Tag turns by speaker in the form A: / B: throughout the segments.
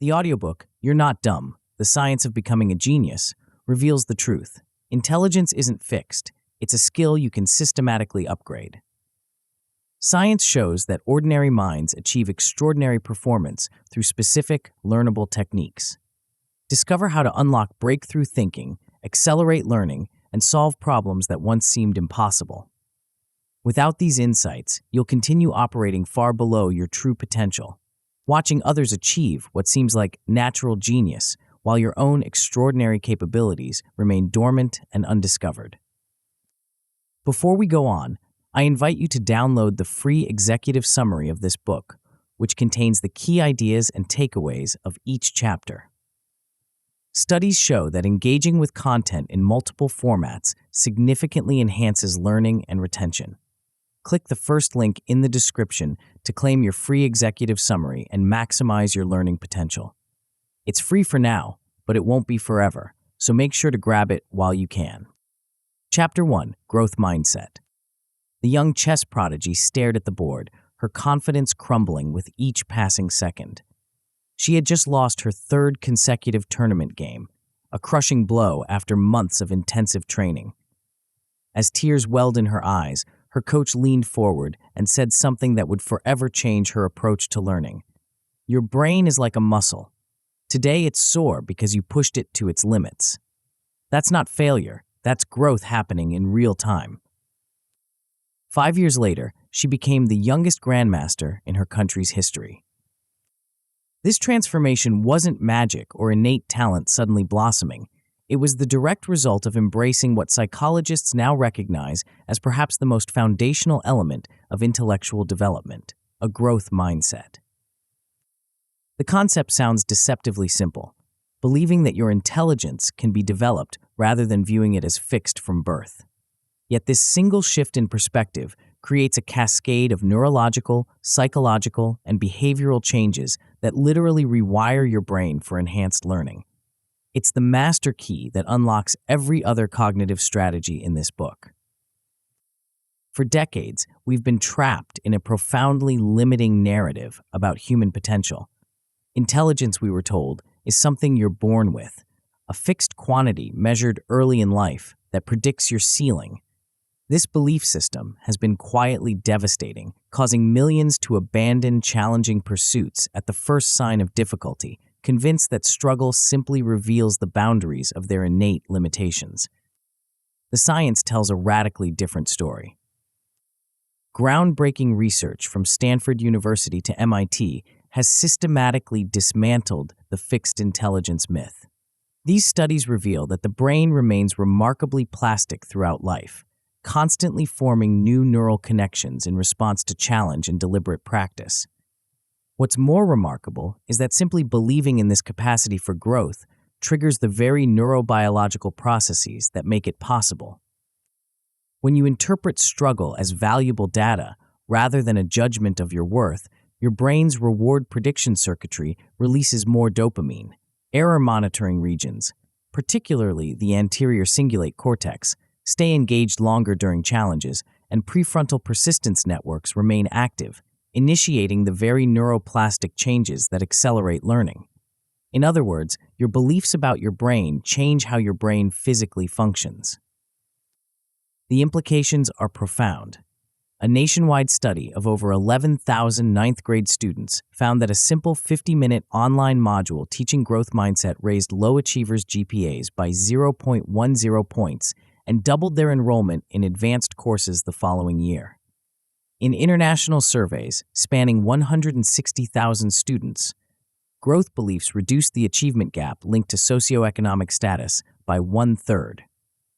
A: The audiobook, You're Not Dumb, The Science of Becoming a Genius, reveals the truth. Intelligence isn't fixed. It's a skill you can systematically upgrade. Science shows that ordinary minds achieve extraordinary performance through specific, learnable techniques. Discover how to unlock breakthrough thinking, accelerate learning, and solve problems that once seemed impossible. Without these insights, you'll continue operating far below your true potential, watching others achieve what seems like natural genius, while your own extraordinary capabilities remain dormant and undiscovered. Before we go on, I invite you to download the free executive summary of this book, which contains the key ideas and takeaways of each chapter. Studies show that engaging with content in multiple formats significantly enhances learning and retention. Click the first link in the description to claim your free executive summary and maximize your learning potential. It's free for now, but it won't be forever, so make sure to grab it while you can. Chapter 1, Growth Mindset. The young chess prodigy stared at the board, her confidence crumbling with each passing second. She had just lost her third consecutive tournament game, a crushing blow after months of intensive training. As tears welled in her eyes, her coach leaned forward and said something that would forever change her approach to learning. Your brain is like a muscle. Today it's sore because you pushed it to its limits. That's not failure, that's growth happening in real time. 5 years later, she became the youngest grandmaster in her country's history. This transformation wasn't magic or innate talent suddenly blossoming. It was the direct result of embracing what psychologists now recognize as perhaps the most foundational element of intellectual development, a growth mindset. The concept sounds deceptively simple, believing that your intelligence can be developed rather than viewing it as fixed from birth. Yet this single shift in perspective creates a cascade of neurological, psychological, and behavioral changes that literally rewire your brain for enhanced learning. It's the master key that unlocks every other cognitive strategy in this book. For decades, we've been trapped in a profoundly limiting narrative about human potential. Intelligence, we were told, is something you're born with, a fixed quantity measured early in life that predicts your ceiling. This belief system has been quietly devastating, causing millions to abandon challenging pursuits at the first sign of difficulty, convinced that struggle simply reveals the boundaries of their innate limitations. The science tells a radically different story. Groundbreaking research from Stanford University to MIT has systematically dismantled the fixed intelligence myth. These studies reveal that the brain remains remarkably plastic throughout life, constantly forming new neural connections in response to challenge and deliberate practice. What's more remarkable is that simply believing in this capacity for growth triggers the very neurobiological processes that make it possible. When you interpret struggle as valuable data rather than a judgment of your worth, your brain's reward prediction circuitry releases more dopamine. Error monitoring regions, particularly the anterior cingulate cortex, stay engaged longer during challenges, and prefrontal persistence networks remain active, initiating the very neuroplastic changes that accelerate learning. In other words, your beliefs about your brain change how your brain physically functions. The implications are profound. A nationwide study of over 11,000 ninth-grade students found that a simple 50-minute online module teaching growth mindset raised low achievers' GPAs by 0.10 points and doubled their enrollment in advanced courses the following year. In international surveys spanning 160,000 students, growth beliefs reduced the achievement gap linked to socioeconomic status by 1/3.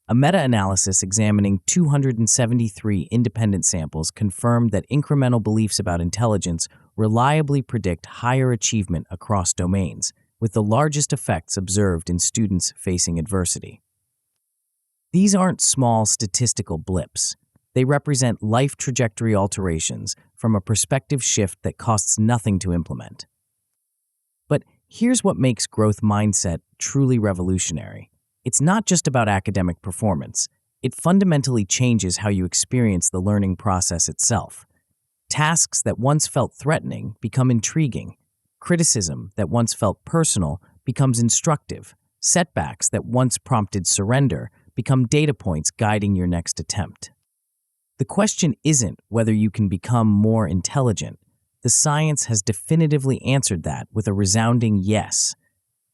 A: A meta-analysis examining 273 independent samples confirmed that incremental beliefs about intelligence reliably predict higher achievement across domains, with the largest effects observed in students facing adversity. These aren't small statistical blips. They represent life trajectory alterations from a perspective shift that costs nothing to implement. But here's what makes growth mindset truly revolutionary. It's not just about academic performance. It fundamentally changes how you experience the learning process itself. Tasks that once felt threatening become intriguing. Criticism that once felt personal becomes instructive. Setbacks that once prompted surrender become data points guiding your next attempt. The question isn't whether you can become more intelligent. The science has definitively answered that with a resounding yes.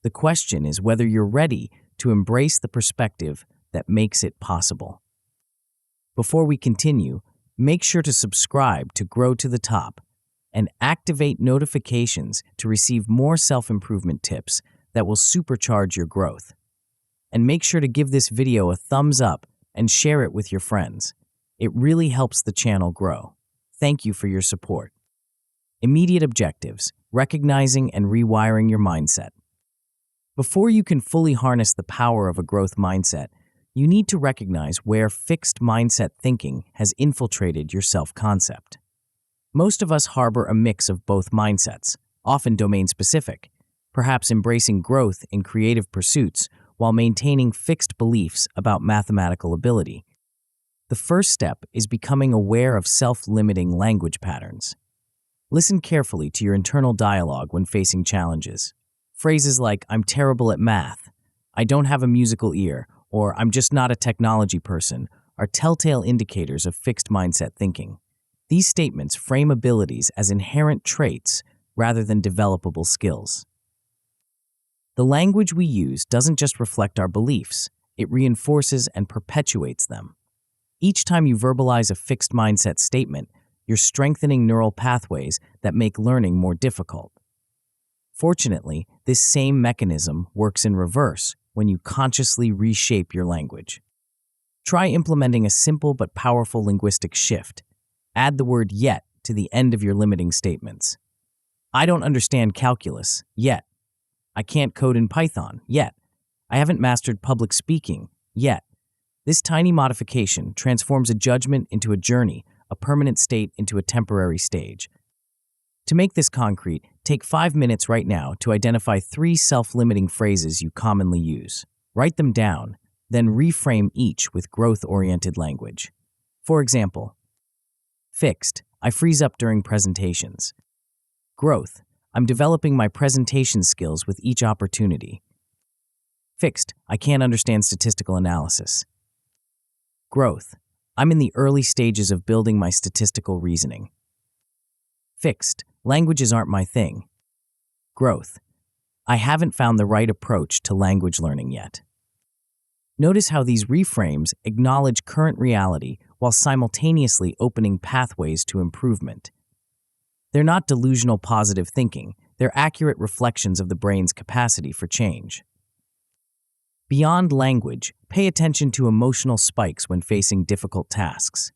A: The question is whether you're ready to embrace the perspective that makes it possible. Before we continue, make sure to subscribe to Grow to the Top and activate notifications to receive more self-improvement tips that will supercharge your growth. And make sure to give this video a thumbs up and share it with your friends. It really helps the channel grow. Thank you for your support. Immediate objectives: recognizing and rewiring your mindset. Before you can fully harness the power of a growth mindset, you need to recognize where fixed mindset thinking has infiltrated your self-concept. Most of us harbor a mix of both mindsets, often domain-specific, perhaps embracing growth in creative pursuits while maintaining fixed beliefs about mathematical ability. The first step is becoming aware of self-limiting language patterns. Listen carefully to your internal dialogue when facing challenges. Phrases like, "I'm terrible at math," "I don't have a musical ear," or "I'm just not a technology person" are telltale indicators of fixed mindset thinking. These statements frame abilities as inherent traits rather than developable skills. The language we use doesn't just reflect our beliefs, it reinforces and perpetuates them. Each time you verbalize a fixed mindset statement, you're strengthening neural pathways that make learning more difficult. Fortunately, this same mechanism works in reverse when you consciously reshape your language. Try implementing a simple but powerful linguistic shift. Add the word "yet" to the end of your limiting statements. "I don't understand calculus, yet. I can't code in Python, yet. I haven't mastered public speaking, yet." This tiny modification transforms a judgment into a journey, a permanent state into a temporary stage. To make this concrete, take 5 minutes right now to identify 3 self-limiting phrases you commonly use. Write them down, then reframe each with growth-oriented language. For example, fixed: I freeze up during presentations. Growth: I'm developing my presentation skills with each opportunity. Fixed: I can't understand statistical analysis. Growth: I'm in the early stages of building my statistical reasoning. Fixed: languages aren't my thing. Growth: I haven't found the right approach to language learning yet. Notice how these reframes acknowledge current reality while simultaneously opening pathways to improvement. They're not delusional positive thinking, they're accurate reflections of the brain's capacity for change. Beyond language, pay attention to emotional spikes when facing difficult tasks.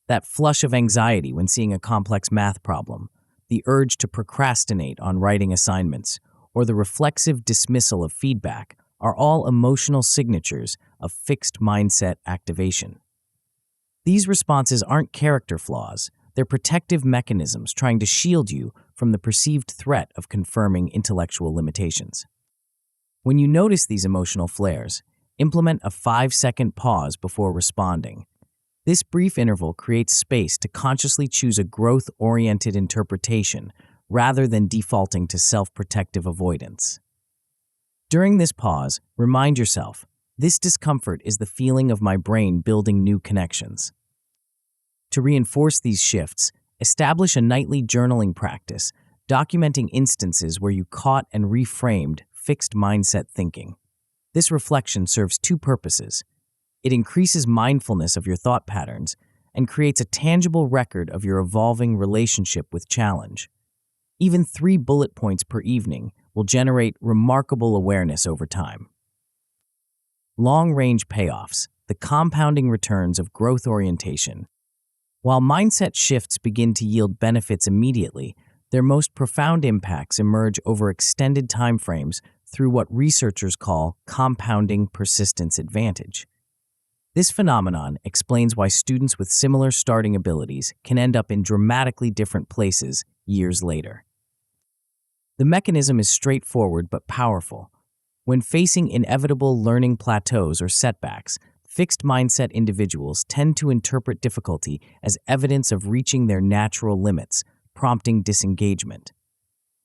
A: That flush of anxiety when seeing a complex math problem, the urge to procrastinate on writing assignments, or the reflexive dismissal of feedback are all emotional signatures of fixed mindset activation. These responses aren't character flaws, they're protective mechanisms trying to shield you from the perceived threat of confirming intellectual limitations. When you notice these emotional flares, implement a 5-second pause before responding. This brief interval creates space to consciously choose a growth-oriented interpretation rather than defaulting to self-protective avoidance. During this pause, remind yourself, this discomfort is the feeling of my brain building new connections. To reinforce these shifts, establish a nightly journaling practice, documenting instances where you caught and reframed fixed mindset thinking. This reflection serves 2 purposes. It increases mindfulness of your thought patterns and creates a tangible record of your evolving relationship with challenge. Even 3 bullet points per evening will generate remarkable awareness over time. Long-range payoffs, the compounding returns of growth orientation. While mindset shifts begin to yield benefits immediately, their most profound impacts emerge over extended timeframes through what researchers call compounding persistence advantage. This phenomenon explains why students with similar starting abilities can end up in dramatically different places years later. The mechanism is straightforward but powerful. When facing inevitable learning plateaus or setbacks, fixed mindset individuals tend to interpret difficulty as evidence of reaching their natural limits, prompting disengagement.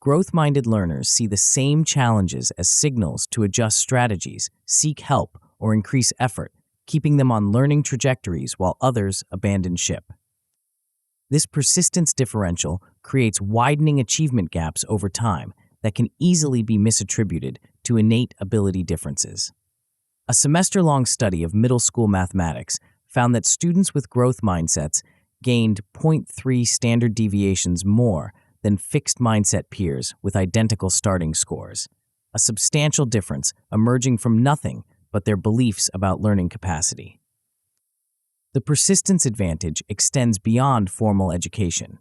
A: Growth-minded learners see the same challenges as signals to adjust strategies, seek help, or increase effort, keeping them on learning trajectories while others abandon ship. This persistence differential creates widening achievement gaps over time that can easily be misattributed to innate ability differences. A semester-long study of middle school mathematics found that students with growth mindsets gained 0.3 standard deviations more than fixed mindset peers with identical starting scores, a substantial difference emerging from nothing but their beliefs about learning capacity. The persistence advantage extends beyond formal education.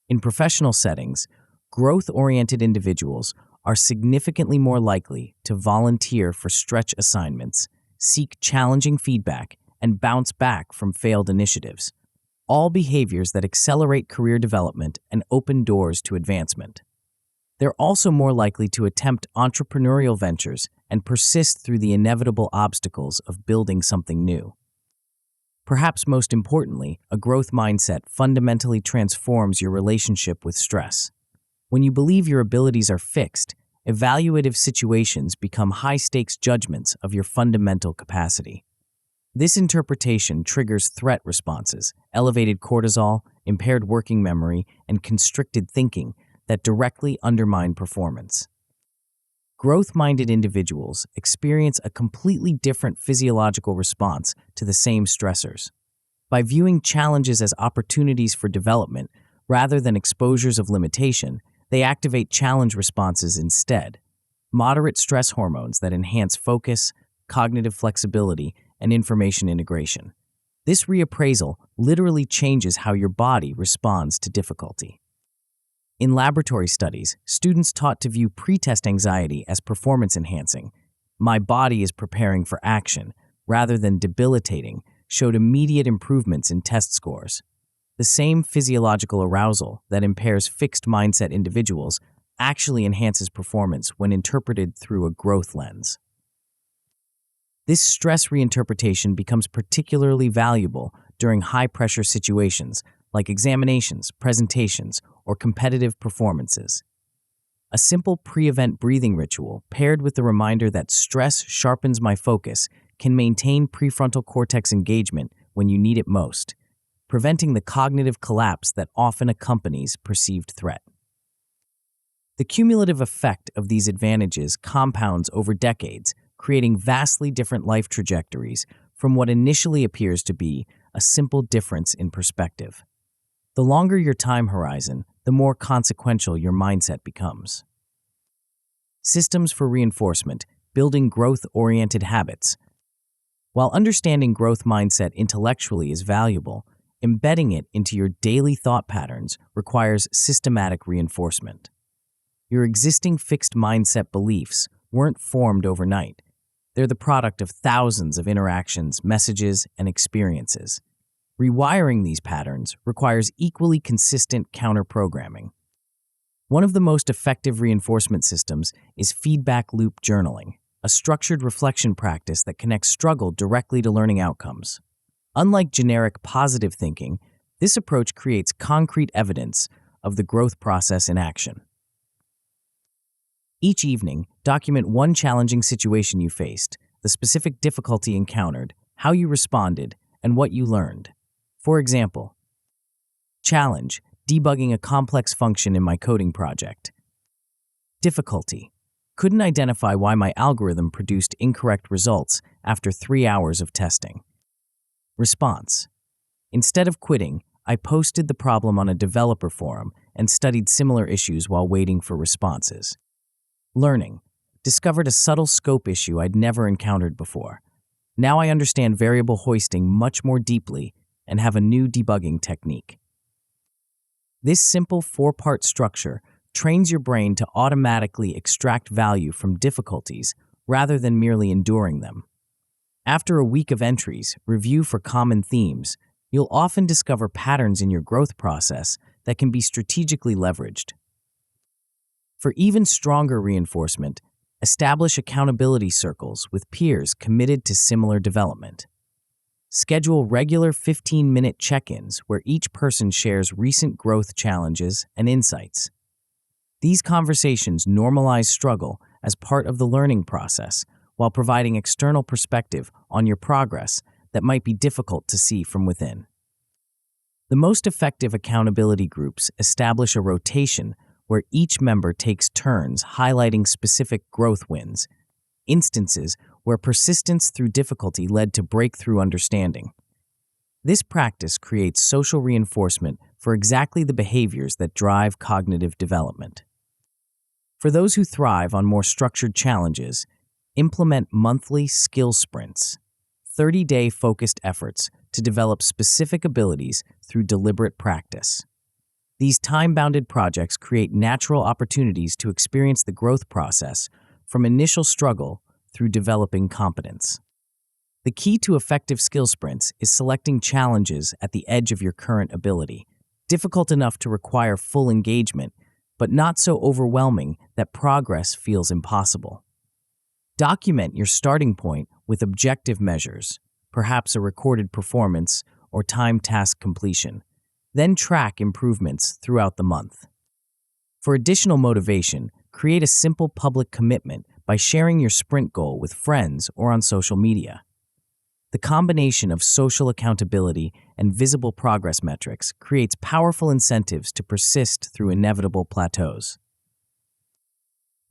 A: In professional settings, growth-oriented individuals are significantly more likely to volunteer for stretch assignments, seek challenging feedback, and bounce back from failed initiatives, all behaviors that accelerate career development and open doors to advancement. They're also more likely to attempt entrepreneurial ventures and persist through the inevitable obstacles of building something new. Perhaps most importantly, a growth mindset fundamentally transforms your relationship with stress. When you believe your abilities are fixed, evaluative situations become high-stakes judgments of your fundamental capacity. This interpretation triggers threat responses, elevated cortisol, impaired working memory, and constricted thinking that directly undermine performance. Growth-minded individuals experience a completely different physiological response to the same stressors. By viewing challenges as opportunities for development rather than exposures of limitation, they activate challenge responses instead, moderate stress hormones that enhance focus, cognitive flexibility, and information integration. This reappraisal literally changes how your body responds to difficulty. In laboratory studies, students taught to view pretest anxiety as performance-enhancing. My body is preparing for action, rather than debilitating, showed immediate improvements in test scores. The same physiological arousal that impairs fixed mindset individuals actually enhances performance when interpreted through a growth lens. This stress reinterpretation becomes particularly valuable during high-pressure situations like examinations, presentations, or competitive performances. A simple pre-event breathing ritual paired with the reminder that stress sharpens my focus can maintain prefrontal cortex engagement when you need it most, preventing the cognitive collapse that often accompanies perceived threat. The cumulative effect of these advantages compounds over decades, creating vastly different life trajectories from what initially appears to be a simple difference in perspective. The longer your time horizon, the more consequential your mindset becomes. Systems for reinforcement, building growth-oriented habits. While understanding growth mindset intellectually is valuable, embedding it into your daily thought patterns requires systematic reinforcement. Your existing fixed mindset beliefs weren't formed overnight. They're the product of thousands of interactions, messages, and experiences. Rewiring these patterns requires equally consistent counter-programming. One of the most effective reinforcement systems is feedback loop journaling, a structured reflection practice that connects struggle directly to learning outcomes. Unlike generic positive thinking, this approach creates concrete evidence of the growth process in action. Each evening, document one challenging situation you faced, the specific difficulty encountered, how you responded, and what you learned. For example, challenge, debugging a complex function in my coding project. Difficulty, couldn't identify why my algorithm produced incorrect results after 3 hours of testing. Response, instead of quitting, I posted the problem on a developer forum and studied similar issues while waiting for responses. Learning, discovered a subtle scope issue I'd never encountered before. Now I understand variable hoisting much more deeply and have a new debugging technique. This simple 4-part structure trains your brain to automatically extract value from difficulties rather than merely enduring them. After a week of entries, review for common themes, you'll often discover patterns in your growth process that can be strategically leveraged. For even stronger reinforcement, establish accountability circles with peers committed to similar development. Schedule regular 15-minute check-ins where each person shares recent growth challenges and insights. These conversations normalize struggle as part of the learning process while providing external perspective on your progress that might be difficult to see from within. The most effective accountability groups establish a rotation where each member takes turns highlighting specific growth wins, instances where persistence through difficulty led to breakthrough understanding. This practice creates social reinforcement for exactly the behaviors that drive cognitive development. For those who thrive on more structured challenges, implement monthly skill sprints, 30-day focused efforts to develop specific abilities through deliberate practice. These time-bounded projects create natural opportunities to experience the growth process from initial struggle through developing competence. The key to effective skill sprints is selecting challenges at the edge of your current ability, difficult enough to require full engagement, but not so overwhelming that progress feels impossible. Document your starting point with objective measures, perhaps a recorded performance or timed task completion. Then track improvements throughout the month. For additional motivation, create a simple public commitment by sharing your sprint goal with friends or on social media. The combination of social accountability and visible progress metrics creates powerful incentives to persist through inevitable plateaus.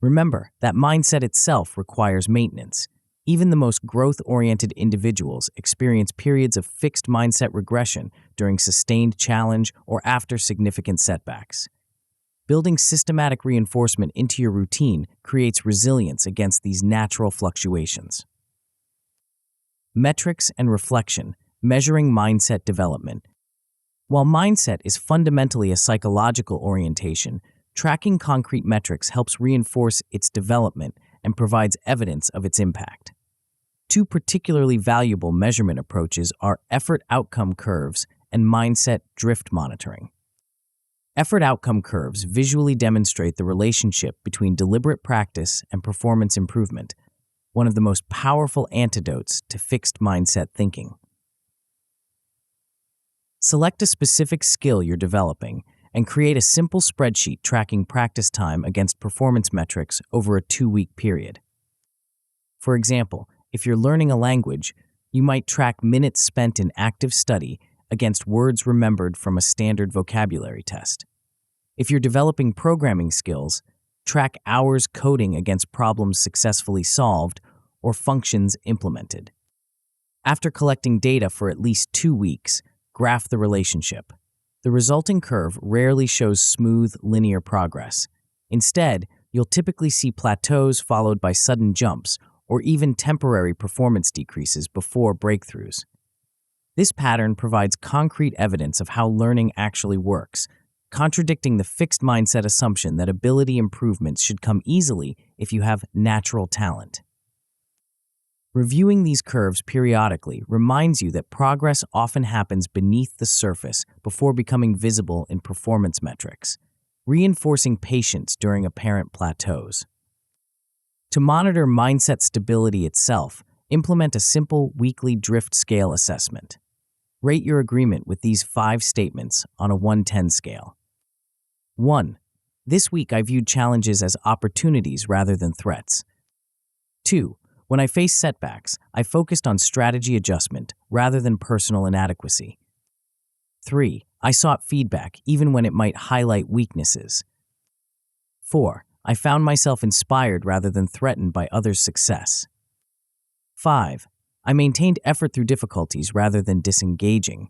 A: Remember that mindset itself requires maintenance. Even the most growth-oriented individuals experience periods of fixed mindset regression during sustained challenge or after significant setbacks. Building systematic reinforcement into your routine creates resilience against these natural fluctuations. Metrics and reflection, measuring mindset development. While mindset is fundamentally a psychological orientation, tracking concrete metrics helps reinforce its development and provides evidence of its impact. Two particularly valuable measurement approaches are effort outcome curves and mindset drift monitoring. Effort outcome curves visually demonstrate the relationship between deliberate practice and performance improvement, one of the most powerful antidotes to fixed mindset thinking. Select a specific skill you're developing and create a simple spreadsheet tracking practice time against performance metrics over a 2-week period. For example, if you're learning a language, you might track minutes spent in active study against words remembered from a standard vocabulary test. If you're developing programming skills, track hours coding against problems successfully solved or functions implemented. After collecting data for at least 2 weeks, graph the relationship. The resulting curve rarely shows smooth, linear progress. Instead, you'll typically see plateaus followed by sudden jumps or even temporary performance decreases before breakthroughs. This pattern provides concrete evidence of how learning actually works, contradicting the fixed mindset assumption that ability improvements should come easily if you have natural talent. Reviewing these curves periodically reminds you that progress often happens beneath the surface before becoming visible in performance metrics, reinforcing patience during apparent plateaus. To monitor mindset stability itself, implement a simple weekly drift scale assessment. Rate your agreement with these 5 statements on a 1-10 scale. 1. This week I viewed challenges as opportunities rather than threats. 2. When I faced setbacks, I focused on strategy adjustment rather than personal inadequacy. 3. I sought feedback even when it might highlight weaknesses. 4. I found myself inspired rather than threatened by others' success. 5. I maintained effort through difficulties rather than disengaging.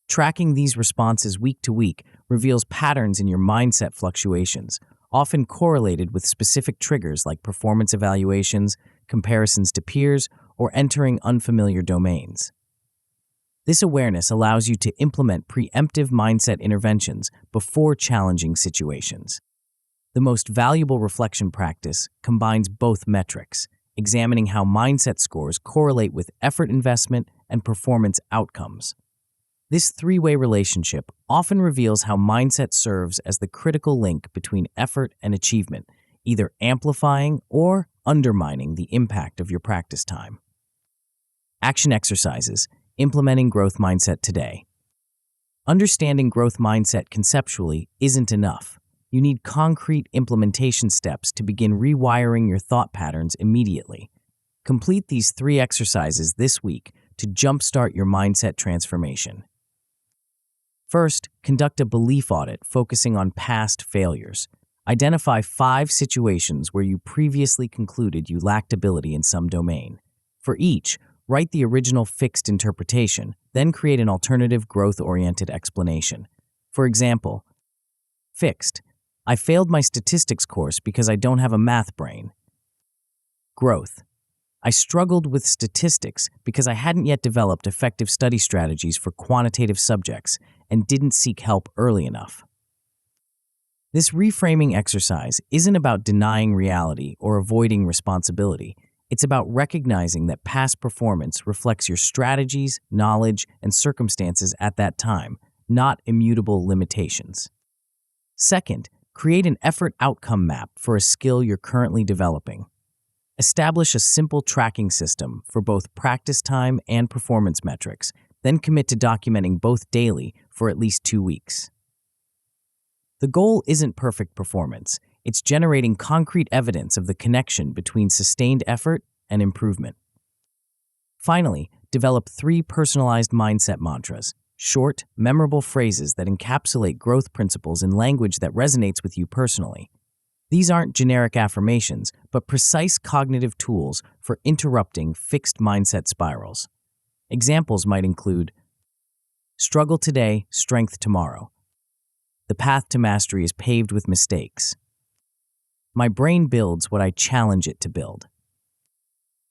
A: Tracking these responses week to week reveals patterns in your mindset fluctuations, often correlated with specific triggers like performance evaluations, comparisons to peers, or entering unfamiliar domains. This awareness allows you to implement preemptive mindset interventions before challenging situations. The most valuable reflection practice combines both metrics, examining how mindset scores correlate with effort investment and performance outcomes. This 3-way relationship often reveals how mindset serves as the critical link between effort and achievement, either amplifying or undermining the impact of your practice time. Action exercises, implementing growth mindset today. Understanding growth mindset conceptually isn't enough. You need concrete implementation steps to begin rewiring your thought patterns immediately. Complete these 3 exercises this week to jumpstart your mindset transformation. First, conduct a belief audit focusing on past failures. Identify 5 situations where you previously concluded you lacked ability in some domain. For each, write the original fixed interpretation, then create an alternative growth-oriented explanation. For example, fixed: I failed my statistics course because I don't have a math brain. Growth: I struggled with statistics because I hadn't yet developed effective study strategies for quantitative subjects and didn't seek help early enough. This reframing exercise isn't about denying reality or avoiding responsibility. It's about recognizing that past performance reflects your strategies, knowledge, and circumstances at that time, not immutable limitations. Second, create an effort-outcome map for a skill you're currently developing. Establish a simple tracking system for both practice time and performance metrics, then commit to documenting both daily for at least 2 weeks. The goal isn't perfect performance. It's generating concrete evidence of the connection between sustained effort and improvement. Finally, develop 3 personalized mindset mantras, short, memorable phrases that encapsulate growth principles in language that resonates with you personally. These aren't generic affirmations, but precise cognitive tools for interrupting fixed mindset spirals. Examples might include: struggle today, strength tomorrow. The path to mastery is paved with mistakes. My brain builds what I challenge it to build.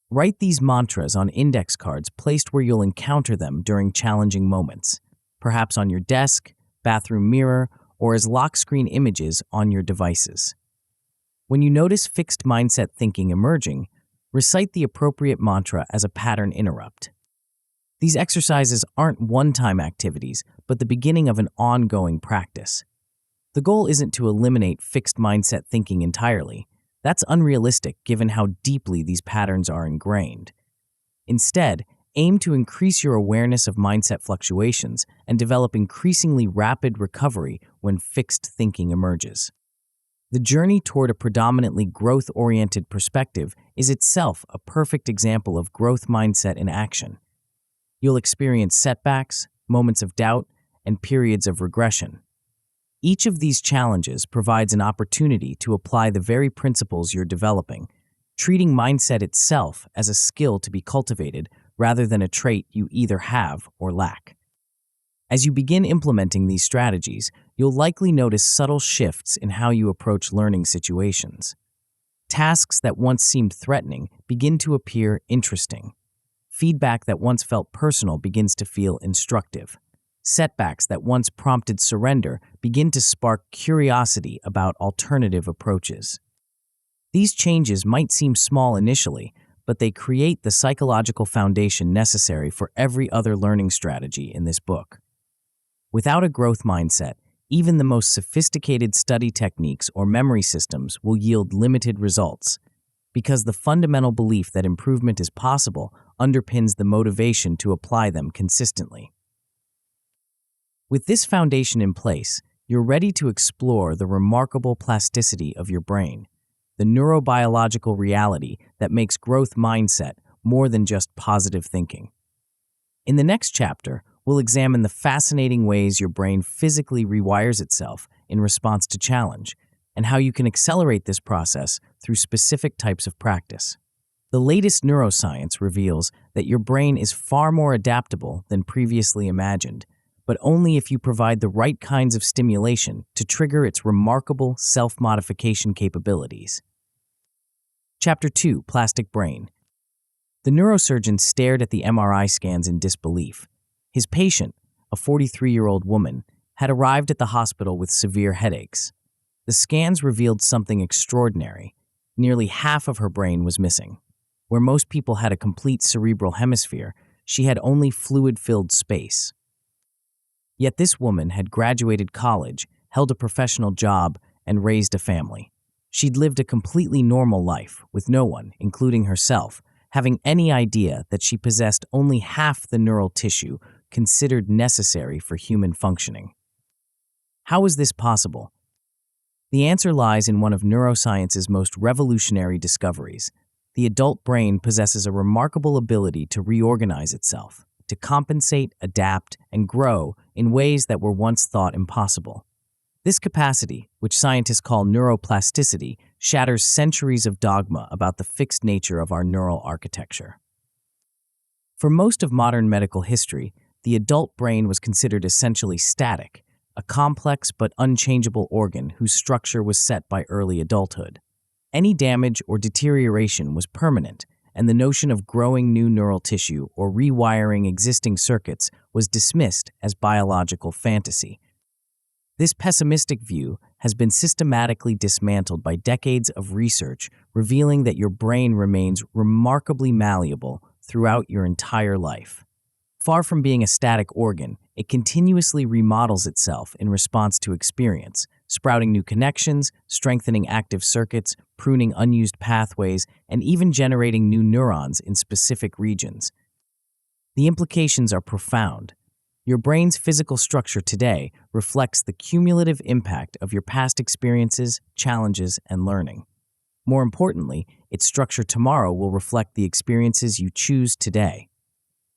A: Write these mantras on index cards placed where you'll encounter them during challenging moments, perhaps on your desk, bathroom mirror, or as lock screen images on your devices. When you notice fixed mindset thinking emerging, recite the appropriate mantra as a pattern interrupt. These exercises aren't one-time activities, but the beginning of an ongoing practice. The goal isn't to eliminate fixed mindset thinking entirely. That's unrealistic given how deeply these patterns are ingrained. Instead, aim to increase your awareness of mindset fluctuations and develop increasingly rapid recovery when fixed thinking emerges. The journey toward a predominantly growth-oriented perspective is itself a perfect example of growth mindset in action. You'll experience setbacks, moments of doubt, and periods of regression. Each of these challenges provides an opportunity to apply the very principles you're developing, treating mindset itself as a skill to be cultivated rather than a trait you either have or lack. As you begin implementing these strategies, you'll likely notice subtle shifts in how you approach learning situations. Tasks that once seemed threatening begin to appear interesting. Feedback that once felt personal begins to feel instructive. Setbacks that once prompted surrender begin to spark curiosity about alternative approaches. These changes might seem small initially, but they create the psychological foundation necessary for every other learning strategy in this book. Without a growth mindset, even the most sophisticated study techniques or memory systems will yield limited results, because the fundamental belief that improvement is possible underpins the motivation to apply them consistently. With this foundation in place, you're ready to explore the remarkable plasticity of your brain, the neurobiological reality that makes growth mindset more than just positive thinking. In the next chapter, we'll examine the fascinating ways your brain physically rewires itself in response to challenge, and how you can accelerate this process through specific types of practice. The latest neuroscience reveals that your brain is far more adaptable than previously imagined, but only if you provide the right kinds of stimulation to trigger its remarkable self-modification capabilities. Chapter 2: Plastic Brain. The neurosurgeon stared at the MRI scans in disbelief. His patient, a 43-year-old woman, had arrived at the hospital with severe headaches. The scans revealed something extraordinary. Nearly half of her brain was missing. Where most people had a complete cerebral hemisphere, she had only fluid-filled space. Yet this woman had graduated college, held a professional job, and raised a family. She'd lived a completely normal life, with no one, including herself, having any idea that she possessed only half the neural tissue considered necessary for human functioning. How was this possible? The answer lies in one of neuroscience's most revolutionary discoveries. The adult brain possesses a remarkable ability to reorganize itself, to compensate, adapt, and grow in ways that were once thought impossible. This capacity, which scientists call neuroplasticity, shatters centuries of dogma about the fixed nature of our neural architecture. For most of modern medical history, the adult brain was considered essentially static, a complex but unchangeable organ whose structure was set by early adulthood. Any damage or deterioration was permanent, and the notion of growing new neural tissue or rewiring existing circuits was dismissed as biological fantasy. This pessimistic view has been systematically dismantled by decades of research, revealing that your brain remains remarkably malleable throughout your entire life. Far from being a static organ, it continuously remodels itself in response to experience, sprouting new connections, strengthening active circuits, pruning unused pathways, and even generating new neurons in specific regions. The implications are profound. Your brain's physical structure today reflects the cumulative impact of your past experiences, challenges, and learning. More importantly, its structure tomorrow will reflect the experiences you choose today.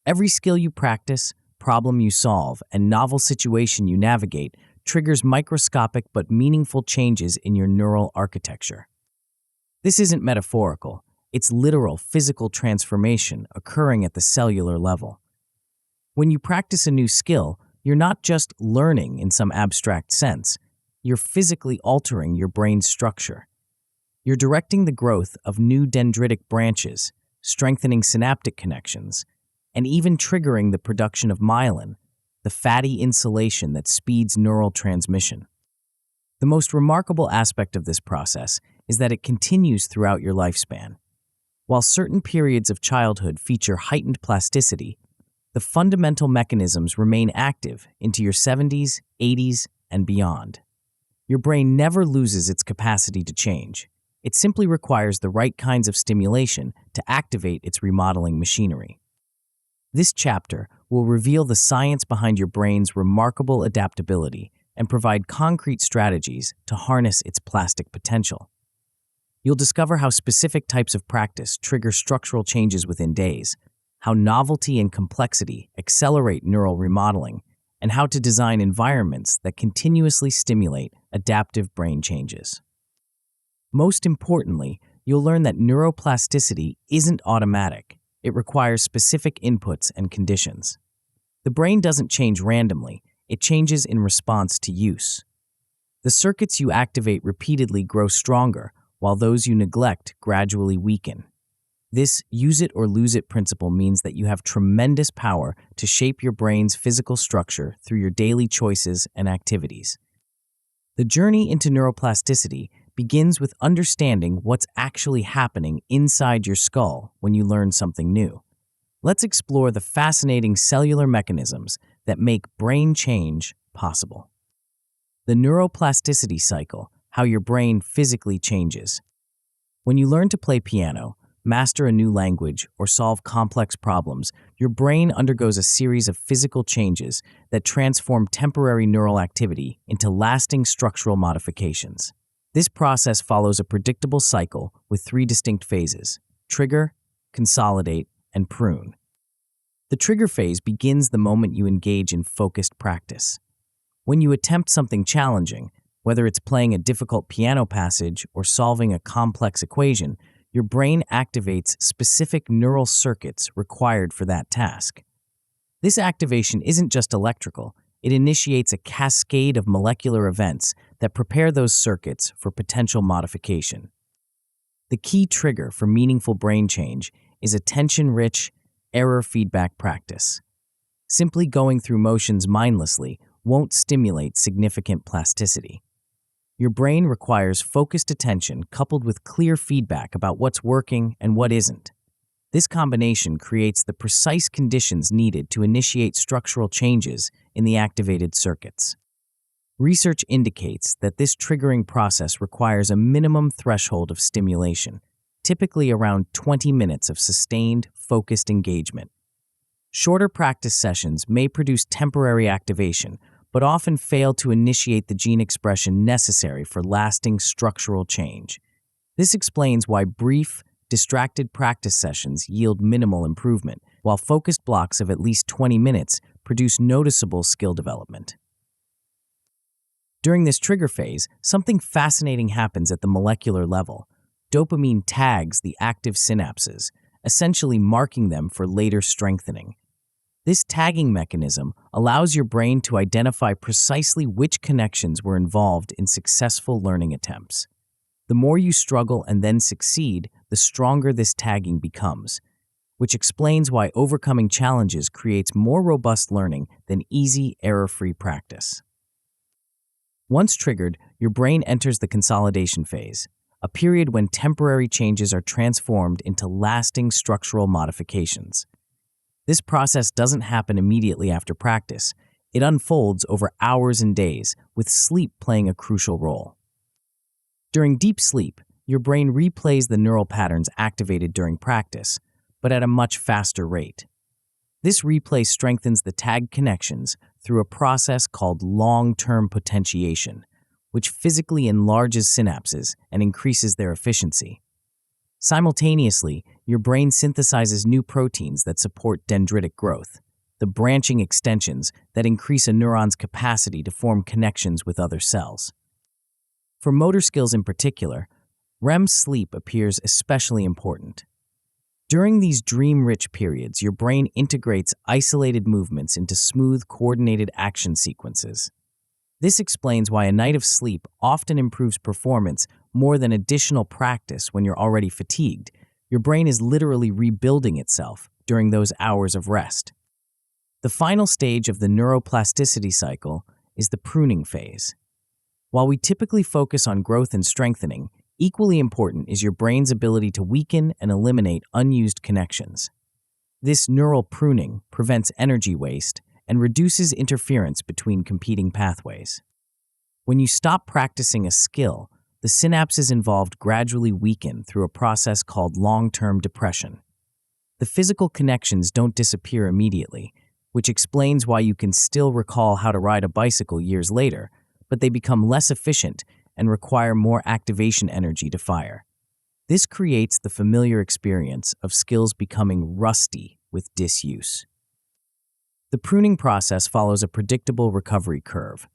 A: Every skill you practice, problem you solve, and novel situation you navigate triggers microscopic but meaningful changes in your neural architecture. This isn't metaphorical, it's literal physical transformation occurring at the cellular level. When you practice a new skill, you're not just learning in some abstract sense, you're physically altering your brain's structure. You're directing the growth of new dendritic branches, strengthening synaptic connections, and even triggering the production of myelin, the fatty insulation that speeds neural transmission. The most remarkable aspect of this process is that it continues throughout your lifespan. While certain periods of childhood feature heightened plasticity, the fundamental mechanisms remain active into your 70s, 80s, and beyond. Your brain never loses its capacity to change. It simply requires the right kinds of stimulation to activate its remodeling machinery. This chapter will reveal the science behind your brain's remarkable adaptability and provide concrete strategies to harness its plastic potential. You'll discover how specific types of practice trigger structural changes within days, how novelty and complexity accelerate neural remodeling, and how to design environments that continuously stimulate adaptive brain changes. Most importantly, you'll learn that neuroplasticity isn't automatic. It requires specific inputs and conditions. The brain doesn't change randomly, it changes in response to use. The circuits you activate repeatedly grow stronger, while those you neglect gradually weaken. This use it or lose it principle means that you have tremendous power to shape your brain's physical structure through your daily choices and activities. The journey into neuroplasticity begins with understanding what's actually happening inside your skull when you learn something new. Let's explore the fascinating cellular mechanisms that make brain change possible. The neuroplasticity cycle, how your brain physically changes. When you learn to play piano, master a new language, or solve complex problems, your brain undergoes a series of physical changes that transform temporary neural activity into lasting structural modifications. This process follows a predictable cycle with 3 distinct phases: trigger, consolidate, and prune. The trigger phase begins the moment you engage in focused practice. When you attempt something challenging, whether it's playing a difficult piano passage or solving a complex equation, your brain activates specific neural circuits required for that task. This activation isn't just electrical, it initiates a cascade of molecular events that prepare those circuits for potential modification. The key trigger for meaningful brain change is attention-rich, error feedback practice. Simply going through motions mindlessly won't stimulate significant plasticity. Your brain requires focused attention coupled with clear feedback about what's working and what isn't. This combination creates the precise conditions needed to initiate structural changes in the activated circuits. Research indicates that this triggering process requires a minimum threshold of stimulation, typically around 20 minutes of sustained, focused engagement. Shorter practice sessions may produce temporary activation, but often fail to initiate the gene expression necessary for lasting structural change. This explains why brief, distracted practice sessions yield minimal improvement, while focused blocks of at least 20 minutes produce noticeable skill development. During this trigger phase, something fascinating happens at the molecular level. Dopamine tags the active synapses, essentially marking them for later strengthening. This tagging mechanism allows your brain to identify precisely which connections were involved in successful learning attempts. The more you struggle and then succeed, the stronger this tagging becomes, which explains why overcoming challenges creates more robust learning than easy, error-free practice. Once triggered, your brain enters the consolidation phase, a period when temporary changes are transformed into lasting structural modifications. This process doesn't happen immediately after practice. It unfolds over hours and days, with sleep playing a crucial role. During deep sleep, your brain replays the neural patterns activated during practice, but at a much faster rate. This replay strengthens the tagged connections through a process called long-term potentiation, which physically enlarges synapses and increases their efficiency. Simultaneously, your brain synthesizes new proteins that support dendritic growth, the branching extensions that increase a neuron's capacity to form connections with other cells. For motor skills in particular, REM sleep appears especially important. During these dream-rich periods, your brain integrates isolated movements into smooth, coordinated action sequences. This explains why a night of sleep often improves performance more than additional practice when you're already fatigued. Your brain is literally rebuilding itself during those hours of rest. The final stage of the neuroplasticity cycle is the pruning phase. While we typically focus on growth and strengthening, equally important is your brain's ability to weaken and eliminate unused connections. This neural pruning prevents energy waste and reduces interference between competing pathways. When you stop practicing a skill, the synapses involved gradually weaken through a process called long-term depression. The physical connections don't disappear immediately, which explains why you can still recall how to ride a bicycle years later, but they become less efficient and require more activation energy to fire. This creates the familiar experience of skills becoming rusty with disuse. The pruning process follows a predictable recovery curve.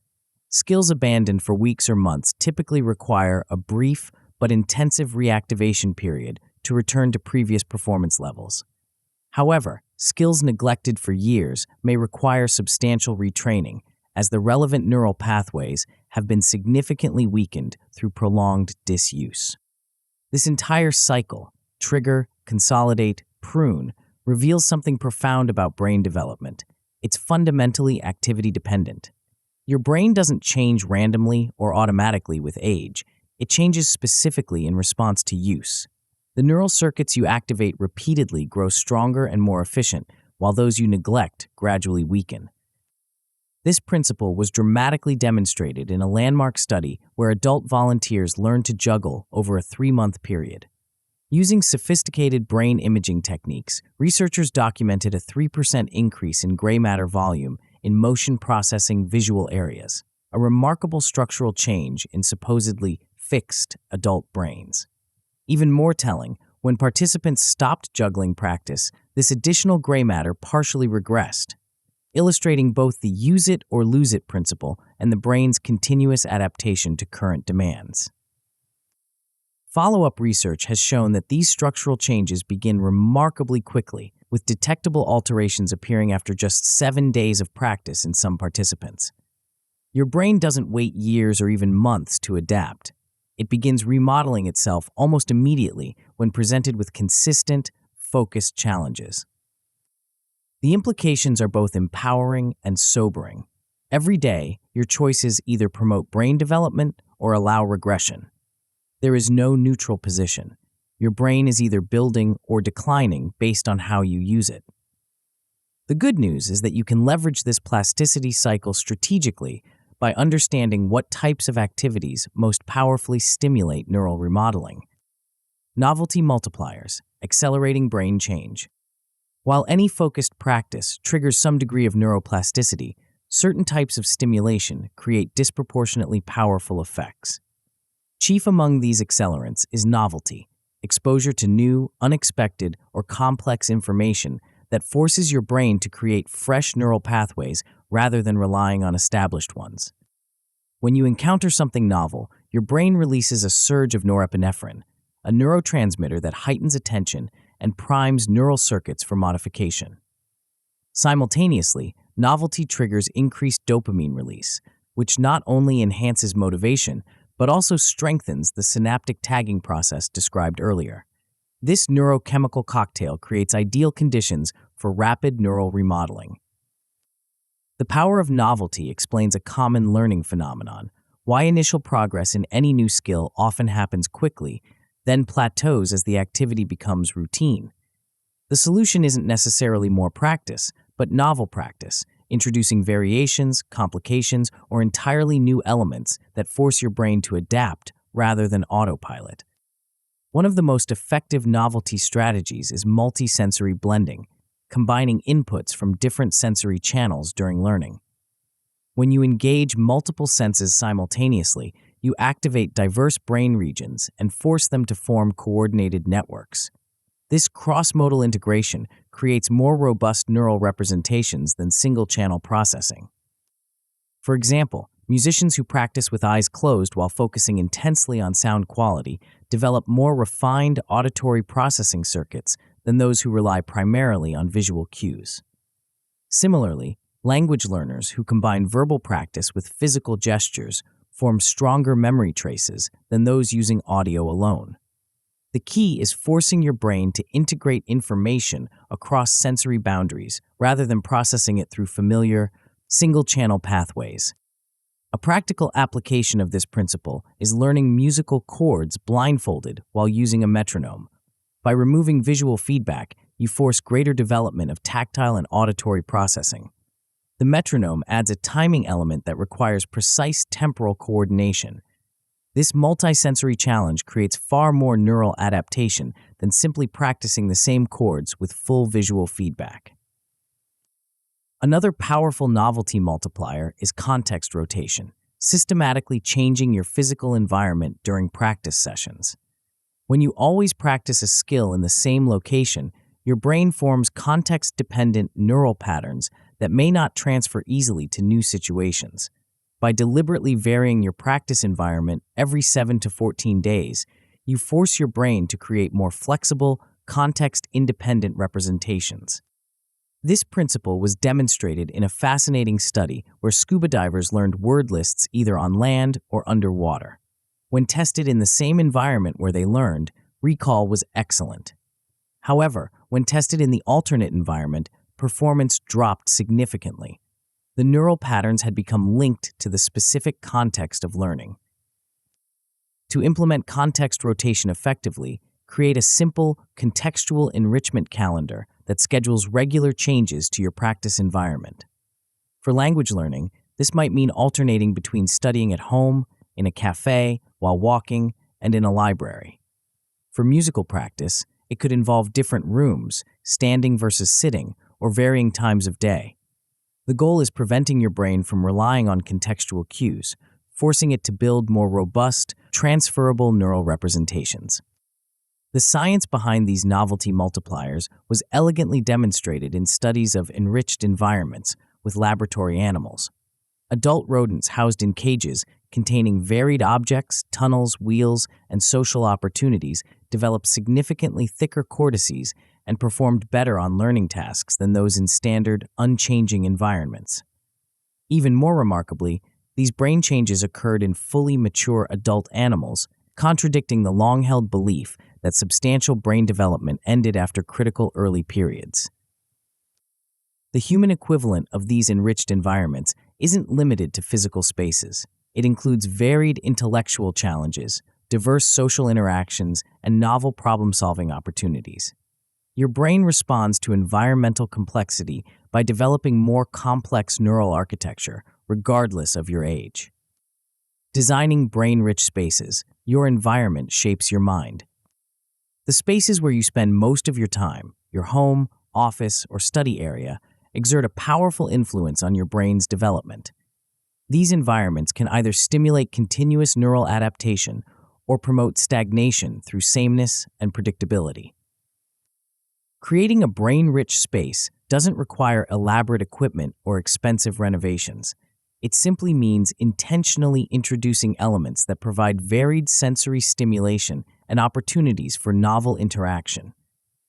A: Skills abandoned for weeks or months typically require a brief but intensive reactivation period to return to previous performance levels. However, skills neglected for years may require substantial retraining, as the relevant neural pathways have been significantly weakened through prolonged disuse. This entire cycle, trigger, consolidate, prune, reveals something profound about brain development. It's fundamentally activity-dependent. Your brain doesn't change randomly or automatically with age. It changes specifically in response to use. The neural circuits you activate repeatedly grow stronger and more efficient, while those you neglect gradually weaken. This principle was dramatically demonstrated in a landmark study where adult volunteers learned to juggle over a 3-month period. Using sophisticated brain imaging techniques, researchers documented a 3% increase in gray matter volume in motion processing visual areas, a remarkable structural change in supposedly fixed adult brains. Even more telling, when participants stopped juggling practice, this additional gray matter partially regressed, illustrating both the use it or lose it principle and the brain's continuous adaptation to current demands. Follow-up research has shown that these structural changes begin remarkably quickly, with detectable alterations appearing after just 7 days of practice in some participants. Your brain doesn't wait years or even months to adapt. It begins remodeling itself almost immediately when presented with consistent, focused challenges. The implications are both empowering and sobering. Every day, your choices either promote brain development or allow regression. There is no neutral position. Your brain is either building or declining based on how you use it. The good news is that you can leverage this plasticity cycle strategically by understanding what types of activities most powerfully stimulate neural remodeling. Novelty multipliers, accelerating brain change. While any focused practice triggers some degree of neuroplasticity, certain types of stimulation create disproportionately powerful effects. Chief among these accelerants is novelty, exposure to new, unexpected, or complex information that forces your brain to create fresh neural pathways rather than relying on established ones. When you encounter something novel, your brain releases a surge of norepinephrine, a neurotransmitter that heightens attention and primes neural circuits for modification. Simultaneously, novelty triggers increased dopamine release, which not only enhances motivation, but also strengthens the synaptic tagging process described earlier. This neurochemical cocktail creates ideal conditions for rapid neural remodeling. The power of novelty explains a common learning phenomenon: why initial progress in any new skill often happens quickly, then plateaus as the activity becomes routine. The solution isn't necessarily more practice, but novel practice, introducing variations, complications, or entirely new elements that force your brain to adapt rather than autopilot. One of the most effective novelty strategies is multisensory blending, combining inputs from different sensory channels during learning. When you engage multiple senses simultaneously, you activate diverse brain regions and force them to form coordinated networks. This cross-modal integration creates more robust neural representations than single-channel processing. For example, musicians who practice with eyes closed while focusing intensely on sound quality develop more refined auditory processing circuits than those who rely primarily on visual cues. Similarly, language learners who combine verbal practice with physical gestures form stronger memory traces than those using audio alone. The key is forcing your brain to integrate information across sensory boundaries rather than processing it through familiar, single-channel pathways. A practical application of this principle is learning musical chords blindfolded while using a metronome. By removing visual feedback, you force greater development of tactile and auditory processing. The metronome adds a timing element that requires precise temporal coordination. This multisensory challenge creates far more neural adaptation than simply practicing the same chords with full visual feedback. Another powerful novelty multiplier is context rotation, systematically changing your physical environment during practice sessions. When you always practice a skill in the same location, your brain forms context-dependent neural patterns that may not transfer easily to new situations. By deliberately varying your practice environment every 7 to 14 days, you force your brain to create more flexible, context-independent representations. This principle was demonstrated in a fascinating study where scuba divers learned word lists either on land or underwater. When tested in the same environment where they learned, recall was excellent. However, when tested in the alternate environment, performance dropped significantly. The neural patterns had become linked to the specific context of learning. To implement context rotation effectively, create a simple, contextual enrichment calendar that schedules regular changes to your practice environment. For language learning, this might mean alternating between studying at home, in a cafe, while walking, and in a library. For musical practice, it could involve different rooms, standing versus sitting, or varying times of day. The goal is preventing your brain from relying on contextual cues, forcing it to build more robust, transferable neural representations. The science behind these novelty multipliers was elegantly demonstrated in studies of enriched environments with laboratory animals. Adult rodents housed in cages containing varied objects, tunnels, wheels, and social opportunities developed significantly thicker cortices and performed better on learning tasks than those in standard, unchanging environments. Even more remarkably, these brain changes occurred in fully mature adult animals, contradicting the long-held belief that substantial brain development ended after critical early periods. The human equivalent of these enriched environments isn't limited to physical spaces. It includes varied intellectual challenges, diverse social interactions, and novel problem-solving opportunities. Your brain responds to environmental complexity by developing more complex neural architecture, regardless of your age. Designing brain-rich spaces, your environment shapes your mind. The spaces where you spend most of your time, your home, office, or study area, exert a powerful influence on your brain's development. These environments can either stimulate continuous neural adaptation or promote stagnation through sameness and predictability. Creating a brain-rich space doesn't require elaborate equipment or expensive renovations. It simply means intentionally introducing elements that provide varied sensory stimulation and opportunities for novel interaction.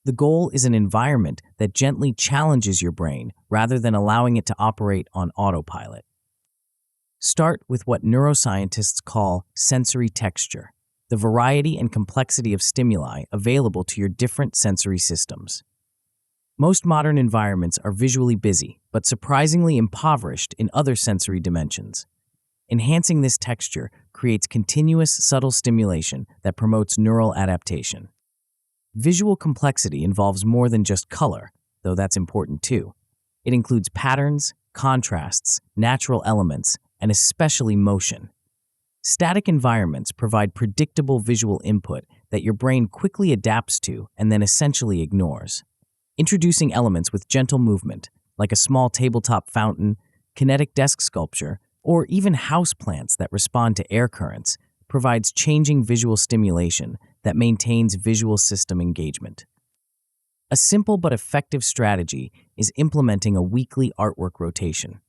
A: The goal is an environment that gently challenges your brain rather than allowing it to operate on autopilot. Start with what neuroscientists call sensory texture, the variety and complexity of stimuli available to your different sensory systems. Most modern environments are visually busy, but surprisingly impoverished in other sensory dimensions. Enhancing this texture creates continuous, subtle stimulation that promotes neural adaptation. Visual complexity involves more than just color, though that's important too. It includes patterns, contrasts, natural elements, and especially motion. Static environments provide predictable visual input that your brain quickly adapts to and then essentially ignores. Introducing elements with gentle movement, like a small tabletop fountain, kinetic desk sculpture, or even houseplants that respond to air currents, provides changing visual stimulation that maintains visual system engagement. A simple but effective strategy is implementing a weekly artwork rotation.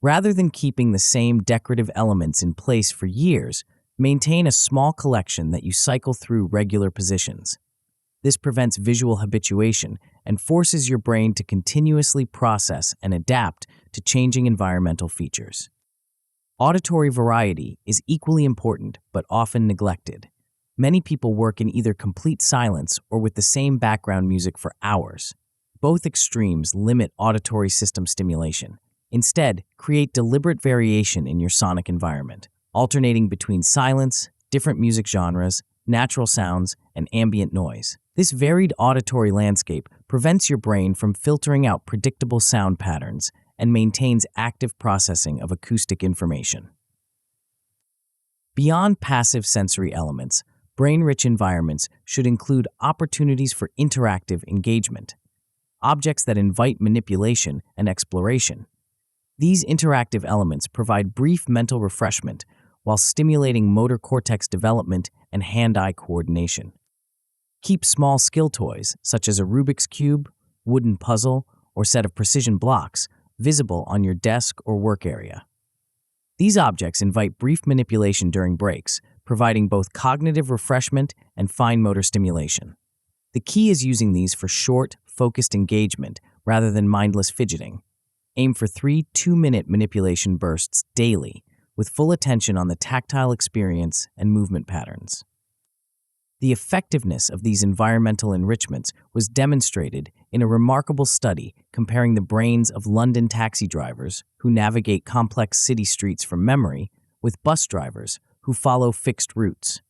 A: Rather than keeping the same decorative elements in place for years, maintain a small collection that you cycle through regular positions. This prevents visual habituation and forces your brain to continuously process and adapt to changing environmental features. Auditory variety is equally important but often neglected. Many people work in either complete silence or with the same background music for hours. Both extremes limit auditory system stimulation. Instead, create deliberate variation in your sonic environment, alternating between silence, different music genres, natural sounds, and ambient noise. This varied auditory landscape prevents your brain from filtering out predictable sound patterns and maintains active processing of acoustic information. Beyond passive sensory elements, brain-rich environments should include opportunities for interactive engagement, objects that invite manipulation and exploration. These interactive elements provide brief mental refreshment while stimulating motor cortex development and hand-eye coordination. Keep small skill toys, such as a Rubik's Cube, wooden puzzle, or set of precision blocks, visible on your desk or work area. These objects invite brief manipulation during breaks, providing both cognitive refreshment and fine motor stimulation. The key is using these for short, focused engagement rather than mindless fidgeting. Aim for 3 2-minute manipulation bursts daily, with full attention on the tactile experience and movement patterns. The effectiveness of these environmental enrichments was demonstrated in a remarkable study comparing the brains of London taxi drivers who navigate complex city streets from memory with bus drivers who follow fixed routes.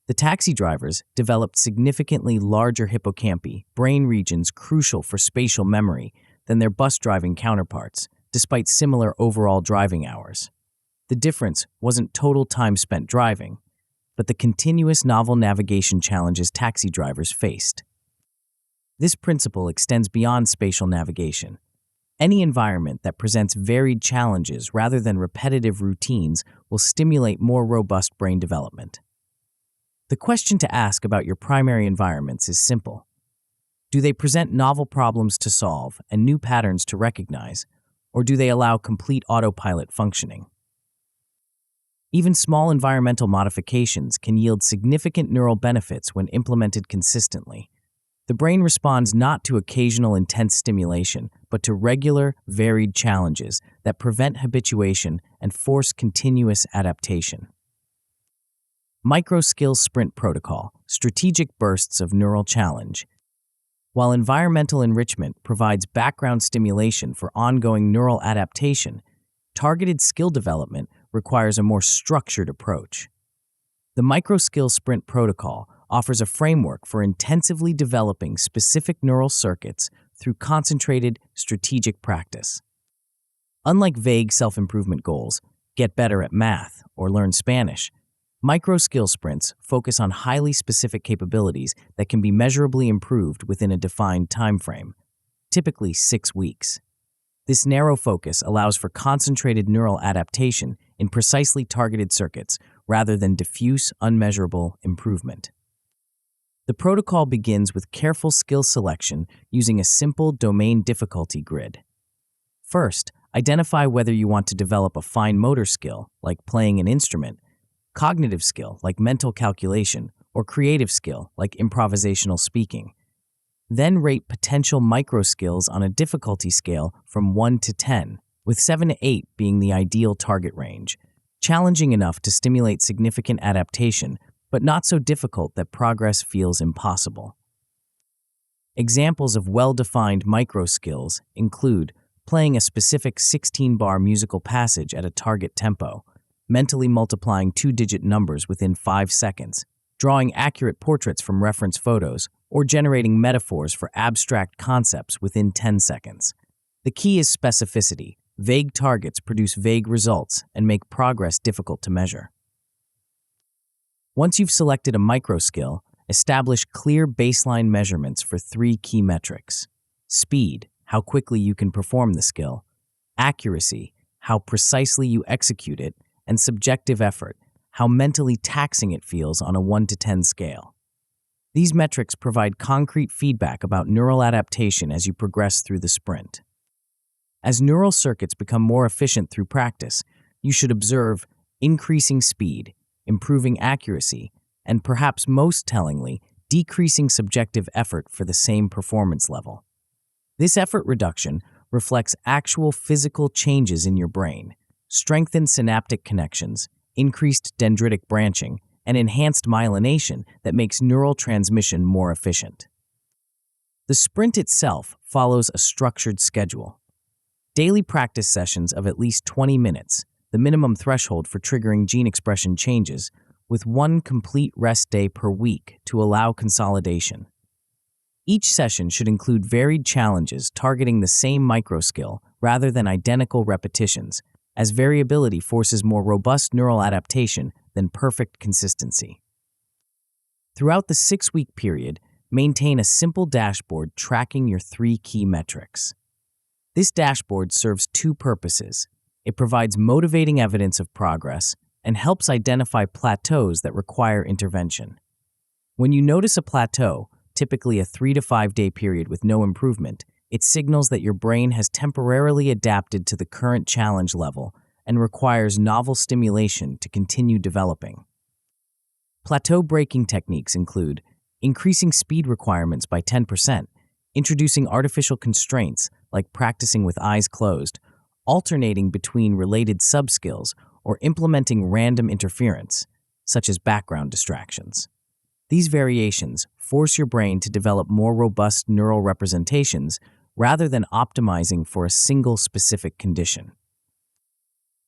A: The taxi drivers developed significantly larger hippocampi, brain regions crucial for spatial memory, than their bus driving counterparts, despite similar overall driving hours. The difference wasn't total time spent driving, but the continuous novel navigation challenges taxi drivers faced. This principle extends beyond spatial navigation. Any environment that presents varied challenges rather than repetitive routines will stimulate more robust brain development. The question to ask about your primary environments is simple. Do they present novel problems to solve and new patterns to recognize, or do they allow complete autopilot functioning? Even small environmental modifications can yield significant neural benefits when implemented consistently. The brain responds not to occasional intense stimulation, but to regular, varied challenges that prevent habituation and force continuous adaptation. Micro-skill sprint protocol, strategic bursts of neural challenge. While environmental enrichment provides background stimulation for ongoing neural adaptation, targeted skill development requires a more structured approach. The micro-skill sprint protocol offers a framework for intensively developing specific neural circuits through concentrated, strategic practice. Unlike vague self-improvement goals, get better at math or learn Spanish, micro-skill sprints focus on highly specific capabilities that can be measurably improved within a defined time frame, typically 6 weeks. This narrow focus allows for concentrated neural adaptation in precisely targeted circuits rather than diffuse, unmeasurable improvement. The protocol begins with careful skill selection using a simple domain difficulty grid. First, identify whether you want to develop a fine motor skill, like playing an instrument, cognitive skill, like mental calculation, or creative skill, like improvisational speaking. Then rate potential micro skills on a difficulty scale from 1 to 10, with 7 to 8 being the ideal target range, challenging enough to stimulate significant adaptation, but not so difficult that progress feels impossible. Examples of well-defined micro skills include playing a specific 16-bar musical passage at a target tempo, mentally multiplying two-digit numbers within 5 seconds, drawing accurate portraits from reference photos, or generating metaphors for abstract concepts within 10 seconds. The key is specificity. Vague targets produce vague results and make progress difficult to measure. Once you've selected a micro skill, establish clear baseline measurements for 3 key metrics: speed, how quickly you can perform the skill; accuracy, how precisely you execute it; and subjective effort, how mentally taxing it feels on a 1 to 10 scale. These metrics provide concrete feedback about neural adaptation as you progress through the sprint. As neural circuits become more efficient through practice, you should observe increasing speed, improving accuracy, and perhaps most tellingly, decreasing subjective effort for the same performance level. This effort reduction reflects actual physical changes in your brain, strengthened synaptic connections, increased dendritic branching, and enhanced myelination that makes neural transmission more efficient. The sprint itself follows a structured schedule. Daily practice sessions of at least 20 minutes, the minimum threshold for triggering gene expression changes, with 1 complete rest day per week to allow consolidation. Each session should include varied challenges targeting the same microskill rather than identical repetitions, as variability forces more robust neural adaptation than perfect consistency. Throughout the 6-week period, maintain a simple dashboard tracking your 3 key metrics. This dashboard serves 2 purposes. It provides motivating evidence of progress and helps identify plateaus that require intervention. When you notice a plateau, typically a 3 to 5 day period with no improvement, it signals that your brain has temporarily adapted to the current challenge level and requires novel stimulation to continue developing. Plateau-breaking techniques include increasing speed requirements by 10%, introducing artificial constraints like practicing with eyes closed, alternating between related subskills, or implementing random interference, such as background distractions. These variations force your brain to develop more robust neural representations rather than optimizing for a single specific condition.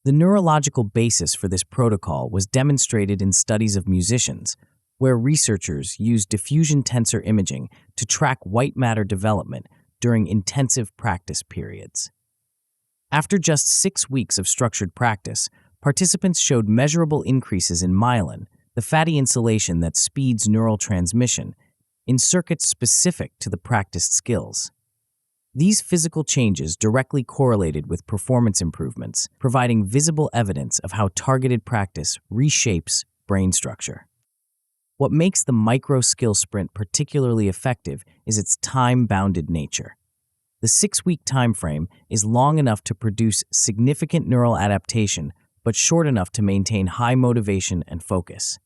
A: The neurological basis for this protocol was demonstrated in studies of musicians, where researchers used diffusion tensor imaging to track white matter development during intensive practice periods. After just 6 weeks of structured practice, participants showed measurable increases in myelin, the fatty insulation that speeds neural transmission, in circuits specific to the practiced skills. These physical changes directly correlated with performance improvements, providing visible evidence of how targeted practice reshapes brain structure. What makes the micro-skill sprint particularly effective is its time-bounded nature. The 6-week time frame is long enough to produce significant neural adaptation, but short enough to maintain high motivation and focus.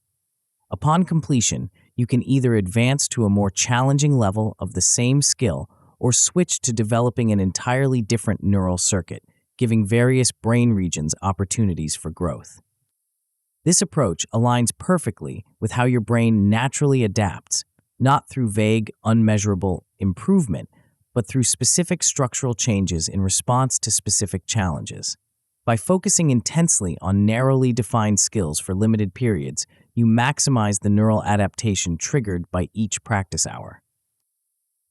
A: Upon completion, you can either advance to a more challenging level of the same skill or switch to developing an entirely different neural circuit, giving various brain regions opportunities for growth. This approach aligns perfectly with how your brain naturally adapts, not through vague, unmeasurable improvement, but through specific structural changes in response to specific challenges. By focusing intensely on narrowly defined skills for limited periods, you maximize the neural adaptation triggered by each practice hour.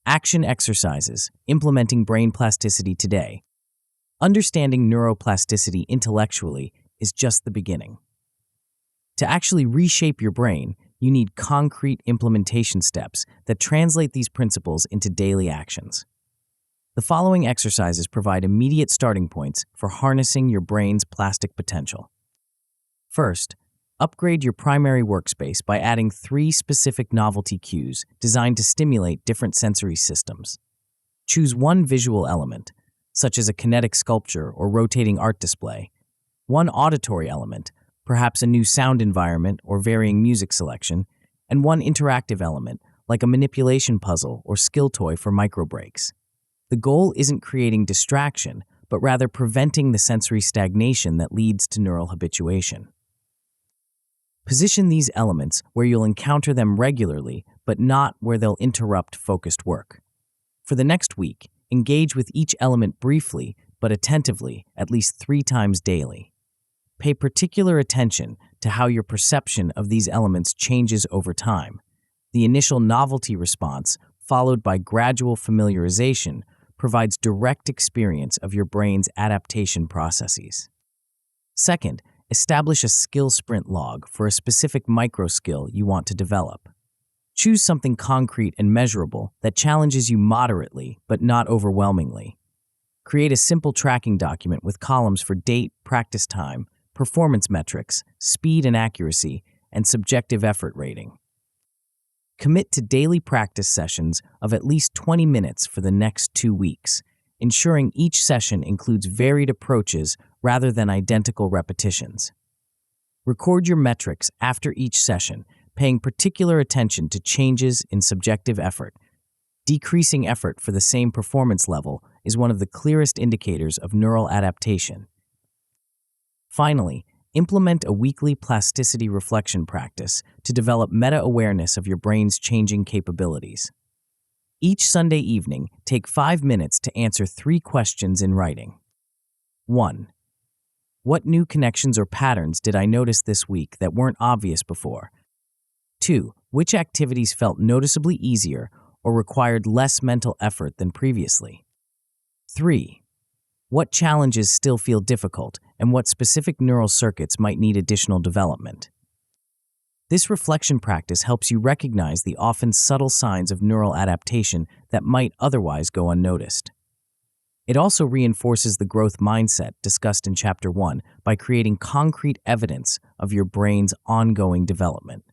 A: Action exercises, implementing brain plasticity today. Understanding neuroplasticity intellectually is just the beginning. To actually reshape your brain, you need concrete implementation steps that translate these principles into daily actions. The following exercises provide immediate starting points for harnessing your brain's plastic potential. First, upgrade your primary workspace by adding 3 specific novelty cues designed to stimulate different sensory systems. Choose one visual element, such as a kinetic sculpture or rotating art display, one auditory element, perhaps a new sound environment or varying music selection, and one interactive element, like a manipulation puzzle or skill toy for micro breaks. The goal isn't creating distraction, but rather preventing the sensory stagnation that leads to neural habituation. Position these elements where you'll encounter them regularly, but not where they'll interrupt focused work. For the next week, engage with each element briefly, but attentively, at least 3 times daily. Pay particular attention to how your perception of these elements changes over time. The initial novelty response, followed by gradual familiarization, provides direct experience of your brain's adaptation processes. Second, establish a skill sprint log for a specific micro skill you want to develop. Choose something concrete and measurable that challenges you moderately but not overwhelmingly. Create a simple tracking document with columns for date, practice time, performance metrics, speed and accuracy, and subjective effort rating. Commit to daily practice sessions of at least 20 minutes for the next 2 weeks, ensuring each session includes varied approaches rather than identical repetitions. Record your metrics after each session, paying particular attention to changes in subjective effort. Decreasing effort for the same performance level is one of the clearest indicators of neural adaptation. Finally, implement a weekly plasticity reflection practice to develop meta-awareness of your brain's changing capabilities. Each Sunday evening, take 5 minutes to answer 3 questions in writing. 1. What new connections or patterns did I notice this week that weren't obvious before? 2. Which activities felt noticeably easier or required less mental effort than previously? 3. What challenges still feel difficult, and what specific neural circuits might need additional development? This reflection practice helps you recognize the often subtle signs of neural adaptation that might otherwise go unnoticed. It also reinforces the growth mindset discussed in Chapter 1 by creating concrete evidence of your brain's ongoing development.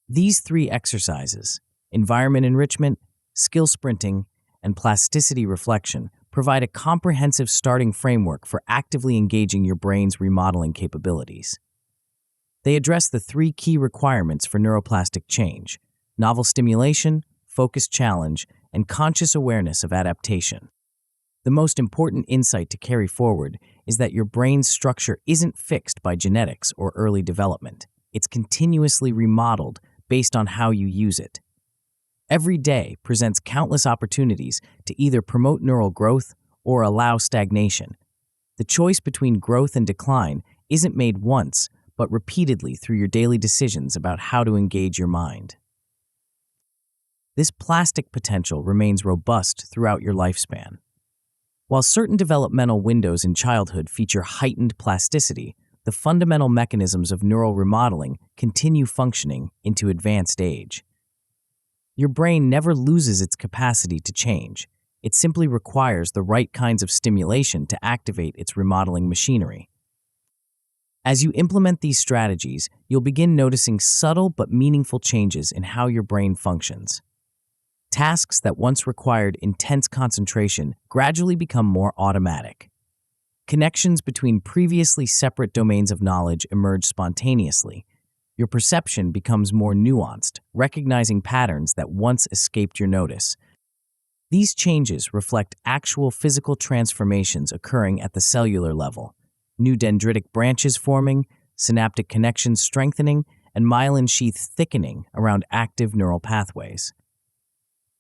A: These 3 exercises, environment enrichment, skill sprinting, and plasticity reflection, provide a comprehensive starting framework for actively engaging your brain's remodeling capabilities. They address the 3 key requirements for neuroplastic change: novel stimulation, focused challenge, and conscious awareness of adaptation. The most important insight to carry forward is that your brain's structure isn't fixed by genetics or early development. It's continuously remodeled based on how you use it. Every day presents countless opportunities to either promote neural growth or allow stagnation. The choice between growth and decline isn't made once, but repeatedly through your daily decisions about how to engage your mind. This plastic potential remains robust throughout your lifespan. While certain developmental windows in childhood feature heightened plasticity, the fundamental mechanisms of neural remodeling continue functioning into advanced age. Your brain never loses its capacity to change. It simply requires the right kinds of stimulation to activate its remodeling machinery. As you implement these strategies, you'll begin noticing subtle but meaningful changes in how your brain functions. Tasks that once required intense concentration gradually become more automatic. Connections between previously separate domains of knowledge emerge spontaneously. Your perception becomes more nuanced, recognizing patterns that once escaped your notice. These changes reflect actual physical transformations occurring at the cellular level: new dendritic branches forming, synaptic connections strengthening, and myelin sheath thickening around active neural pathways.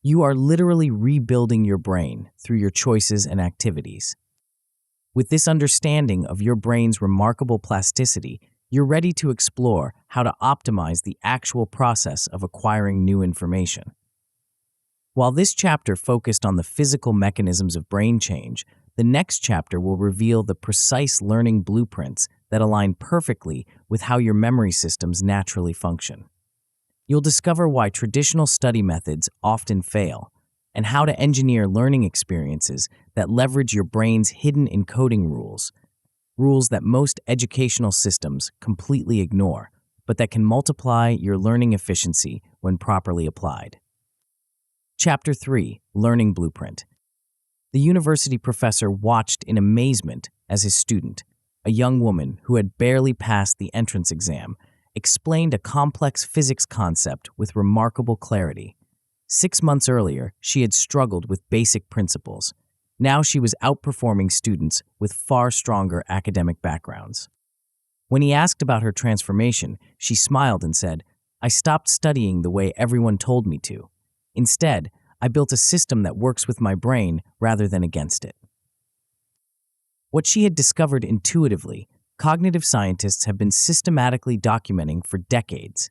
A: You are literally rebuilding your brain through your choices and activities. With this understanding of your brain's remarkable plasticity, you're ready to explore how to optimize the actual process of acquiring new information. While this chapter focused on the physical mechanisms of brain change, the next chapter will reveal the precise learning blueprints that align perfectly with how your memory systems naturally function. You'll discover why traditional study methods often fail, and how to engineer learning experiences that leverage your brain's hidden encoding rules, rules that most educational systems completely ignore, but that can multiply your learning efficiency when properly applied. Chapter 3: Learning Blueprint. The university professor watched in amazement as his student, a young woman who had barely passed the entrance exam, explained a complex physics concept with remarkable clarity. 6 months earlier, she had struggled with basic principles. Now she was outperforming students with far stronger academic backgrounds. When he asked about her transformation, she smiled and said, "I stopped studying the way everyone told me to. Instead, I built a system that works with my brain rather than against it." What she had discovered intuitively, cognitive scientists have been systematically documenting for decades.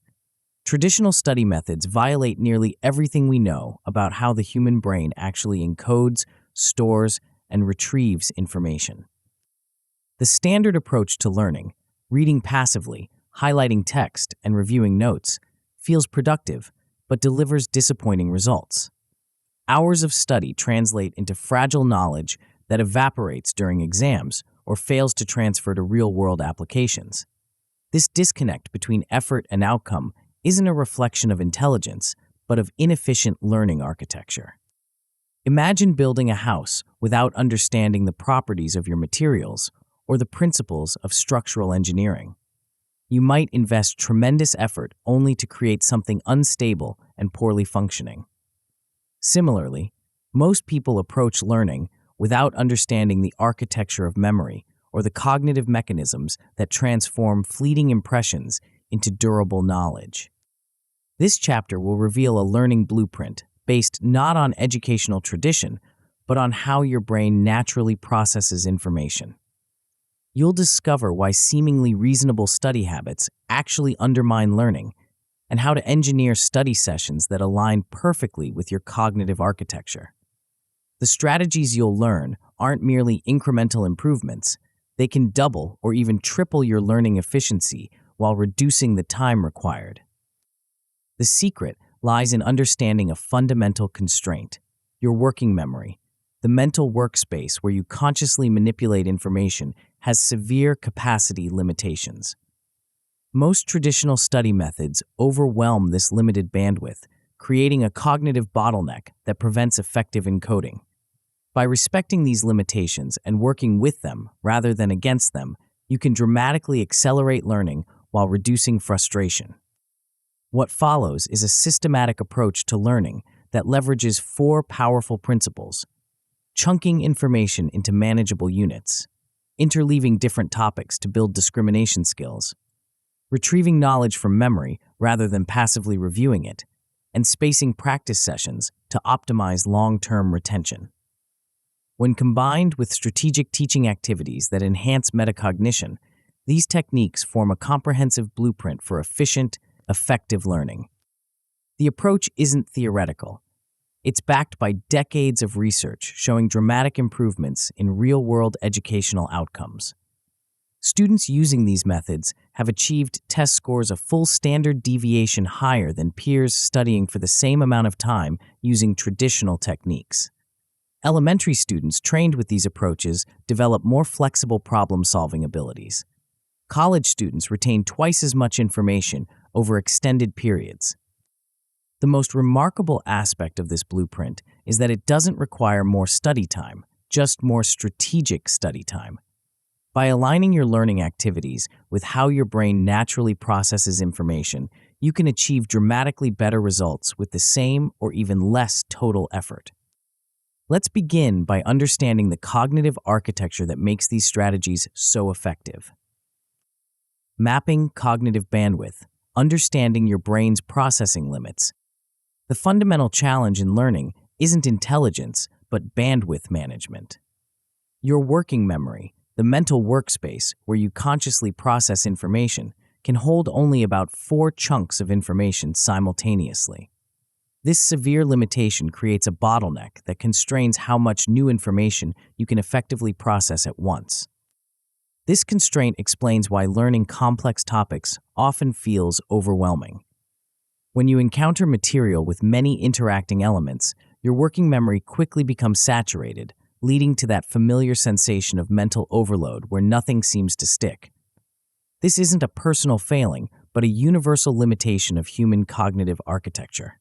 A: Traditional study methods violate nearly everything we know about how the human brain actually encodes, stores, and retrieves information. The standard approach to learning, reading passively, highlighting text, and reviewing notes, feels productive, but delivers disappointing results. Hours of study translate into fragile knowledge that evaporates during exams or fails to transfer to real-world applications. This disconnect between effort and outcome isn't a reflection of intelligence, but of inefficient learning architecture. Imagine building a house without understanding the properties of your materials or the principles of structural engineering. You might invest tremendous effort only to create something unstable and poorly functioning. Similarly, most people approach learning without understanding the architecture of memory or the cognitive mechanisms that transform fleeting impressions into durable knowledge. This chapter will reveal a learning blueprint based not on educational tradition, but on how your brain naturally processes information. You'll discover why seemingly reasonable study habits actually undermine learning, and how to engineer study sessions that align perfectly with your cognitive architecture. The strategies you'll learn aren't merely incremental improvements. They can double or even triple your learning efficiency while reducing the time required. The secret lies in understanding a fundamental constraint: your working memory. The mental workspace where you consciously manipulate information has severe capacity limitations. Most traditional study methods overwhelm this limited bandwidth, creating a cognitive bottleneck that prevents effective encoding. By respecting these limitations and working with them rather than against them, you can dramatically accelerate learning while reducing frustration. What follows is a systematic approach to learning that leverages 4 powerful principles: chunking information into manageable units, interleaving different topics to build discrimination skills, retrieving knowledge from memory rather than passively reviewing it, and spacing practice sessions to optimize long-term retention. When combined with strategic teaching activities that enhance metacognition, these techniques form a comprehensive blueprint for efficient, effective learning. The approach isn't theoretical. It's backed by decades of research showing dramatic improvements in real-world educational outcomes. Students using these methods have achieved test scores a full standard deviation higher than peers studying for the same amount of time using traditional techniques. Elementary students trained with these approaches develop more flexible problem-solving abilities. College students retain twice as much information over extended periods. The most remarkable aspect of this blueprint is that it doesn't require more study time, just more strategic study time. By aligning your learning activities with how your brain naturally processes information, you can achieve dramatically better results with the same or even less total effort. Let's begin by understanding the cognitive architecture that makes these strategies so effective. Mapping cognitive bandwidth, understanding your brain's processing limits. The fundamental challenge in learning isn't intelligence, but bandwidth management. Your working memory, the mental workspace where you consciously process information, can hold only about 4 chunks of information simultaneously. This severe limitation creates a bottleneck that constrains how much new information you can effectively process at once. This constraint explains why learning complex topics often feels overwhelming. When you encounter material with many interacting elements, your working memory quickly becomes saturated, leading to that familiar sensation of mental overload where nothing seems to stick. This isn't a personal failing, but a universal limitation of human cognitive architecture.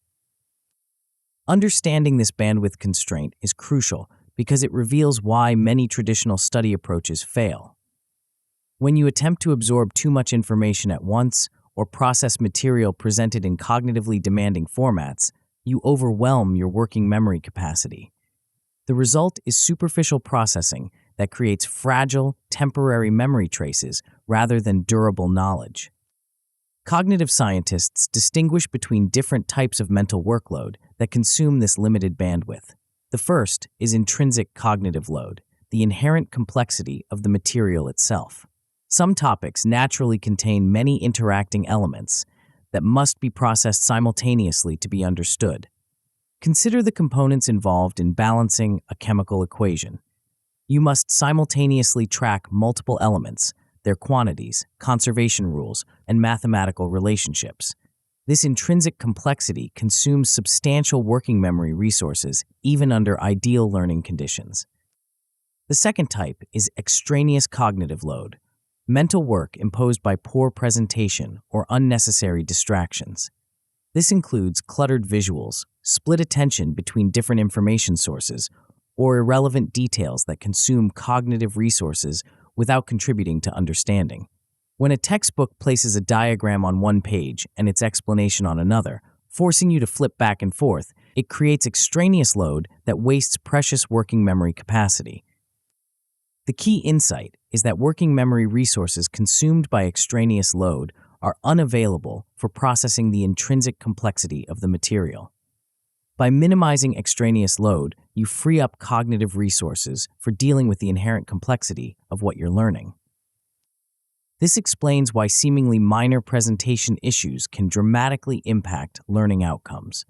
A: Understanding this bandwidth constraint is crucial because it reveals why many traditional study approaches fail. When you attempt to absorb too much information at once or process material presented in cognitively demanding formats, you overwhelm your working memory capacity. The result is superficial processing that creates fragile, temporary memory traces rather than durable knowledge. Cognitive scientists distinguish between different types of mental workload that consume this limited bandwidth. The first is intrinsic cognitive load, the inherent complexity of the material itself. Some topics naturally contain many interacting elements that must be processed simultaneously to be understood. Consider the components involved in balancing a chemical equation. You must simultaneously track multiple elements, their quantities, conservation rules, and mathematical relationships. This intrinsic complexity consumes substantial working memory resources, even under ideal learning conditions. The second type is extraneous cognitive load, mental work imposed by poor presentation or unnecessary distractions. This includes cluttered visuals, split attention between different information sources, or irrelevant details that consume cognitive resources without contributing to understanding. When a textbook places a diagram on one page and its explanation on another, forcing you to flip back and forth, it creates extraneous load that wastes precious working memory capacity. The key insight is that working memory resources consumed by extraneous load are unavailable for processing the intrinsic complexity of the material. By minimizing extraneous load, you free up cognitive resources for dealing with the inherent complexity of what you're learning. This explains why seemingly minor presentation issues can dramatically impact learning outcomes.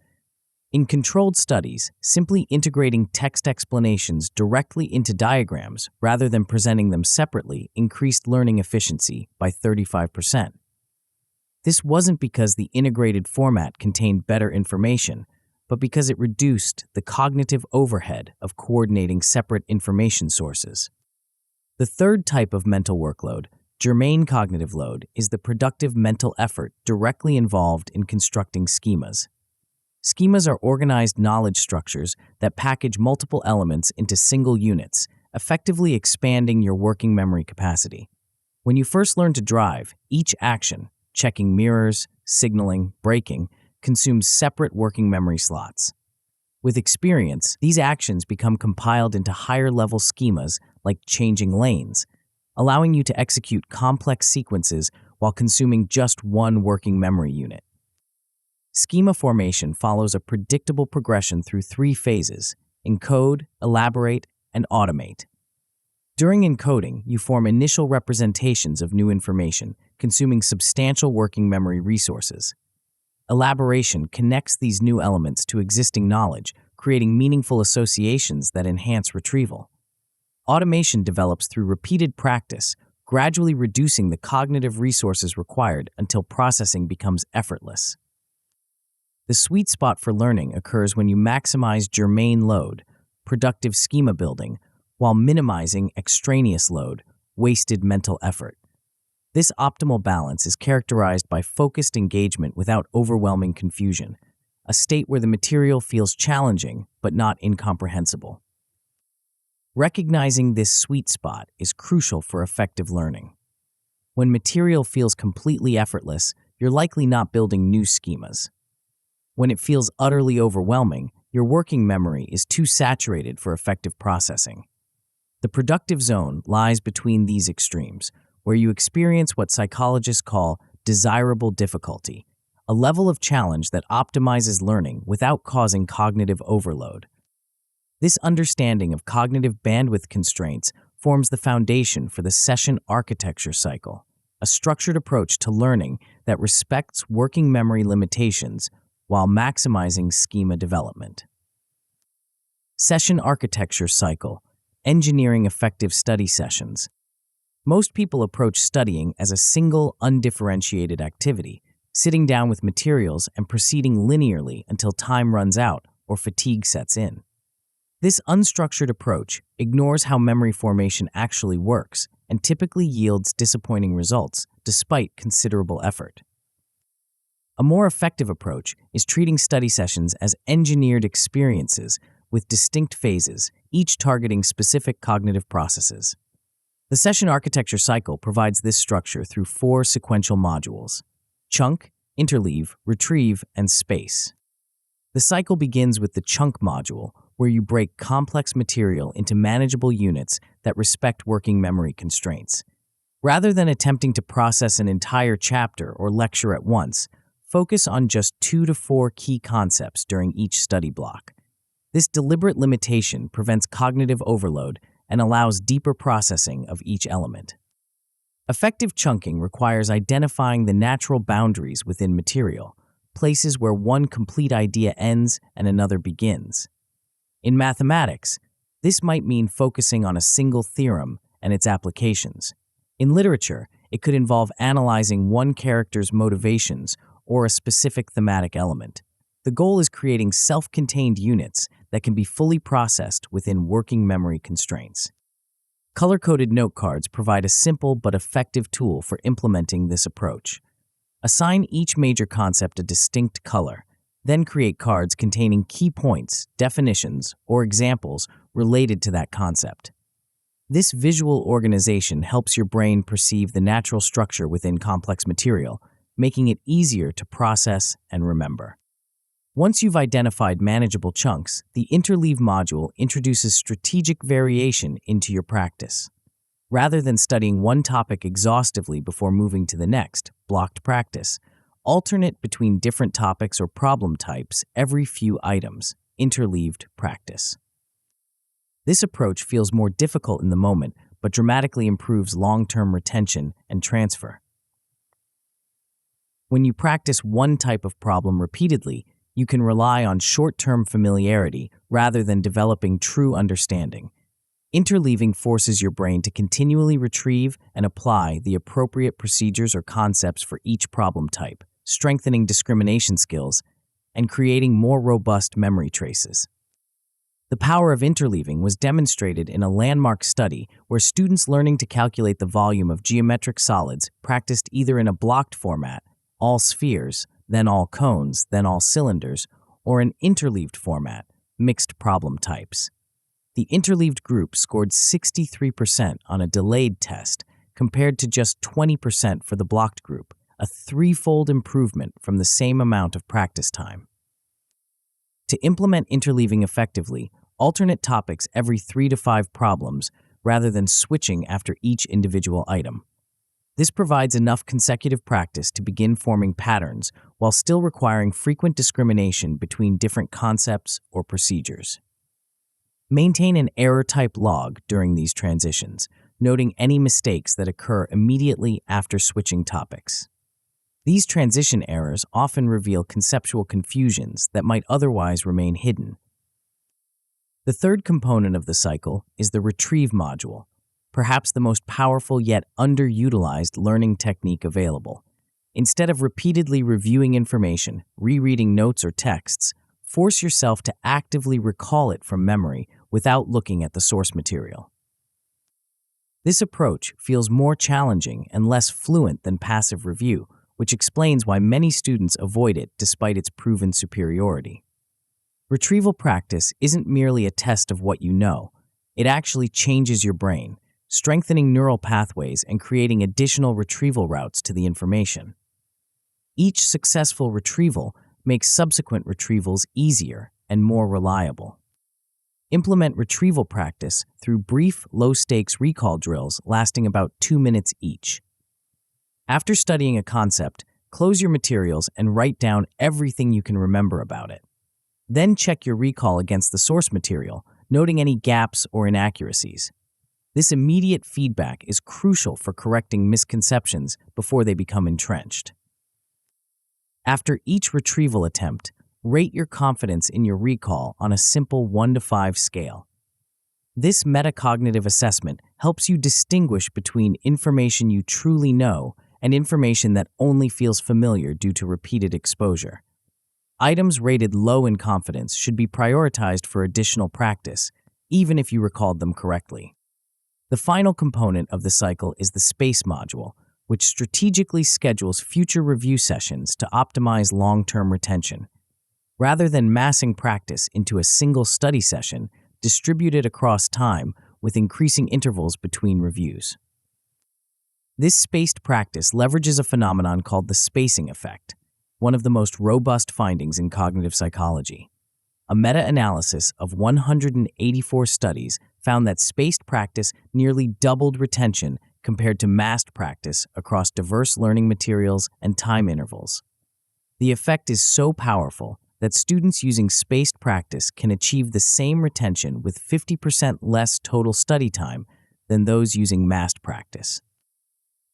A: In controlled studies, simply integrating text explanations directly into diagrams rather than presenting them separately increased learning efficiency by 35%. This wasn't because the integrated format contained better information, but because it reduced the cognitive overhead of coordinating separate information sources. The third type of mental workload, germane cognitive load, is the productive mental effort directly involved in constructing schemas. Schemas are organized knowledge structures that package multiple elements into single units, effectively expanding your working memory capacity. When you first learn to drive, each action, checking mirrors, signaling, braking, consumes separate working memory slots. With experience, these actions become compiled into higher-level schemas like changing lanes, allowing you to execute complex sequences while consuming just one working memory unit. Schema formation follows a predictable progression through 3 phases: encode, elaborate, and automate. During encoding, you form initial representations of new information, consuming substantial working memory resources. Elaboration connects these new elements to existing knowledge, creating meaningful associations that enhance retrieval. Automation develops through repeated practice, gradually reducing the cognitive resources required until processing becomes effortless. The sweet spot for learning occurs when you maximize germane load, productive schema building, while minimizing extraneous load, wasted mental effort. This optimal balance is characterized by focused engagement without overwhelming confusion, a state where the material feels challenging but not incomprehensible. Recognizing this sweet spot is crucial for effective learning. When material feels completely effortless, you're likely not building new schemas. When it feels utterly overwhelming, your working memory is too saturated for effective processing. The productive zone lies between these extremes, where you experience what psychologists call desirable difficulty, a level of challenge that optimizes learning without causing cognitive overload. This understanding of cognitive bandwidth constraints forms the foundation for the session architecture cycle, a structured approach to learning that respects working memory limitations while maximizing schema development. Session architecture cycle, engineering effective study sessions. Most people approach studying as a single, undifferentiated activity, sitting down with materials and proceeding linearly until time runs out or fatigue sets in. This unstructured approach ignores how memory formation actually works and typically yields disappointing results despite considerable effort. A more effective approach is treating study sessions as engineered experiences with distinct phases, each targeting specific cognitive processes. The session architecture cycle provides this structure through 4 sequential modules: chunk, interleave, retrieve, and space. The cycle begins with the chunk module, where you break complex material into manageable units that respect working memory constraints. Rather than attempting to process an entire chapter or lecture at once, focus on just 2 to 4 key concepts during each study block. This deliberate limitation prevents cognitive overload and allows deeper processing of each element. Effective chunking requires identifying the natural boundaries within material, places where one complete idea ends and another begins. In mathematics, this might mean focusing on a single theorem and its applications. In literature, it could involve analyzing one character's motivations or a specific thematic element. The goal is creating self-contained units that can be fully processed within working memory constraints. Color-coded note cards provide a simple but effective tool for implementing this approach. Assign each major concept a distinct color, then create cards containing key points, definitions, or examples related to that concept. This visual organization helps your brain perceive the natural structure within complex material, making it easier to process and remember. Once you've identified manageable chunks, the interleave module introduces strategic variation into your practice. Rather than studying one topic exhaustively before moving to the next, blocked practice, alternate between different topics or problem types every few items, interleaved practice. This approach feels more difficult in the moment, but dramatically improves long-term retention and transfer. When you practice one type of problem repeatedly, you can rely on short-term familiarity rather than developing true understanding. Interleaving forces your brain to continually retrieve and apply the appropriate procedures or concepts for each problem type, strengthening discrimination skills and creating more robust memory traces. The power of interleaving was demonstrated in a landmark study where students learning to calculate the volume of geometric solids practiced either in a blocked format, all spheres, then all cones, then all cylinders, or an interleaved format, mixed problem types. The interleaved group scored 63% on a delayed test, compared to just 20% for the blocked group, a 3-fold improvement from the same amount of practice time. To implement interleaving effectively, alternate topics every 3 to 5 problems rather than switching after each individual item. This provides enough consecutive practice to begin forming patterns while still requiring frequent discrimination between different concepts or procedures. Maintain an error-type log during these transitions, noting any mistakes that occur immediately after switching topics. These transition errors often reveal conceptual confusions that might otherwise remain hidden. The third component of the cycle is the retrieve module, perhaps the most powerful yet underutilized learning technique available. Instead of repeatedly reviewing information, rereading notes or texts, force yourself to actively recall it from memory without looking at the source material. This approach feels more challenging and less fluent than passive review, which explains why many students avoid it despite its proven superiority. Retrieval practice isn't merely a test of what you know, it actually changes your brain, strengthening neural pathways and creating additional retrieval routes to the information. Each successful retrieval makes subsequent retrievals easier and more reliable. Implement retrieval practice through brief, low-stakes recall drills lasting about 2 minutes each. After studying a concept, close your materials and write down everything you can remember about it. Then check your recall against the source material, noting any gaps or inaccuracies. This immediate feedback is crucial for correcting misconceptions before they become entrenched. After each retrieval attempt, rate your confidence in your recall on a simple 1 to 5 scale. This metacognitive assessment helps you distinguish between information you truly know and information that only feels familiar due to repeated exposure. Items rated low in confidence should be prioritized for additional practice, even if you recalled them correctly. The final component of the cycle is the space module, which strategically schedules future review sessions to optimize long-term retention. Rather than massing practice into a single study session, distribute it across time with increasing intervals between reviews. This spaced practice leverages a phenomenon called the spacing effect, one of the most robust findings in cognitive psychology. A meta-analysis of 184 studies found that spaced practice nearly doubled retention compared to massed practice across diverse learning materials and time intervals. The effect is so powerful that students using spaced practice can achieve the same retention with 50% less total study time than those using massed practice.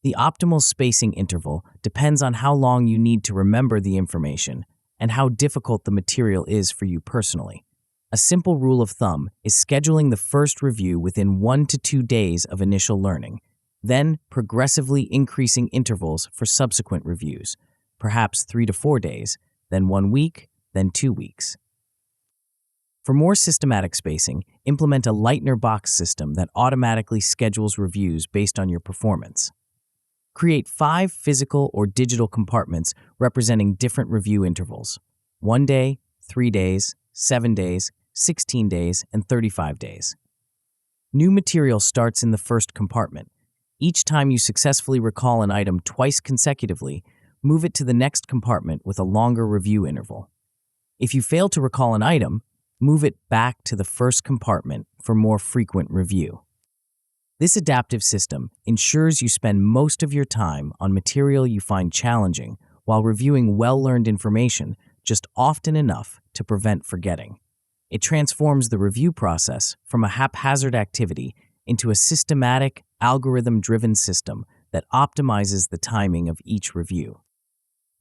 A: The optimal spacing interval depends on how long you need to remember the information and how difficult the material is for you personally. A simple rule of thumb is scheduling the first review within 1 to 2 days of initial learning, then progressively increasing intervals for subsequent reviews, perhaps 3 to 4 days, then 1 week, then 2 weeks. For more systematic spacing, implement a Lightner box system that automatically schedules reviews based on your performance. Create 5 physical or digital compartments representing different review intervals: 1 day, 3 days, 7 days, 16 days, and 35 days. New material starts in the first compartment. Each time you successfully recall an item twice consecutively, move it to the next compartment with a longer review interval. If you fail to recall an item, move it back to the first compartment for more frequent review. This adaptive system ensures you spend most of your time on material you find challenging while reviewing well-learned information just often enough to prevent forgetting. It transforms the review process from a haphazard activity into a systematic, algorithm-driven system that optimizes the timing of each review.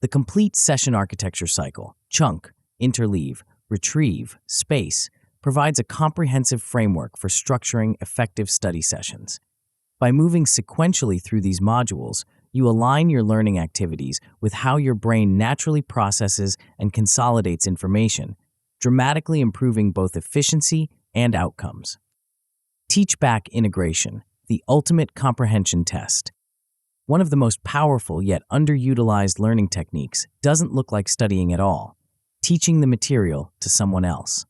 A: The complete session architecture cycle, chunk, interleave, retrieve, space, provides a comprehensive framework for structuring effective study sessions. By moving sequentially through these modules, you align your learning activities with how your brain naturally processes and consolidates information, dramatically improving both efficiency and outcomes. Teach-back integration, the ultimate comprehension test. One of the most powerful yet underutilized learning techniques doesn't look like studying at all: teaching the material to someone else.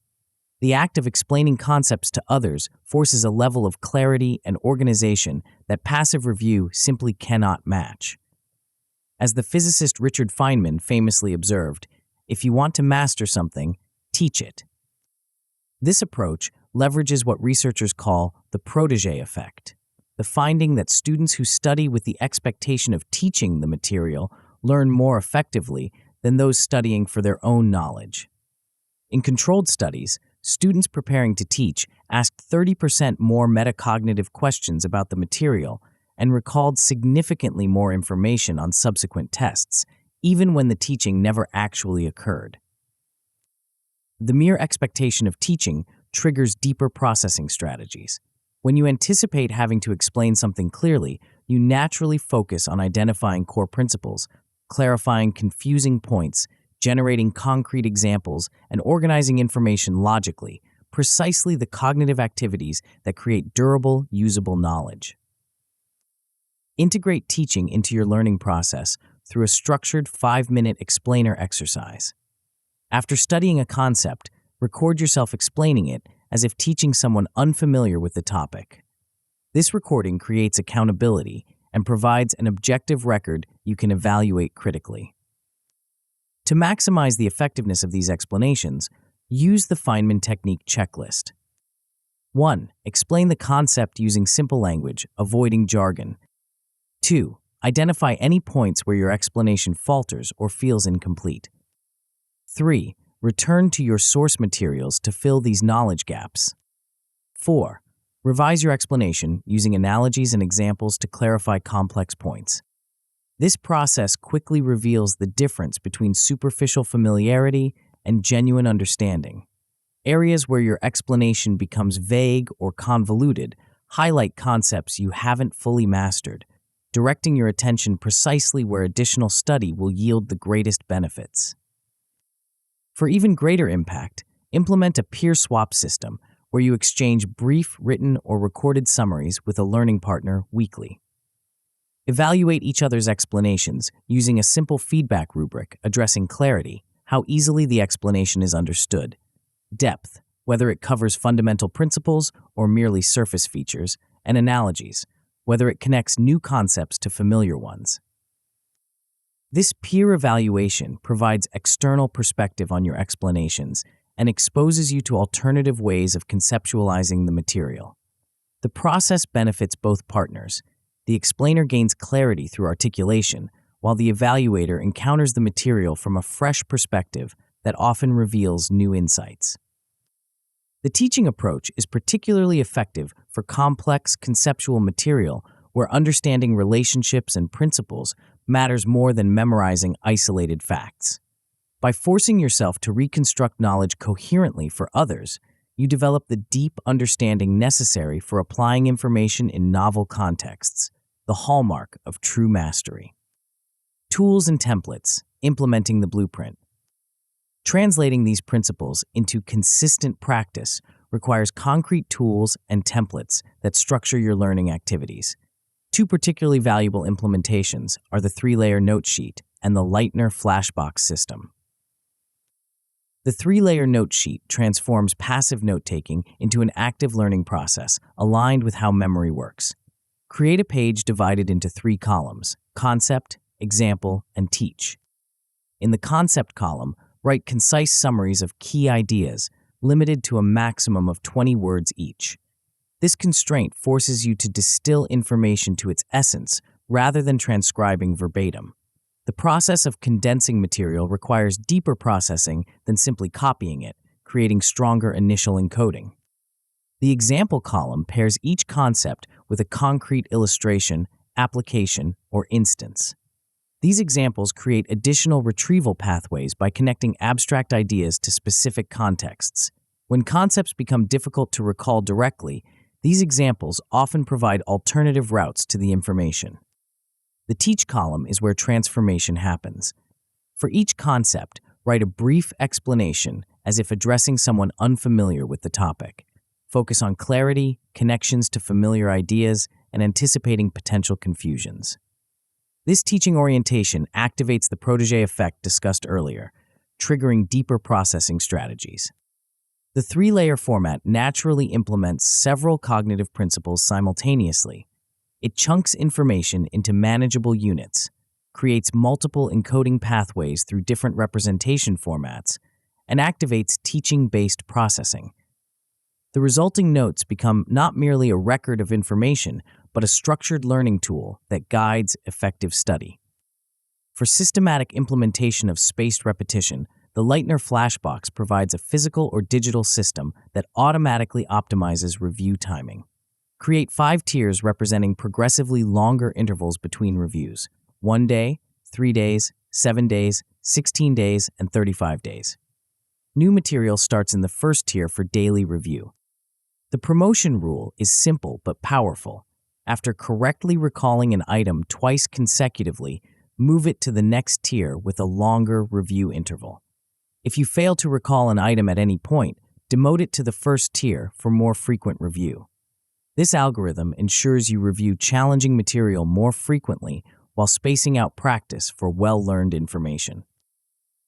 A: The act of explaining concepts to others forces a level of clarity and organization that passive review simply cannot match. As the physicist Richard Feynman famously observed, if you want to master something, teach it. This approach leverages what researchers call the protégé effect, the finding that students who study with the expectation of teaching the material learn more effectively than those studying for their own knowledge. In controlled studies, students preparing to teach asked 30% more metacognitive questions about the material and recalled significantly more information on subsequent tests, even when the teaching never actually occurred. The mere expectation of teaching triggers deeper processing strategies. When you anticipate having to explain something clearly, you naturally focus on identifying core principles, clarifying confusing points, generating concrete examples, and organizing information logically, precisely the cognitive activities that create durable, usable knowledge. Integrate teaching into your learning process through a structured 5-minute explainer exercise. After studying a concept, record yourself explaining it as if teaching someone unfamiliar with the topic. This recording creates accountability and provides an objective record you can evaluate critically. To maximize the effectiveness of these explanations, use the Feynman technique checklist. 1. Explain the concept using simple language, avoiding jargon. 2. Identify any points where your explanation falters or feels incomplete. 3. Return to your source materials to fill these knowledge gaps. 4. Revise your explanation using analogies and examples to clarify complex points. This process quickly reveals the difference between superficial familiarity and genuine understanding. Areas where your explanation becomes vague or convoluted highlight concepts you haven't fully mastered, directing your attention precisely where additional study will yield the greatest benefits. For even greater impact, implement a peer swap system where you exchange brief written or recorded summaries with a learning partner weekly. Evaluate each other's explanations using a simple feedback rubric addressing clarity, how easily the explanation is understood, depth, whether it covers fundamental principles or merely surface features, and analogies, whether it connects new concepts to familiar ones. This peer evaluation provides external perspective on your explanations and exposes you to alternative ways of conceptualizing the material. The process benefits both partners. The explainer gains clarity through articulation, while the evaluator encounters the material from a fresh perspective that often reveals new insights. The teaching approach is particularly effective for complex conceptual material where understanding relationships and principles matters more than memorizing isolated facts. By forcing yourself to reconstruct knowledge coherently for others, you develop the deep understanding necessary for applying information in novel contexts, the hallmark of true mastery. Tools and templates, implementing the blueprint. Translating these principles into consistent practice requires concrete tools and templates that structure your learning activities. Two particularly valuable implementations are the 3-layer note sheet and the Leitner flashbox system. The 3-layer note sheet transforms passive note-taking into an active learning process aligned with how memory works. Create a page divided into 3 columns: concept, example, and teach. In the concept column, write concise summaries of key ideas, limited to a maximum of 20 words each. This constraint forces you to distill information to its essence rather than transcribing verbatim. The process of condensing material requires deeper processing than simply copying it, creating stronger initial encoding. The example column pairs each concept with a concrete illustration, application, or instance. These examples create additional retrieval pathways by connecting abstract ideas to specific contexts. When concepts become difficult to recall directly, these examples often provide alternative routes to the information. The teach column is where transformation happens. For each concept, write a brief explanation as if addressing someone unfamiliar with the topic. Focus on clarity, connections to familiar ideas, and anticipating potential confusions. This teaching orientation activates the protege effect discussed earlier, triggering deeper processing strategies. The 3-layer format naturally implements several cognitive principles simultaneously. It chunks information into manageable units, creates multiple encoding pathways through different representation formats, and activates teaching-based processing. The resulting notes become not merely a record of information, but a structured learning tool that guides effective study. For systematic implementation of spaced repetition, the Leitner Flashbox provides a physical or digital system that automatically optimizes review timing. Create 5 tiers representing progressively longer intervals between reviews: 1 day, 3 days, 7 days, 16 days, and 35 days. New material starts in the first tier for daily review. The promotion rule is simple but powerful. After correctly recalling an item twice consecutively, move it to the next tier with a longer review interval. If you fail to recall an item at any point, demote it to the first tier for more frequent review. This algorithm ensures you review challenging material more frequently while spacing out practice for well-learned information.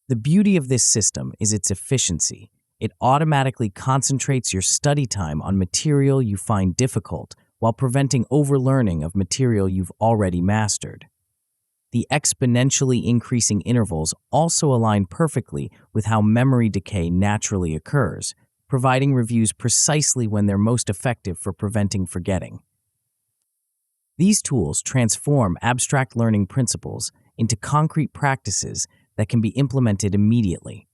A: The beauty of this system is its efficiency. It automatically concentrates your study time on material you find difficult while preventing overlearning of material you've already mastered. The exponentially increasing intervals also align perfectly with how memory decay naturally occurs, providing reviews precisely when they're most effective for preventing forgetting. These tools transform abstract learning principles into concrete practices that can be implemented immediately.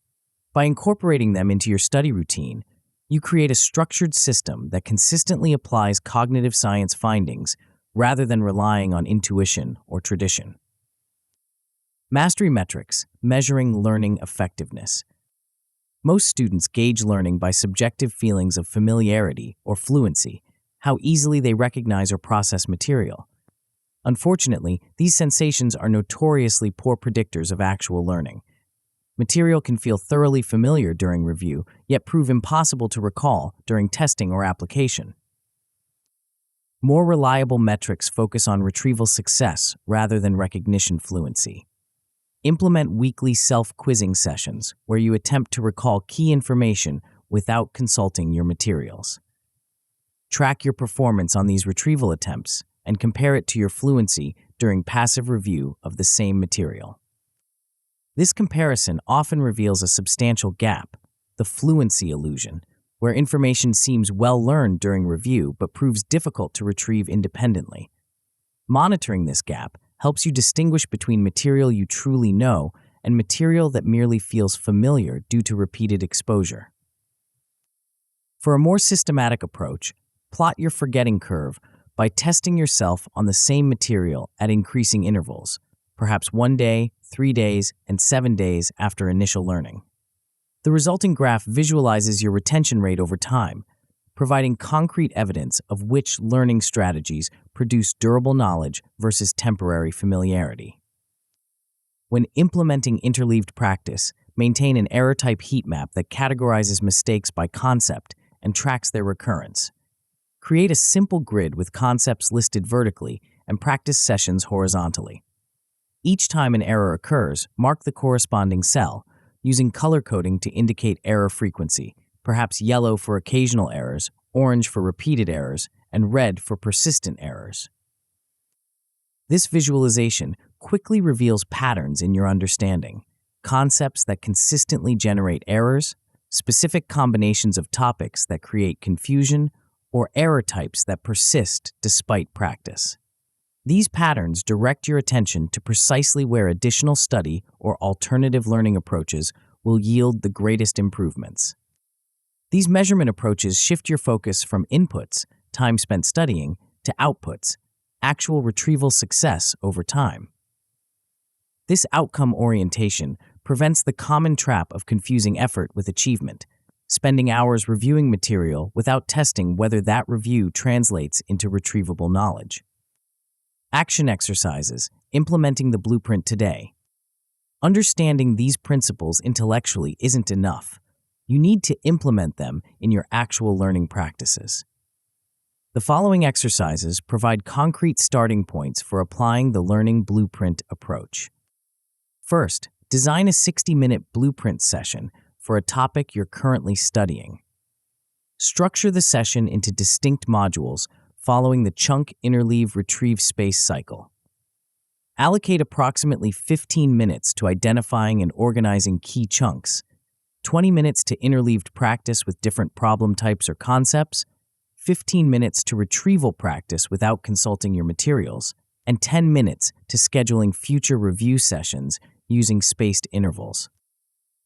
A: By incorporating them into your study routine, you create a structured system that consistently applies cognitive science findings rather than relying on intuition or tradition. Mastery metrics, measuring learning effectiveness. Most students gauge learning by subjective feelings of familiarity or fluency, how easily they recognize or process material. Unfortunately, these sensations are notoriously poor predictors of actual learning. Material can feel thoroughly familiar during review, yet prove impossible to recall during testing or application. More reliable metrics focus on retrieval success rather than recognition fluency. Implement weekly self-quizzing sessions where you attempt to recall key information without consulting your materials. Track your performance on these retrieval attempts and compare it to your fluency during passive review of the same material. This comparison often reveals a substantial gap, the fluency illusion, where information seems well learned during review but proves difficult to retrieve independently. Monitoring this gap helps you distinguish between material you truly know and material that merely feels familiar due to repeated exposure. For a more systematic approach, plot your forgetting curve by testing yourself on the same material at increasing intervals, perhaps 1 day, 3 days, and 7 days after initial learning. The resulting graph visualizes your retention rate over time, providing concrete evidence of which learning strategies produce durable knowledge versus temporary familiarity. When implementing interleaved practice, maintain an error-type heat map that categorizes mistakes by concept and tracks their recurrence. Create a simple grid with concepts listed vertically and practice sessions horizontally. Each time an error occurs, mark the corresponding cell, using color coding to indicate error frequency, perhaps yellow for occasional errors, orange for repeated errors, and red for persistent errors. This visualization quickly reveals patterns in your understanding, concepts that consistently generate errors, specific combinations of topics that create confusion, or error types that persist despite practice. These patterns direct your attention to precisely where additional study or alternative learning approaches will yield the greatest improvements. These measurement approaches shift your focus from inputs, time spent studying, to outputs, actual retrieval success over time. This outcome orientation prevents the common trap of confusing effort with achievement, spending hours reviewing material without testing whether that review translates into retrievable knowledge. Action exercises, implementing the blueprint today. Understanding these principles intellectually isn't enough. You need to implement them in your actual learning practices. The following exercises provide concrete starting points for applying the learning blueprint approach. First, design a 60-minute blueprint session for a topic you're currently studying. Structure the session into distinct modules following the chunk interleave retrieve space cycle. Allocate approximately 15 minutes to identifying and organizing key chunks, 20 minutes to interleaved practice with different problem types or concepts, 15 minutes to retrieval practice without consulting your materials, and 10 minutes to scheduling future review sessions using spaced intervals.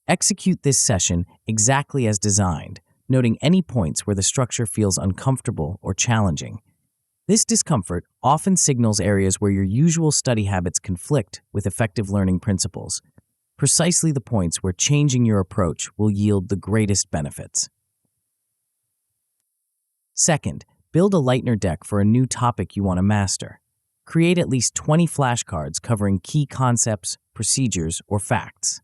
A: Execute this session exactly as designed, noting any points where the structure feels uncomfortable or challenging. This discomfort often signals areas where your usual study habits conflict with effective learning principles, precisely the points where changing your approach will yield the greatest benefits. Second, build a Lightner deck for a new topic you want to master. Create at least 20 flashcards covering key concepts, procedures, or facts.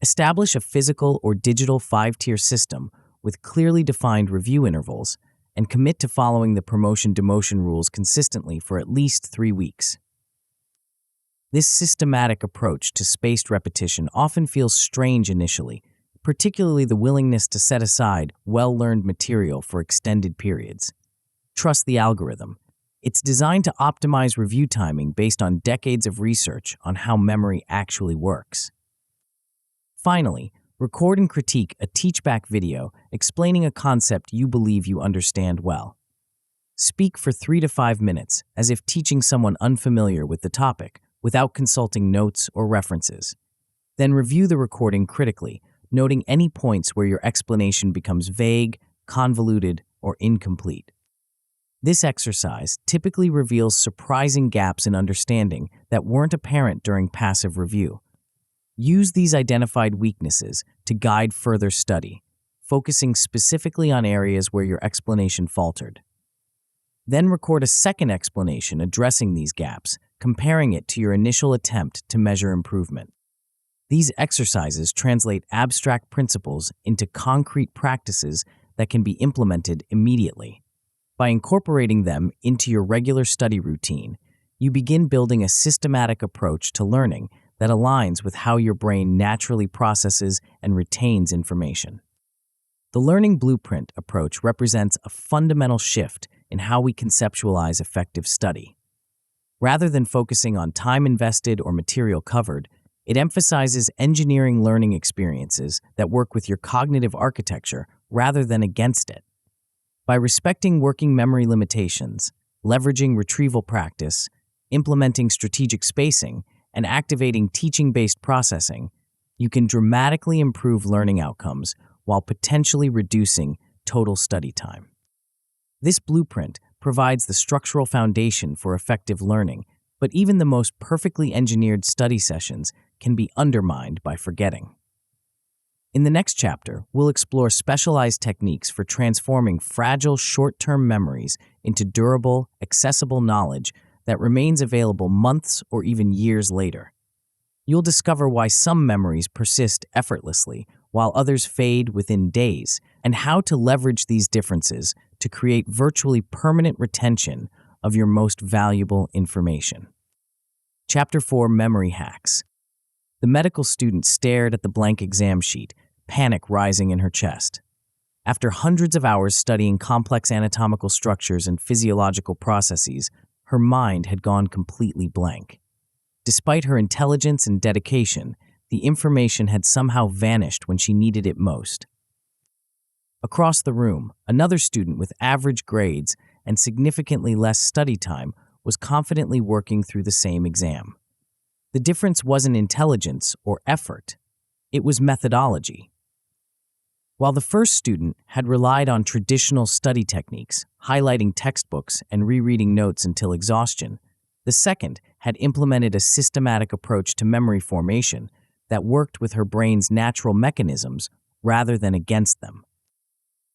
A: Establish a physical or digital 5-tier system with clearly defined review intervals, and commit to following the promotion-demotion rules consistently for at least 3 weeks. This systematic approach to spaced repetition often feels strange initially, particularly the willingness to set aside well-learned material for extended periods. Trust the algorithm. It's designed to optimize review timing based on decades of research on how memory actually works. Finally, record and critique a teach-back video explaining a concept you believe you understand well. Speak for 3 to 5 minutes as if teaching someone unfamiliar with the topic without consulting notes or references. Then review the recording critically, noting any points where your explanation becomes vague, convoluted, or incomplete. This exercise typically reveals surprising gaps in understanding that weren't apparent during passive review. Use these identified weaknesses to guide further study, focusing specifically on areas where your explanation faltered. Then record a second explanation addressing these gaps, comparing it to your initial attempt to measure improvement. These exercises translate abstract principles into concrete practices that can be implemented immediately. By incorporating them into your regular study routine, you begin building a systematic approach to learning that aligns with how your brain naturally processes and retains information. The learning blueprint approach represents a fundamental shift in how we conceptualize effective study. Rather than focusing on time invested or material covered, it emphasizes engineering learning experiences that work with your cognitive architecture rather than against it. By respecting working memory limitations, leveraging retrieval practice, implementing strategic spacing, and activating teaching-based processing, you can dramatically improve learning outcomes while potentially reducing total study time. This blueprint provides the structural foundation for effective learning, but even the most perfectly engineered study sessions can be undermined by forgetting. In the next chapter, we'll explore specialized techniques for transforming fragile short-term memories into durable, accessible knowledge that remains available months or even years later. You'll discover why some memories persist effortlessly while others fade within days, and how to leverage these differences to create virtually permanent retention of your most valuable information. Chapter 4: Memory Hacks. The medical student stared at the blank exam sheet, panic rising in her chest. After hundreds of hours studying complex anatomical structures and physiological processes, her mind had gone completely blank. Despite her intelligence and dedication, the information had somehow vanished when she needed it most. Across the room, another student with average grades and significantly less study time was confidently working through the same exam. The difference wasn't intelligence or effort, it was methodology. While the first student had relied on traditional study techniques, highlighting textbooks and rereading notes until exhaustion, the second had implemented a systematic approach to memory formation that worked with her brain's natural mechanisms rather than against them.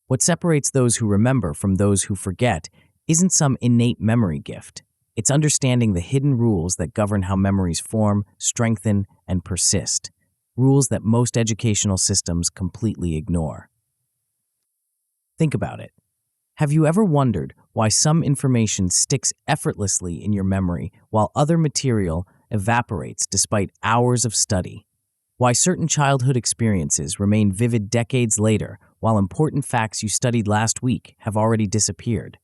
A: What separates those who remember from those who forget isn't some innate memory gift. It's understanding the hidden rules that govern how memories form, strengthen, and persist, rules that most educational systems completely ignore. Think about it. Have you ever wondered why some information sticks effortlessly in your memory while other material evaporates despite hours of study? Why certain childhood experiences remain vivid decades later while important facts you studied last week have already disappeared?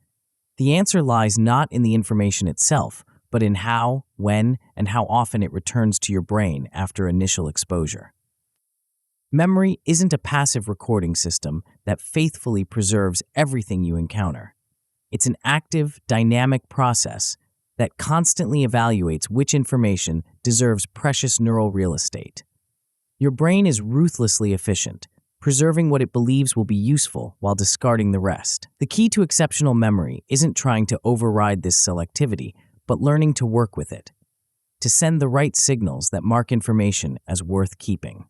A: The answer lies not in the information itself, but in how, when, and how often it returns to your brain after initial exposure. Memory isn't a passive recording system that faithfully preserves everything you encounter. It's an active, dynamic process that constantly evaluates which information deserves precious neural real estate. Your brain is ruthlessly efficient, preserving what it believes will be useful while discarding the rest. The key to exceptional memory isn't trying to override this selectivity, but learning to work with it, to send the right signals that mark information as worth keeping.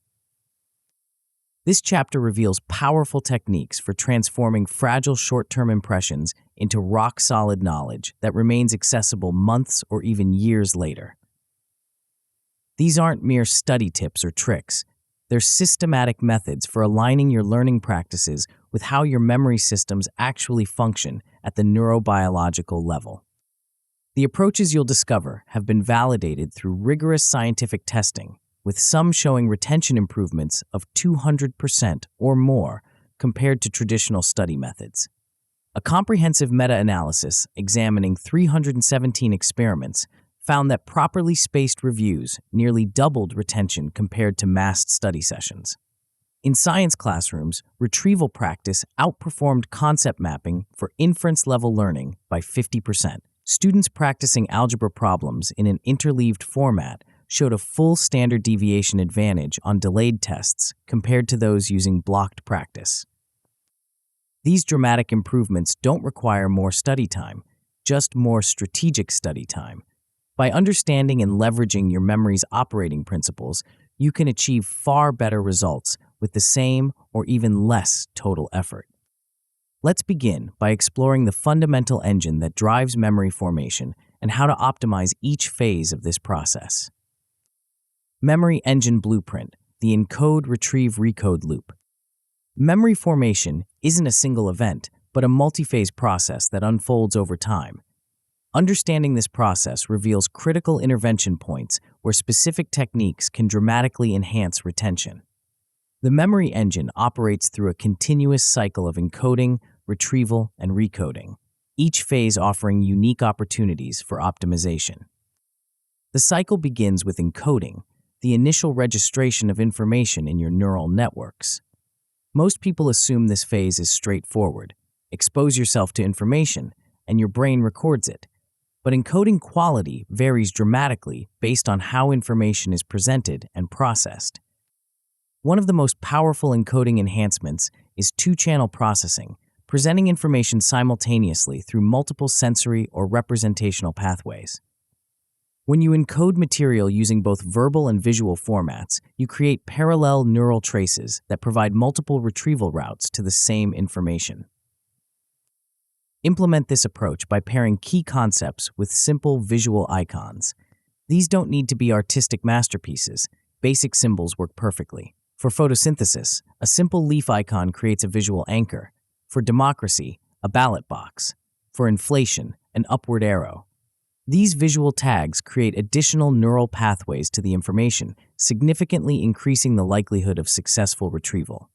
A: This chapter reveals powerful techniques for transforming fragile short-term impressions into rock-solid knowledge that remains accessible months or even years later. These aren't mere study tips or tricks. They're systematic methods for aligning your learning practices with how your memory systems actually function at the neurobiological level. The approaches you'll discover have been validated through rigorous scientific testing, with some showing retention improvements of 200% or more compared to traditional study methods. A comprehensive meta-analysis examining 317 experiments found that properly spaced reviews nearly doubled retention compared to massed study sessions. In science classrooms, retrieval practice outperformed concept mapping for inference-level learning by 50%. Students practicing algebra problems in an interleaved format showed a full standard deviation advantage on delayed tests compared to those using blocked practice. These dramatic improvements don't require more study time, just more strategic study time. By understanding and leveraging your memory's operating principles, you can achieve far better results with the same or even less total effort. Let's begin by exploring the fundamental engine that drives memory formation and how to optimize each phase of this process. Memory engine blueprint, the encode, retrieve, recode loop. Memory formation isn't a single event, but a multi-phase process that unfolds over time. Understanding this process reveals critical intervention points where specific techniques can dramatically enhance retention. The memory engine operates through a continuous cycle of encoding, retrieval, and recoding, each phase offering unique opportunities for optimization. The cycle begins with encoding, the initial registration of information in your neural networks. Most people assume this phase is straightforward. Expose yourself to information, and your brain records it. But encoding quality varies dramatically based on how information is presented and processed. One of the most powerful encoding enhancements is two-channel processing, presenting information simultaneously through multiple sensory or representational pathways. When you encode material using both verbal and visual formats, you create parallel neural traces that provide multiple retrieval routes to the same information. Implement this approach by pairing key concepts with simple visual icons. These don't need to be artistic masterpieces. Basic symbols work perfectly. For photosynthesis, a simple leaf icon creates a visual anchor. For democracy, a ballot box. For inflation, an upward arrow. These visual tags create additional neural pathways to the information, significantly increasing the likelihood of successful retrieval.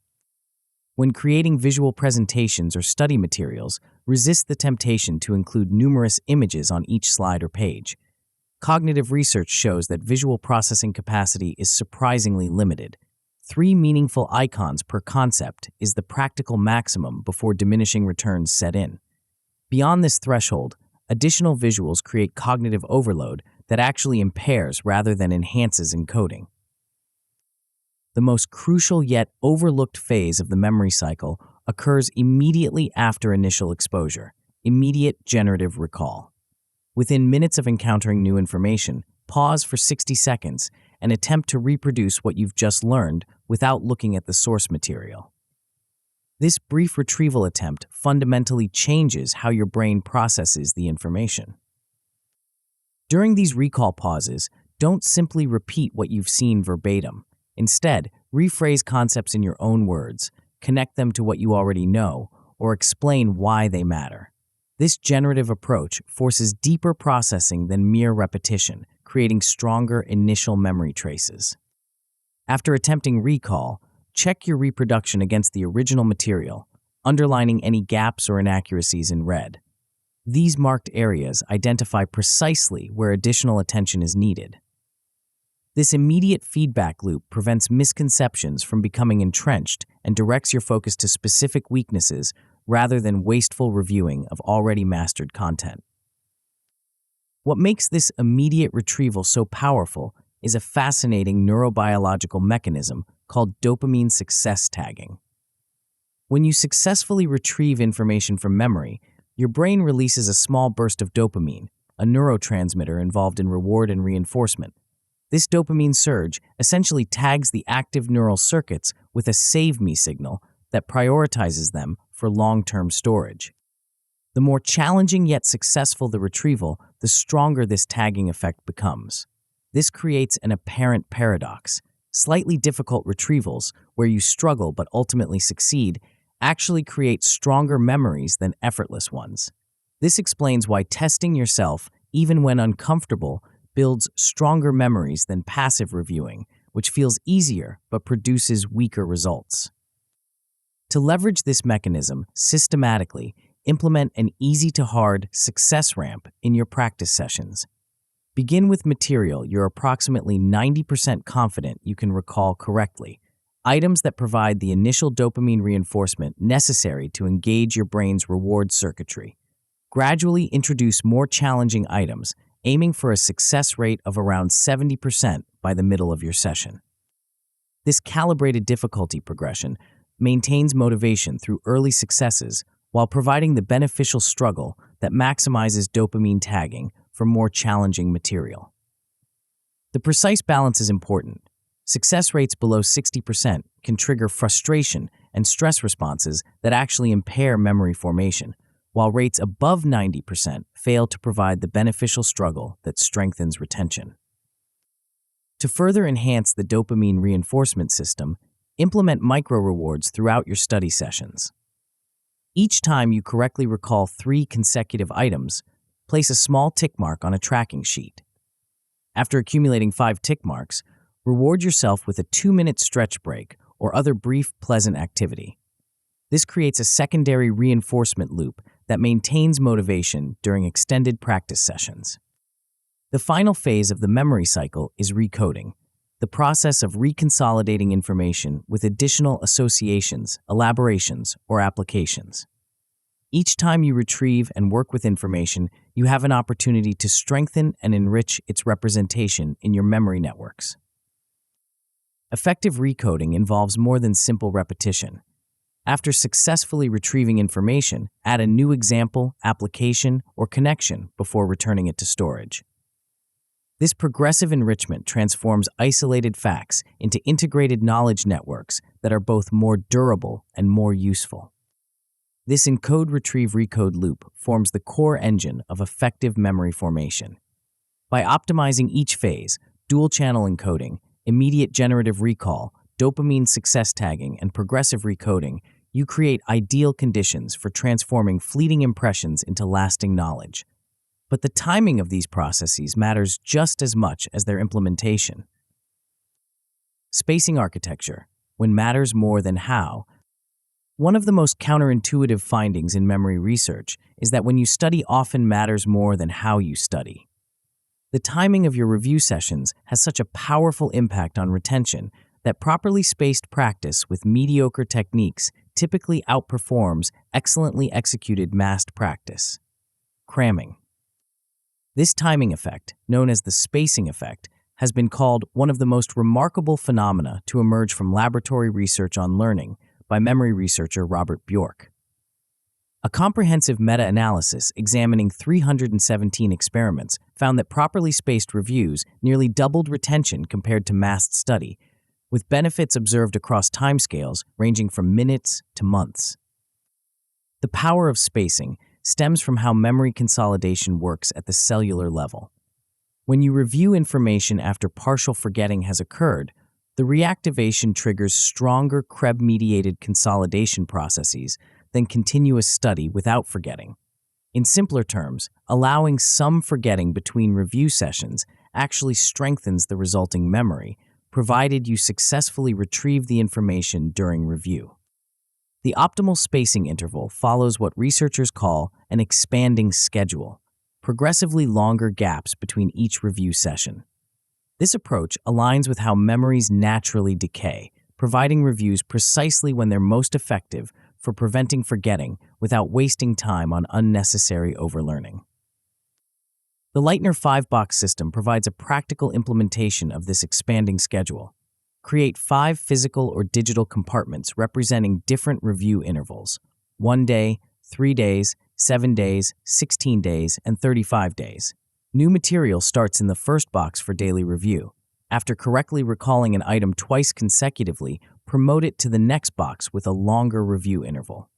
A: When creating visual presentations or study materials, resist the temptation to include numerous images on each slide or page. Cognitive research shows that visual processing capacity is surprisingly limited. 3 meaningful icons per concept is the practical maximum before diminishing returns set in. Beyond this threshold, additional visuals create cognitive overload that actually impairs rather than enhances encoding. The most crucial yet overlooked phase of the memory cycle occurs immediately after initial exposure, immediate generative recall. Within minutes of encountering new information, pause for 60 seconds and attempt to reproduce what you've just learned without looking at the source material. This brief retrieval attempt fundamentally changes how your brain processes the information. During these recall pauses, don't simply repeat what you've seen verbatim. Instead, rephrase concepts in your own words, connect them to what you already know, or explain why they matter. This generative approach forces deeper processing than mere repetition, creating stronger initial memory traces. After attempting recall, check your reproduction against the original material, underlining any gaps or inaccuracies in red. These marked areas identify precisely where additional attention is needed. This immediate feedback loop prevents misconceptions from becoming entrenched and directs your focus to specific weaknesses rather than wasteful reviewing of already mastered content. What makes this immediate retrieval so powerful is a fascinating neurobiological mechanism called dopamine success tagging. When you successfully retrieve information from memory, your brain releases a small burst of dopamine, a neurotransmitter involved in reward and reinforcement. This dopamine surge essentially tags the active neural circuits with a save me signal that prioritizes them for long-term storage. The more challenging yet successful the retrieval, the stronger this tagging effect becomes. This creates an apparent paradox. Slightly difficult retrievals, where you struggle but ultimately succeed, actually create stronger memories than effortless ones. This explains why testing yourself, even when uncomfortable, builds stronger memories than passive reviewing, which feels easier but produces weaker results. To leverage this mechanism systematically, implement an easy-to-hard success ramp in your practice sessions. Begin with material you're approximately 90% confident you can recall correctly, items that provide the initial dopamine reinforcement necessary to engage your brain's reward circuitry. Gradually introduce more challenging items, aiming for a success rate of around 70% by the middle of your session. This calibrated difficulty progression maintains motivation through early successes while providing the beneficial struggle that maximizes dopamine tagging for more challenging material. The precise balance is important. Success rates below 60% can trigger frustration and stress responses that actually impair memory formation, while rates above 90% fail to provide the beneficial struggle that strengthens retention. To further enhance the dopamine reinforcement system, implement micro-rewards throughout your study sessions. Each time you correctly recall 3 consecutive items, place a small tick mark on a tracking sheet. After accumulating 5 tick marks, reward yourself with a 2-minute stretch break or other brief, pleasant activity. This creates a secondary reinforcement loop that maintains motivation during extended practice sessions. The final phase of the memory cycle is recoding, the process of reconsolidating information with additional associations, elaborations, or applications. Each time you retrieve and work with information, you have an opportunity to strengthen and enrich its representation in your memory networks. Effective recoding involves more than simple repetition. After successfully retrieving information, add a new example, application, or connection before returning it to storage. This progressive enrichment transforms isolated facts into integrated knowledge networks that are both more durable and more useful. This encode-retrieve-recode loop forms the core engine of effective memory formation. By optimizing each phase, dual-channel encoding, immediate generative recall, dopamine success tagging, and progressive recoding, you create ideal conditions for transforming fleeting impressions into lasting knowledge. But the timing of these processes matters just as much as their implementation. Spacing architecture, when matters more than how. One of the most counterintuitive findings in memory research is that when you study often matters more than how you study. The timing of your review sessions has such a powerful impact on retention that properly spaced practice with mediocre techniques typically outperforms excellently executed massed practice. Cramming. This timing effect, known as the spacing effect, has been called one of the most remarkable phenomena to emerge from laboratory research on learning by memory researcher Robert Bjork. A comprehensive meta-analysis examining 317 experiments found that properly spaced reviews nearly doubled retention compared to massed study, with benefits observed across timescales ranging from minutes to months. The power of spacing stems from how memory consolidation works at the cellular level. When you review information after partial forgetting has occurred, the reactivation triggers stronger Krebs-mediated consolidation processes than continuous study without forgetting. In simpler terms, allowing some forgetting between review sessions actually strengthens the resulting memory, provided you successfully retrieve the information during review. The optimal spacing interval follows what researchers call an expanding schedule, progressively longer gaps between each review session. This approach aligns with how memories naturally decay, providing reviews precisely when they're most effective for preventing forgetting without wasting time on unnecessary overlearning. The Leitner 5-box system provides a practical implementation of this expanding schedule. Create 5 physical or digital compartments representing different review intervals: 1 day, 3 days, 7 days, 16 days, and 35 days. New material starts in the first box for daily review. After correctly recalling an item twice consecutively, promote it to the next box with a longer review interval.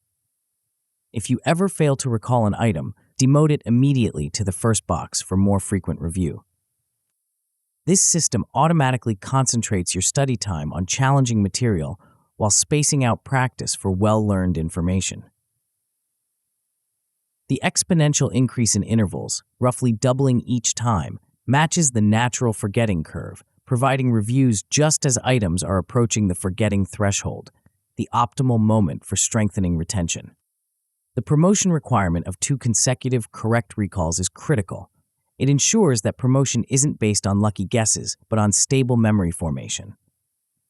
A: If you ever fail to recall an item, demote it immediately to the first box for more frequent review. This system automatically concentrates your study time on challenging material while spacing out practice for well-learned information. The exponential increase in intervals, roughly doubling each time, matches the natural forgetting curve, providing reviews just as items are approaching the forgetting threshold, the optimal moment for strengthening retention. The promotion requirement of 2 consecutive correct recalls is critical. It ensures that promotion isn't based on lucky guesses, but on stable memory formation.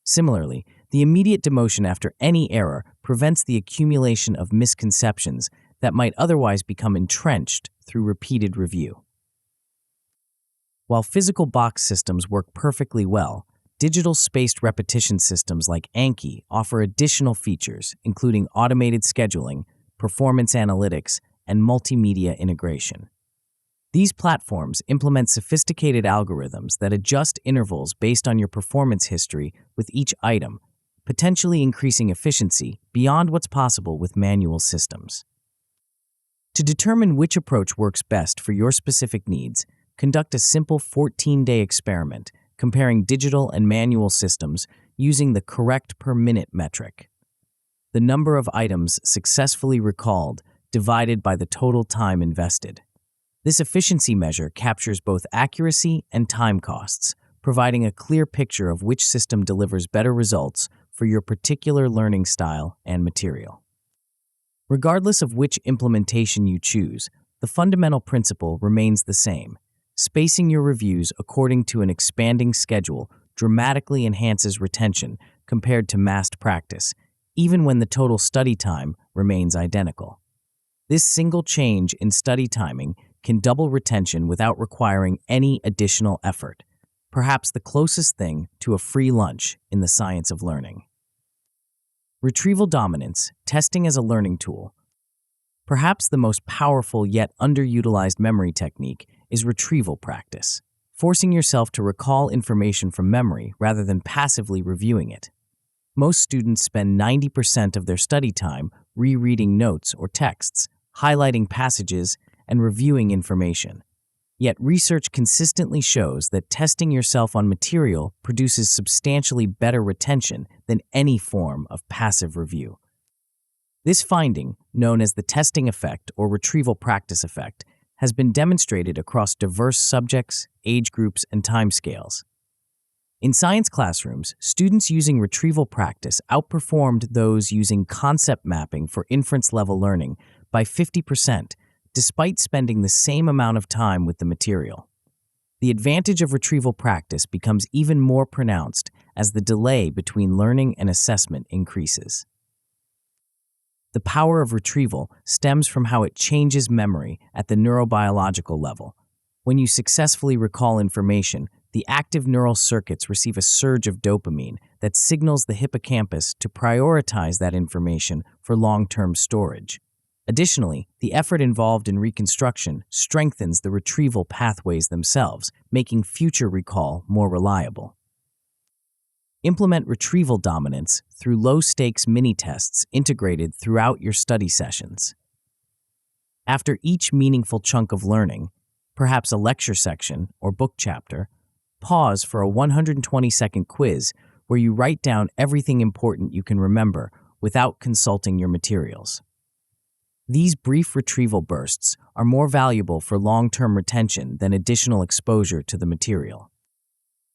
A: Similarly, the immediate demotion after any error prevents the accumulation of misconceptions that might otherwise become entrenched through repeated review. While physical box systems work perfectly well, digital spaced repetition systems like Anki offer additional features, including automated scheduling, performance analytics, and multimedia integration. These platforms implement sophisticated algorithms that adjust intervals based on your performance history with each item, potentially increasing efficiency beyond what's possible with manual systems. To determine which approach works best for your specific needs, conduct a simple 14-day experiment comparing digital and manual systems using the correct per minute metric. The number of items successfully recalled divided by the total time invested. This efficiency measure captures both accuracy and time costs, providing a clear picture of which system delivers better results for your particular learning style and material. Regardless of which implementation you choose, the fundamental principle remains the same. Spacing your reviews according to an expanding schedule dramatically enhances retention compared to massed practice, even when the total study time remains identical. This single change in study timing can double retention without requiring any additional effort, perhaps the closest thing to a free lunch in the science of learning. Retrieval dominance, testing as a learning tool. Perhaps the most powerful yet underutilized memory technique is retrieval practice, forcing yourself to recall information from memory rather than passively reviewing it. Most students spend 90% of their study time rereading notes or texts, highlighting passages, and reviewing information. Yet research consistently shows that testing yourself on material produces substantially better retention than any form of passive review. This finding, known as the testing effect or retrieval practice effect, has been demonstrated across diverse subjects, age groups, and timescales. In science classrooms, students using retrieval practice outperformed those using concept mapping for inference-level learning by 50%, despite spending the same amount of time with the material. The advantage of retrieval practice becomes even more pronounced as the delay between learning and assessment increases. The power of retrieval stems from how it changes memory at the neurobiological level. When you successfully recall information, the active neural circuits receive a surge of dopamine that signals the hippocampus to prioritize that information for long-term storage. Additionally, the effort involved in reconstruction strengthens the retrieval pathways themselves, making future recall more reliable. Implement retrieval dominance through low-stakes mini-tests integrated throughout your study sessions. After each meaningful chunk of learning, perhaps a lecture section or book chapter, pause for a 120-second quiz where you write down everything important you can remember without consulting your materials. These brief retrieval bursts are more valuable for long-term retention than additional exposure to the material.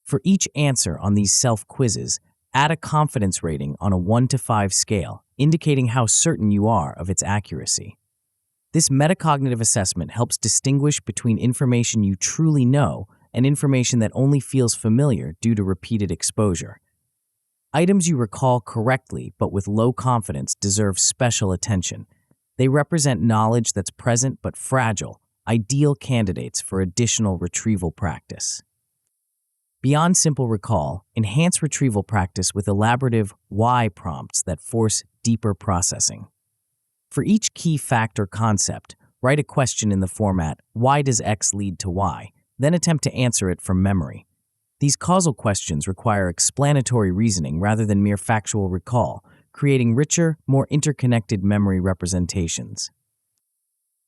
A: For each answer on these self-quizzes, add a confidence rating on a 1 to 5 scale, indicating how certain you are of its accuracy. This metacognitive assessment helps distinguish between information you truly know and information that only feels familiar due to repeated exposure. Items you recall correctly but with low confidence deserve special attention. They represent knowledge that's present but fragile, ideal candidates for additional retrieval practice. Beyond simple recall, enhance retrieval practice with elaborative why prompts that force deeper processing. For each key fact or concept, write a question in the format, why does X lead to Y? Then attempt to answer it from memory. These causal questions require explanatory reasoning rather than mere factual recall, creating richer, more interconnected memory representations.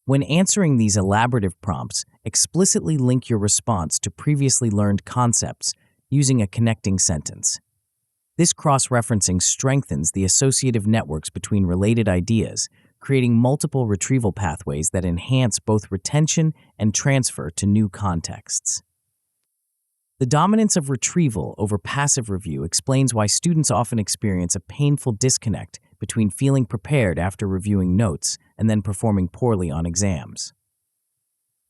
A: When answering these elaborative prompts, explicitly link your response to previously learned concepts using a connecting sentence. This cross-referencing strengthens the associative networks between related ideas, creating multiple retrieval pathways that enhance both retention and transfer to new contexts. The dominance of retrieval over passive review explains why students often experience a painful disconnect between feeling prepared after reviewing notes and then performing poorly on exams.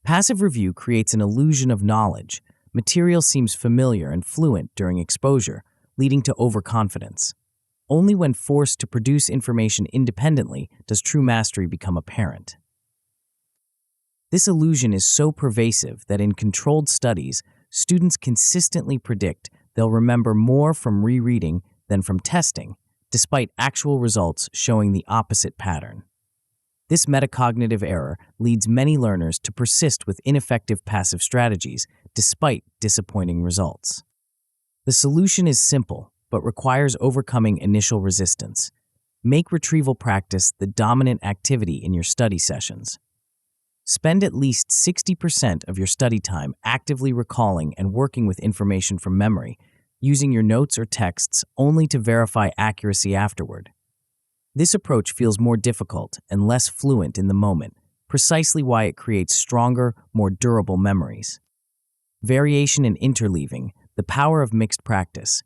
A: Passive review creates an illusion of knowledge. Material seems familiar and fluent during exposure, leading to overconfidence. Only when forced to produce information independently does true mastery become apparent. This illusion is so pervasive that in controlled studies, students consistently predict they'll remember more from rereading than from testing, despite actual results showing the opposite pattern. This metacognitive error leads many learners to persist with ineffective passive strategies despite disappointing results. The solution is simple, but requires overcoming initial resistance. Make retrieval practice the dominant activity in your study sessions. Spend at least 60% of your study time actively recalling and working with information from memory, using your notes or texts only to verify accuracy afterward. This approach feels more difficult and less fluent in the moment, precisely why it creates stronger, more durable memories. Variation and interleaving, the power of mixed practice.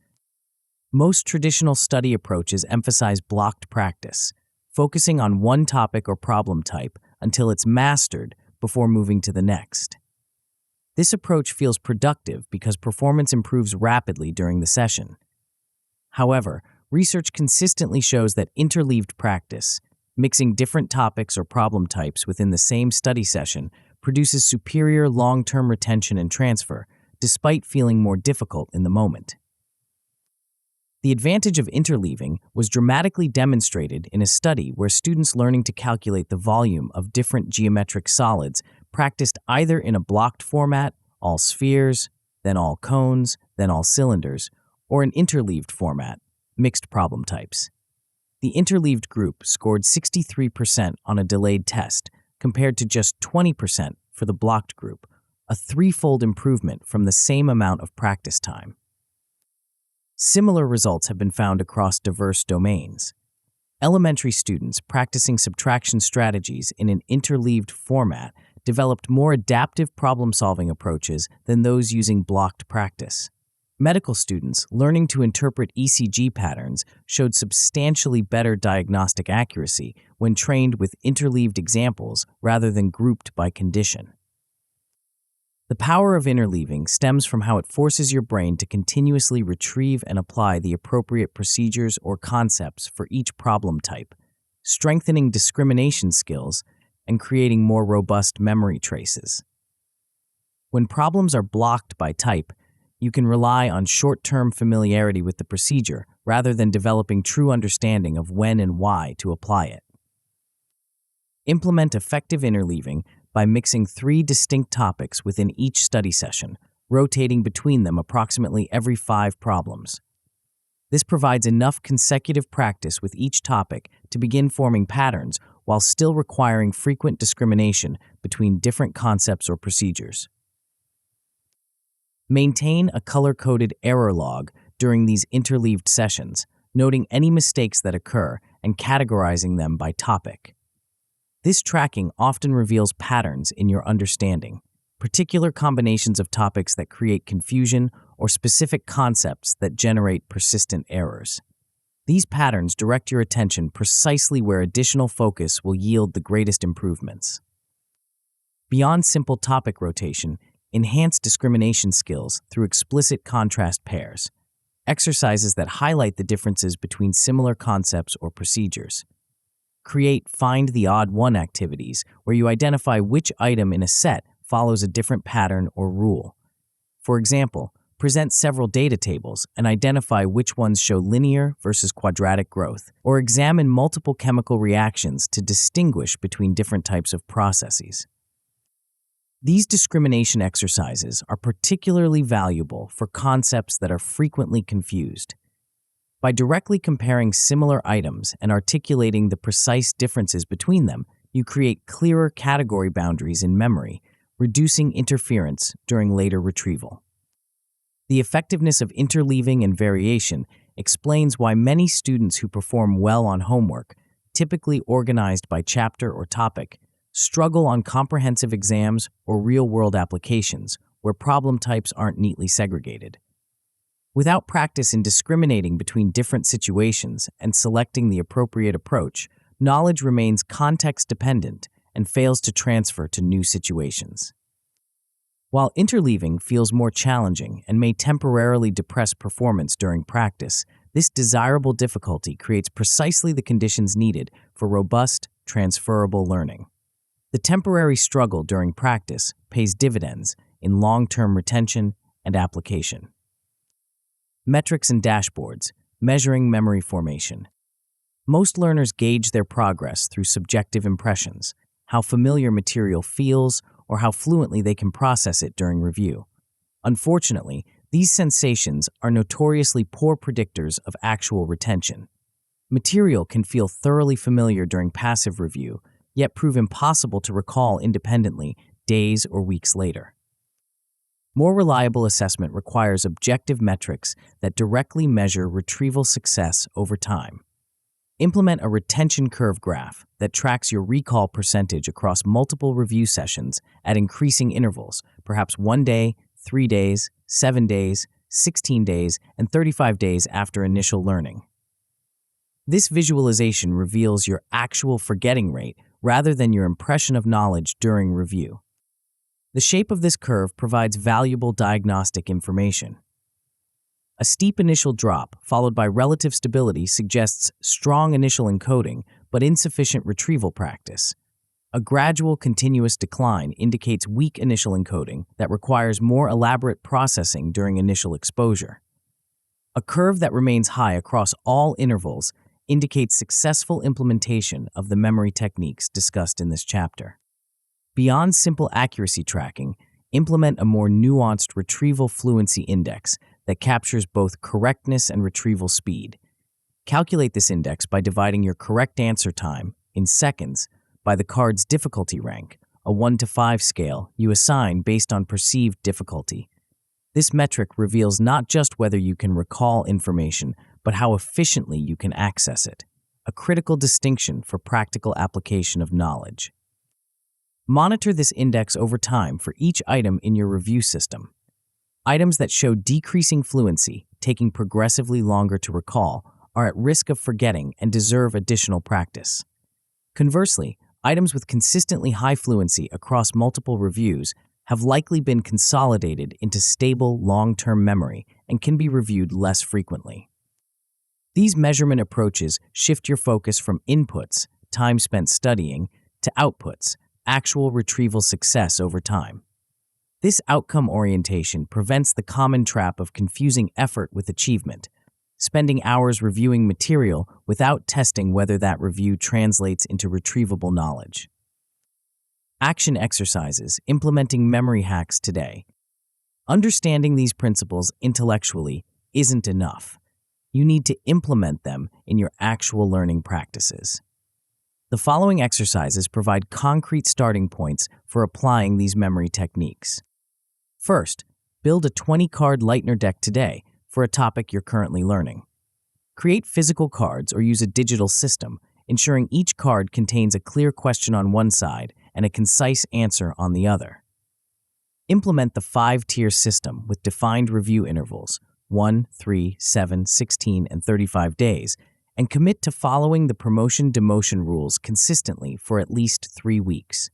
A: Most traditional study approaches emphasize blocked practice, focusing on one topic or problem type until it's mastered before moving to the next. This approach feels productive because performance improves rapidly during the session. However, research consistently shows that interleaved practice, mixing different topics or problem types within the same study session, produces superior long-term retention and transfer, despite feeling more difficult in the moment. The advantage of interleaving was dramatically demonstrated in a study where students learning to calculate the volume of different geometric solids practiced either in a blocked format, all spheres, then all cones, then all cylinders, or an interleaved format, mixed problem types. The interleaved group scored 63% on a delayed test, compared to just 20% for the blocked group, a threefold improvement from the same amount of practice time. Similar results have been found across diverse domains. Elementary students practicing subtraction strategies in an interleaved format developed more adaptive problem-solving approaches than those using blocked practice. Medical students learning to interpret ECG patterns showed substantially better diagnostic accuracy when trained with interleaved examples rather than grouped by condition. The power of interleaving stems from how it forces your brain to continuously retrieve and apply the appropriate procedures or concepts for each problem type, strengthening discrimination skills and creating more robust memory traces. When problems are blocked by type, you can rely on short-term familiarity with the procedure rather than developing true understanding of when and why to apply it. Implement effective interleaving by mixing 3 distinct topics within each study session, rotating between them approximately every 5 problems. This provides enough consecutive practice with each topic to begin forming patterns while still requiring frequent discrimination between different concepts or procedures. Maintain a color-coded error log during these interleaved sessions, noting any mistakes that occur and categorizing them by topic. This tracking often reveals patterns in your understanding, particular combinations of topics that create confusion or specific concepts that generate persistent errors. These patterns direct your attention precisely where additional focus will yield the greatest improvements. Beyond simple topic rotation, enhance discrimination skills through explicit contrast pairs, exercises that highlight the differences between similar concepts or procedures. Create Find the Odd One activities where you identify which item in a set follows a different pattern or rule. For example, present several data tables and identify which ones show linear versus quadratic growth, or examine multiple chemical reactions to distinguish between different types of processes. These discrimination exercises are particularly valuable for concepts that are frequently confused. By directly comparing similar items and articulating the precise differences between them, you create clearer category boundaries in memory, reducing interference during later retrieval. The effectiveness of interleaving and variation explains why many students who perform well on homework, typically organized by chapter or topic, struggle on comprehensive exams or real-world applications where problem types aren't neatly segregated. Without practice in discriminating between different situations and selecting the appropriate approach, knowledge remains context-dependent and fails to transfer to new situations. While interleaving feels more challenging and may temporarily depress performance during practice, this desirable difficulty creates precisely the conditions needed for robust, transferable learning. The temporary struggle during practice pays dividends in long-term retention and application. Metrics and dashboards, measuring memory formation. Most learners gauge their progress through subjective impressions, how familiar material feels, or how fluently they can process it during review. Unfortunately, these sensations are notoriously poor predictors of actual retention. Material can feel thoroughly familiar during passive review, yet prove impossible to recall independently days or weeks later. More reliable assessment requires objective metrics that directly measure retrieval success over time. Implement a retention curve graph that tracks your recall percentage across multiple review sessions at increasing intervals, perhaps 1 day, 3 days, 7 days, 16 days, and 35 days after initial learning. This visualization reveals your actual forgetting rate rather than your impression of knowledge during review. The shape of this curve provides valuable diagnostic information. A steep initial drop, followed by relative stability, suggests strong initial encoding but insufficient retrieval practice. A gradual continuous decline indicates weak initial encoding that requires more elaborate processing during initial exposure. A curve that remains high across all intervals indicates successful implementation of the memory techniques discussed in this chapter. Beyond simple accuracy tracking, implement a more nuanced retrieval fluency index that captures both correctness and retrieval speed. Calculate this index by dividing your correct answer time, in seconds, by the card's difficulty rank, a 1 to 5 scale you assign based on perceived difficulty. This metric reveals not just whether you can recall information, but how efficiently you can access it, a critical distinction for practical application of knowledge. Monitor this index over time for each item in your review system. Items that show decreasing fluency, taking progressively longer to recall, are at risk of forgetting and deserve additional practice. Conversely, items with consistently high fluency across multiple reviews have likely been consolidated into stable long-term memory and can be reviewed less frequently. These measurement approaches shift your focus from inputs, time spent studying, to outputs, actual retrieval success over time. This outcome orientation prevents the common trap of confusing effort with achievement, spending hours reviewing material without testing whether that review translates into retrievable knowledge. Action exercises, implementing memory hacks today. Understanding these principles intellectually isn't enough. You need to implement them in your actual learning practices. The following exercises provide concrete starting points for applying these memory techniques. First, build a 20-card Leitner deck today for a topic you're currently learning. Create physical cards or use a digital system, ensuring each card contains a clear question on one side and a concise answer on the other. Implement the 5-tier system with defined review intervals, 1, 3, 7, 16, and 35 days, and commit to following the promotion-demotion rules consistently for at least 3 weeks.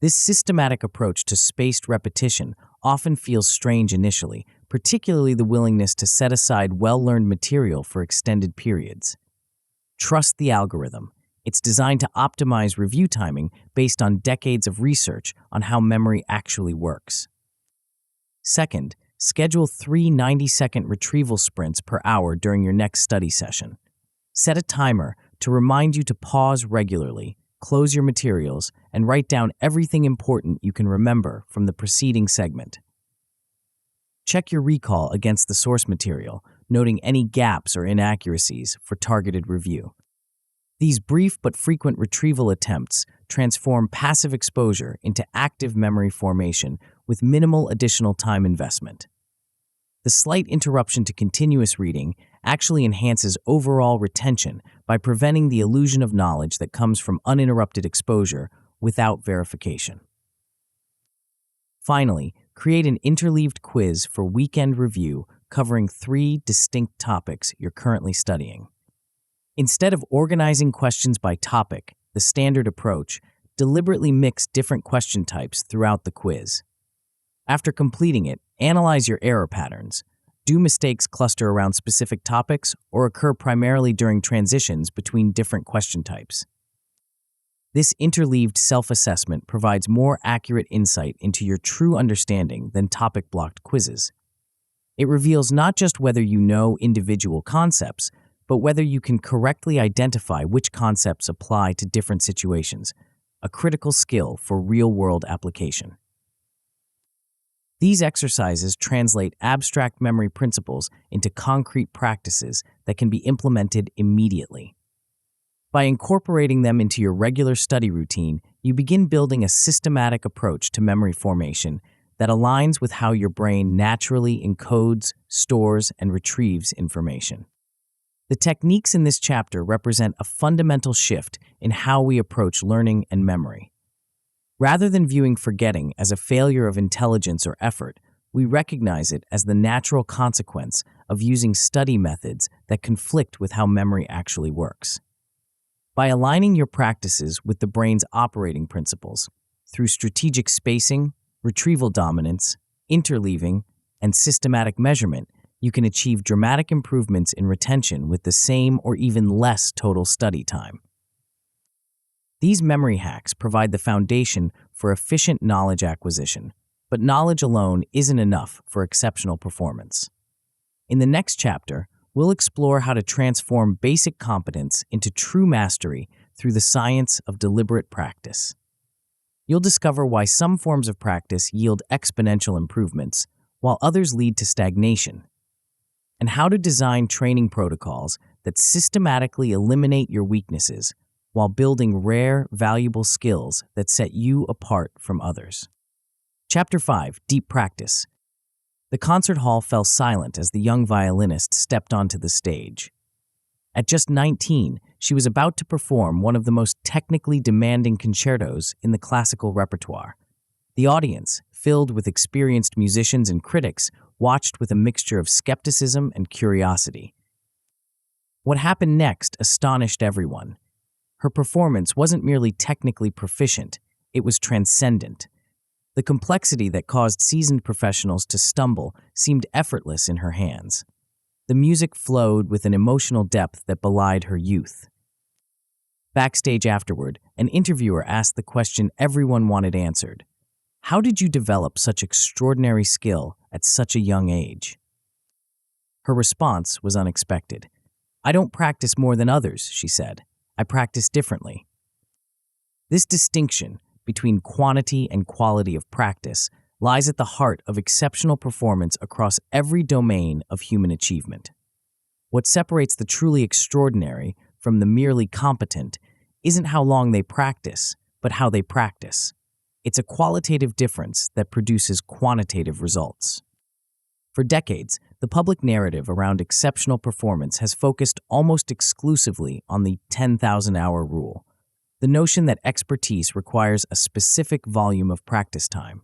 A: This systematic approach to spaced repetition often feels strange initially, particularly the willingness to set aside well-learned material for extended periods. Trust the algorithm. It's designed to optimize review timing based on decades of research on how memory actually works. Second, schedule 3 90-second retrieval sprints per hour during your next study session. Set a timer to remind you to pause regularly, close your materials, and write down everything important you can remember from the preceding segment. Check your recall against the source material, noting any gaps or inaccuracies for targeted review. These brief but frequent retrieval attempts transform passive exposure into active memory formation with minimal additional time investment. The slight interruption to continuous reading actually enhances overall retention by preventing the illusion of knowledge that comes from uninterrupted exposure without verification. Finally, create an interleaved quiz for weekend review covering 3 distinct topics you're currently studying. Instead of organizing questions by topic, the standard approach, deliberately mix different question types throughout the quiz. After completing it, analyze your error patterns. Do mistakes cluster around specific topics or occur primarily during transitions between different question types? This interleaved self-assessment provides more accurate insight into your true understanding than topic-blocked quizzes. It reveals not just whether you know individual concepts, but whether you can correctly identify which concepts apply to different situations, a critical skill for real-world application. These exercises translate abstract memory principles into concrete practices that can be implemented immediately. By incorporating them into your regular study routine, you begin building a systematic approach to memory formation that aligns with how your brain naturally encodes, stores, and retrieves information. The techniques in this chapter represent a fundamental shift in how we approach learning and memory. Rather than viewing forgetting as a failure of intelligence or effort, we recognize it as the natural consequence of using study methods that conflict with how memory actually works. By aligning your practices with the brain's operating principles through strategic spacing, retrieval dominance, interleaving, and systematic measurement, you can achieve dramatic improvements in retention with the same or even less total study time. These memory hacks provide the foundation for efficient knowledge acquisition, but knowledge alone isn't enough for exceptional performance. In the next chapter, we'll explore how to transform basic competence into true mastery through the science of deliberate practice. You'll discover why some forms of practice yield exponential improvements, while others lead to stagnation, and how to design training protocols that systematically eliminate your weaknesses while building rare, valuable skills that set you apart from others. Chapter 5, Deep Practice. The concert hall fell silent as the young violinist stepped onto the stage. At just 19, she was about to perform one of the most technically demanding concertos in the classical repertoire. The audience, filled with experienced musicians and critics, watched with a mixture of skepticism and curiosity. What happened next astonished everyone. Her performance wasn't merely technically proficient, it was transcendent. The complexity that caused seasoned professionals to stumble seemed effortless in her hands. The music flowed with an emotional depth that belied her youth. Backstage afterward, an interviewer asked the question everyone wanted answered. How did you develop such extraordinary skill at such a young age? Her response was unexpected. I don't practice more than others, she said. I practice differently. This distinction between quantity and quality of practice lies at the heart of exceptional performance across every domain of human achievement. What separates the truly extraordinary from the merely competent isn't how long they practice, but how they practice. It's a qualitative difference that produces quantitative results. For decades, the public narrative around exceptional performance has focused almost exclusively on the 10,000-hour rule, the notion that expertise requires a specific volume of practice time.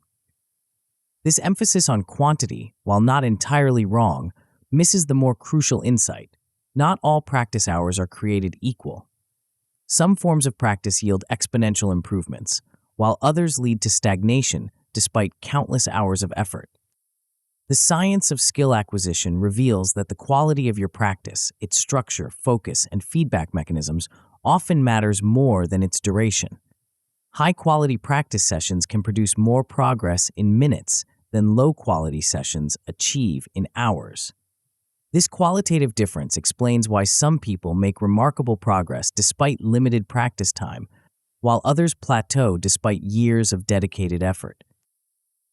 A: This emphasis on quantity, while not entirely wrong, misses the more crucial insight. Not all practice hours are created equal. Some forms of practice yield exponential improvements, while others lead to stagnation despite countless hours of effort. The science of skill acquisition reveals that the quality of your practice, its structure, focus, and feedback mechanisms often matters more than its duration. High-quality practice sessions can produce more progress in minutes than low-quality sessions achieve in hours. This qualitative difference explains why some people make remarkable progress despite limited practice time, while others plateau despite years of dedicated effort.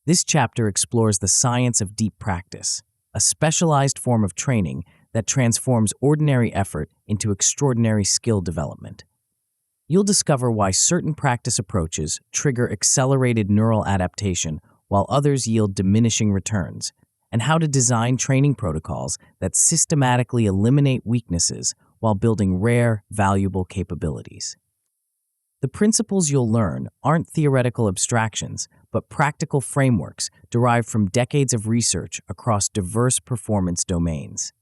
A: This chapter explores the science of deep practice, a specialized form of training that transforms ordinary effort into extraordinary skill development. You'll discover why certain practice approaches trigger accelerated neural adaptation while others yield diminishing returns, and how to design training protocols that systematically eliminate weaknesses while building rare, valuable capabilities. The principles you'll learn aren't theoretical abstractions, but practical frameworks derived from decades of research across diverse performance domains.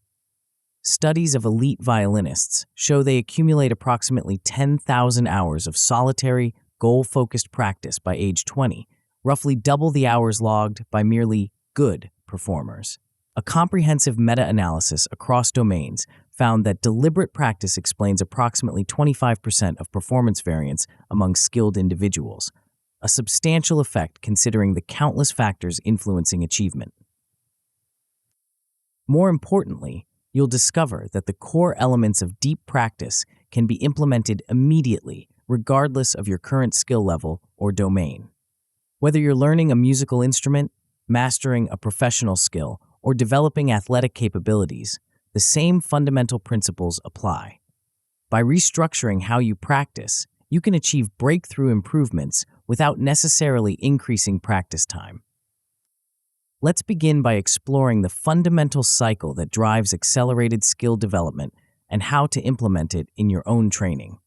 A: Studies of elite violinists show they accumulate approximately 10,000 hours of solitary, goal-focused practice by age 20, roughly double the hours logged by merely good performers. A comprehensive meta-analysis across domains found that deliberate practice explains approximately 25% of performance variance among skilled individuals, a substantial effect considering the countless factors influencing achievement. More importantly, you'll discover that the core elements of deep practice can be implemented immediately, regardless of your current skill level or domain. Whether you're learning a musical instrument, mastering a professional skill, or developing athletic capabilities, the same fundamental principles apply. By restructuring how you practice, you can achieve breakthrough improvements without necessarily increasing practice time. Let's begin by exploring the fundamental cycle that drives accelerated skill development and how to implement it in your own training.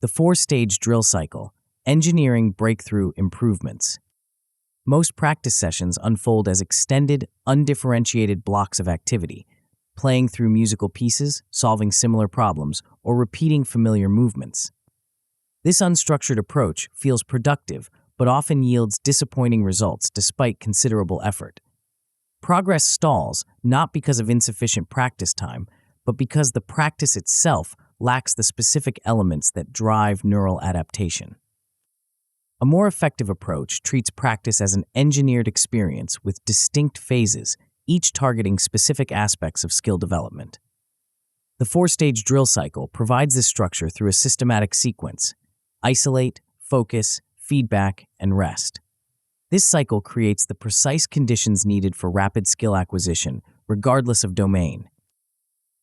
A: The four-stage drill cycle, engineering breakthrough improvements. Most practice sessions unfold as extended, undifferentiated blocks of activity, playing through musical pieces, solving similar problems, or repeating familiar movements. This unstructured approach feels productive, but often yields disappointing results despite considerable effort. Progress stalls not because of insufficient practice time, but because the practice itself lacks the specific elements that drive neural adaptation. A more effective approach treats practice as an engineered experience with distinct phases, each targeting specific aspects of skill development. The four-stage drill cycle provides this structure through a systematic sequence: isolate, focus, feedback, and rest. This cycle creates the precise conditions needed for rapid skill acquisition, regardless of domain.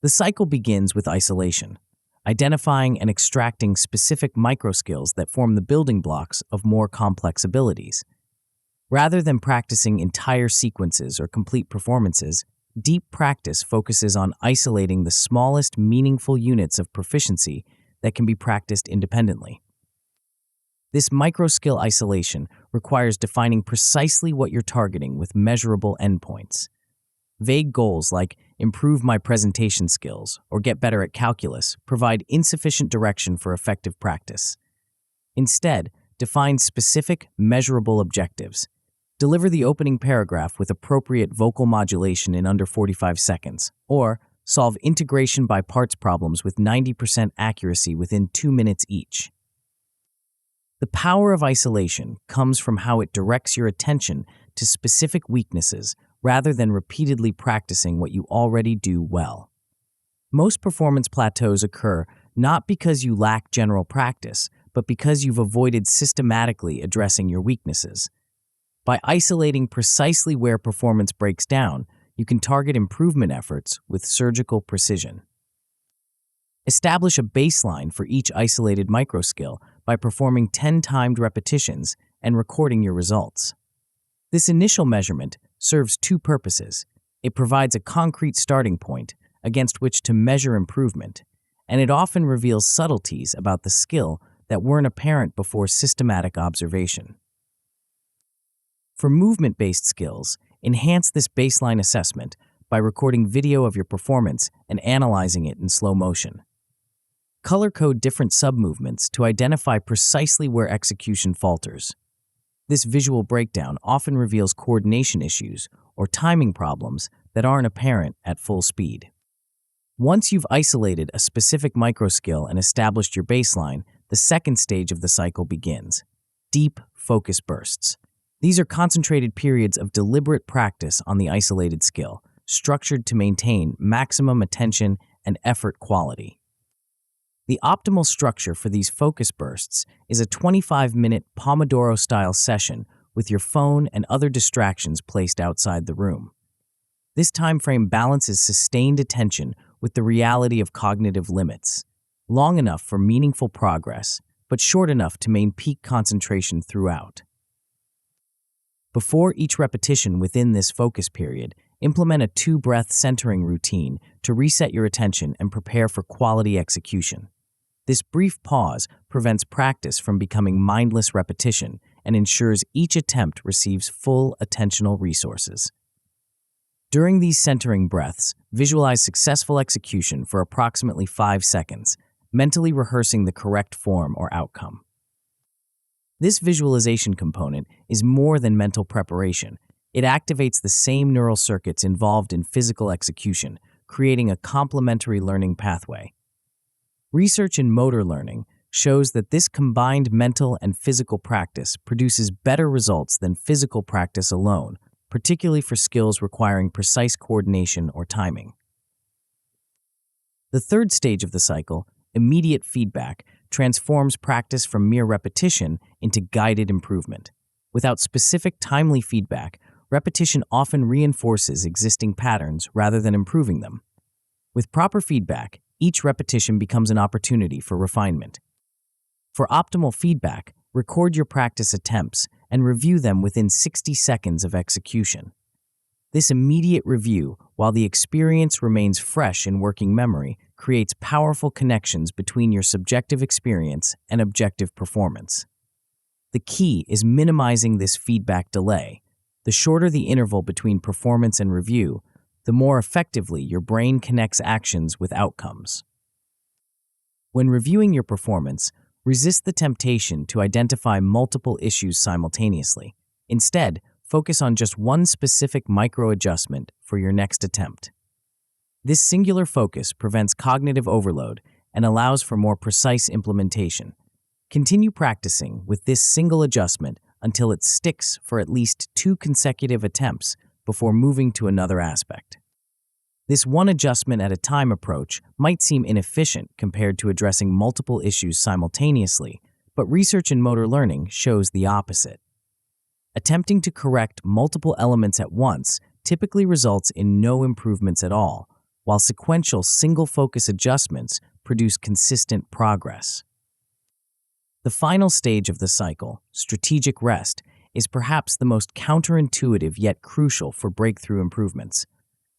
A: The cycle begins with isolation, identifying and extracting specific microskills that form the building blocks of more complex abilities. Rather than practicing entire sequences or complete performances, deep practice focuses on isolating the smallest meaningful units of proficiency that can be practiced independently. This microskill isolation requires defining precisely what you're targeting with measurable endpoints. Vague goals like improve my presentation skills or get better at calculus provide insufficient direction for effective practice. Instead, define specific, measurable objectives. Deliver the opening paragraph with appropriate vocal modulation in under 45 seconds, or solve integration by parts problems with 90% accuracy within 2 minutes each. The power of isolation comes from how it directs your attention to specific weaknesses rather than repeatedly practicing what you already do well. Most performance plateaus occur not because you lack general practice, but because you've avoided systematically addressing your weaknesses. By isolating precisely where performance breaks down, you can target improvement efforts with surgical precision. Establish a baseline for each isolated microskill by performing 10 timed repetitions and recording your results. This initial measurement serves two purposes. It provides a concrete starting point against which to measure improvement, and it often reveals subtleties about the skill that weren't apparent before systematic observation. For movement-based skills, enhance this baseline assessment by recording video of your performance and analyzing it in slow motion. Color code different sub-movements to identify precisely where execution falters. This visual breakdown often reveals coordination issues or timing problems that aren't apparent at full speed. Once you've isolated a specific microskill and established your baseline, the second stage of the cycle begins: deep focus bursts. These are concentrated periods of deliberate practice on the isolated skill, structured to maintain maximum attention and effort quality. The optimal structure for these focus bursts is a 25-minute Pomodoro-style session with your phone and other distractions placed outside the room. This time frame balances sustained attention with the reality of cognitive limits, long enough for meaningful progress, but short enough to maintain peak concentration throughout. Before each repetition within this focus period, implement a 2-breath centering routine to reset your attention and prepare for quality execution. This brief pause prevents practice from becoming mindless repetition and ensures each attempt receives full attentional resources. During these centering breaths, visualize successful execution for approximately 5 seconds, mentally rehearsing the correct form or outcome. This visualization component is more than mental preparation. It activates the same neural circuits involved in physical execution, creating a complementary learning pathway. Research in motor learning shows that this combined mental and physical practice produces better results than physical practice alone, particularly for skills requiring precise coordination or timing. The third stage of the cycle, immediate feedback, transforms practice from mere repetition into guided improvement. Without specific, timely feedback, repetition often reinforces existing patterns rather than improving them. With proper feedback, each repetition becomes an opportunity for refinement. For optimal feedback, record your practice attempts and review them within 60 seconds of execution. This immediate review, while the experience remains fresh in working memory, creates powerful connections between your subjective experience and objective performance. The key is minimizing this feedback delay. The shorter the interval between performance and review, the more effectively your brain connects actions with outcomes. When reviewing your performance, resist the temptation to identify multiple issues simultaneously. Instead, focus on just one specific micro-adjustment for your next attempt. This singular focus prevents cognitive overload and allows for more precise implementation. Continue practicing with this single adjustment until it sticks for at least 2 consecutive attempts before moving to another aspect. This one adjustment at a time approach might seem inefficient compared to addressing multiple issues simultaneously, but research in motor learning shows the opposite. Attempting to correct multiple elements at once typically results in no improvements at all, while sequential single-focus adjustments produce consistent progress. The final stage of the cycle, strategic rest, is perhaps the most counterintuitive yet crucial for breakthrough improvements.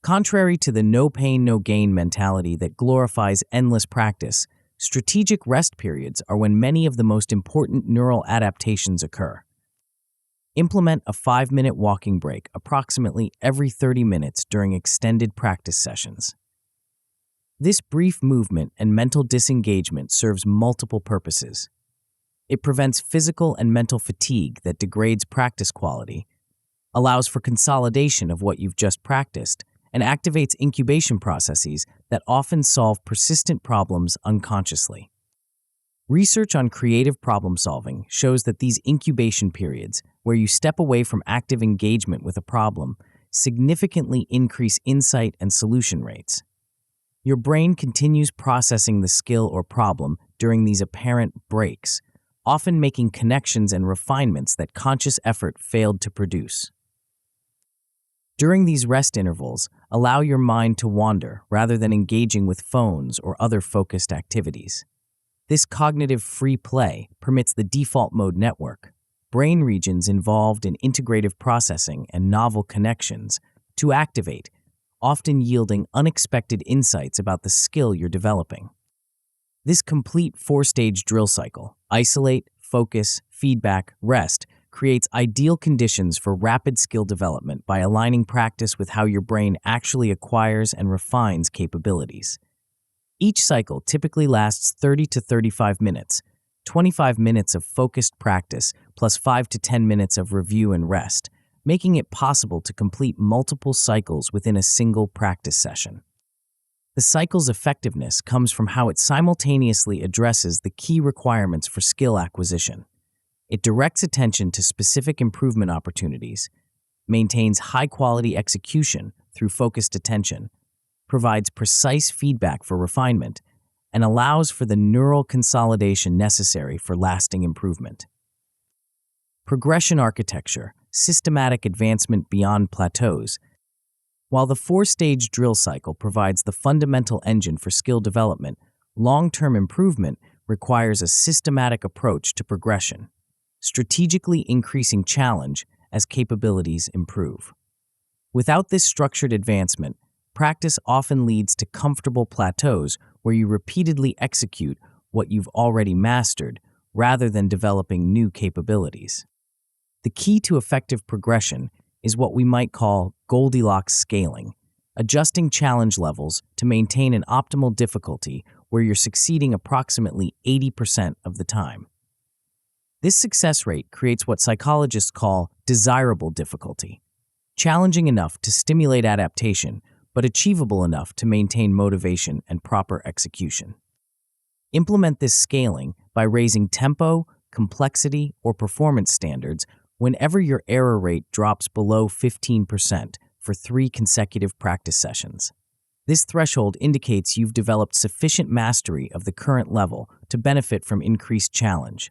A: Contrary to the no pain, no gain mentality that glorifies endless practice, strategic rest periods are when many of the most important neural adaptations occur. Implement a 5-minute walking break approximately every 30 minutes during extended practice sessions. This brief movement and mental disengagement serves multiple purposes. It prevents physical and mental fatigue that degrades practice quality, allows for consolidation of what you've just practiced, and activates incubation processes that often solve persistent problems unconsciously. Research on creative problem solving shows that these incubation periods, where you step away from active engagement with a problem, significantly increase insight and solution rates. Your brain continues processing the skill or problem during these apparent breaks, often making connections and refinements that conscious effort failed to produce. During these rest intervals, allow your mind to wander rather than engaging with phones or other focused activities. This cognitive free play permits the default mode network, brain regions involved in integrative processing and novel connections, to activate, often yielding unexpected insights about the skill you're developing. This complete 4-stage drill cycle, isolate, focus, feedback, rest, creates ideal conditions for rapid skill development by aligning practice with how your brain actually acquires and refines capabilities. Each cycle typically lasts 30 to 35 minutes, 25 minutes of focused practice plus 5 to 10 minutes of review and rest, making it possible to complete multiple cycles within a single practice session. The cycle's effectiveness comes from how it simultaneously addresses the key requirements for skill acquisition. It directs attention to specific improvement opportunities, maintains high-quality execution through focused attention, provides precise feedback for refinement, and allows for the neural consolidation necessary for lasting improvement. Progression architecture, systematic advancement beyond plateaus. While the 4-stage drill cycle provides the fundamental engine for skill development, long-term improvement requires a systematic approach to progression, strategically increasing challenge as capabilities improve. Without this structured advancement, practice often leads to comfortable plateaus where you repeatedly execute what you've already mastered rather than developing new capabilities. The key to effective progression is what we might call Goldilocks scaling, adjusting challenge levels to maintain an optimal difficulty where you're succeeding approximately 80% of the time. This success rate creates what psychologists call desirable difficulty, challenging enough to stimulate adaptation, but achievable enough to maintain motivation and proper execution. Implement this scaling by raising tempo, complexity, or performance standards whenever your error rate drops below 15% for 3 consecutive practice sessions. This threshold indicates you've developed sufficient mastery of the current level to benefit from increased challenge.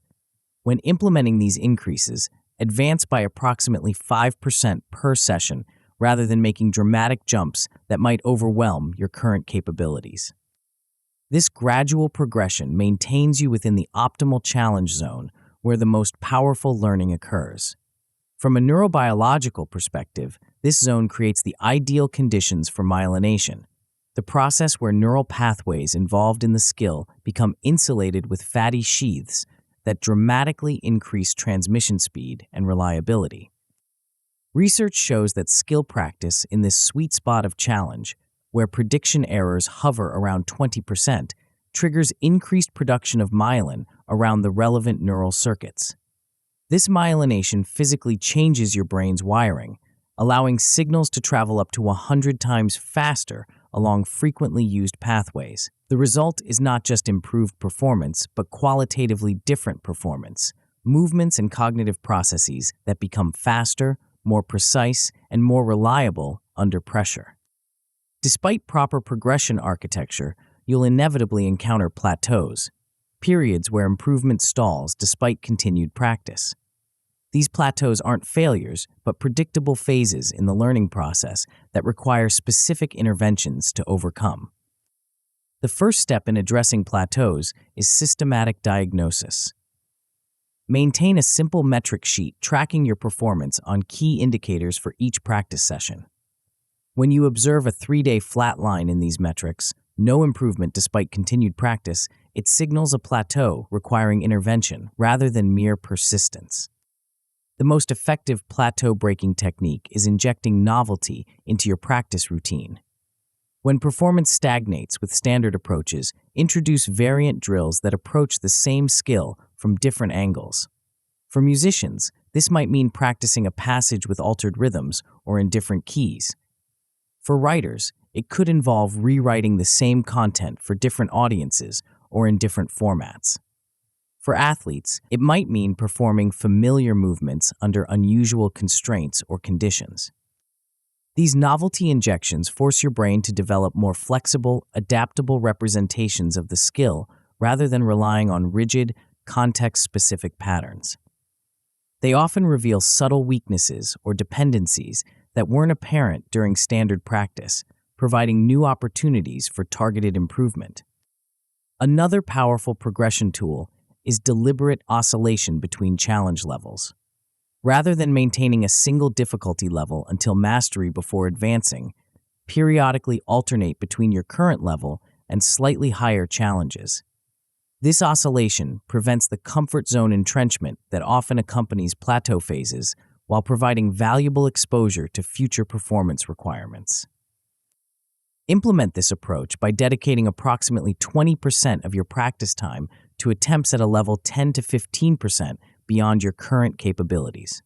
A: When implementing these increases, advance by approximately 5% per session rather than making dramatic jumps that might overwhelm your current capabilities. This gradual progression maintains you within the optimal challenge zone where the most powerful learning occurs. From a neurobiological perspective, this zone creates the ideal conditions for myelination, the process where neural pathways involved in the skill become insulated with fatty sheaths that dramatically increase transmission speed and reliability. Research shows that skill practice in this sweet spot of challenge, where prediction errors hover around 20%, triggers increased production of myelin around the relevant neural circuits. This myelination physically changes your brain's wiring, allowing signals to travel up to 100 times faster along frequently used pathways. The result is not just improved performance, but qualitatively different performance, movements and cognitive processes that become faster, more precise, and more reliable under pressure. Despite proper progression architecture, you'll inevitably encounter plateaus, periods where improvement stalls despite continued practice. These plateaus aren't failures, but predictable phases in the learning process that require specific interventions to overcome. The first step in addressing plateaus is systematic diagnosis. Maintain a simple metric sheet tracking your performance on key indicators for each practice session. When you observe a 3-day flat line in these metrics, no improvement despite continued practice, it signals a plateau requiring intervention rather than mere persistence. The most effective plateau-breaking technique is injecting novelty into your practice routine. When performance stagnates with standard approaches, introduce variant drills that approach the same skill from different angles. For musicians, this might mean practicing a passage with altered rhythms or in different keys. For writers, it could involve rewriting the same content for different audiences or in different formats. For athletes, it might mean performing familiar movements under unusual constraints or conditions. These novelty injections force your brain to develop more flexible, adaptable representations of the skill rather than relying on rigid, context-specific patterns. They often reveal subtle weaknesses or dependencies that weren't apparent during standard practice, providing new opportunities for targeted improvement. Another powerful progression tool is deliberate oscillation between challenge levels. Rather than maintaining a single difficulty level until mastery before advancing, periodically alternate between your current level and slightly higher challenges. This oscillation prevents the comfort zone entrenchment that often accompanies plateau phases while providing valuable exposure to future performance requirements. Implement this approach by dedicating approximately 20% of your practice time to attempts at a level 10 to 15% beyond your current capabilities.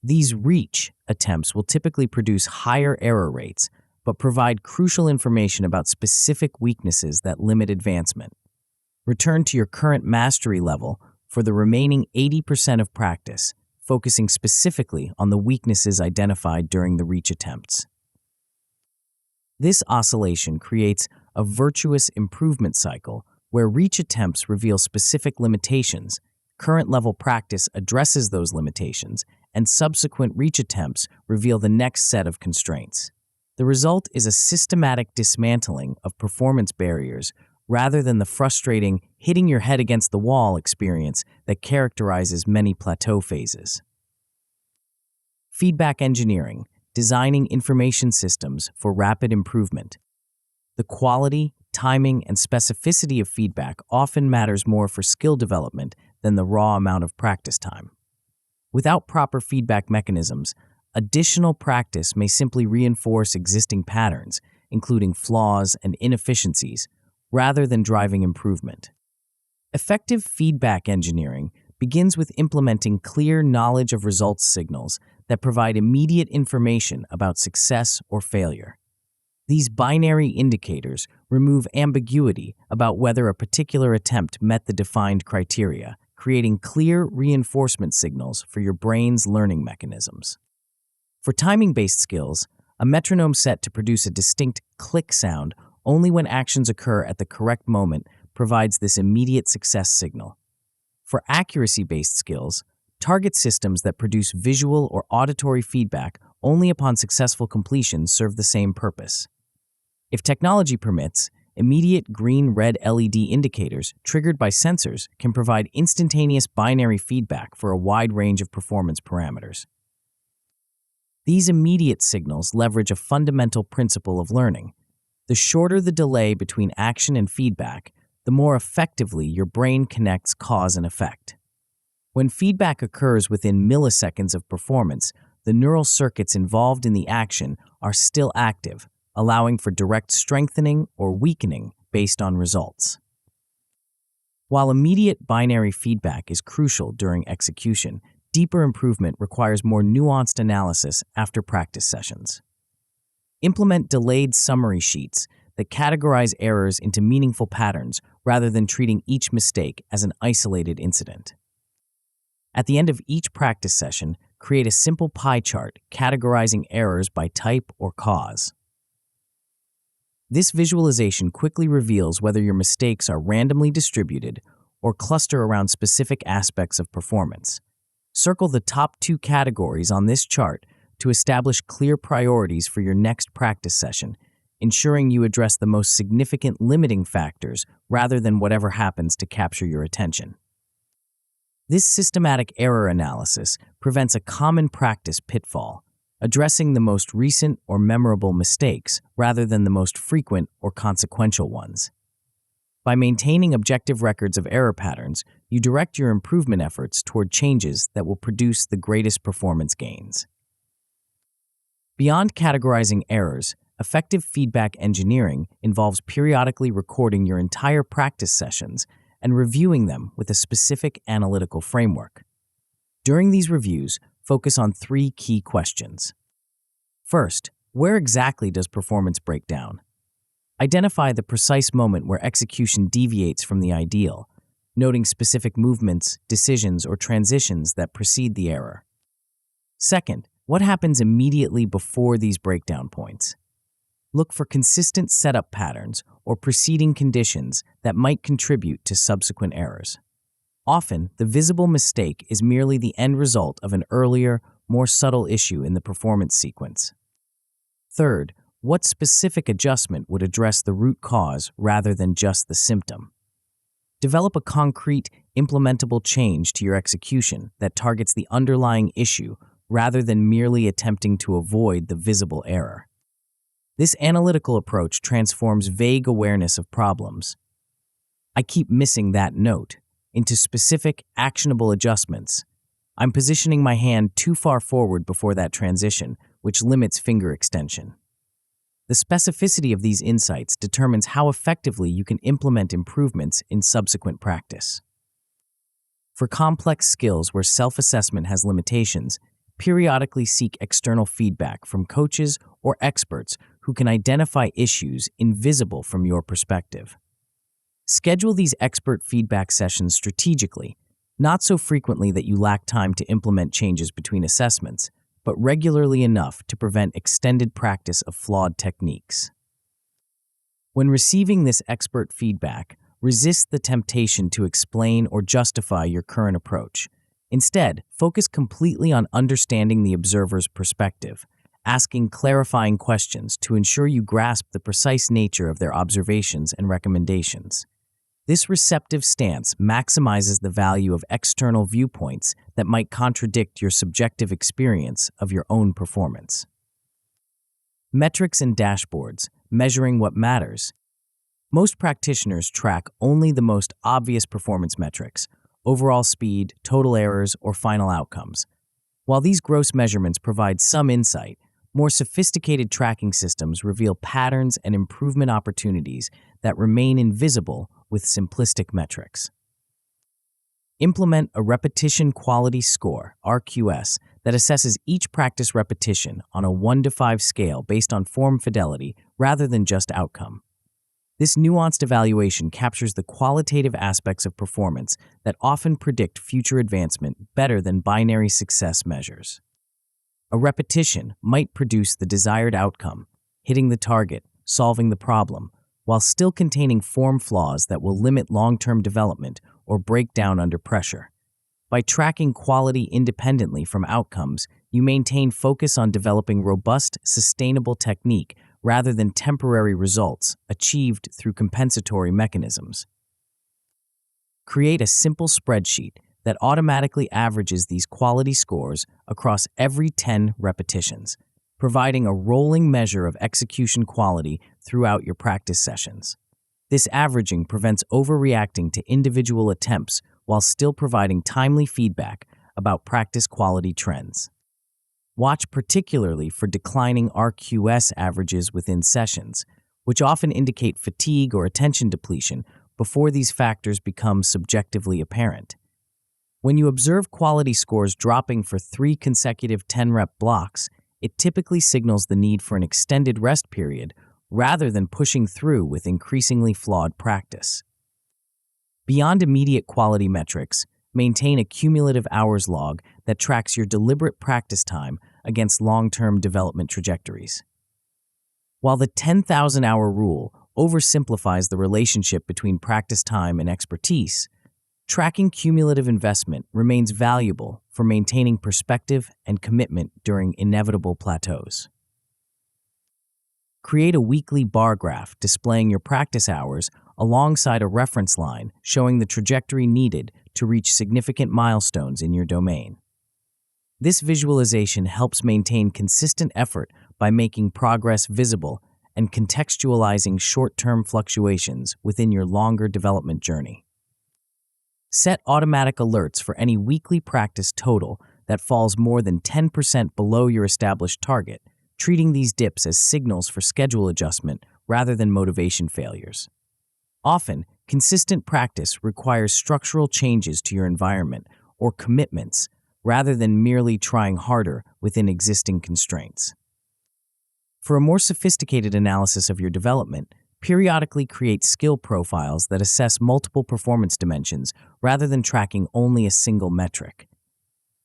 A: These reach attempts will typically produce higher error rates, but provide crucial information about specific weaknesses that limit advancement. Return to your current mastery level for the remaining 80% of practice, focusing specifically on the weaknesses identified during the reach attempts. This oscillation creates a virtuous improvement cycle where reach attempts reveal specific limitations, current level practice addresses those limitations, and subsequent reach attempts reveal the next set of constraints. The result is a systematic dismantling of performance barriers rather than the frustrating hitting your head against the wall experience that characterizes many plateau phases. Feedback engineering, designing information systems for rapid improvement. The quality, timing, and specificity of feedback often matters more for skill development than the raw amount of practice time. Without proper feedback mechanisms, additional practice may simply reinforce existing patterns, including flaws and inefficiencies, rather than driving improvement. Effective feedback engineering begins with implementing clear knowledge of results signals that provide immediate information about success or failure. These binary indicators remove ambiguity about whether a particular attempt met the defined criteria, creating clear reinforcement signals for your brain's learning mechanisms. For timing-based skills, a metronome set to produce a distinct click sound only when actions occur at the correct moment provides this immediate success signal. For accuracy-based skills, target systems that produce visual or auditory feedback only upon successful completion serve the same purpose. If technology permits, immediate green-red LED indicators triggered by sensors can provide instantaneous binary feedback for a wide range of performance parameters. These immediate signals leverage a fundamental principle of learning. The shorter the delay between action and feedback, the more effectively your brain connects cause and effect. When feedback occurs within milliseconds of performance, the neural circuits involved in the action are still active, allowing for direct strengthening or weakening based on results. While immediate binary feedback is crucial during execution, deeper improvement requires more nuanced analysis after practice sessions. Implement delayed summary sheets that categorize errors into meaningful patterns rather than treating each mistake as an isolated incident. At the end of each practice session, create a simple pie chart categorizing errors by type or cause. This visualization quickly reveals whether your mistakes are randomly distributed or cluster around specific aspects of performance. Circle the top 2 categories on this chart to establish clear priorities for your next practice session, ensuring you address the most significant limiting factors rather than whatever happens to capture your attention. This systematic error analysis prevents a common practice pitfall, addressing the most recent or memorable mistakes rather than the most frequent or consequential ones. By maintaining objective records of error patterns, you direct your improvement efforts toward changes that will produce the greatest performance gains. Beyond categorizing errors, effective feedback engineering involves periodically recording your entire practice sessions and reviewing them with a specific analytical framework. During these reviews, focus on 3 key questions. First, where exactly does performance break down? Identify the precise moment where execution deviates from the ideal, noting specific movements, decisions, or transitions that precede the error. Second, what happens immediately before these breakdown points? Look for consistent setup patterns or preceding conditions that might contribute to subsequent errors. Often, the visible mistake is merely the end result of an earlier, more subtle issue in the performance sequence. Third, what specific adjustment would address the root cause rather than just the symptom? Develop a concrete, implementable change to your execution that targets the underlying issue rather than merely attempting to avoid the visible error. This analytical approach transforms vague awareness of problems. I keep missing that note into specific, actionable adjustments. I'm positioning my hand too far forward before that transition, which limits finger extension. The specificity of these insights determines how effectively you can implement improvements in subsequent practice. For complex skills where self-assessment has limitations, periodically seek external feedback from coaches or experts who can identify issues invisible from your perspective. Schedule these expert feedback sessions strategically, not so frequently that you lack time to implement changes between assessments, but regularly enough to prevent extended practice of flawed techniques. When receiving this expert feedback, resist the temptation to explain or justify your current approach. Instead, focus completely on understanding the observer's perspective, asking clarifying questions to ensure you grasp the precise nature of their observations and recommendations. This receptive stance maximizes the value of external viewpoints that might contradict your subjective experience of your own performance. Metrics and dashboards, measuring what matters. Most practitioners track only the most obvious performance metrics: overall speed, total errors, or final outcomes. While these gross measurements provide some insight, more sophisticated tracking systems reveal patterns and improvement opportunities that remain invisible with simplistic metrics. Implement a repetition quality score, RQS, that assesses each practice repetition on a 1 to 5 scale based on form fidelity rather than just outcome. This nuanced evaluation captures the qualitative aspects of performance that often predict future advancement better than binary success measures. A repetition might produce the desired outcome, hitting the target, solving the problem, while still containing form flaws that will limit long-term development or break down under pressure. By tracking quality independently from outcomes, you maintain focus on developing robust, sustainable technique rather than temporary results achieved through compensatory mechanisms. Create a simple spreadsheet that automatically averages these quality scores across every 10 repetitions, providing a rolling measure of execution quality throughout your practice sessions. This averaging prevents overreacting to individual attempts while still providing timely feedback about practice quality trends. Watch particularly for declining RQS averages within sessions, which often indicate fatigue or attention depletion before these factors become subjectively apparent. When you observe quality scores dropping for 3 consecutive 10-rep blocks, it typically signals the need for an extended rest period rather than pushing through with increasingly flawed practice. Beyond immediate quality metrics, maintain a cumulative hours log that tracks your deliberate practice time against long-term development trajectories. While the 10,000-hour rule oversimplifies the relationship between practice time and expertise, tracking cumulative investment remains valuable for maintaining perspective and commitment during inevitable plateaus. Create a weekly bar graph displaying your practice hours alongside a reference line showing the trajectory needed to reach significant milestones in your domain. This visualization helps maintain consistent effort by making progress visible and contextualizing short-term fluctuations within your longer development journey. Set automatic alerts for any weekly practice total that falls more than 10% below your established target, treating these dips as signals for schedule adjustment rather than motivation failures. Often, consistent practice requires structural changes to your environment or commitments rather than merely trying harder within existing constraints. For a more sophisticated analysis of your development, periodically create skill profiles that assess multiple performance dimensions rather than tracking only a single metric.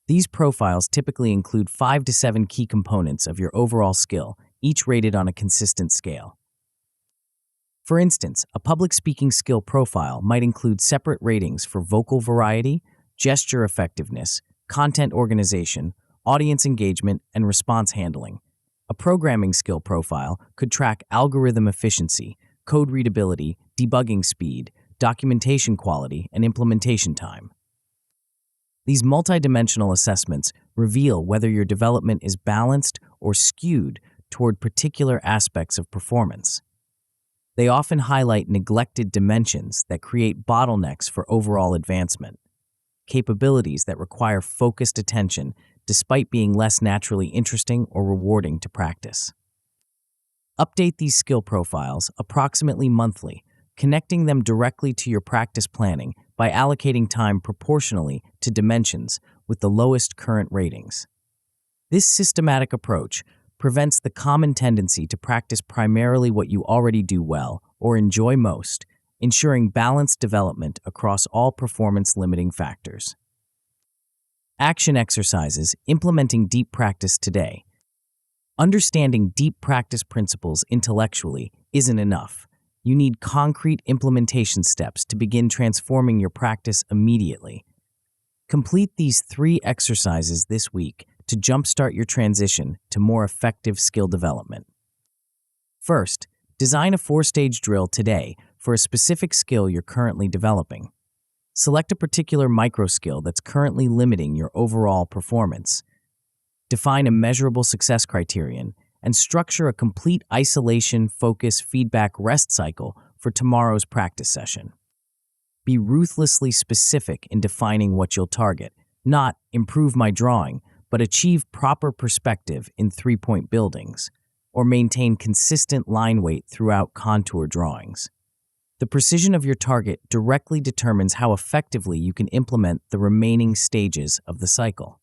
A: These profiles typically include 5 to 7 key components of your overall skill, each rated on a consistent scale. For instance, a public speaking skill profile might include separate ratings for vocal variety, gesture effectiveness, content organization, audience engagement, and response handling. A programming skill profile could track algorithm efficiency, code readability, debugging speed, documentation quality, and implementation time. These multidimensional assessments reveal whether your development is balanced or skewed toward particular aspects of performance. They often highlight neglected dimensions that create bottlenecks for overall advancement, capabilities that require focused attention despite being less naturally interesting or rewarding to practice. Update these skill profiles approximately monthly, connecting them directly to your practice planning by allocating time proportionally to dimensions with the lowest current ratings. This systematic approach prevents the common tendency to practice primarily what you already do well or enjoy most, ensuring balanced development across all performance-limiting factors. Action exercises implementing deep practice today. Understanding deep practice principles intellectually isn't enough. You need concrete implementation steps to begin transforming your practice immediately. Complete these 3 exercises this week to jumpstart your transition to more effective skill development. First, design a 4-stage drill today for a specific skill you're currently developing. Select a particular micro-skill that's currently limiting your overall performance. Define a measurable success criterion and structure a complete isolation, focus, feedback, rest cycle for tomorrow's practice session. Be ruthlessly specific in defining what you'll target, not improve my drawing, but achieve proper perspective in 3-point buildings, or maintain consistent line weight throughout contour drawings. The precision of your target directly determines how effectively you can implement the remaining stages of the cycle.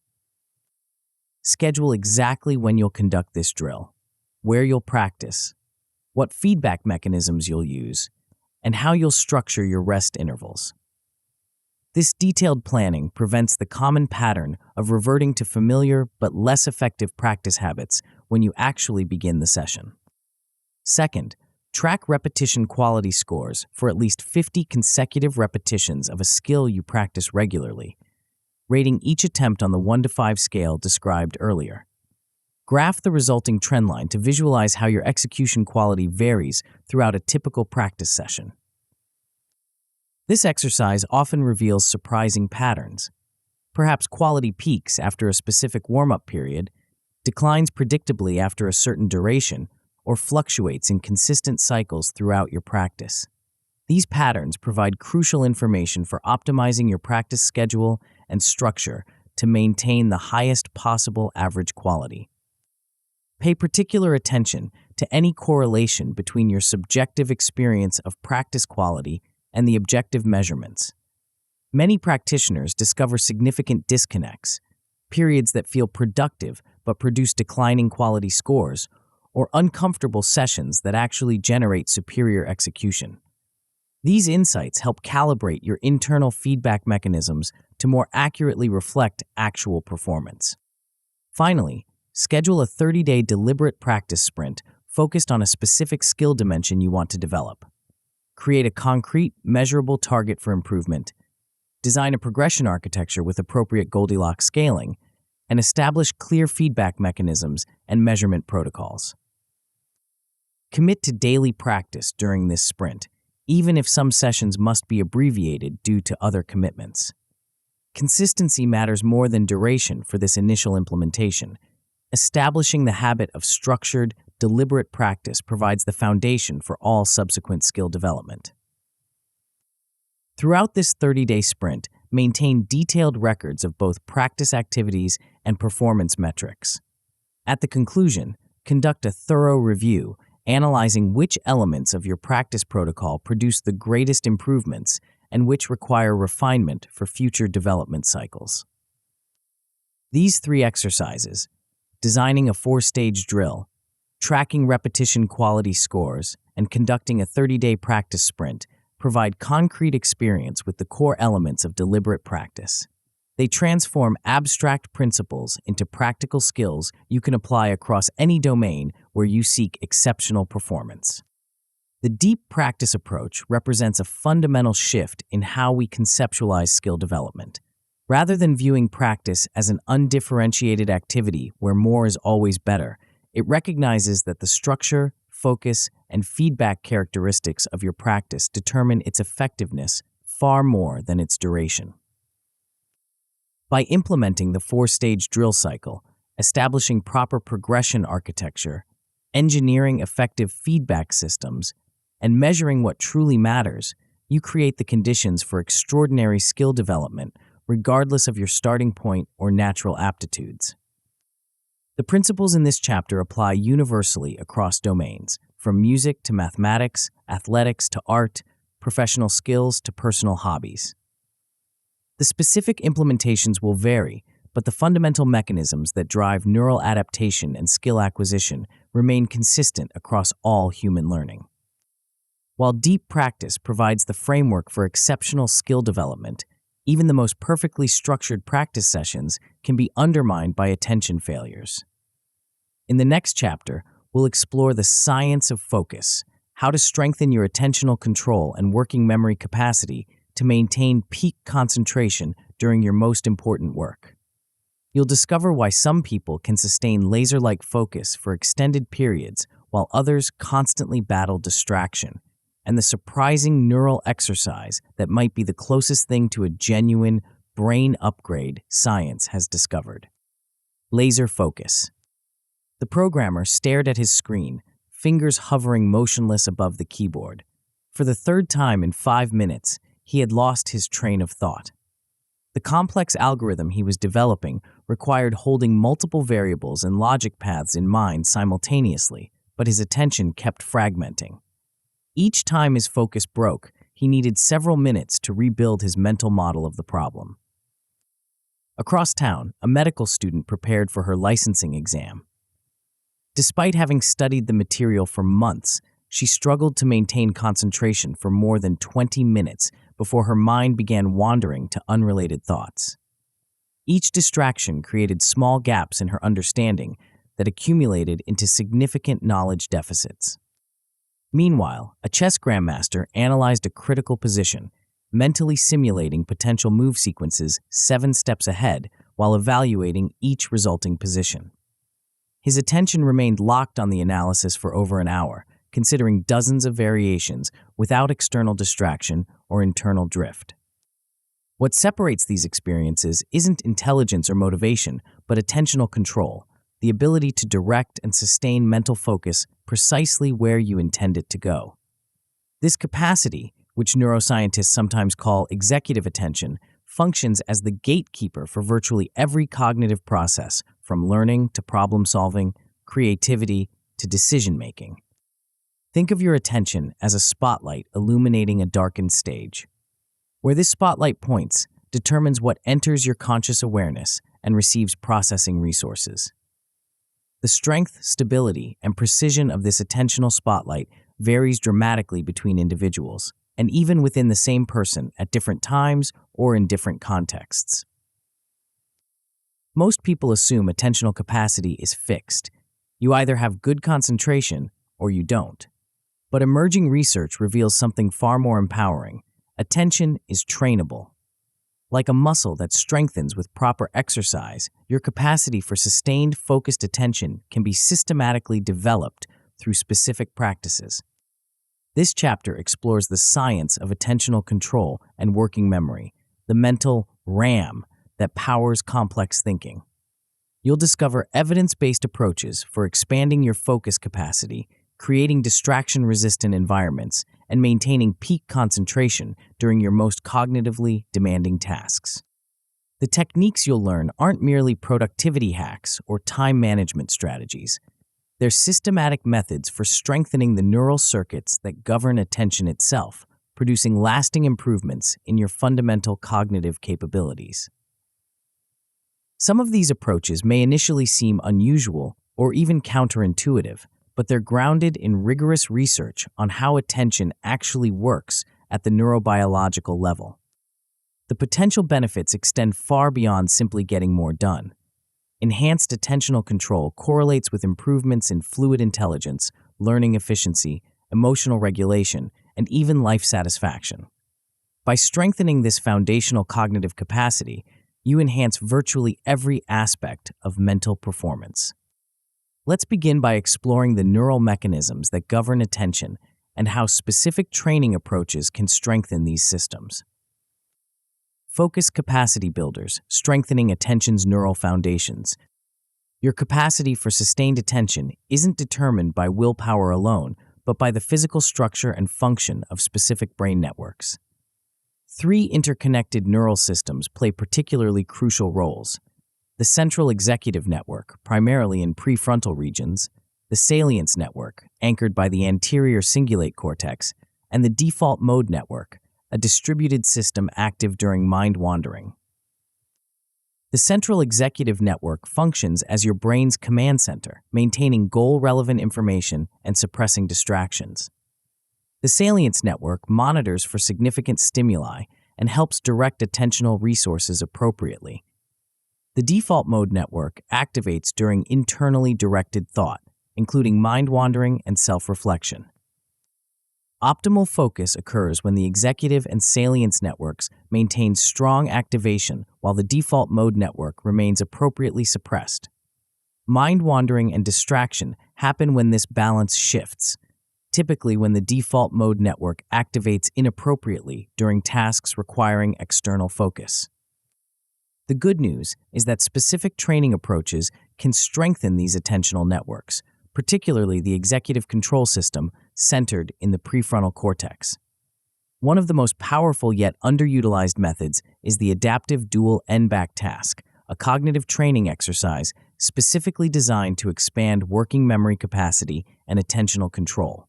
A: Schedule exactly when you'll conduct this drill, where you'll practice, what feedback mechanisms you'll use, and how you'll structure your rest intervals. This detailed planning prevents the common pattern of reverting to familiar but less effective practice habits when you actually begin the session. Second, track repetition quality scores for at least 50 consecutive repetitions of a skill you practice regularly, rating each attempt on the 1 to 5 scale described earlier. Graph the resulting trendline to visualize how your execution quality varies throughout a typical practice session. This exercise often reveals surprising patterns. Perhaps quality peaks after a specific warm-up period, declines predictably after a certain duration, or fluctuates in consistent cycles throughout your practice. These patterns provide crucial information for optimizing your practice schedule and structure to maintain the highest possible average quality. Pay particular attention to any correlation between your subjective experience of practice quality and the objective measurements. Many practitioners discover significant disconnects, periods that feel productive but produce declining quality scores, or uncomfortable sessions that actually generate superior execution. These insights help calibrate your internal feedback mechanisms to more accurately reflect actual performance. Finally, schedule a 30-day deliberate practice sprint focused on a specific skill dimension you want to develop. Create a concrete, measurable target for improvement, design a progression architecture with appropriate Goldilocks scaling, and establish clear feedback mechanisms and measurement protocols. Commit to daily practice during this sprint, even if some sessions must be abbreviated due to other commitments. Consistency matters more than duration for this initial implementation. Establishing the habit of structured, deliberate practice provides the foundation for all subsequent skill development. Throughout this 30-day sprint, maintain detailed records of both practice activities and performance metrics. At the conclusion, conduct a thorough review, analyzing which elements of your practice protocol produce the greatest improvements and which require refinement for future development cycles. These 3 exercises, designing a 4-stage drill, tracking repetition quality scores, and conducting a 30-day practice sprint, provide concrete experience with the core elements of deliberate practice. They transform abstract principles into practical skills you can apply across any domain where you seek exceptional performance. The deep practice approach represents a fundamental shift in how we conceptualize skill development. Rather than viewing practice as an undifferentiated activity where more is always better, it recognizes that the structure, focus, and feedback characteristics of your practice determine its effectiveness far more than its duration. By implementing the 4-stage drill cycle, establishing proper progression architecture, engineering effective feedback systems, and measuring what truly matters, you create the conditions for extraordinary skill development regardless of your starting point or natural aptitudes. The principles in this chapter apply universally across domains, from music to mathematics, athletics to art, professional skills to personal hobbies. The specific implementations will vary, but the fundamental mechanisms that drive neural adaptation and skill acquisition remain consistent across all human learning. While deep practice provides the framework for exceptional skill development, even the most perfectly structured practice sessions can be undermined by attention failures. In the next chapter, we'll explore the science of focus, how to strengthen your attentional control and working memory capacity to maintain peak concentration during your most important work. You'll discover why some people can sustain laser-like focus for extended periods while others constantly battle distraction, and the surprising neural exercise that might be the closest thing to a genuine brain upgrade science has discovered. Laser focus. The programmer stared at his screen, fingers hovering motionless above the keyboard. For the 3rd time in 5 minutes, he had lost his train of thought. The complex algorithm he was developing required holding multiple variables and logic paths in mind simultaneously, but his attention kept fragmenting. Each time his focus broke, he needed several minutes to rebuild his mental model of the problem. Across town, a medical student prepared for her licensing exam. Despite having studied the material for months, she struggled to maintain concentration for more than 20 minutes before her mind began wandering to unrelated thoughts. Each distraction created small gaps in her understanding that accumulated into significant knowledge deficits. Meanwhile, a chess grandmaster analyzed a critical position, mentally simulating potential move sequences 7 steps ahead while evaluating each resulting position. His attention remained locked on the analysis for over an hour, considering dozens of variations without external distraction or internal drift. What separates these experiences isn't intelligence or motivation, but attentional control, the ability to direct and sustain mental focus precisely where you intend it to go. This capacity, which neuroscientists sometimes call executive attention, functions as the gatekeeper for virtually every cognitive process, from learning to problem-solving, creativity to decision-making. Think of your attention as a spotlight illuminating a darkened stage. Where this spotlight points determines what enters your conscious awareness and receives processing resources. The strength, stability, and precision of this attentional spotlight varies dramatically between individuals, and even within the same person at different times or in different contexts. Most people assume attentional capacity is fixed. You either have good concentration or you don't. But emerging research reveals something far more empowering. Attention is trainable. Like a muscle that strengthens with proper exercise, your capacity for sustained, focused attention can be systematically developed through specific practices. This chapter explores the science of attentional control and working memory, the mental RAM that powers complex thinking. You'll discover evidence-based approaches for expanding your focus capacity, creating distraction-resistant environments, and maintaining peak concentration during your most cognitively demanding tasks. The techniques you'll learn aren't merely productivity hacks or time management strategies. They're systematic methods for strengthening the neural circuits that govern attention itself, producing lasting improvements in your fundamental cognitive capabilities. Some of these approaches may initially seem unusual or even counterintuitive, but they're grounded in rigorous research on how attention actually works at the neurobiological level. The potential benefits extend far beyond simply getting more done. Enhanced attentional control correlates with improvements in fluid intelligence, learning efficiency, emotional regulation, and even life satisfaction. By strengthening this foundational cognitive capacity, you enhance virtually every aspect of mental performance. Let's begin by exploring the neural mechanisms that govern attention and how specific training approaches can strengthen these systems. Focus capacity builders, strengthening attention's neural foundations. Your capacity for sustained attention isn't determined by willpower alone, but by the physical structure and function of specific brain networks. Three interconnected neural systems play particularly crucial roles: the central executive network, primarily in prefrontal regions, the salience network, anchored by the anterior cingulate cortex, and the default mode network, a distributed system active during mind wandering. The central executive network functions as your brain's command center, maintaining goal-relevant information and suppressing distractions. The salience network monitors for significant stimuli and helps direct attentional resources appropriately. The default mode network activates during internally directed thought, including mind wandering and self-reflection. Optimal focus occurs when the executive and salience networks maintain strong activation while the default mode network remains appropriately suppressed. Mind wandering and distraction happen when this balance shifts, typically when the default mode network activates inappropriately during tasks requiring external focus. The good news is that specific training approaches can strengthen these attentional networks, particularly the executive control system centered in the prefrontal cortex. One of the most powerful yet underutilized methods is the adaptive dual end-back task, a cognitive training exercise specifically designed to expand working memory capacity and attentional control.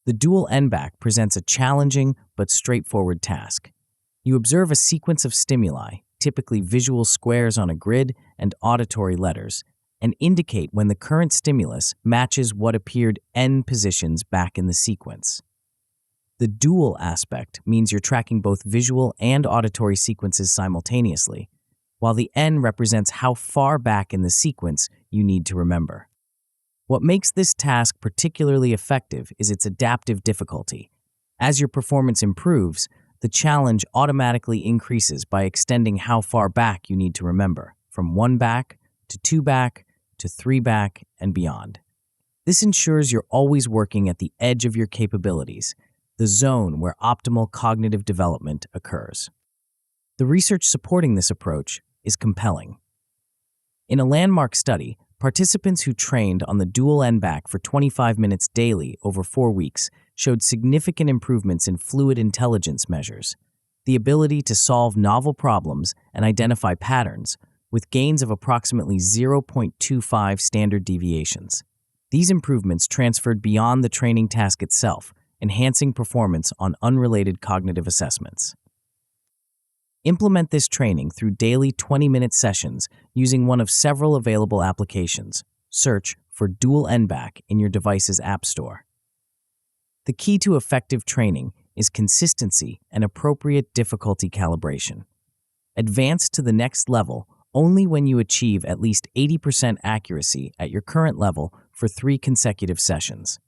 A: The dual end-back presents a challenging but straightforward task. You observe a sequence of stimuli, typically visual squares on a grid and auditory letters, and indicate when the current stimulus matches what appeared N positions back in the sequence. The dual aspect means you're tracking both visual and auditory sequences simultaneously, while the N represents how far back in the sequence you need to remember. What makes this task particularly effective is its adaptive difficulty. As your performance improves, the challenge automatically increases by extending how far back you need to remember, from 1 back to 2 back to 3 back and beyond. This ensures you're always working at the edge of your capabilities, the zone where optimal cognitive development occurs. The research supporting this approach is compelling. In a landmark study, participants who trained on the dual N-back for 25 minutes daily over 4 weeks showed significant improvements in fluid intelligence measures, the ability to solve novel problems and identify patterns, with gains of approximately 0.25 standard deviations. These improvements transferred beyond the training task itself, enhancing performance on unrelated cognitive assessments. Implement this training through daily 20-minute sessions using one of several available applications. Search for Dual N-back in your device's app store. The key to effective training is consistency and appropriate difficulty calibration. Advance to the next level only when you achieve at least 80% accuracy at your current level for 3 consecutive sessions.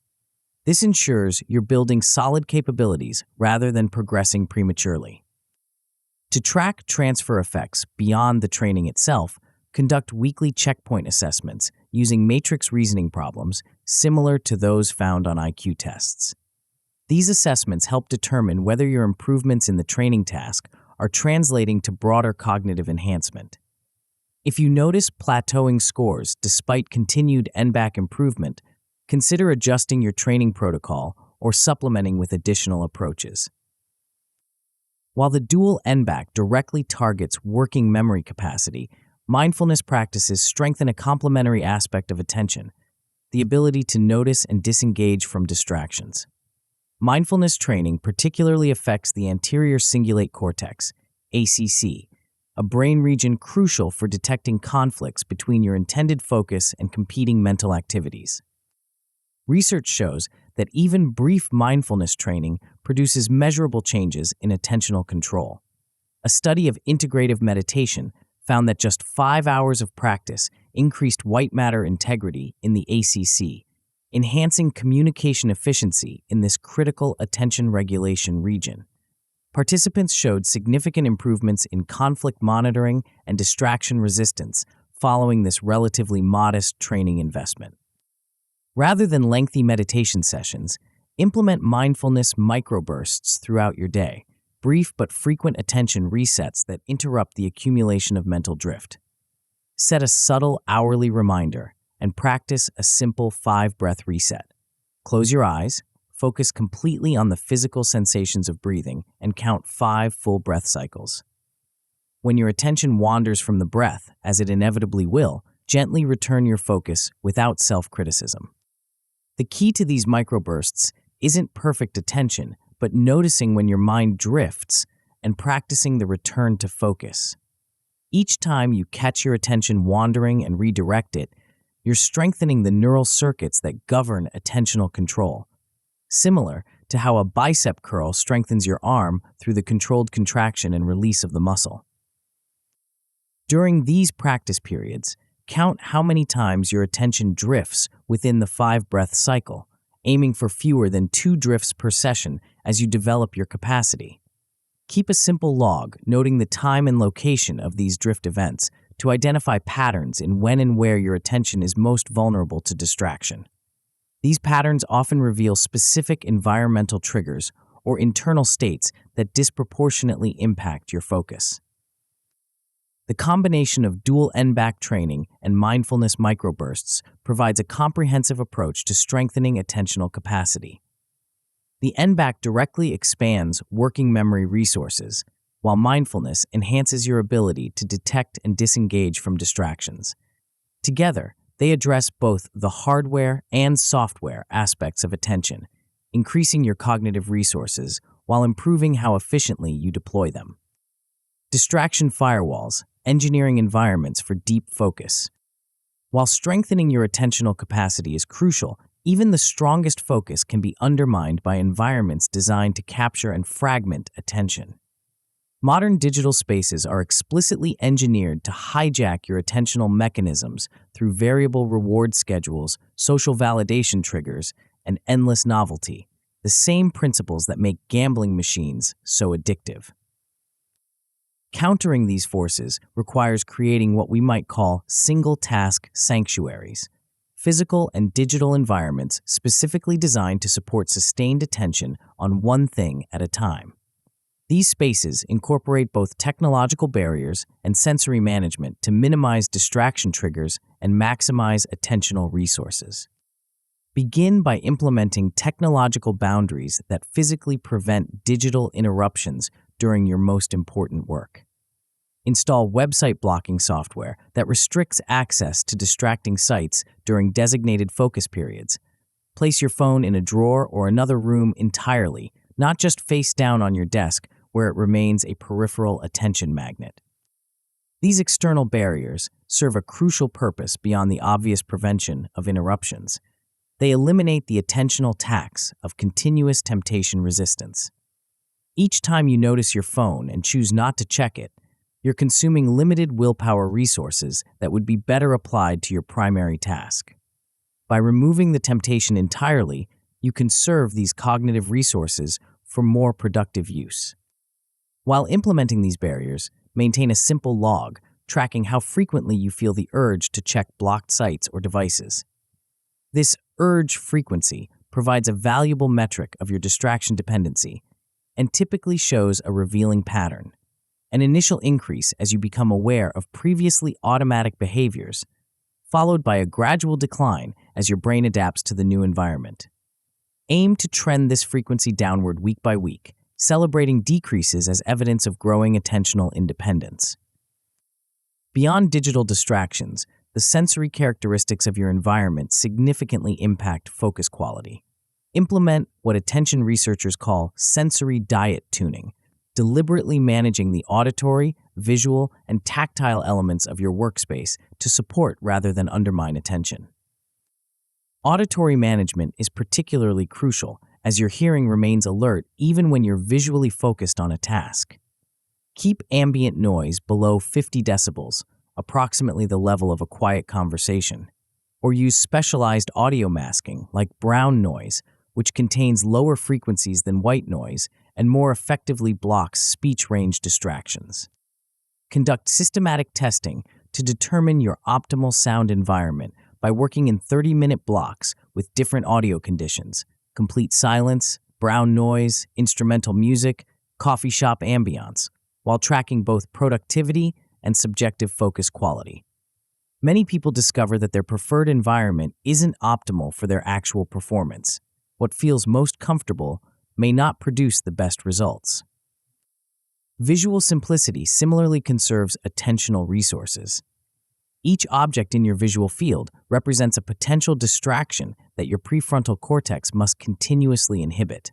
A: This ensures you're building solid capabilities rather than progressing prematurely. To track transfer effects beyond the training itself, conduct weekly checkpoint assessments using matrix reasoning problems similar to those found on IQ tests. These assessments help determine whether your improvements in the training task are translating to broader cognitive enhancement. If you notice plateauing scores despite continued N-back improvement, consider adjusting your training protocol or supplementing with additional approaches. While the dual N-back directly targets working memory capacity, mindfulness practices strengthen a complementary aspect of attention, the ability to notice and disengage from distractions. Mindfulness training particularly affects the anterior cingulate cortex, ACC, a brain region crucial for detecting conflicts between your intended focus and competing mental activities. Research shows that even brief mindfulness training produces measurable changes in attentional control. A study of integrative meditation found that just 5 hours of practice increased white matter integrity in the ACC, enhancing communication efficiency in this critical attention regulation region. Participants showed significant improvements in conflict monitoring and distraction resistance following this relatively modest training investment. Rather than lengthy meditation sessions, implement mindfulness microbursts throughout your day, brief but frequent attention resets that interrupt the accumulation of mental drift. Set a subtle hourly reminder and practice a simple 5-breath reset. Close your eyes, focus completely on the physical sensations of breathing, and count 5 full breath cycles. When your attention wanders from the breath, as it inevitably will, gently return your focus without self-criticism. The key to these microbursts isn't perfect attention, but noticing when your mind drifts and practicing the return to focus. Each time you catch your attention wandering and redirect it, you're strengthening the neural circuits that govern attentional control, similar to how a bicep curl strengthens your arm through the controlled contraction and release of the muscle. During these practice periods, count how many times your attention drifts within the 5-breath cycle, aiming for fewer than 2 drifts per session as you develop your capacity. Keep a simple log noting the time and location of these drift events to identify patterns in when and where your attention is most vulnerable to distraction. These patterns often reveal specific environmental triggers or internal states that disproportionately impact your focus. The combination of dual N-back training and mindfulness microbursts provides a comprehensive approach to strengthening attentional capacity. The N-back directly expands working memory resources, while mindfulness enhances your ability to detect and disengage from distractions. Together, they address both the hardware and software aspects of attention, increasing your cognitive resources while improving how efficiently you deploy them. Distraction firewalls, engineering environments for deep focus. While strengthening your attentional capacity is crucial, even the strongest focus can be undermined by environments designed to capture and fragment attention. Modern digital spaces are explicitly engineered to hijack your attentional mechanisms through variable reward schedules, social validation triggers, and endless novelty, the same principles that make gambling machines so addictive. Countering these forces requires creating what we might call single-task sanctuaries, physical and digital environments specifically designed to support sustained attention on one thing at a time. These spaces incorporate both technological barriers and sensory management to minimize distraction triggers and maximize attentional resources. Begin by implementing technological boundaries that physically prevent digital interruptions during your most important work. Install website blocking software that restricts access to distracting sites during designated focus periods. Place your phone in a drawer or another room entirely, not just face down on your desk where it remains a peripheral attention magnet. These external barriers serve a crucial purpose beyond the obvious prevention of interruptions. They eliminate the attentional tax of continuous temptation resistance. Each time you notice your phone and choose not to check it, you're consuming limited willpower resources that would be better applied to your primary task. By removing the temptation entirely, you conserve these cognitive resources for more productive use. While implementing these barriers, maintain a simple log tracking how frequently you feel the urge to check blocked sites or devices. This urge frequency provides a valuable metric of your distraction dependency and typically shows a revealing pattern, an initial increase as you become aware of previously automatic behaviors, followed by a gradual decline as your brain adapts to the new environment. Aim to trend this frequency downward week by week, celebrating decreases as evidence of growing attentional independence. Beyond digital distractions, the sensory characteristics of your environment significantly impact focus quality. Implement what attention researchers call sensory diet tuning, deliberately managing the auditory, visual, and tactile elements of your workspace to support rather than undermine attention. Auditory management is particularly crucial as your hearing remains alert even when you're visually focused on a task. Keep ambient noise below 50 decibels, approximately the level of a quiet conversation, or use specialized audio masking like brown noise, which contains lower frequencies than white noise and more effectively blocks speech range distractions. Conduct systematic testing to determine your optimal sound environment by working in 30-minute blocks with different audio conditions, complete silence, brown noise, instrumental music, coffee shop ambiance, while tracking both productivity and subjective focus quality. Many people discover that their preferred environment isn't optimal for their actual performance. What feels most comfortable may not produce the best results. Visual simplicity similarly conserves attentional resources. Each object in your visual field represents a potential distraction that your prefrontal cortex must continuously inhibit.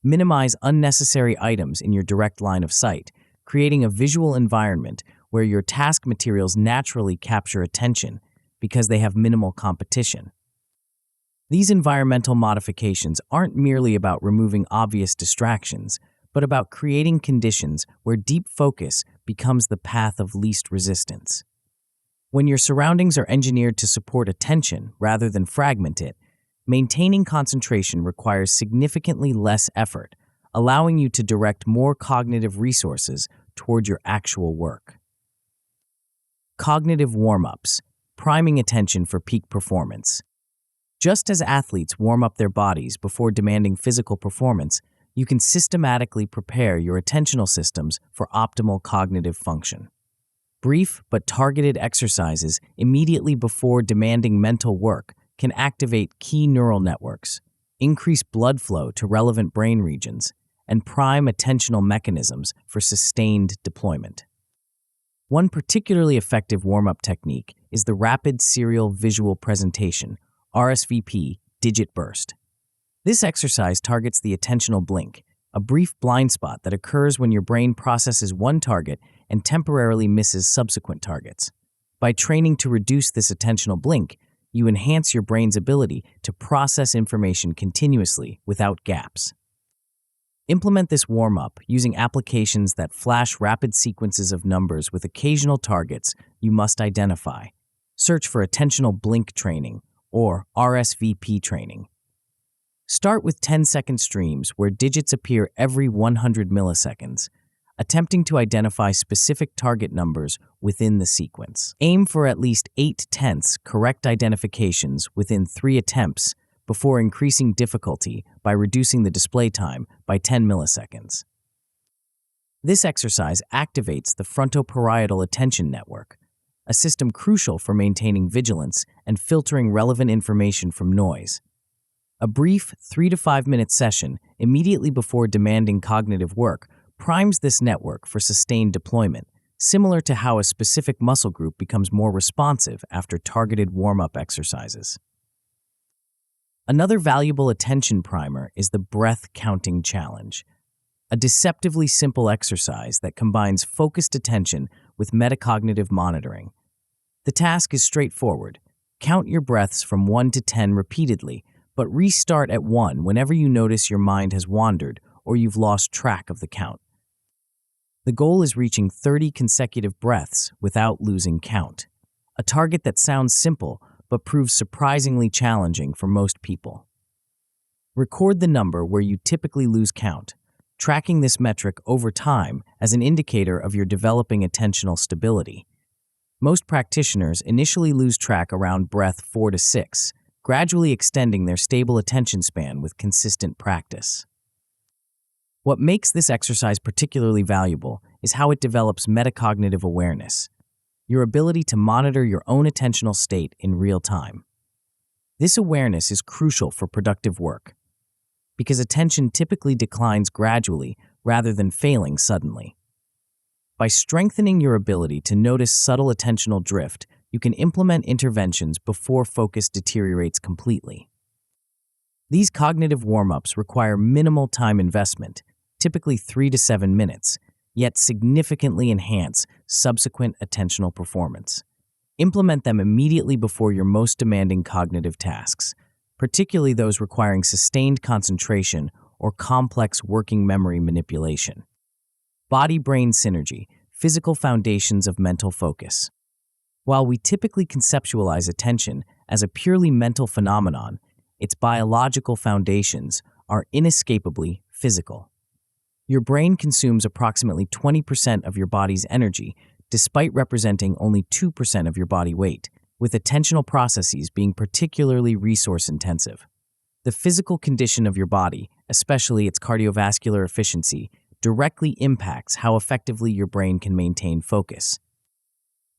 A: Minimize unnecessary items in your direct line of sight, creating a visual environment where your task materials naturally capture attention because they have minimal competition. These environmental modifications aren't merely about removing obvious distractions, but about creating conditions where deep focus becomes the path of least resistance. When your surroundings are engineered to support attention rather than fragment it, maintaining concentration requires significantly less effort, allowing you to direct more cognitive resources toward your actual work. Cognitive warm-ups, priming attention for peak performance. Just as athletes warm up their bodies before demanding physical performance, you can systematically prepare your attentional systems for optimal cognitive function. Brief but targeted exercises immediately before demanding mental work can activate key neural networks, increase blood flow to relevant brain regions, and prime attentional mechanisms for sustained deployment. One particularly effective warm-up technique is the Rapid Serial Visual Presentation, RSVP, digit burst. This exercise targets the attentional blink, a brief blind spot that occurs when your brain processes one target and temporarily misses subsequent targets. By training to reduce this attentional blink, you enhance your brain's ability to process information continuously without gaps. Implement this warm-up using applications that flash rapid sequences of numbers with occasional targets you must identify. Search for attentional blink training, or RSVP training. Start with 10-second streams where digits appear every 100 milliseconds, attempting to identify specific target numbers within the sequence. Aim for at least 8/10 correct identifications within 3 attempts before increasing difficulty by reducing the display time by 10 milliseconds. This exercise activates the frontoparietal attention network, a system crucial for maintaining vigilance and filtering relevant information from noise. A brief 3 to 5 minute session immediately before demanding cognitive work primes this network for sustained deployment, similar to how a specific muscle group becomes more responsive after targeted warm-up exercises. Another valuable attention primer is the breath counting challenge, a deceptively simple exercise that combines focused attention with metacognitive monitoring. The task is straightforward. Count your breaths from 1 to 10 repeatedly, but restart at 1 whenever you notice your mind has wandered or you've lost track of the count. The goal is reaching 30 consecutive breaths without losing count, a target that sounds simple but proves surprisingly challenging for most people. Record the number where you typically lose count, tracking this metric over time as an indicator of your developing attentional stability. Most practitioners initially lose track around breath 4 to 6, gradually extending their stable attention span with consistent practice. What makes this exercise particularly valuable is how it develops metacognitive awareness, your ability to monitor your own attentional state in real time. This awareness is crucial for productive work, because attention typically declines gradually rather than failing suddenly. By strengthening your ability to notice subtle attentional drift, you can implement interventions before focus deteriorates completely. These cognitive warm-ups require minimal time investment, typically 3 to 7 minutes, yet significantly enhance subsequent attentional performance. Implement them immediately before your most demanding cognitive tasks, particularly those requiring sustained concentration or complex working memory manipulation. Body-brain synergy, physical foundations of mental focus. While we typically conceptualize attention as a purely mental phenomenon, its biological foundations are inescapably physical. Your brain consumes approximately 20% of your body's energy, despite representing only 2% of your body weight, with attentional processes being particularly resource-intensive. The physical condition of your body, especially its cardiovascular efficiency, directly impacts how effectively your brain can maintain focus.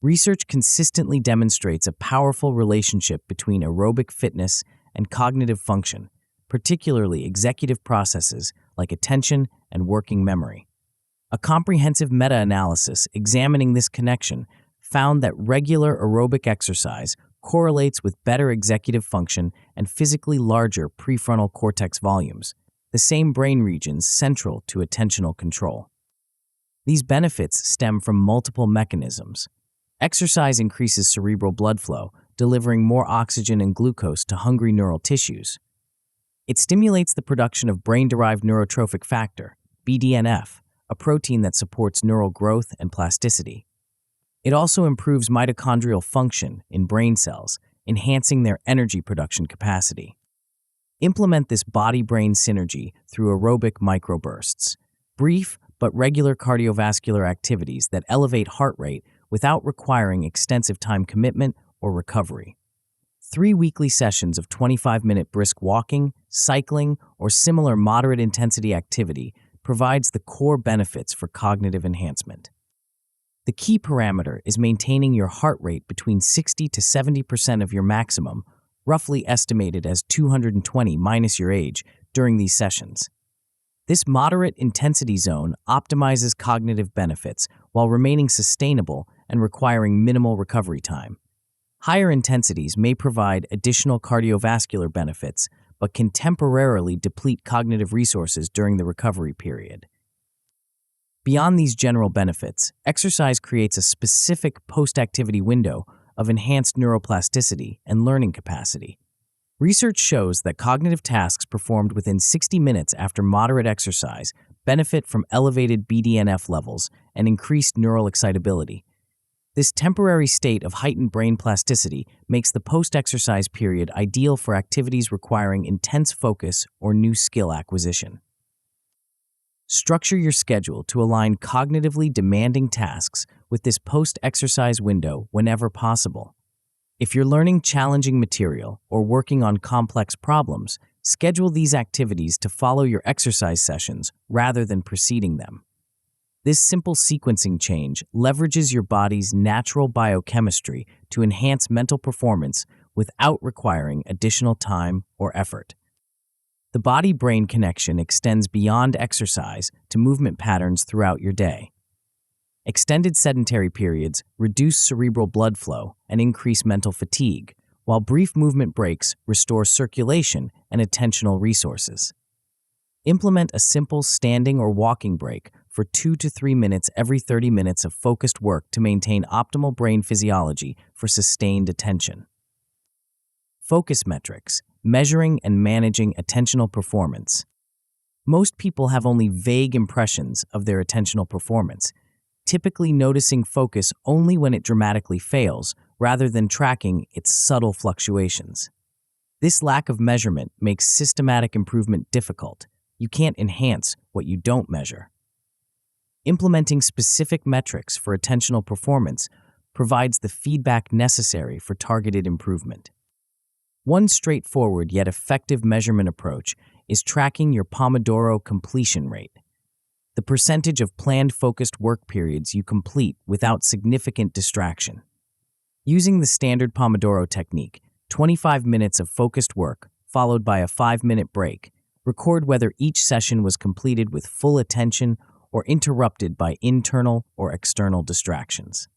A: Research consistently demonstrates a powerful relationship between aerobic fitness and cognitive function, particularly executive processes like attention and working memory. A comprehensive meta-analysis examining this connection found that regular aerobic exercise correlates with better executive function and physically larger prefrontal cortex volumes, the same brain regions central to attentional control. These benefits stem from multiple mechanisms. Exercise increases cerebral blood flow, delivering more oxygen and glucose to hungry neural tissues. It stimulates the production of brain-derived neurotrophic factor, BDNF, a protein that supports neural growth and plasticity. It also improves mitochondrial function in brain cells, enhancing their energy production capacity. Implement this body-brain synergy through aerobic microbursts, brief but regular cardiovascular activities that elevate heart rate without requiring extensive time commitment or recovery. 3 weekly sessions of 25-minute brisk walking, cycling, or similar moderate-intensity activity provides the core benefits for cognitive enhancement. The key parameter is maintaining your heart rate between 60 to 70% of your maximum, roughly estimated as 220 minus your age, during these sessions. This moderate intensity zone optimizes cognitive benefits while remaining sustainable and requiring minimal recovery time. Higher intensities may provide additional cardiovascular benefits, but can temporarily deplete cognitive resources during the recovery period. Beyond these general benefits, exercise creates a specific post-activity window of enhanced neuroplasticity and learning capacity. Research shows that cognitive tasks performed within 60 minutes after moderate exercise benefit from elevated BDNF levels and increased neural excitability. This temporary state of heightened brain plasticity makes the post-exercise period ideal for activities requiring intense focus or new skill acquisition. Structure your schedule to align cognitively demanding tasks with this post-exercise window whenever possible. If you're learning challenging material or working on complex problems, schedule these activities to follow your exercise sessions rather than preceding them. This simple sequencing change leverages your body's natural biochemistry to enhance mental performance without requiring additional time or effort. The body-brain connection extends beyond exercise to movement patterns throughout your day. Extended sedentary periods reduce cerebral blood flow and increase mental fatigue, while brief movement breaks restore circulation and attentional resources. Implement a simple standing or walking break for 2 to 3 minutes every 30 minutes of focused work to maintain optimal brain physiology for sustained attention. Focus metrics, measuring and managing attentional performance. Most people have only vague impressions of their attentional performance, typically noticing focus only when it dramatically fails, rather than tracking its subtle fluctuations. This lack of measurement makes systematic improvement difficult. You can't enhance what you don't measure. Implementing specific metrics for attentional performance provides the feedback necessary for targeted improvement. One straightforward yet effective measurement approach is tracking your Pomodoro completion rate, the percentage of planned focused work periods you complete without significant distraction. Using the standard Pomodoro technique, 25 minutes of focused work, followed by a 5-minute break, record whether each session was completed with full attention or interrupted by internal or external distractions.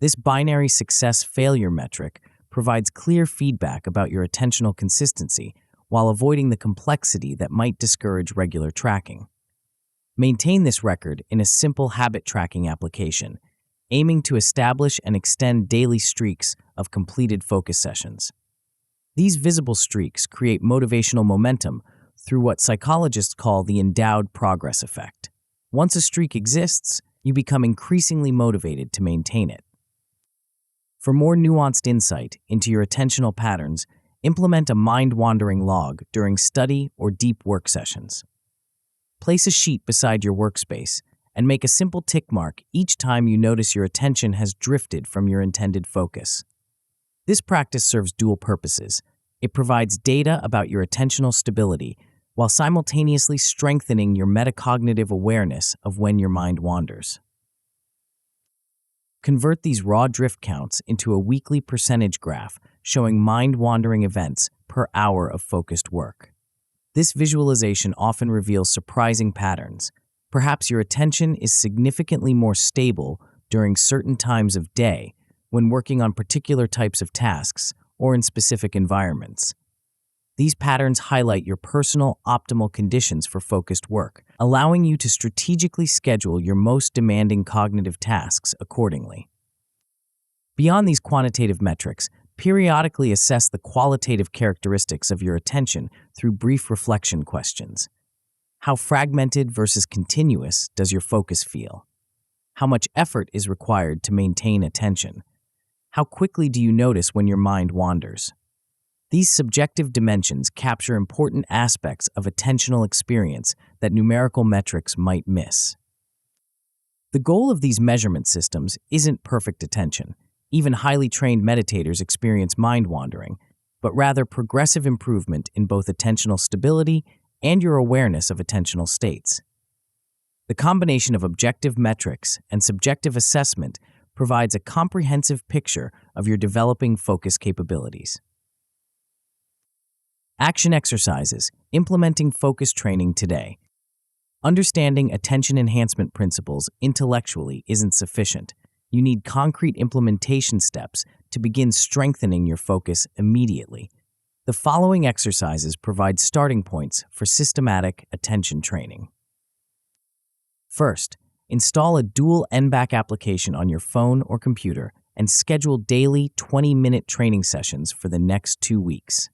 A: This binary success-failure metric provides clear feedback about your attentional consistency while avoiding the complexity that might discourage regular tracking. Maintain this record in a simple habit tracking application, aiming to establish and extend daily streaks of completed focus sessions. These visible streaks create motivational momentum through what psychologists call the endowed progress effect. Once a streak exists, you become increasingly motivated to maintain it. For more nuanced insight into your attentional patterns, implement a mind-wandering log during study or deep work sessions. Place a sheet beside your workspace and make a simple tick mark each time you notice your attention has drifted from your intended focus. This practice serves dual purposes. It provides data about your attentional stability while simultaneously strengthening your metacognitive awareness of when your mind wanders. Convert these raw drift counts into a weekly percentage graph showing mind-wandering events per hour of focused work. This visualization often reveals surprising patterns. Perhaps your attention is significantly more stable during certain times of day when working on particular types of tasks or in specific environments. These patterns highlight your personal optimal conditions for focused work, allowing you to strategically schedule your most demanding cognitive tasks accordingly. Beyond these quantitative metrics, periodically assess the qualitative characteristics of your attention through brief reflection questions. How fragmented versus continuous does your focus feel? How much effort is required to maintain attention? How quickly do you notice when your mind wanders? These subjective dimensions capture important aspects of attentional experience that numerical metrics might miss. The goal of these measurement systems isn't perfect attention. Even highly trained meditators experience mind wandering, but rather progressive improvement in both attentional stability and your awareness of attentional states. The combination of objective metrics and subjective assessment provides a comprehensive picture of your developing focus capabilities. Action exercises, implementing focus training today. Understanding attention enhancement principles intellectually isn't sufficient. You need concrete implementation steps to begin strengthening your focus immediately. The following exercises provide starting points for systematic attention training. First, install a dual NBAC application on your phone or computer and schedule daily 20-minute training sessions for the next 2 weeks.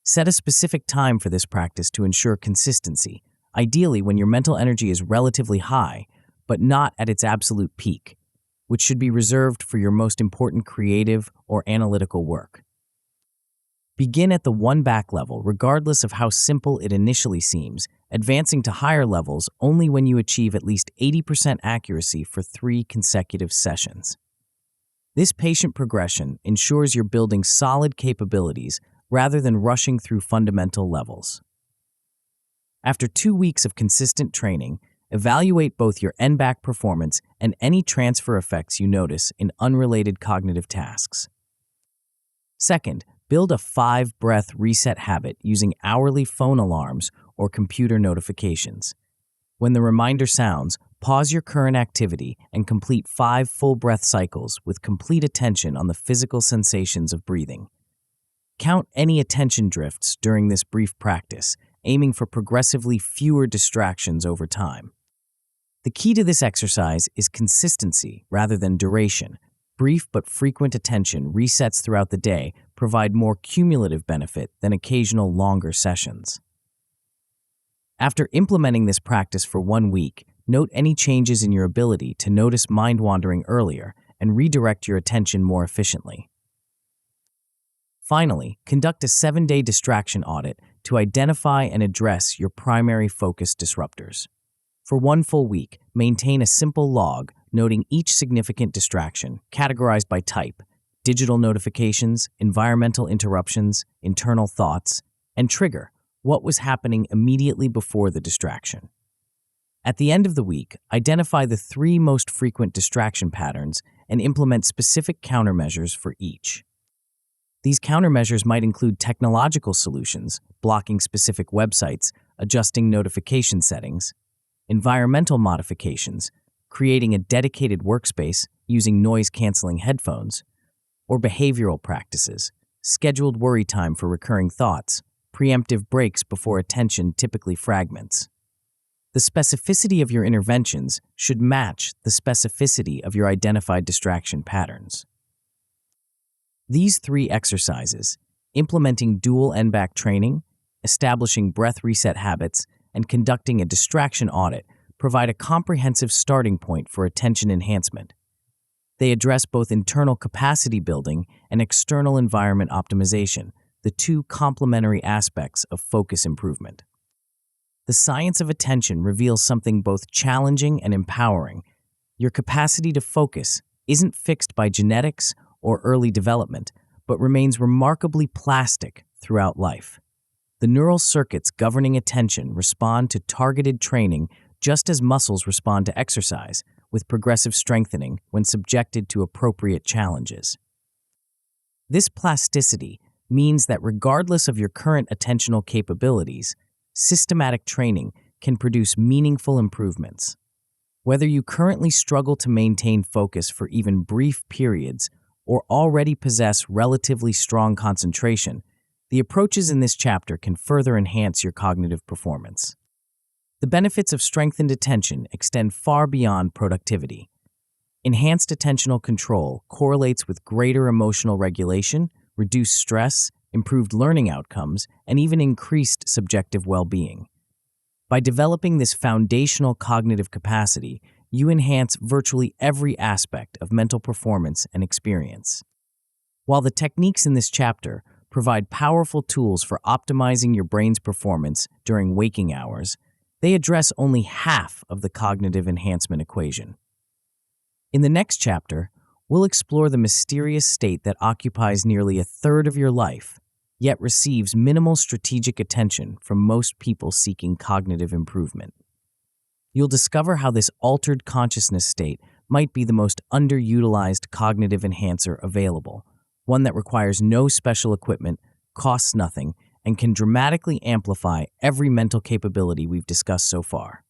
A: Set a specific time for this practice to ensure consistency, ideally when your mental energy is relatively high, but not at its absolute peak, which should be reserved for your most important creative or analytical work. Begin at the one back level, regardless of how simple it initially seems, advancing to higher levels only when you achieve at least 80% accuracy for 3 consecutive sessions. This patient progression ensures you're building solid capabilities rather than rushing through fundamental levels. After 2 weeks of consistent training, evaluate both your end-back performance and any transfer effects you notice in unrelated cognitive tasks. Second, build a 5-breath reset habit using hourly phone alarms or computer notifications. When the reminder sounds, pause your current activity and complete 5 full breath cycles with complete attention on the physical sensations of breathing. Count any attention drifts during this brief practice, aiming for progressively fewer distractions over time. The key to this exercise is consistency rather than duration. Brief but frequent attention resets throughout the day provide more cumulative benefit than occasional longer sessions. After implementing this practice for 1 week, note any changes in your ability to notice mind wandering earlier and redirect your attention more efficiently. Finally, conduct a 7-day distraction audit to identify and address your primary focus disruptors. For 1 full week, maintain a simple log noting each significant distraction, categorized by type: digital notifications, environmental interruptions, internal thoughts, and trigger: what was happening immediately before the distraction. At the end of the week, identify the 3 most frequent distraction patterns and implement specific countermeasures for each. These countermeasures might include technological solutions, blocking specific websites, adjusting notification settings, environmental modifications, creating a dedicated workspace using noise-canceling headphones, or behavioral practices, scheduled worry time for recurring thoughts, preemptive breaks before attention typically fragments. The specificity of your interventions should match the specificity of your identified distraction patterns. These 3 exercises, implementing dual end-back training, establishing breath reset habits, and conducting a distraction audit, provide a comprehensive starting point for attention enhancement. They address both internal capacity building and external environment optimization, the 2 complementary aspects of focus improvement. The science of attention reveals something both challenging and empowering. Your capacity to focus isn't fixed by genetics or early development, but remains remarkably plastic throughout life. The neural circuits governing attention respond to targeted training just as muscles respond to exercise, with progressive strengthening when subjected to appropriate challenges. This plasticity means that regardless of your current attentional capabilities, systematic training can produce meaningful improvements. Whether you currently struggle to maintain focus for even brief periods or already possess relatively strong concentration, the approaches in this chapter can further enhance your cognitive performance. The benefits of strengthened attention extend far beyond productivity. Enhanced attentional control correlates with greater emotional regulation, reduced stress, improved learning outcomes, and even increased subjective well-being. By developing this foundational cognitive capacity, you enhance virtually every aspect of mental performance and experience. While the techniques in this chapter provide powerful tools for optimizing your brain's performance during waking hours, they address only half of the cognitive enhancement equation. In the next chapter, we'll explore the mysterious state that occupies nearly a third of your life, yet receives minimal strategic attention from most people seeking cognitive improvement. You'll discover how this altered consciousness state might be the most underutilized cognitive enhancer available, one that requires no special equipment, costs nothing, and can dramatically amplify every mental capability we've discussed so far.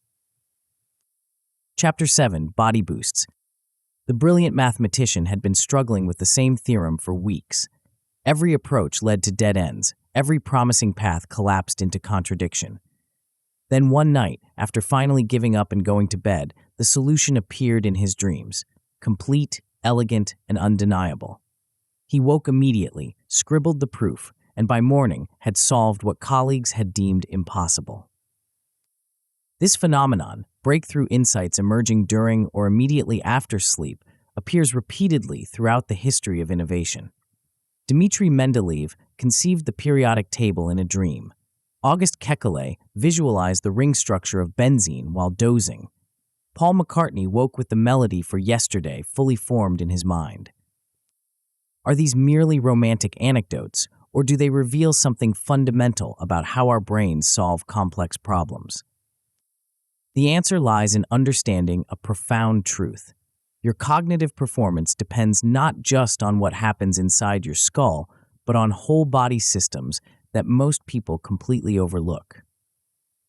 A: Chapter 7, Body Boosts. The brilliant mathematician had been struggling with the same theorem for weeks. Every approach led to dead ends. Every promising path collapsed into contradiction. Then one night, after finally giving up and going to bed, the solution appeared in his dreams, complete, elegant, and undeniable. He woke immediately, scribbled the proof, and by morning had solved what colleagues had deemed impossible. This phenomenon, breakthrough insights emerging during or immediately after sleep, appears repeatedly throughout the history of innovation. Dmitri Mendeleev conceived the periodic table in a dream. August Kekulé visualized the ring structure of benzene while dozing. Paul McCartney woke with the melody for Yesterday fully formed in his mind. Are these merely romantic anecdotes, or do they reveal something fundamental about how our brains solve complex problems? The answer lies in understanding a profound truth. Your cognitive performance depends not just on what happens inside your skull, but on whole body systems that most people completely overlook.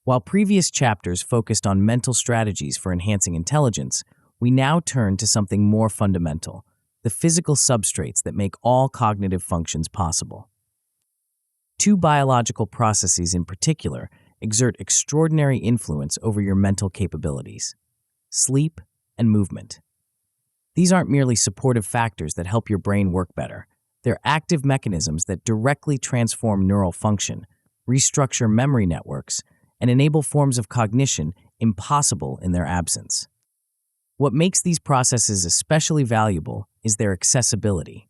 A: While previous chapters focused on mental strategies for enhancing intelligence, we now turn to something more fundamental: the physical substrates that make all cognitive functions possible. Two biological processes in particular exert extraordinary influence over your mental capabilities: sleep and movement. These aren't merely supportive factors that help your brain work better. They're active mechanisms that directly transform neural function, restructure memory networks, and enable forms of cognition impossible in their absence. What makes these processes especially valuable is their accessibility.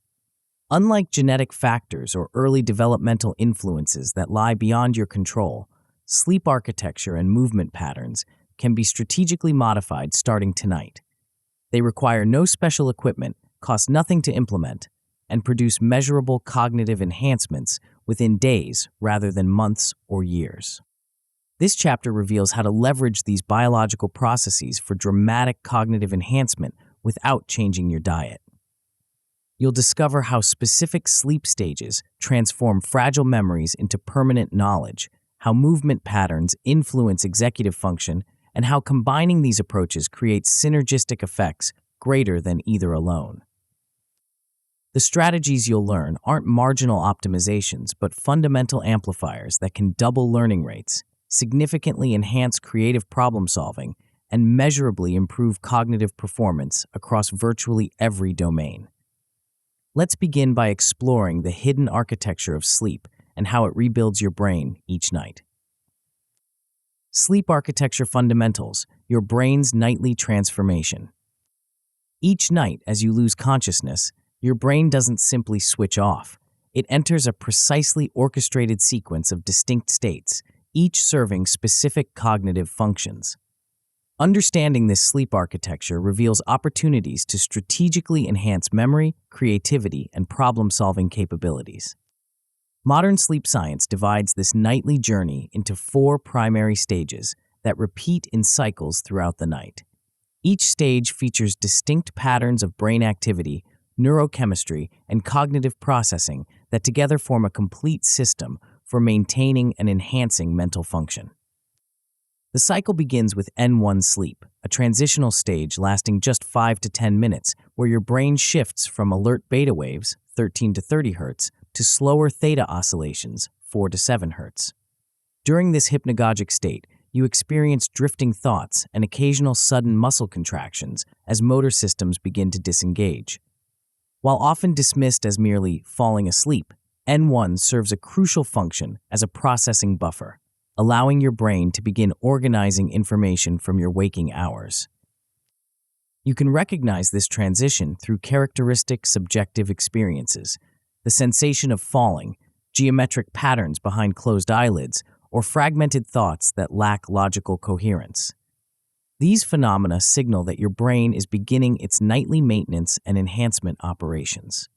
A: Unlike genetic factors or early developmental influences that lie beyond your control, sleep architecture and movement patterns can be strategically modified starting tonight. They require no special equipment, cost nothing to implement, and produce measurable cognitive enhancements within days rather than months or years. This chapter reveals how to leverage these biological processes for dramatic cognitive enhancement without changing your diet. You'll discover how specific sleep stages transform fragile memories into permanent knowledge, how movement patterns influence executive function, and how combining these approaches creates synergistic effects greater than either alone. The strategies you'll learn aren't marginal optimizations, but fundamental amplifiers that can double learning rates, significantly enhance creative problem-solving, and measurably improve cognitive performance across virtually every domain. Let's begin by exploring the hidden architecture of sleep and how it rebuilds your brain each night. Sleep architecture fundamentals: your brain's nightly transformation. Each night, as you lose consciousness, your brain doesn't simply switch off. It enters a precisely orchestrated sequence of distinct states, each serving specific cognitive functions. Understanding this sleep architecture reveals opportunities to strategically enhance memory, creativity, and problem-solving capabilities. Modern sleep science divides this nightly journey into 4 primary stages that repeat in cycles throughout the night. Each stage features distinct patterns of brain activity, neurochemistry, and cognitive processing that together form a complete system for maintaining and enhancing mental function. The cycle begins with N1 sleep, a transitional stage lasting just 5 to 10 minutes, where your brain shifts from alert beta waves, 13 to 30 Hz, to slower theta oscillations, 4 to 7 Hz. During this hypnagogic state, you experience drifting thoughts and occasional sudden muscle contractions as motor systems begin to disengage. While often dismissed as merely falling asleep, N1 serves a crucial function as a processing buffer, allowing your brain to begin organizing information from your waking hours. You can recognize this transition through characteristic subjective experiences: the sensation of falling, geometric patterns behind closed eyelids, or fragmented thoughts that lack logical coherence. These phenomena signal that your brain is beginning its nightly maintenance and enhancement operations.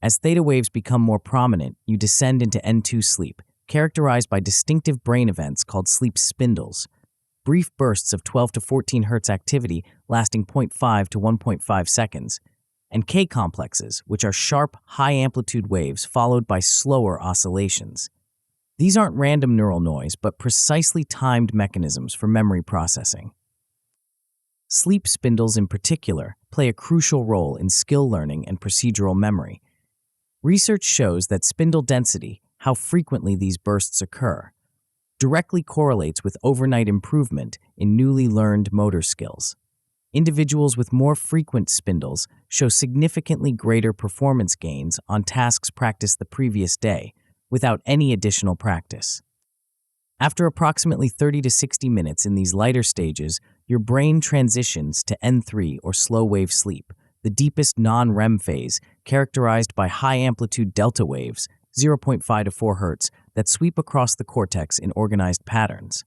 A: As theta waves become more prominent, you descend into N2 sleep, characterized by distinctive brain events called sleep spindles, brief bursts of 12 to 14 Hz activity lasting 0.5 to 1.5 seconds, and K-complexes, which are sharp, high-amplitude waves followed by slower oscillations. These aren't random neural noise, but precisely timed mechanisms for memory processing. Sleep spindles, in particular, play a crucial role in skill learning and procedural memory. Research shows that spindle density, how frequently these bursts occur, directly correlates with overnight improvement in newly learned motor skills. Individuals with more frequent spindles show significantly greater performance gains on tasks practiced the previous day, without any additional practice. After approximately 30 to 60 minutes in these lighter stages, your brain transitions to N3 or slow-wave sleep, the deepest non-REM phase characterized by high-amplitude delta waves, 0.5 to 4 Hz, that sweep across the cortex in organized patterns.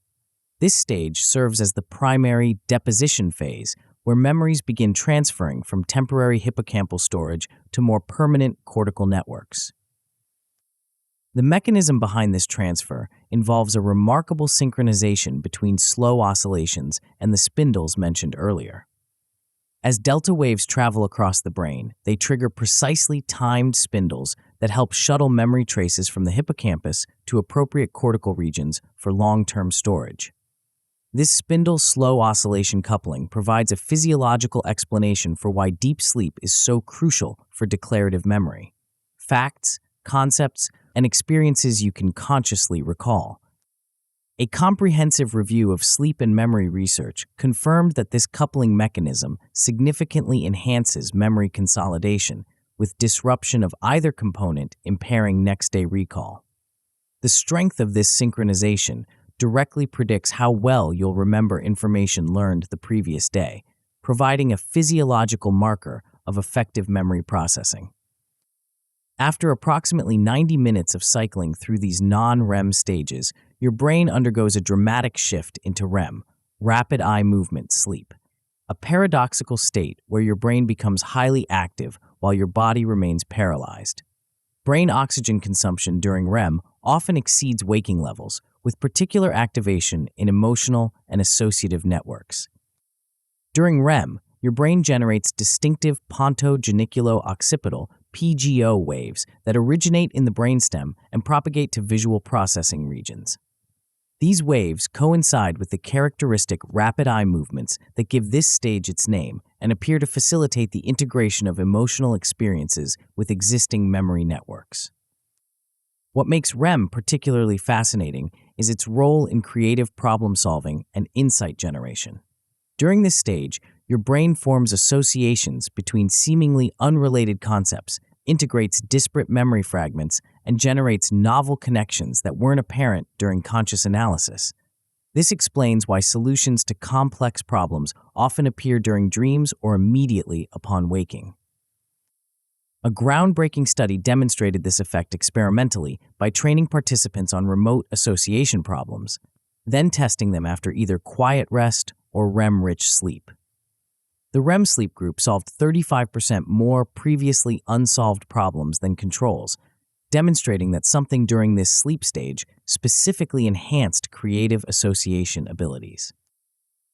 A: This stage serves as the primary deposition phase, where memories begin transferring from temporary hippocampal storage to more permanent cortical networks. The mechanism behind this transfer involves a remarkable synchronization between slow oscillations and the spindles mentioned earlier. As delta waves travel across the brain, they trigger precisely timed spindles that help shuttle memory traces from the hippocampus to appropriate cortical regions for long-term storage. This spindle-slow oscillation coupling provides a physiological explanation for why deep sleep is so crucial for declarative memory. Facts, concepts, and experiences you can consciously recall. A comprehensive review of sleep and memory research confirmed that this coupling mechanism significantly enhances memory consolidation, with disruption of either component impairing next-day recall. The strength of this synchronization directly predicts how well you'll remember information learned the previous day, providing a physiological marker of effective memory processing. After approximately 90 minutes of cycling through these non-REM stages, your brain undergoes a dramatic shift into REM, rapid eye movement sleep, a paradoxical state where your brain becomes highly active while your body remains paralyzed. Brain oxygen consumption during REM often exceeds waking levels, with particular activation in emotional and associative networks. During REM, your brain generates distinctive ponto-geniculo-occipital PGO waves that originate in the brainstem and propagate to visual processing regions. These waves coincide with the characteristic rapid eye movements that give this stage its name and appear to facilitate the integration of emotional experiences with existing memory networks. What makes REM particularly fascinating is its role in creative problem-solving and insight generation. During this stage, your brain forms associations between seemingly unrelated concepts, integrates disparate memory fragments, and generates novel connections that weren't apparent during conscious analysis. This explains why solutions to complex problems often appear during dreams or immediately upon waking. A groundbreaking study demonstrated this effect experimentally by training participants on remote association problems, then testing them after either quiet rest or REM-rich sleep. The REM sleep group solved 35% more previously unsolved problems than controls, demonstrating that something during this sleep stage specifically enhanced creative association abilities.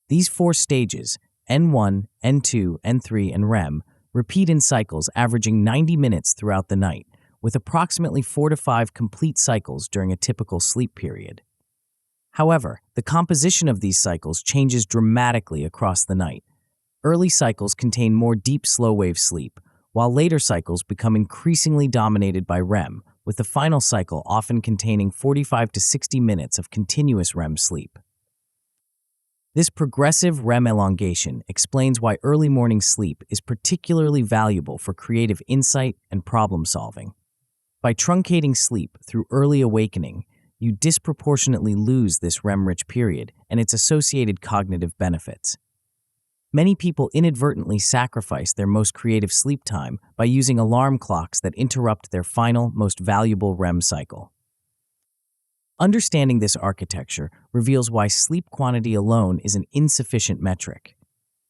A: These 4 stages, N1, N2, N3, and REM, repeat in cycles averaging 90 minutes throughout the night, with approximately 4 to 5 complete cycles during a typical sleep period. However, the composition of these cycles changes dramatically across the night. Early cycles contain more deep slow-wave sleep, while later cycles become increasingly dominated by REM, with the final cycle often containing 45 to 60 minutes of continuous REM sleep. This progressive REM elongation explains why early morning sleep is particularly valuable for creative insight and problem-solving. By truncating sleep through early awakening, you disproportionately lose this REM-rich period and its associated cognitive benefits. Many people inadvertently sacrifice their most creative sleep time by using alarm clocks that interrupt their final, most valuable REM cycle. Understanding this architecture reveals why sleep quantity alone is an insufficient metric.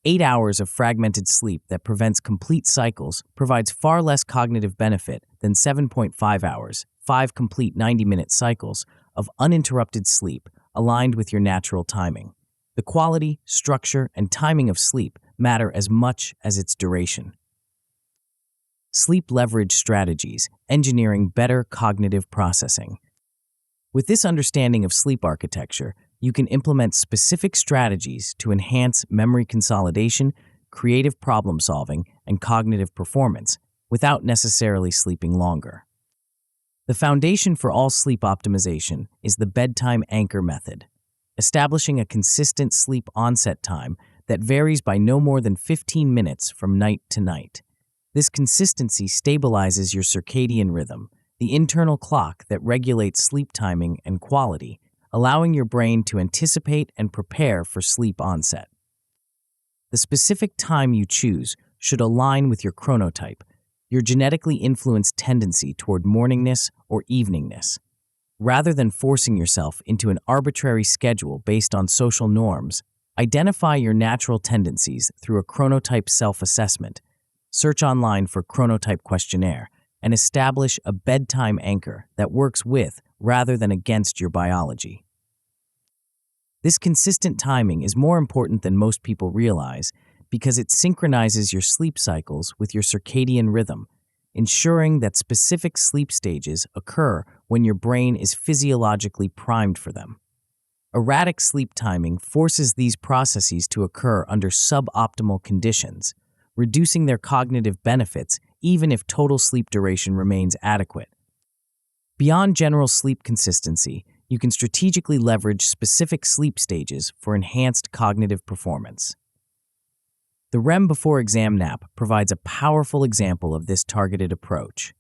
A: 8 hours of fragmented sleep that prevents complete cycles provides far less cognitive benefit than 7.5 hours, 5 complete 90-minute cycles of uninterrupted sleep aligned with your natural timing. The quality, structure, and timing of sleep matter as much as its duration. Sleep leverage strategies, engineering better cognitive processing. With this understanding of sleep architecture, you can implement specific strategies to enhance memory consolidation, creative problem solving, and cognitive performance without necessarily sleeping longer. The foundation for all sleep optimization is the bedtime anchor method, establishing a consistent sleep onset time that varies by no more than 15 minutes from night to night. This consistency stabilizes your circadian rhythm, the internal clock that regulates sleep timing and quality, allowing your brain to anticipate and prepare for sleep onset. The specific time you choose should align with your chronotype, your genetically influenced tendency toward morningness or eveningness. Rather than forcing yourself into an arbitrary schedule based on social norms, identify your natural tendencies through a chronotype self-assessment. Search online for chronotype questionnaire and establish a bedtime anchor that works with rather than against your biology. This consistent timing is more important than most people realize because it synchronizes your sleep cycles with your circadian rhythm, ensuring that specific sleep stages occur when your brain is physiologically primed for them. Erratic sleep timing forces these processes to occur under suboptimal conditions, reducing their cognitive benefits even if total sleep duration remains adequate. Beyond general sleep consistency, you can strategically leverage specific sleep stages for enhanced cognitive performance. The REM before exam nap provides a powerful example of this targeted approach.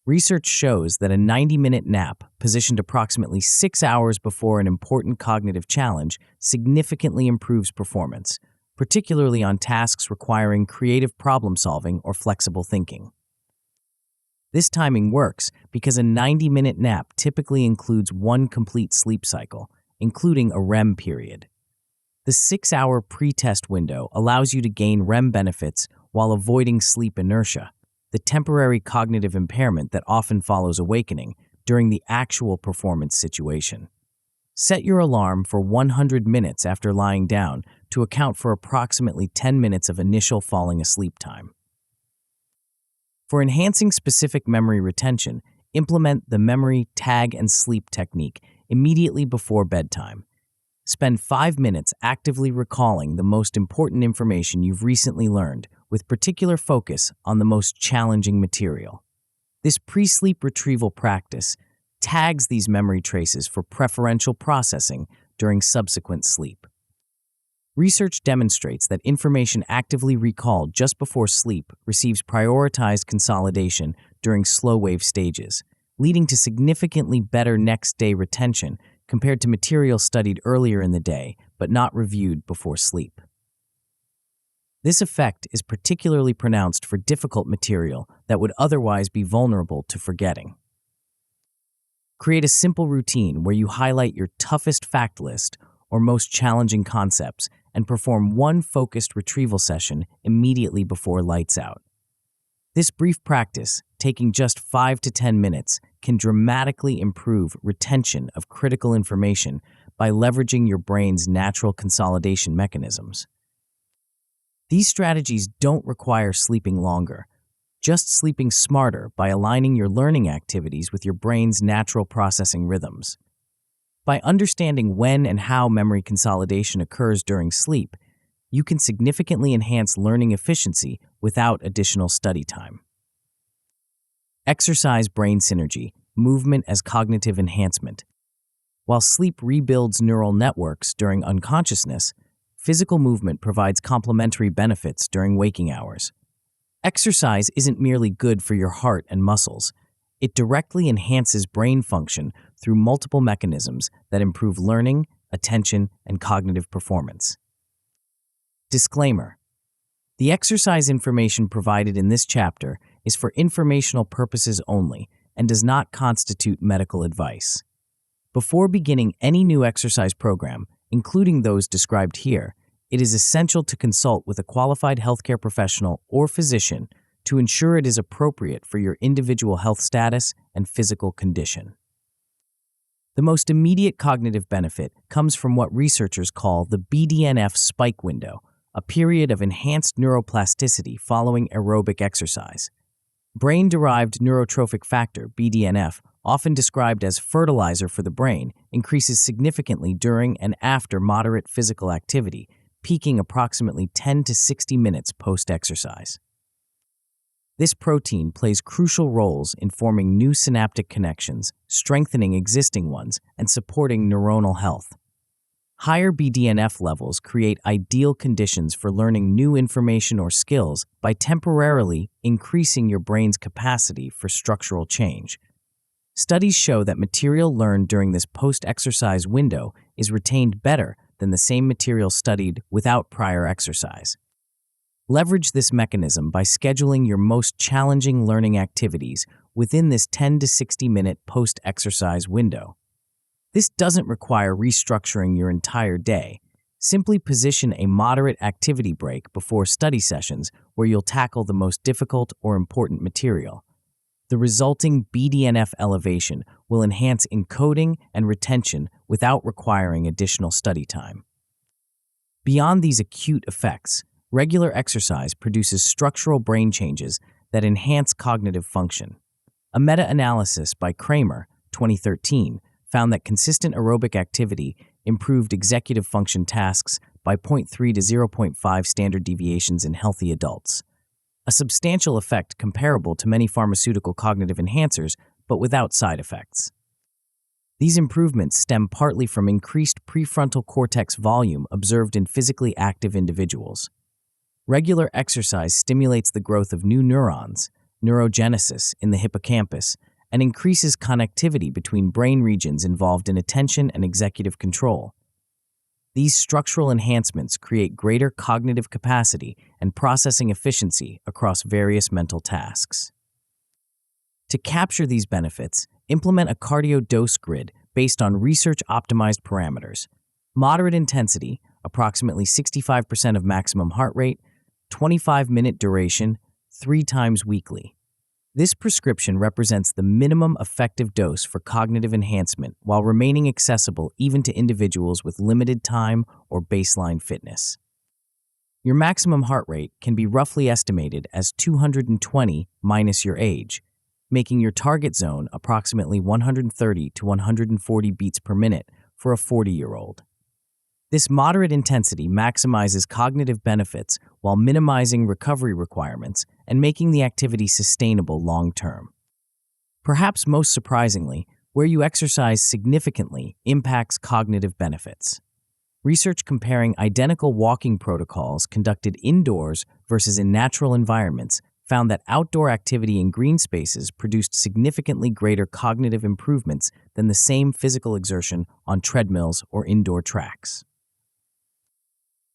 A: Research shows that a 90-minute nap positioned approximately 6 hours before an important cognitive challenge significantly improves performance, particularly on tasks requiring creative problem-solving or flexible thinking. This timing works because a 90-minute nap typically includes one complete sleep cycle, including a REM period. The 6-hour pre-test window allows you to gain REM benefits while avoiding sleep inertia, the temporary cognitive impairment that often follows awakening during the actual performance situation. Set your alarm for 100 minutes after lying down to account for approximately 10 minutes of initial falling asleep time. For enhancing specific memory retention, implement the memory, tag, and sleep technique immediately before bedtime. Spend 5 minutes actively recalling the most important information you've recently learned, with particular focus on the most challenging material. This pre-sleep retrieval practice tags these memory traces for preferential processing during subsequent sleep. Research demonstrates that information actively recalled just before sleep receives prioritized consolidation during slow-wave stages, leading to significantly better next-day retention compared to material studied earlier in the day but not reviewed before sleep. This effect is particularly pronounced for difficult material that would otherwise be vulnerable to forgetting. Create a simple routine where you highlight your toughest fact list or most challenging concepts and perform one focused retrieval session immediately before lights out. This brief practice, taking just 5 to 10 minutes, can dramatically improve retention of critical information by leveraging your brain's natural consolidation mechanisms. These strategies don't require sleeping longer, just sleeping smarter by aligning your learning activities with your brain's natural processing rhythms. By understanding when and how memory consolidation occurs during sleep, you can significantly enhance learning efficiency without additional study time. Exercise brain synergy, movement as cognitive enhancement. While sleep rebuilds neural networks during unconsciousness, physical movement provides complementary benefits during waking hours. Exercise isn't merely good for your heart and muscles. It directly enhances brain function through multiple mechanisms that improve learning, attention, and cognitive performance. Disclaimer: the exercise information provided in this chapter is for informational purposes only and does not constitute medical advice. Before beginning any new exercise program, including those described here, it is essential to consult with a qualified healthcare professional or physician to ensure it is appropriate for your individual health status and physical condition. The most immediate cognitive benefit comes from what researchers call the BDNF spike window, a period of enhanced neuroplasticity following aerobic exercise. Brain-derived neurotrophic factor, BDNF, often described as fertilizer for the brain, increases significantly during and after moderate physical activity, peaking approximately 10 to 60 minutes post-exercise. This protein plays crucial roles in forming new synaptic connections, strengthening existing ones, and supporting neuronal health. Higher BDNF levels create ideal conditions for learning new information or skills by temporarily increasing your brain's capacity for structural change. Studies show that material learned during this post-exercise window is retained better than the same material studied without prior exercise. Leverage this mechanism by scheduling your most challenging learning activities within this 10 to 60-minute post-exercise window. This doesn't require restructuring your entire day. Simply position a moderate activity break before study sessions where you'll tackle the most difficult or important material. The resulting BDNF elevation will enhance encoding and retention without requiring additional study time. Beyond these acute effects, regular exercise produces structural brain changes that enhance cognitive function. A meta-analysis by Kramer, 2013, found that consistent aerobic activity improved executive function tasks by 0.3 to 0.5 standard deviations in healthy adults, a substantial effect comparable to many pharmaceutical cognitive enhancers, but without side effects. These improvements stem partly from increased prefrontal cortex volume observed in physically active individuals. Regular exercise stimulates the growth of new neurons, neurogenesis, in the hippocampus, and increases connectivity between brain regions involved in attention and executive control. These structural enhancements create greater cognitive capacity and processing efficiency across various mental tasks. To capture these benefits, implement a cardio dose grid based on research-optimized parameters: moderate intensity, approximately 65% of maximum heart rate, 25-minute duration, 3 times weekly. This prescription represents the minimum effective dose for cognitive enhancement while remaining accessible even to individuals with limited time or baseline fitness. Your maximum heart rate can be roughly estimated as 220 minus your age, making your target zone approximately 130 to 140 beats per minute for a 40-year-old. This moderate intensity maximizes cognitive benefits while minimizing recovery requirements and making the activity sustainable long-term. Perhaps most surprisingly, where you exercise significantly impacts cognitive benefits. Research comparing identical walking protocols conducted indoors versus in natural environments found that outdoor activity in green spaces produced significantly greater cognitive improvements than the same physical exertion on treadmills or indoor tracks.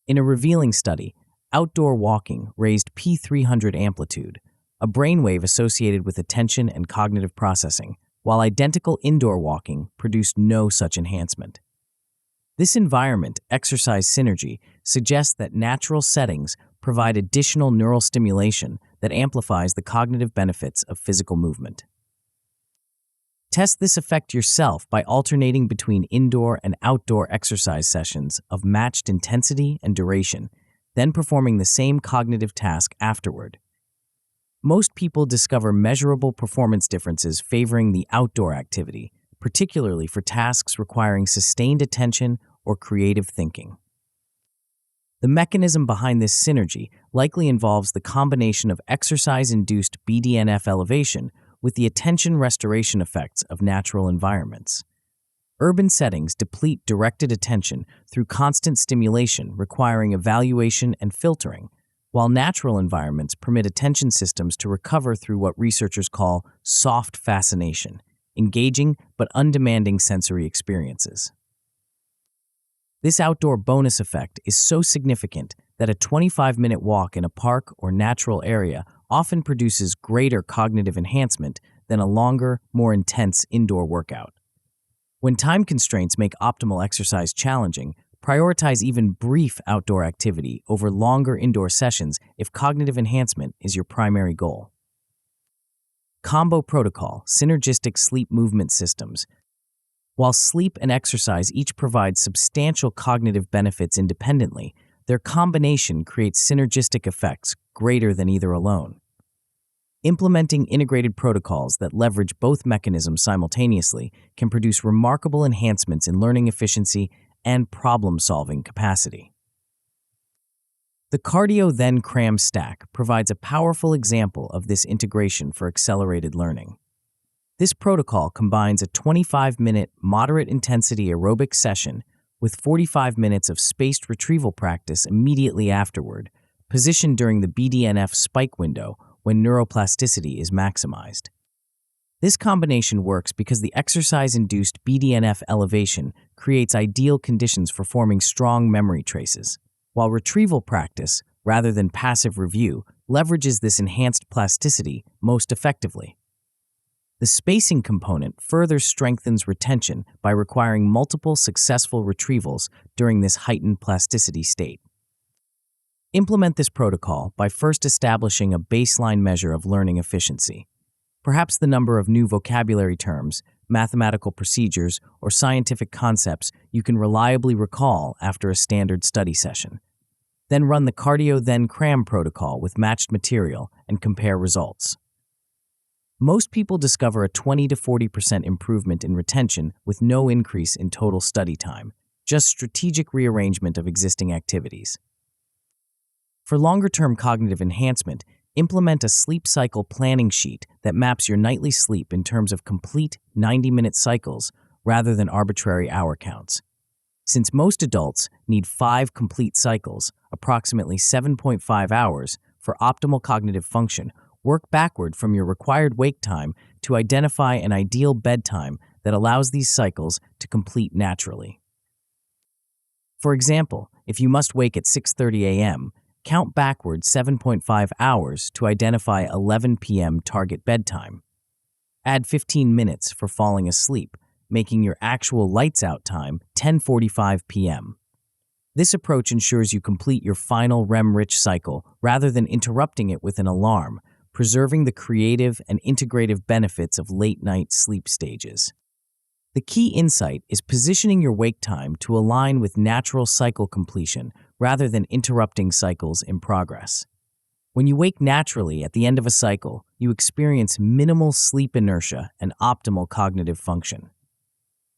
A: In a revealing study, outdoor walking raised P300 amplitude, a brainwave associated with attention and cognitive processing, while identical indoor walking produced no such enhancement. This environment-exercise synergy suggests that natural settings provide additional neural stimulation that amplifies the cognitive benefits of physical movement. Test this effect yourself by alternating between indoor and outdoor exercise sessions of matched intensity and duration, then performing the same cognitive task afterward. Most people discover measurable performance differences favoring the outdoor activity, particularly for tasks requiring sustained attention or creative thinking. The mechanism behind this synergy likely involves the combination of exercise-induced BDNF elevation with the attention restoration effects of natural environments. Urban settings deplete directed attention through constant stimulation requiring evaluation and filtering, while natural environments permit attention systems to recover through what researchers call soft fascination, engaging but undemanding sensory experiences. This outdoor bonus effect is so significant that a 25-minute walk in a park or natural area often produces greater cognitive enhancement than a longer, more intense indoor workout. When time constraints make optimal exercise challenging, prioritize even brief outdoor activity over longer indoor sessions if cognitive enhancement is your primary goal. Combo protocol, synergistic sleep movement systems. While sleep and exercise each provide substantial cognitive benefits independently, their combination creates synergistic effects greater than either alone. Implementing integrated protocols that leverage both mechanisms simultaneously can produce remarkable enhancements in learning efficiency and problem-solving capacity. The Cardio Then Cram Stack provides a powerful example of this integration for accelerated learning. This protocol combines a 25-minute moderate-intensity aerobic session with 45 minutes of spaced retrieval practice immediately afterward, positioned during the BDNF spike window when neuroplasticity is maximized. This combination works because the exercise-induced BDNF elevation creates ideal conditions for forming strong memory traces, while retrieval practice rather than passive review, leverages this enhanced plasticity most effectively. The spacing component further strengthens retention by requiring multiple successful retrievals during this heightened plasticity state. Implement this protocol by first establishing a baseline measure of learning efficiency. Perhaps the number of new vocabulary terms, mathematical procedures, or scientific concepts you can reliably recall after a standard study session. Then run the cardio then cram protocol with matched material and compare results. Most people discover a 20 to 40% improvement in retention with no increase in total study time, just strategic rearrangement of existing activities. For longer-term cognitive enhancement, implement a sleep cycle planning sheet that maps your nightly sleep in terms of complete 90-minute cycles rather than arbitrary hour counts. Since most adults need 5 complete cycles, approximately 7.5 hours, for optimal cognitive function, work backward from your required wake time to identify an ideal bedtime that allows these cycles to complete naturally. For example, if you must wake at 6:30 a.m., count backward 7.5 hours to identify 11 p.m. target bedtime. Add 15 minutes for falling asleep, making your actual lights-out time 10:45 p.m. This approach ensures you complete your final REM-rich cycle rather than interrupting it with an alarm, preserving the creative and integrative benefits of late-night sleep stages. The key insight is positioning your wake time to align with natural cycle completion rather than interrupting cycles in progress. When you wake naturally at the end of a cycle, you experience minimal sleep inertia and optimal cognitive function.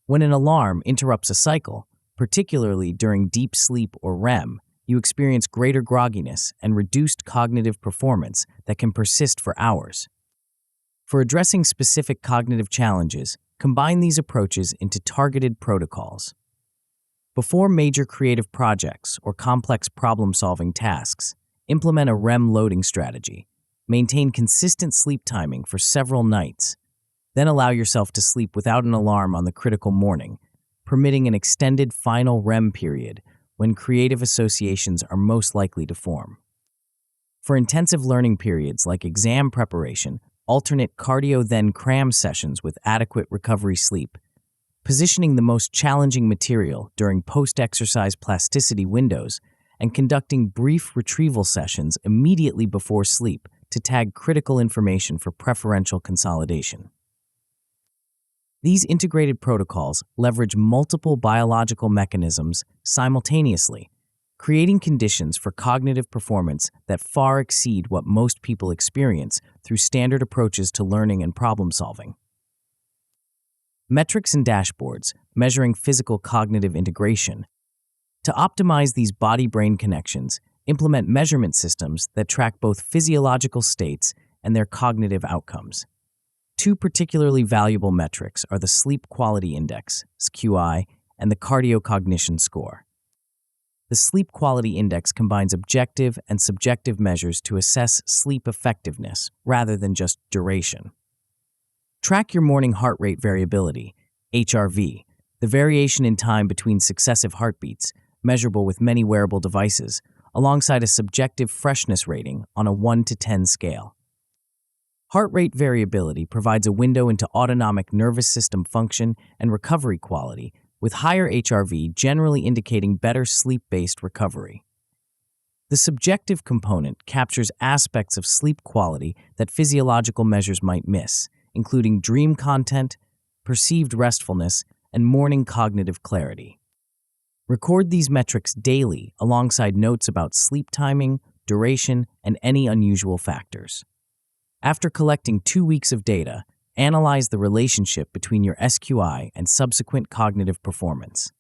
A: When an alarm interrupts a cycle, particularly during deep sleep or REM, you experience greater grogginess and reduced cognitive performance that can persist for hours. For addressing specific cognitive challenges, combine these approaches into targeted protocols. Before major creative projects or complex problem-solving tasks, implement a REM loading strategy. Maintain consistent sleep timing for several nights. Then allow yourself to sleep without an alarm on the critical morning, permitting an extended final REM period when creative associations are most likely to form. For intensive learning periods like exam preparation, alternate cardio then cram sessions with adequate recovery sleep, positioning the most challenging material during post-exercise plasticity windows, and conducting brief retrieval sessions immediately before sleep to tag critical information for preferential consolidation. These integrated protocols leverage multiple biological mechanisms simultaneously, creating conditions for cognitive performance that far exceed what most people experience through standard approaches to learning and problem-solving. Metrics and dashboards measuring physical cognitive integration. To optimize these body-brain connections, implement measurement systems that track both physiological states and their cognitive outcomes. Two particularly valuable metrics are the Sleep Quality Index, SQI, and the Cardio Cognition Score. The Sleep Quality Index combines objective and subjective measures to assess sleep effectiveness rather than just duration. Track your morning heart rate variability, HRV, the variation in time between successive heartbeats, measurable with many wearable devices, alongside a subjective freshness rating on a 1 to 10 scale. Heart rate variability provides a window into autonomic nervous system function and recovery quality, with higher HRV generally indicating better sleep-based recovery. The subjective component captures aspects of sleep quality that physiological measures might miss, including dream content, perceived restfulness, and morning cognitive clarity. Record these metrics daily alongside notes about sleep timing, duration, and any unusual factors. After collecting 2 weeks of data, analyze the relationship between your SQI and subsequent cognitive performance.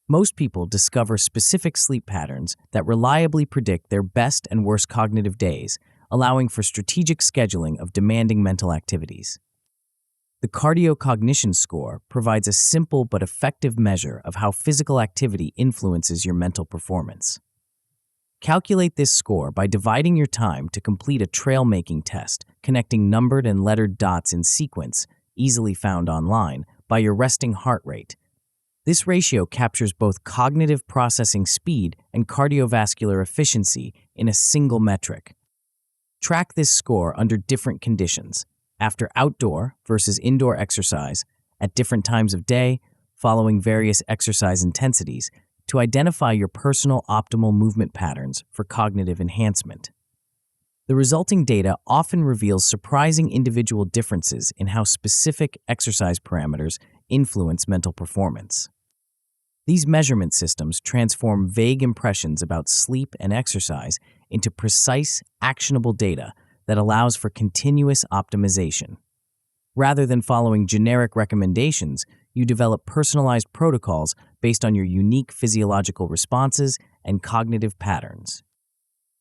A: Most people discover specific sleep patterns that reliably predict their best and worst cognitive days, allowing for strategic scheduling of demanding mental activities. The Cardio Cognition Score provides a simple but effective measure of how physical activity influences your mental performance. Calculate this score by dividing your time to complete a trail-making test, connecting numbered and lettered dots in sequence, easily found online, by your resting heart rate. This ratio captures both cognitive processing speed and cardiovascular efficiency in a single metric. Track this score under different conditions, after outdoor versus indoor exercise, at different times of day, following various exercise intensities, to identify your personal optimal movement patterns for cognitive enhancement. The resulting data often reveals surprising individual differences in how specific exercise parameters influence mental performance. These measurement systems transform vague impressions about sleep and exercise into precise, actionable data that allows for continuous optimization. Rather than following generic recommendations, you develop personalized protocols based on your unique physiological responses and cognitive patterns.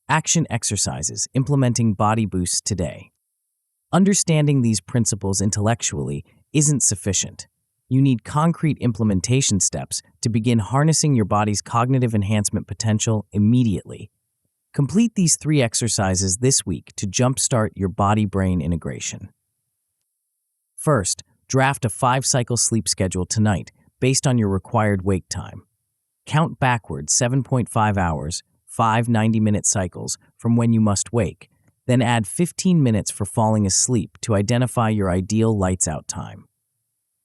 A: Action exercises implementing body boosts today. Understanding these principles intellectually isn't sufficient. You need concrete implementation steps to begin harnessing your body's cognitive enhancement potential immediately. Complete these 3 exercises this week to jumpstart your body-brain integration. First, draft a 5-cycle sleep schedule tonight based on your required wake time. Count backwards 7.5 hours, 5 90-minute cycles from when you must wake, then add 15 minutes for falling asleep to identify your ideal lights-out time.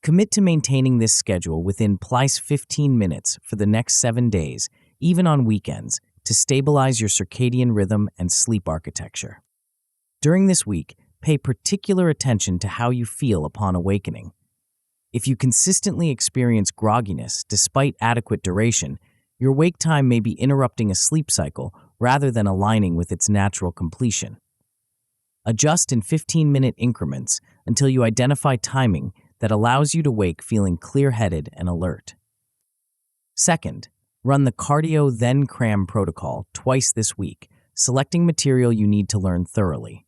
A: Commit to maintaining this schedule within plus 15 minutes for the next 7 days, even on weekends, to stabilize your circadian rhythm and sleep architecture. During this week, pay particular attention to how you feel upon awakening. If you consistently experience grogginess despite adequate duration, your wake time may be interrupting a sleep cycle rather than aligning with its natural completion. Adjust in 15-minute increments until you identify timing that allows you to wake feeling clear-headed and alert. Second, run the cardio then cram protocol twice this week, selecting material you need to learn thoroughly.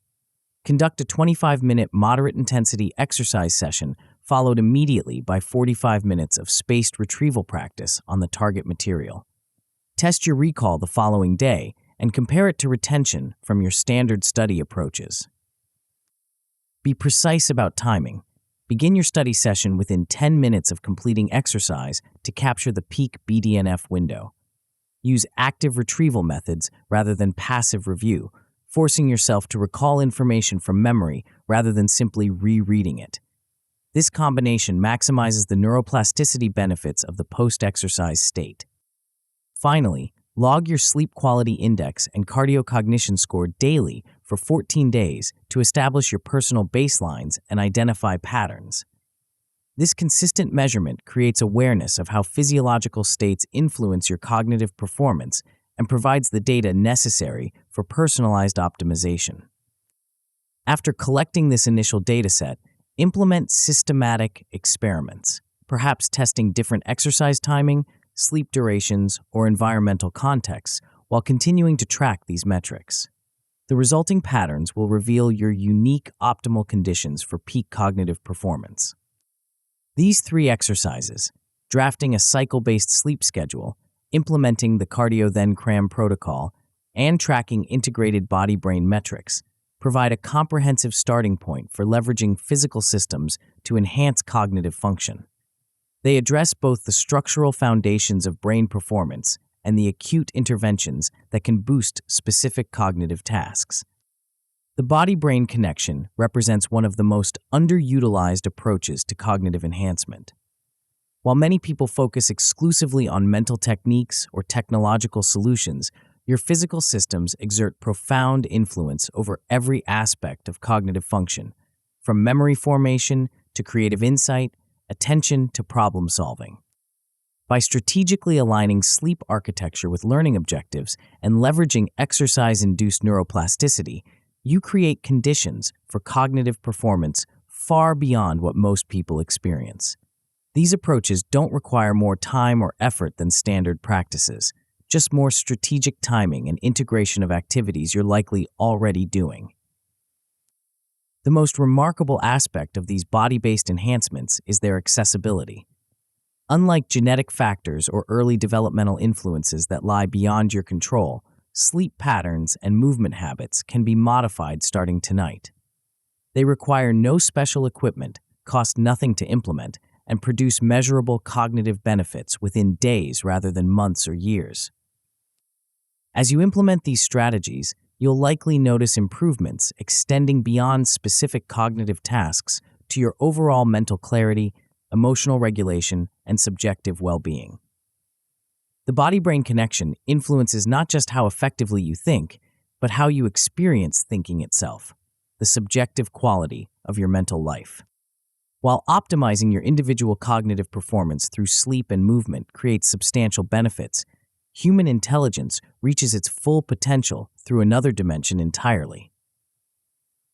A: Conduct a 25-minute moderate-intensity exercise session followed immediately by 45 minutes of spaced retrieval practice on the target material. Test your recall the following day and compare it to retention from your standard study approaches. Be precise about timing. Begin your study session within 10 minutes of completing exercise to capture the peak BDNF window. Use active retrieval methods rather than passive review, forcing yourself to recall information from memory rather than simply rereading it. This combination maximizes the neuroplasticity benefits of the post-exercise state. Finally, log your sleep quality index and cardiocognition score daily for 14 days to establish your personal baselines and identify patterns. This consistent measurement creates awareness of how physiological states influence your cognitive performance and provides the data necessary for personalized optimization. After collecting this initial dataset, implement systematic experiments, perhaps testing different exercise timing, sleep durations, or environmental contexts while continuing to track these metrics. The resulting patterns will reveal your unique optimal conditions for peak cognitive performance. These 3 exercises, drafting a cycle-based sleep schedule, implementing the cardio then cram protocol, and tracking integrated body-brain metrics, provide a comprehensive starting point for leveraging physical systems to enhance cognitive function. They address both the structural foundations of brain performance and the acute interventions that can boost specific cognitive tasks. The body-brain connection represents one of the most underutilized approaches to cognitive enhancement. While many people focus exclusively on mental techniques or technological solutions, your physical systems exert profound influence over every aspect of cognitive function, from memory formation to creative insight, attention to problem solving. By strategically aligning sleep architecture with learning objectives and leveraging exercise-induced neuroplasticity, you create conditions for cognitive performance far beyond what most people experience. These approaches don't require more time or effort than standard practices, just more strategic timing and integration of activities you're likely already doing. The most remarkable aspect of these body-based enhancements is their accessibility. Unlike genetic factors or early developmental influences that lie beyond your control, sleep patterns and movement habits can be modified starting tonight. They require no special equipment, cost nothing to implement, and produce measurable cognitive benefits within days rather than months or years. As you implement these strategies, you'll likely notice improvements extending beyond specific cognitive tasks to your overall mental clarity, emotional regulation, and subjective well-being. The body-brain connection influences not just how effectively you think, but how you experience thinking itself, the subjective quality of your mental life. While optimizing your individual cognitive performance through sleep and movement creates substantial benefits, human intelligence reaches its full potential through another dimension entirely.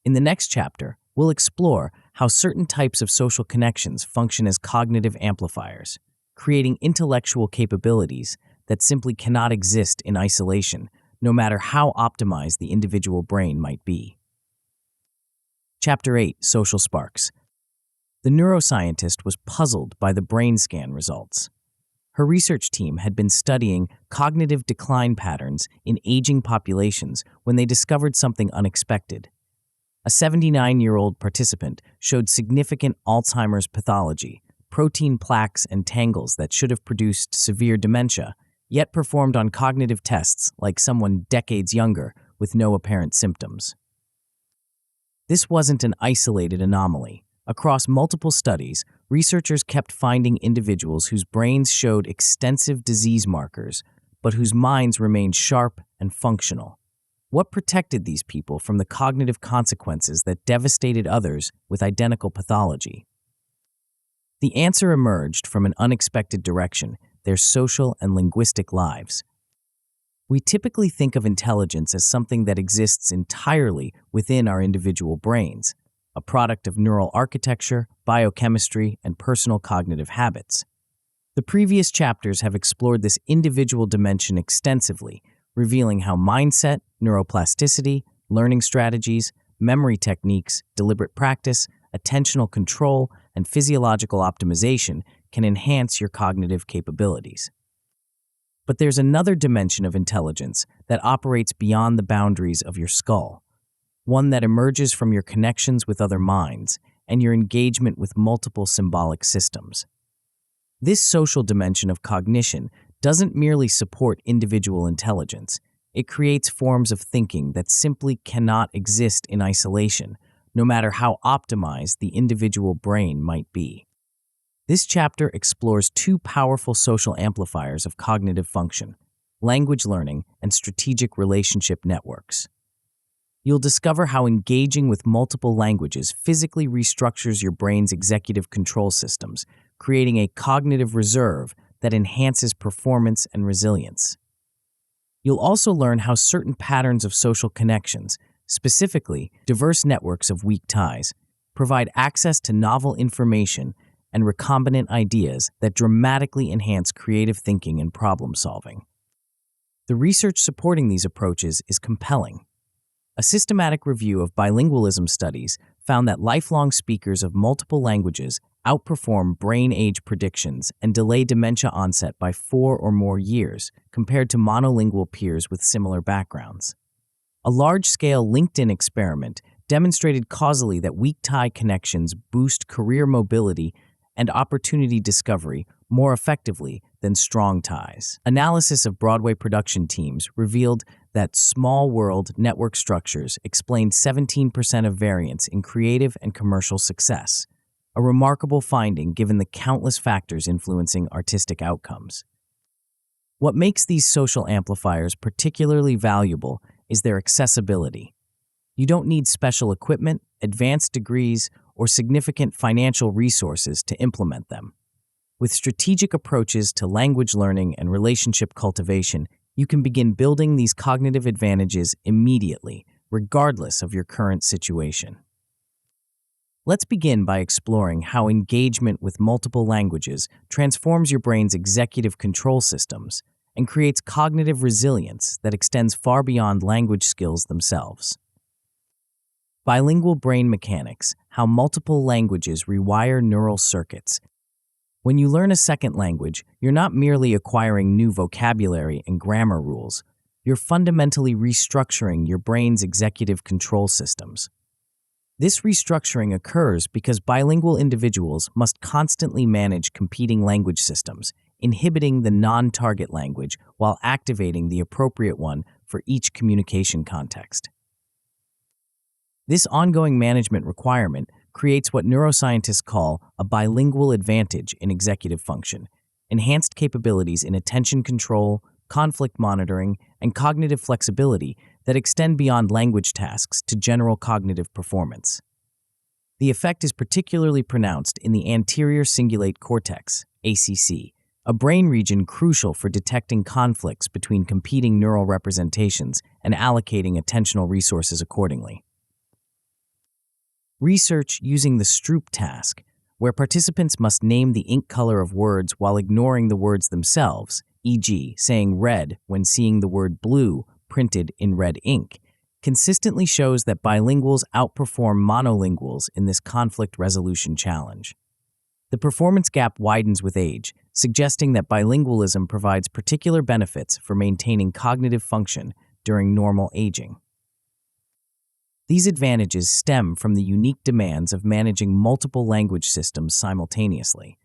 A: In the next chapter, we'll explore how certain types of social connections function as cognitive amplifiers, creating intellectual capabilities that simply cannot exist in isolation, no matter how optimized the individual brain might be. Chapter 8: Social Sparks. The neuroscientist was puzzled by the brain scan results. Her research team had been studying cognitive decline patterns in aging populations when they discovered something unexpected. A 79-year-old participant showed significant Alzheimer's pathology, protein plaques and tangles that should have produced severe dementia, yet performed on cognitive tests like someone decades younger with no apparent symptoms. This wasn't an isolated anomaly. Across multiple studies, researchers kept finding individuals whose brains showed extensive disease markers, but whose minds remained sharp and functional. What protected these people from the cognitive consequences that devastated others with identical pathology? The answer emerged from an unexpected direction: their social and linguistic lives. We typically think of intelligence as something that exists entirely within our individual brains, a product of neural architecture, biochemistry, and personal cognitive habits. The previous chapters have explored this individual dimension extensively, revealing how mindset, neuroplasticity, learning strategies, memory techniques, deliberate practice, attentional control, and physiological optimization can enhance your cognitive capabilities. But there's another dimension of intelligence that operates beyond the boundaries of your skull, one that emerges from your connections with other minds and your engagement with multiple symbolic systems. This social dimension of cognition doesn't merely support individual intelligence, it creates forms of thinking that simply cannot exist in isolation, no matter how optimized the individual brain might be. This chapter explores two powerful social amplifiers of cognitive function: language learning and strategic relationship networks. You'll discover how engaging with multiple languages physically restructures your brain's executive control systems, creating a cognitive reserve that enhances performance and resilience. You'll also learn how certain patterns of social connections, specifically diverse networks of weak ties, provide access to novel information and recombinant ideas that dramatically enhance creative thinking and problem solving. The research supporting these approaches is compelling. A systematic review of bilingualism studies found that lifelong speakers of multiple languages outperform brain age predictions and delay dementia onset by 4 or more years compared to monolingual peers with similar backgrounds. A large-scale LinkedIn experiment demonstrated causally that weak tie connections boost career mobility and opportunity discovery more effectively than strong ties. Analysis of Broadway production teams revealed that small world network structures explained 17% of variance in creative and commercial success, a remarkable finding given the countless factors influencing artistic outcomes. What makes these social amplifiers particularly valuable is their accessibility. You don't need special equipment, advanced degrees, or significant financial resources to implement them. With strategic approaches to language learning and relationship cultivation, you can begin building these cognitive advantages immediately, regardless of your current situation. Let's begin by exploring how engagement with multiple languages transforms your brain's executive control systems and creates cognitive resilience that extends far beyond language skills themselves. Bilingual brain mechanics: how multiple languages rewire neural circuits. When you learn a second language, you're not merely acquiring new vocabulary and grammar rules. You're fundamentally restructuring your brain's executive control systems. This restructuring occurs because bilingual individuals must constantly manage competing language systems, inhibiting the non-target language while activating the appropriate one for each communication context. This ongoing management requirement creates what neuroscientists call a bilingual advantage in executive function, enhanced capabilities in attention control, conflict monitoring, and cognitive flexibility that extend beyond language tasks to general cognitive performance. The effect is particularly pronounced in the anterior cingulate cortex, ACC, a brain region crucial for detecting conflicts between competing neural representations and allocating attentional resources accordingly. Research using the Stroop task, where participants must name the ink color of words while ignoring the words themselves, e.g., saying red when seeing the word blue printed in red ink, consistently shows that bilinguals outperform monolinguals in this conflict resolution challenge. The performance gap widens with age, suggesting that bilingualism provides particular benefits for maintaining cognitive function during normal aging. These advantages stem from the unique demands of managing multiple language systems simultaneously.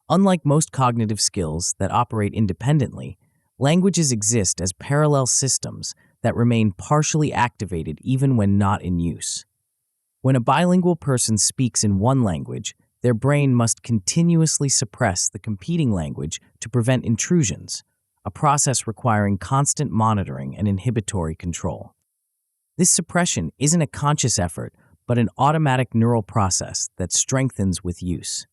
A: Unlike most cognitive skills that operate independently, languages exist as parallel systems that remain partially activated even when not in use. When a bilingual person speaks in one language, their brain must continuously suppress the competing language to prevent intrusions, a process requiring constant monitoring and inhibitory control. This suppression isn't a conscious effort, but an automatic neural process that strengthens with use.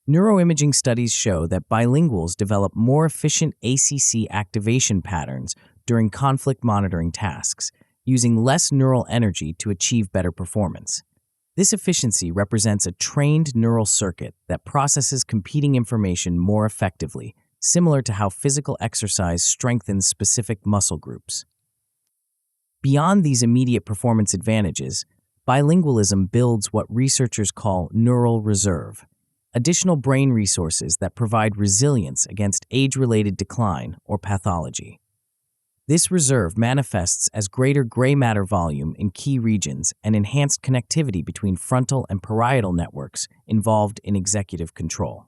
A: Neuroimaging studies show that bilinguals develop more efficient ACC activation patterns during conflict monitoring tasks, using less neural energy to achieve better performance. This efficiency represents a trained neural circuit that processes competing information more effectively, similar to how physical exercise strengthens specific muscle groups. Beyond these immediate performance advantages, bilingualism builds what researchers call neural reserve, additional brain resources that provide resilience against age-related decline or pathology. This reserve manifests as greater gray matter volume in key regions and enhanced connectivity between frontal and parietal networks involved in executive control.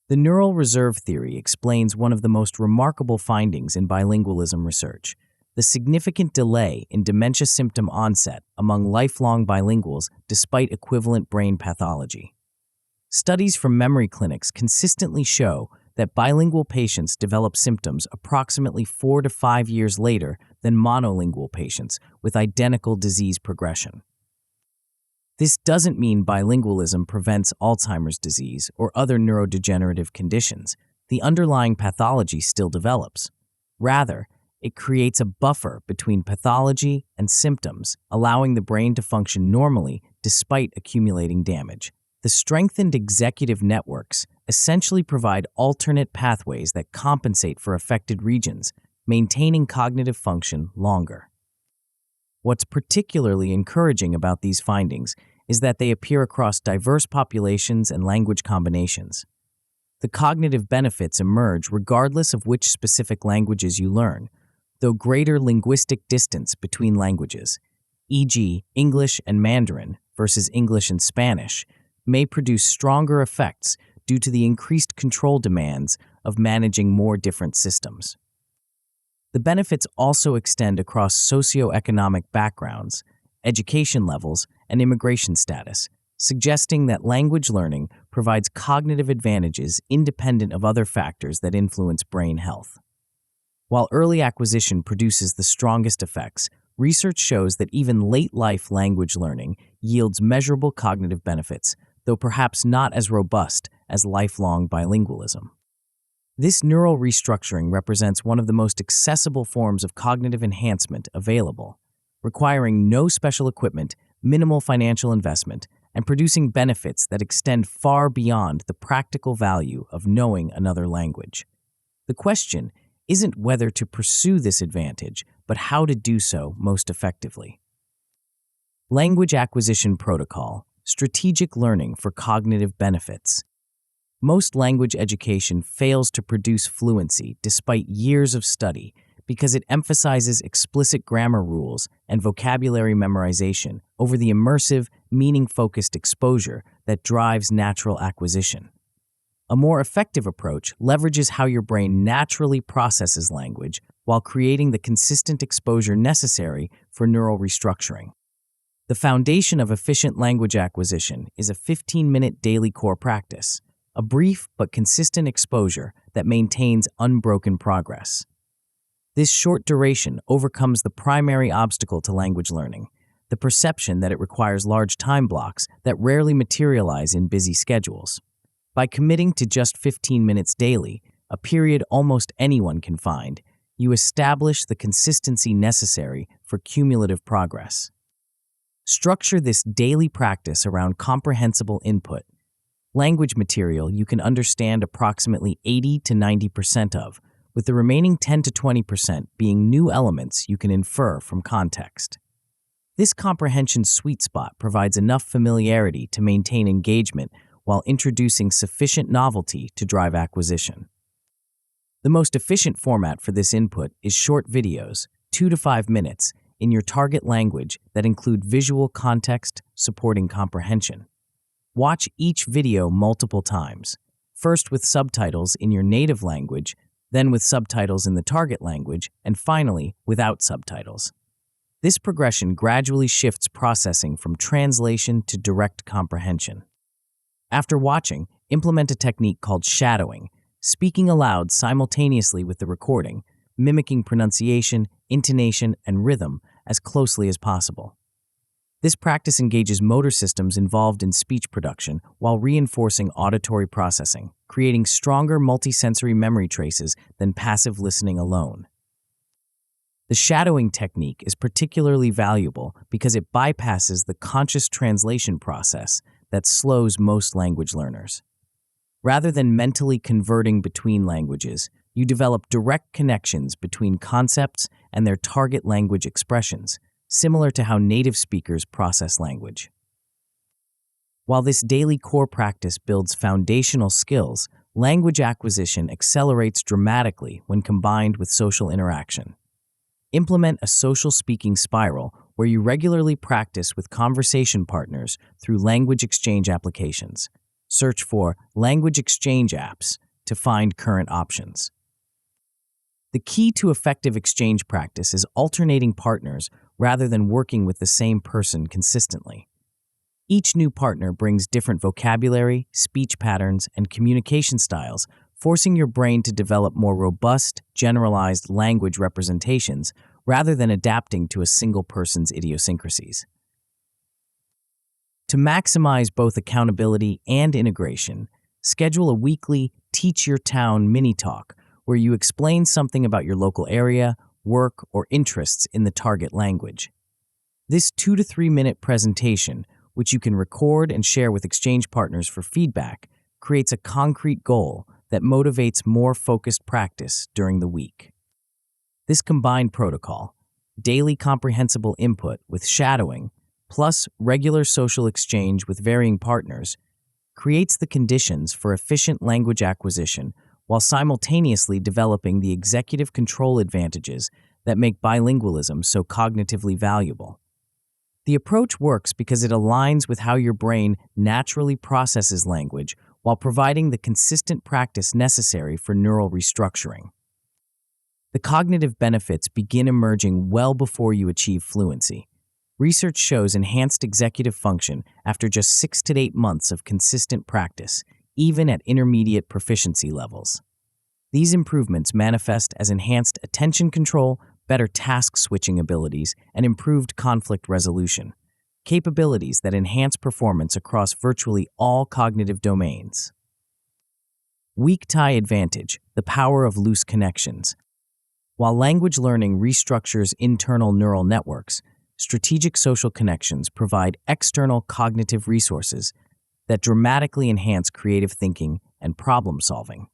A: The neural reserve theory explains one of the most remarkable findings in bilingualism research: the significant delay in dementia symptom onset among lifelong bilinguals despite equivalent brain pathology. Studies from memory clinics consistently show that bilingual patients develop symptoms approximately 4 to 5 years later than monolingual patients with identical disease progression. This doesn't mean bilingualism prevents Alzheimer's disease or other neurodegenerative conditions. The underlying pathology still develops. Rather, it creates a buffer between pathology and symptoms, allowing the brain to function normally despite accumulating damage. The strengthened executive networks essentially provide alternate pathways that compensate for affected regions, maintaining cognitive function longer. What's particularly encouraging about these findings is that they appear across diverse populations and language combinations. The cognitive benefits emerge regardless of which specific languages you learn, though greater linguistic distance between languages, e.g., English and Mandarin versus English and Spanish, may produce stronger effects due to the increased control demands of managing more different systems. The benefits also extend across socioeconomic backgrounds, education levels, and immigration status, suggesting that language learning provides cognitive advantages independent of other factors that influence brain health. While early acquisition produces the strongest effects, research shows that even late-life language learning yields measurable cognitive benefits, though perhaps not as robust as lifelong bilingualism. This neural restructuring represents one of the most accessible forms of cognitive enhancement available, requiring no special equipment, minimal financial investment, and producing benefits that extend far beyond the practical value of knowing another language. The question isn't whether to pursue this advantage, but how to do so most effectively. Language Acquisition Protocol: Strategic Learning for Cognitive Benefits. Most language education fails to produce fluency despite years of study because it emphasizes explicit grammar rules and vocabulary memorization over the immersive, meaning-focused exposure that drives natural acquisition. A more effective approach leverages how your brain naturally processes language while creating the consistent exposure necessary for neural restructuring. The foundation of efficient language acquisition is a 15-minute daily core practice, a brief but consistent exposure that maintains unbroken progress. This short duration overcomes the primary obstacle to language learning, the perception that it requires large time blocks that rarely materialize in busy schedules. By committing to just 15 minutes daily, a period almost anyone can find, you establish the consistency necessary for cumulative progress. Structure this daily practice around comprehensible input, language material you can understand approximately 80 to 90% of, with the remaining 10 to 20% being new elements you can infer from context. This comprehension sweet spot provides enough familiarity to maintain engagement while introducing sufficient novelty to drive acquisition. The most efficient format for this input is short videos, 2 to 5 minutes, in your target language that include visual context supporting comprehension. Watch each video multiple times, first with subtitles in your native language, then with subtitles in the target language, and finally without subtitles. This progression gradually shifts processing from translation to direct comprehension. After watching, implement a technique called shadowing, speaking aloud simultaneously with the recording, mimicking pronunciation, intonation, and rhythm as closely as possible. This practice engages motor systems involved in speech production while reinforcing auditory processing, creating stronger multisensory memory traces than passive listening alone. The shadowing technique is particularly valuable because it bypasses the conscious translation process that slows most language learners. Rather than mentally converting between languages, you develop direct connections between concepts and their target language expressions, similar to how native speakers process language. While this daily core practice builds foundational skills, language acquisition accelerates dramatically when combined with social interaction. Implement a social speaking spiral where you regularly practice with conversation partners through language exchange applications. Search for language exchange apps to find current options. The key to effective exchange practice is alternating partners rather than working with the same person consistently. Each new partner brings different vocabulary, speech patterns, and communication styles, forcing your brain to develop more robust, generalized language representations rather than adapting to a single person's idiosyncrasies. To maximize both accountability and integration, schedule a weekly Teach Your Town mini-talk where you explain something about your local area, work, or interests in the target language. This 2 to 3 minute presentation, which you can record and share with exchange partners for feedback, creates a concrete goal that motivates more focused practice during the week. This combined protocol, daily comprehensible input with shadowing, plus regular social exchange with varying partners, creates the conditions for efficient language acquisition while simultaneously developing the executive control advantages that make bilingualism so cognitively valuable. The approach works because it aligns with how your brain naturally processes language while providing the consistent practice necessary for neural restructuring. The cognitive benefits begin emerging well before you achieve fluency. Research shows enhanced executive function after just 6 to 8 months of consistent practice, even at intermediate proficiency levels. These improvements manifest as enhanced attention control, better task switching abilities, and improved conflict resolution, capabilities that enhance performance across virtually all cognitive domains. Weak tie advantage, the power of loose connections. While language learning restructures internal neural networks, strategic social connections provide external cognitive resources that dramatically enhance creative thinking and problem solving.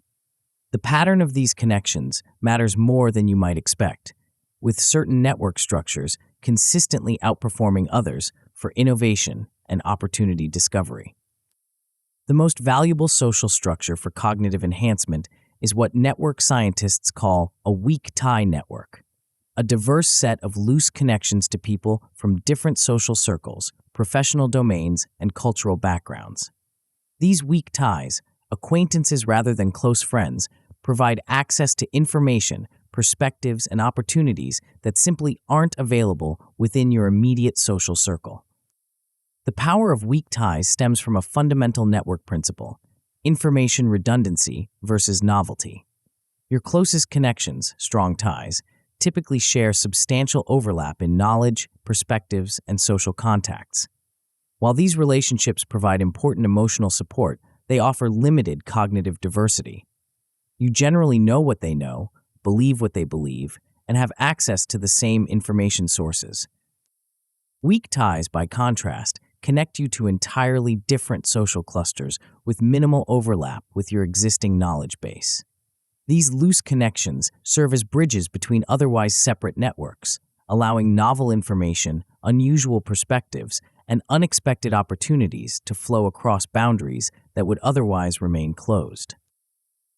A: The pattern of these connections matters more than you might expect, with certain network structures consistently outperforming others for innovation and opportunity discovery. The most valuable social structure for cognitive enhancement is what network scientists call a weak tie network, a diverse set of loose connections to people from different social circles, professional domains, and cultural backgrounds. These weak ties, acquaintances rather than close friends, provide access to information, perspectives, and opportunities that simply aren't available within your immediate social circle. The power of weak ties stems from a fundamental network principle: information redundancy versus novelty. Your closest connections, strong ties, typically share substantial overlap in knowledge, perspectives, and social contacts. While these relationships provide important emotional support, they offer limited cognitive diversity. You generally know what they know, believe what they believe, and have access to the same information sources. Weak ties, by contrast, connect you to entirely different social clusters with minimal overlap with your existing knowledge base. These loose connections serve as bridges between otherwise separate networks, allowing novel information, unusual perspectives, and unexpected opportunities to flow across boundaries that would otherwise remain closed.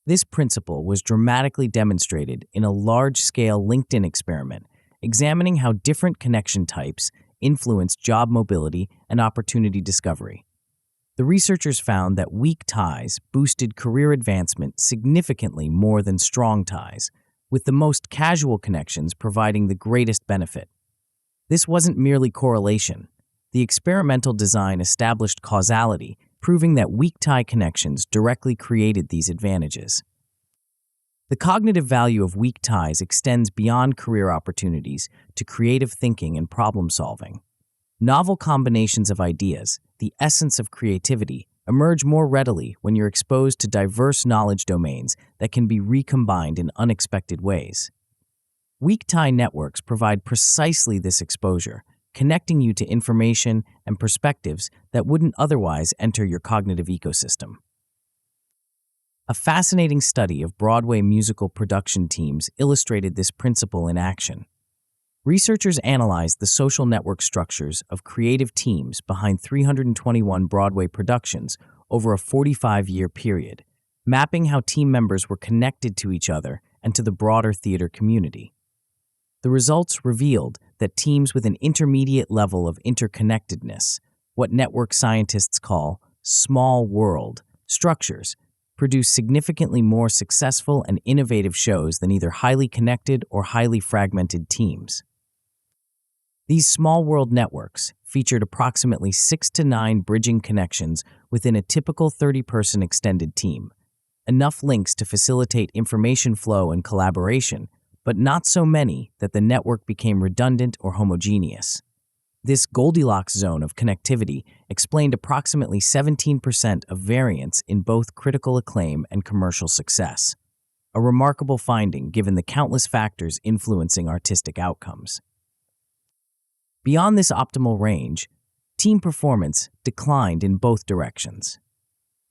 A: This principle was dramatically demonstrated in a large-scale LinkedIn experiment, examining how different connection types influence job mobility and opportunity discovery. The researchers found that weak ties boosted career advancement significantly more than strong ties, with the most casual connections providing the greatest benefit. This wasn't merely correlation. The experimental design established causality, proving that weak tie connections directly created these advantages. The cognitive value of weak ties extends beyond career opportunities to creative thinking and problem solving. Novel combinations of ideas, the essence of creativity, emerge more readily when you're exposed to diverse knowledge domains that can be recombined in unexpected ways. Weak tie networks provide precisely this exposure, connecting you to information and perspectives that wouldn't otherwise enter your cognitive ecosystem. A fascinating study of Broadway musical production teams illustrated this principle in action. Researchers analyzed the social network structures of creative teams behind 321 Broadway productions over a 45-year period, mapping how team members were connected to each other and to the broader theater community. The results revealed that teams with an intermediate level of interconnectedness, what network scientists call small world structures, produce significantly more successful and innovative shows than either highly connected or highly fragmented teams. These small world networks featured approximately 6 to 9 bridging connections within a typical 30-person extended team, enough links to facilitate information flow and collaboration, but not so many that the network became redundant or homogeneous. This Goldilocks zone of connectivity explained approximately 17% of variance in both critical acclaim and commercial success, a remarkable finding given the countless factors influencing artistic outcomes. Beyond this optimal range, team performance declined in both directions.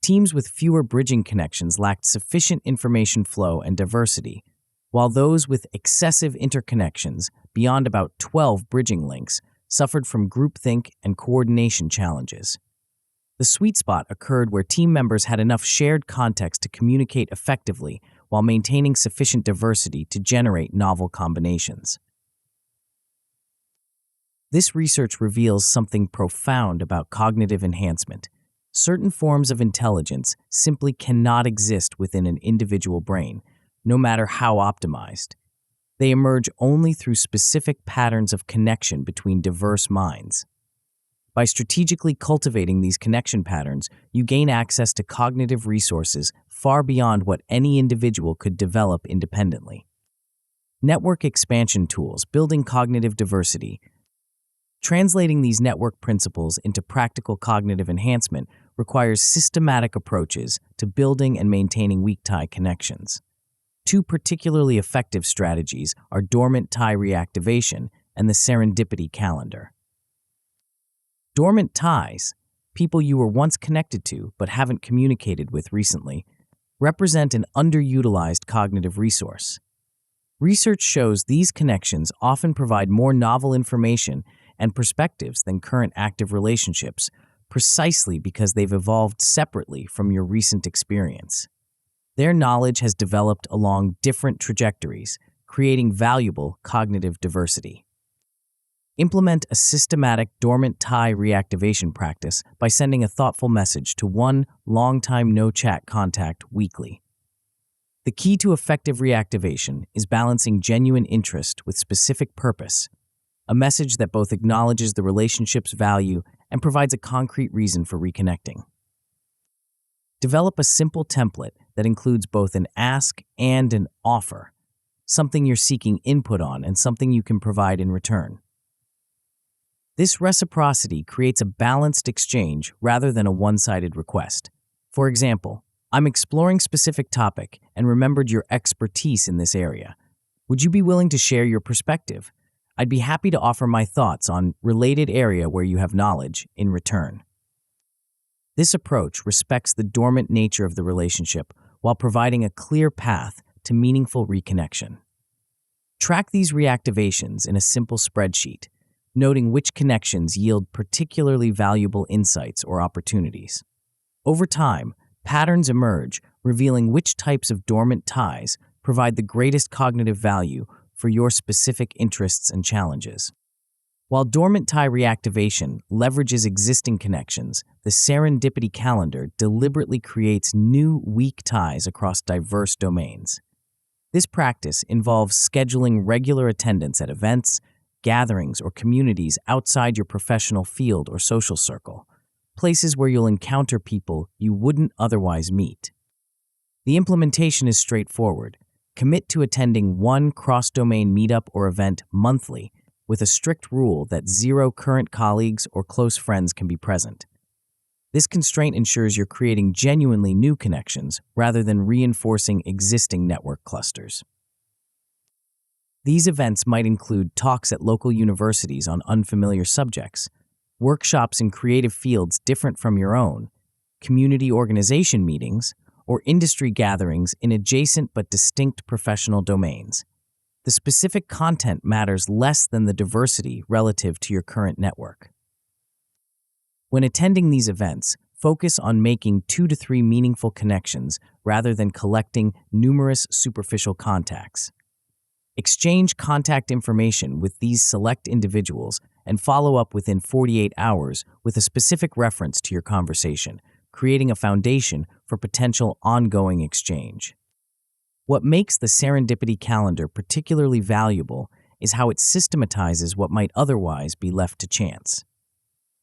A: Teams with fewer bridging connections lacked sufficient information flow and diversity, while those with excessive interconnections, beyond about 12 bridging links, suffered from groupthink and coordination challenges. The sweet spot occurred where team members had enough shared context to communicate effectively while maintaining sufficient diversity to generate novel combinations. This research reveals something profound about cognitive enhancement. Certain forms of intelligence simply cannot exist within an individual brain, no matter how optimized. They emerge only through specific patterns of connection between diverse minds. By strategically cultivating these connection patterns, you gain access to cognitive resources far beyond what any individual could develop independently. Network expansion tools, building cognitive diversity. Translating these network principles into practical cognitive enhancement requires systematic approaches to building and maintaining weak tie connections. Two particularly effective strategies are dormant tie reactivation and the serendipity calendar. Dormant ties, people you were once connected to but haven't communicated with recently, represent an underutilized cognitive resource. Research shows these connections often provide more novel information and perspectives than current active relationships, precisely because they've evolved separately from your recent experience. Their knowledge has developed along different trajectories, creating valuable cognitive diversity. Implement a systematic dormant tie reactivation practice by sending a thoughtful message to one long-time no-chat contact weekly. The key to effective reactivation is balancing genuine interest with specific purpose, a message that both acknowledges the relationship's value and provides a concrete reason for reconnecting. Develop a simple template that includes both an ask and an offer, something you're seeking input on and something you can provide in return. This reciprocity creates a balanced exchange rather than a one-sided request. For example, I'm exploring specific topic and remembered your expertise in this area. Would you be willing to share your perspective? I'd be happy to offer my thoughts on related area where you have knowledge in return. This approach respects the dormant nature of the relationship while providing a clear path to meaningful reconnection. Track these reactivations in a simple spreadsheet, noting which connections yield particularly valuable insights or opportunities. Over time, patterns emerge, revealing which types of dormant ties provide the greatest cognitive value for your specific interests and challenges. While dormant tie reactivation leverages existing connections, the serendipity calendar deliberately creates new weak ties across diverse domains. This practice involves scheduling regular attendance at events, gatherings, or communities outside your professional field or social circle, places where you'll encounter people you wouldn't otherwise meet. The implementation is straightforward. Commit to attending one cross-domain meetup or event monthly, with a strict rule that 0 current colleagues or close friends can be present. This constraint ensures you're creating genuinely new connections rather than reinforcing existing network clusters. These events might include talks at local universities on unfamiliar subjects, workshops in creative fields different from your own, community organization meetings, or industry gatherings in adjacent but distinct professional domains. The specific content matters less than the diversity relative to your current network. When attending these events, focus on making 2 to 3 meaningful connections rather than collecting numerous superficial contacts. Exchange contact information with these select individuals and follow up within 48 hours with a specific reference to your conversation, creating a foundation for potential ongoing exchange. What makes the serendipity calendar particularly valuable is how it systematizes what might otherwise be left to chance.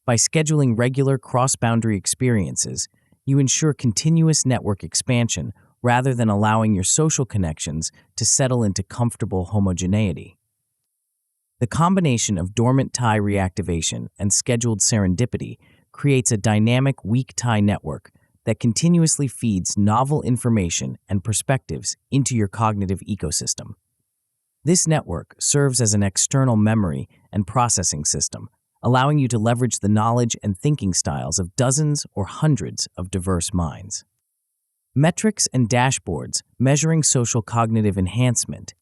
A: By scheduling regular cross-boundary experiences, you ensure continuous network expansion rather than allowing your social connections to settle into comfortable homogeneity. The combination of dormant tie reactivation and scheduled serendipity creates a dynamic weak tie network that continuously feeds novel information and perspectives into your cognitive ecosystem. This network serves as an external memory and processing system, allowing you to leverage the knowledge and thinking styles of dozens or hundreds of diverse minds. Metrics and dashboards measuring social cognitive enhancement.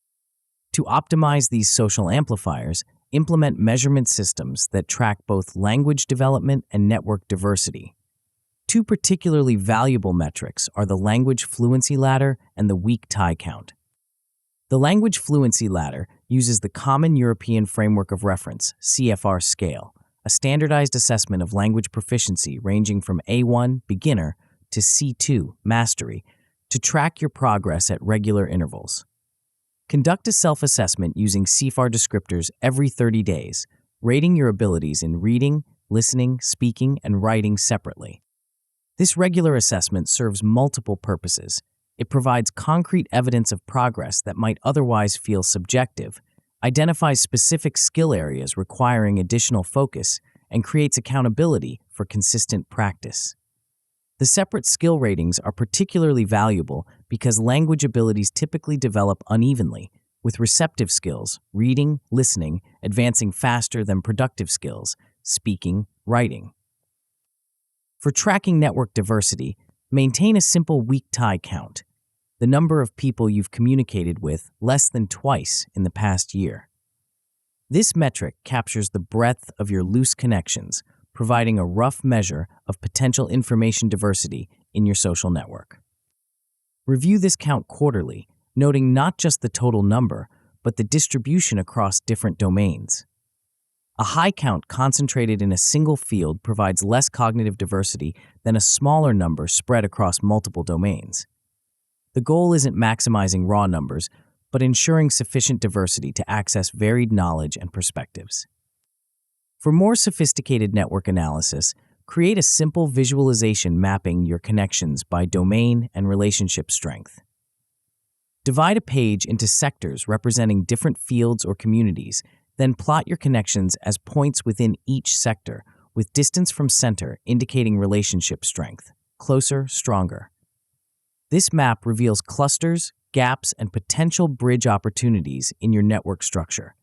A: To optimize these social amplifiers, implement measurement systems that track both language development and network diversity. 2 particularly valuable metrics are the language fluency ladder and the weak tie count. The language fluency ladder uses the Common European Framework of Reference, CFR scale, a standardized assessment of language proficiency ranging from A1, beginner, to C2, mastery, to track your progress at regular intervals. Conduct a self-assessment using CFR descriptors every 30 days, rating your abilities in reading, listening, speaking, and writing separately. This regular assessment serves multiple purposes. It provides concrete evidence of progress that might otherwise feel subjective, identifies specific skill areas requiring additional focus, and creates accountability for consistent practice. The separate skill ratings are particularly valuable because language abilities typically develop unevenly, with receptive skills, reading, listening, advancing faster than productive skills, speaking, writing. For tracking network diversity, maintain a simple weak tie count, the number of people you've communicated with less than twice in the past year. This metric captures the breadth of your loose connections, providing a rough measure of potential information diversity in your social network. Review this count quarterly, noting not just the total number, but the distribution across different domains. A high count concentrated in a single field provides less cognitive diversity than a smaller number spread across multiple domains. The goal isn't maximizing raw numbers, but ensuring sufficient diversity to access varied knowledge and perspectives. For more sophisticated network analysis, create a simple visualization mapping your connections by domain and relationship strength. Divide a page into sectors representing different fields or communities, then plot your connections as points within each sector, with distance from center indicating relationship strength, closer, stronger. This map reveals clusters, gaps, and potential bridge opportunities in your network structure.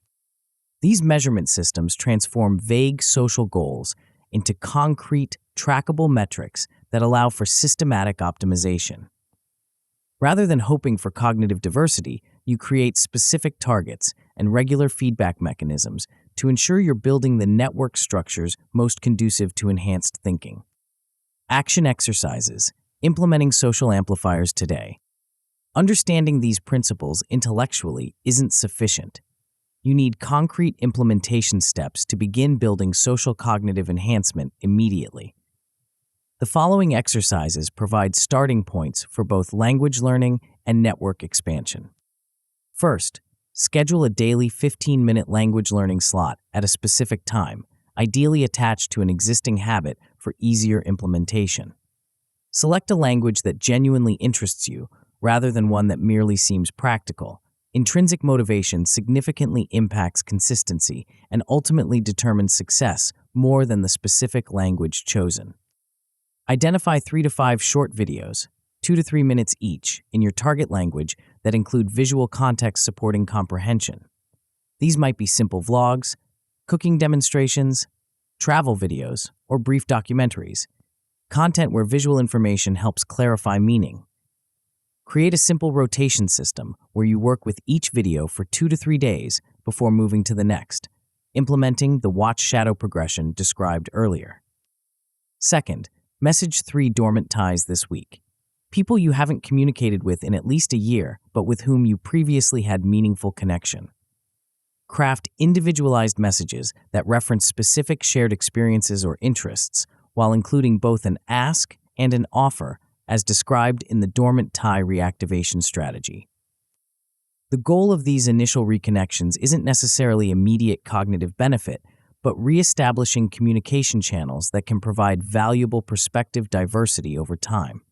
A: These measurement systems transform vague social goals into concrete, trackable metrics that allow for systematic optimization. Rather than hoping for cognitive diversity, you create specific targets and regular feedback mechanisms to ensure you're building the network structures most conducive to enhanced thinking. Action exercises. Implementing social amplifiers today. Understanding these principles intellectually isn't sufficient. You need concrete implementation steps to begin building social cognitive enhancement immediately. The following exercises provide starting points for both language learning and network expansion. First, schedule a daily 15-minute language learning slot at a specific time, ideally attached to an existing habit for easier implementation. Select a language that genuinely interests you rather than one that merely seems practical. Intrinsic motivation significantly impacts consistency and ultimately determines success more than the specific language chosen. Identify 3 to 5 short videos, 2 to 3 minutes each, in your target language that include visual context supporting comprehension. These might be simple vlogs, cooking demonstrations, travel videos, or brief documentaries. Content where visual information helps clarify meaning. Create a simple rotation system where you work with each video for 2 to 3 days before moving to the next, implementing the watch-shadow progression described earlier. Second, message 3 dormant ties this week. People you haven't communicated with in at least a year, but with whom you previously had meaningful connection. Craft individualized messages that reference specific shared experiences or interests, while including both an ask and an offer, as described in the dormant tie reactivation strategy. The goal of these initial reconnections isn't necessarily immediate cognitive benefit, but reestablishing communication channels that can provide valuable perspective diversity over time.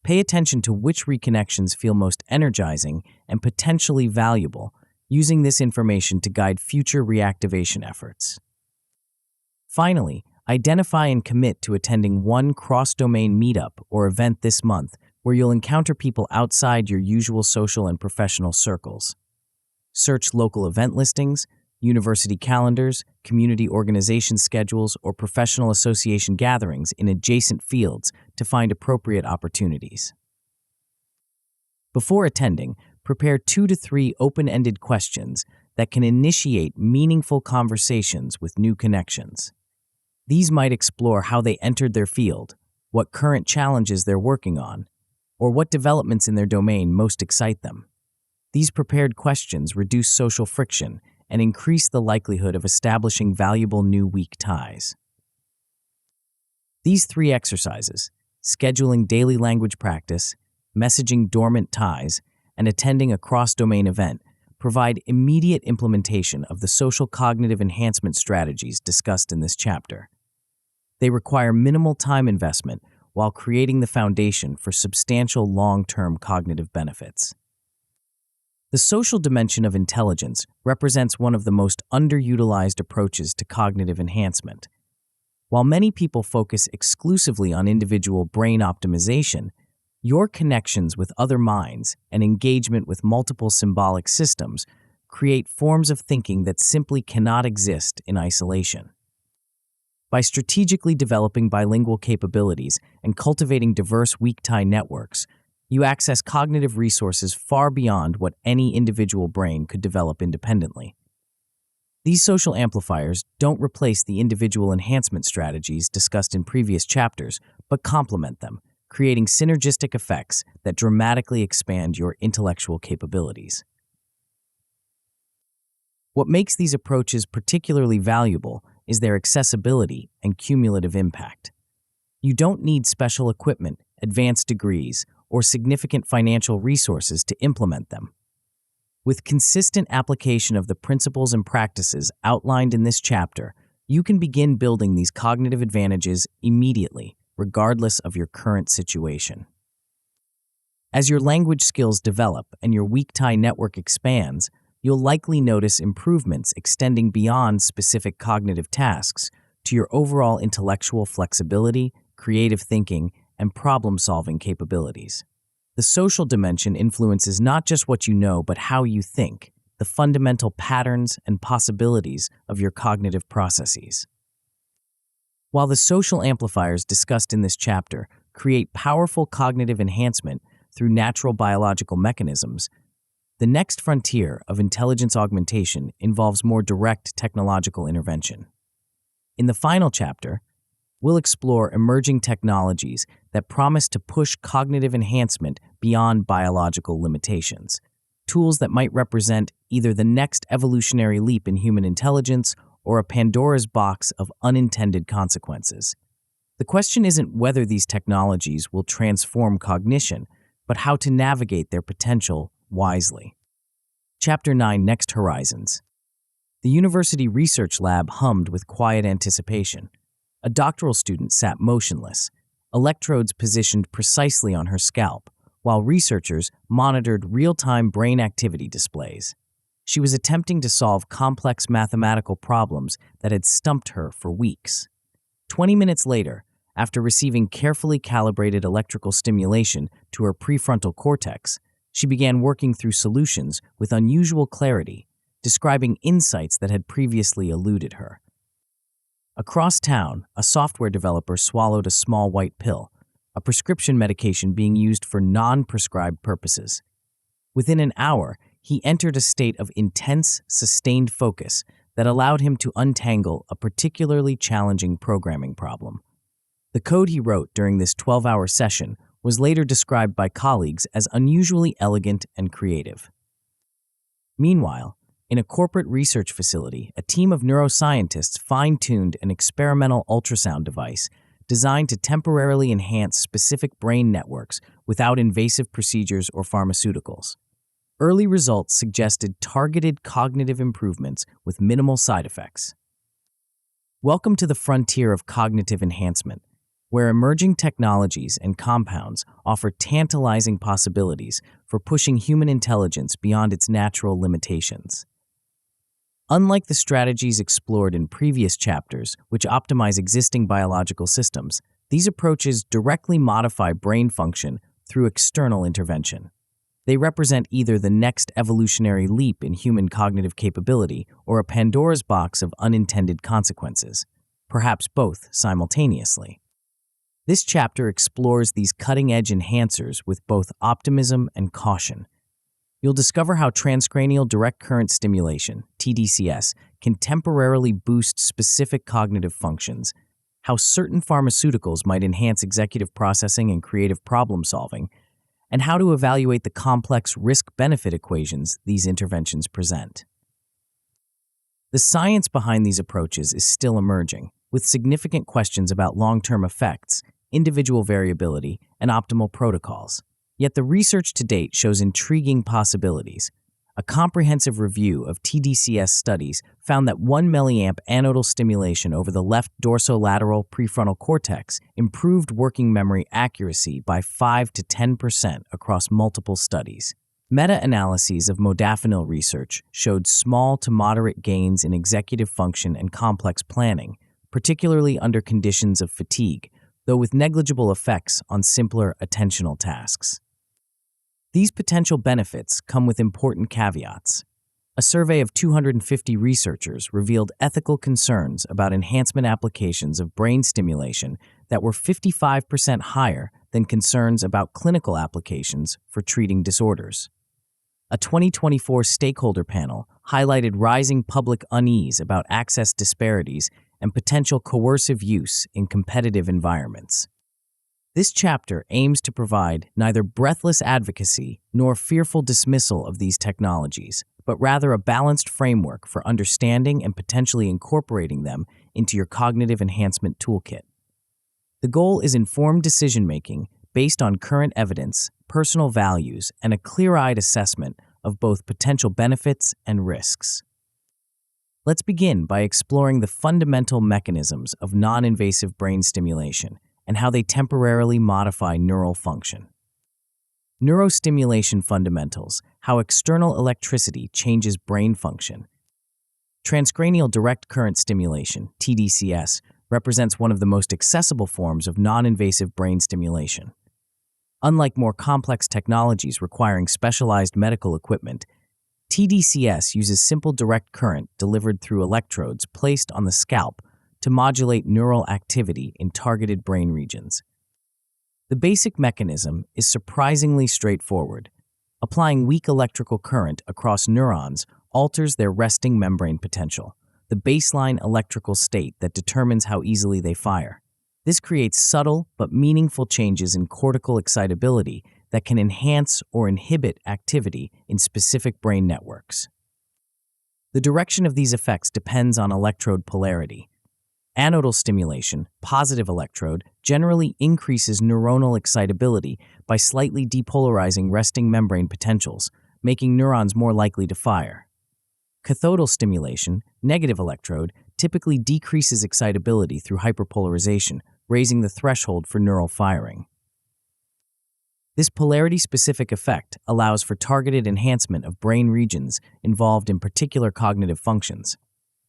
A: Pay attention to which reconnections feel most energizing and potentially valuable, using this information to guide future reactivation efforts. Finally, identify and commit to attending one cross-domain meetup or event this month where you'll encounter people outside your usual social and professional circles. Search local event listings, university calendars, community organization schedules, or professional association gatherings in adjacent fields to find appropriate opportunities. Before attending, prepare 2 to 3 open-ended questions that can initiate meaningful conversations with new connections. These might explore how they entered their field, what current challenges they're working on, or what developments in their domain most excite them. These prepared questions reduce social friction and increase the likelihood of establishing valuable new weak ties. These 3 exercises, scheduling daily language practice, messaging dormant ties, and attending a cross-domain event, provide immediate implementation of the social cognitive enhancement strategies discussed in this chapter. They require minimal time investment while creating the foundation for substantial long-term cognitive benefits. The social dimension of intelligence represents one of the most underutilized approaches to cognitive enhancement. While many people focus exclusively on individual brain optimization, your connections with other minds and engagement with multiple symbolic systems create forms of thinking that simply cannot exist in isolation. By strategically developing bilingual capabilities and cultivating diverse weak tie networks, you access cognitive resources far beyond what any individual brain could develop independently. These social amplifiers don't replace the individual enhancement strategies discussed in previous chapters, but complement them, creating synergistic effects that dramatically expand your intellectual capabilities. What makes these approaches particularly valuable is their accessibility and cumulative impact. You don't need special equipment, advanced degrees, or significant financial resources to implement them. With consistent application of the principles and practices outlined in this chapter, you can begin building these cognitive advantages immediately, regardless of your current situation. As your language skills develop and your weak tie network expands, you'll likely notice improvements extending beyond specific cognitive tasks to your overall intellectual flexibility, creative thinking, and problem-solving capabilities. The social dimension influences not just what you know, but how you think, the fundamental patterns and possibilities of your cognitive processes. While the social amplifiers discussed in this chapter create powerful cognitive enhancement through natural biological mechanisms, the next frontier of intelligence augmentation involves more direct technological intervention. In the final chapter, we'll explore emerging technologies that promise to push cognitive enhancement beyond biological limitations, tools that might represent either the next evolutionary leap in human intelligence or a Pandora's box of unintended consequences. The question isn't whether these technologies will transform cognition, but how to navigate their potential wisely. Chapter 9: Next Horizons. The university research lab hummed with quiet anticipation. A doctoral student sat motionless, electrodes positioned precisely on her scalp, while researchers monitored real-time brain activity displays. She was attempting to solve complex mathematical problems that had stumped her for weeks. 20 minutes later, after receiving carefully calibrated electrical stimulation to her prefrontal cortex, she began working through solutions with unusual clarity, describing insights that had previously eluded her. Across town, a software developer swallowed a small white pill, a prescription medication being used for non-prescribed purposes. Within an hour, he entered a state of intense, sustained focus that allowed him to untangle a particularly challenging programming problem. The code he wrote during this 12-hour session was later described by colleagues as unusually elegant and creative. Meanwhile, in a corporate research facility, a team of neuroscientists fine-tuned an experimental ultrasound device designed to temporarily enhance specific brain networks without invasive procedures or pharmaceuticals. Early results suggested targeted cognitive improvements with minimal side effects. Welcome to the frontier of cognitive enhancement, where emerging technologies and compounds offer tantalizing possibilities for pushing human intelligence beyond its natural limitations. Unlike the strategies explored in previous chapters, which optimize existing biological systems, these approaches directly modify brain function through external intervention. They represent either the next evolutionary leap in human cognitive capability or a Pandora's box of unintended consequences, perhaps both simultaneously. This chapter explores these cutting-edge enhancers with both optimism and caution. You'll discover how transcranial direct current stimulation, TDCS, can temporarily boost specific cognitive functions, how certain pharmaceuticals might enhance executive processing and creative problem-solving, and how to evaluate the complex risk-benefit equations these interventions present. The science behind these approaches is still emerging, with significant questions about long-term effects, individual variability, and optimal protocols. Yet the research to date shows intriguing possibilities. A comprehensive review of TDCS studies found that 1 milliamp anodal stimulation over the left dorsolateral prefrontal cortex improved working memory accuracy by 5 to 10% across multiple studies. Meta-analyses of modafinil research showed small to moderate gains in executive function and complex planning, particularly under conditions of fatigue, though with negligible effects on simpler attentional tasks. These potential benefits come with important caveats. A survey of 250 researchers revealed ethical concerns about enhancement applications of brain stimulation that were 55% higher than concerns about clinical applications for treating disorders. A 2024 stakeholder panel highlighted rising public unease about access disparities and potential coercive use in competitive environments. This chapter aims to provide neither breathless advocacy nor fearful dismissal of these technologies, but rather a balanced framework for understanding and potentially incorporating them into your cognitive enhancement toolkit. The goal is informed decision-making based on current evidence, personal values, and a clear-eyed assessment of both potential benefits and risks. Let's begin by exploring the fundamental mechanisms of non-invasive brain stimulation and how they temporarily modify neural function. Neurostimulation fundamentals: how external electricity changes brain function. Transcranial direct current stimulation, TDCS, represents one of the most accessible forms of non-invasive brain stimulation. Unlike more complex technologies requiring specialized medical equipment, TDCS uses simple direct current delivered through electrodes placed on the scalp to modulate neural activity in targeted brain regions. The basic mechanism is surprisingly straightforward. Applying weak electrical current across neurons alters their resting membrane potential, the baseline electrical state that determines how easily they fire. This creates subtle but meaningful changes in cortical excitability that can enhance or inhibit activity in specific brain networks. The direction of these effects depends on electrode polarity. Anodal stimulation, positive electrode, generally increases neuronal excitability by slightly depolarizing resting membrane potentials, making neurons more likely to fire. Cathodal stimulation, negative electrode, typically decreases excitability through hyperpolarization, raising the threshold for neural firing. This polarity-specific effect allows for targeted enhancement of brain regions involved in particular cognitive functions.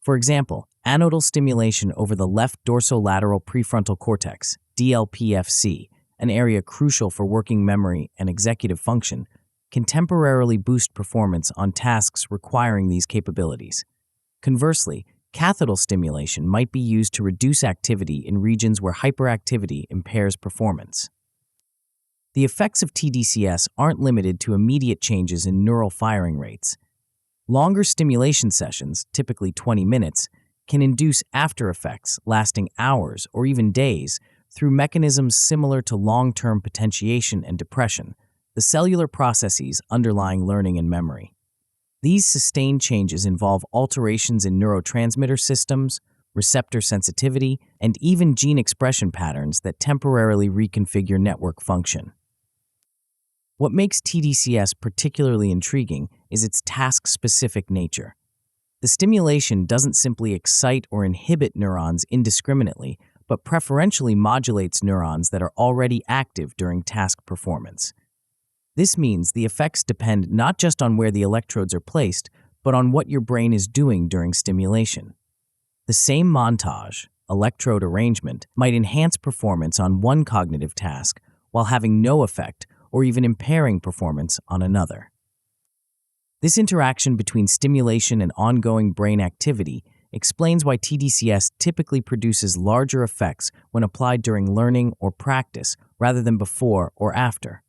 A: For example, anodal stimulation over the left dorsolateral prefrontal cortex, DLPFC, an area crucial for working memory and executive function, can temporarily boost performance on tasks requiring these capabilities. Conversely, cathodal stimulation might be used to reduce activity in regions where hyperactivity impairs performance. The effects of TDCS aren't limited to immediate changes in neural firing rates. Longer stimulation sessions, typically 20 minutes, can induce after effects lasting hours or even days through mechanisms similar to long-term potentiation and depression, the cellular processes underlying learning and memory. These sustained changes involve alterations in neurotransmitter systems, receptor sensitivity, and even gene expression patterns that temporarily reconfigure network function. What makes TDCS particularly intriguing is its task-specific nature. The stimulation doesn't simply excite or inhibit neurons indiscriminately, but preferentially modulates neurons that are already active during task performance. This means the effects depend not just on where the electrodes are placed, but on what your brain is doing during stimulation. The same montage, electrode arrangement, might enhance performance on one cognitive task while having no effect or even impairing performance on another. This interaction between stimulation and ongoing brain activity explains why TDCS typically produces larger effects when applied during learning or practice rather than before or after.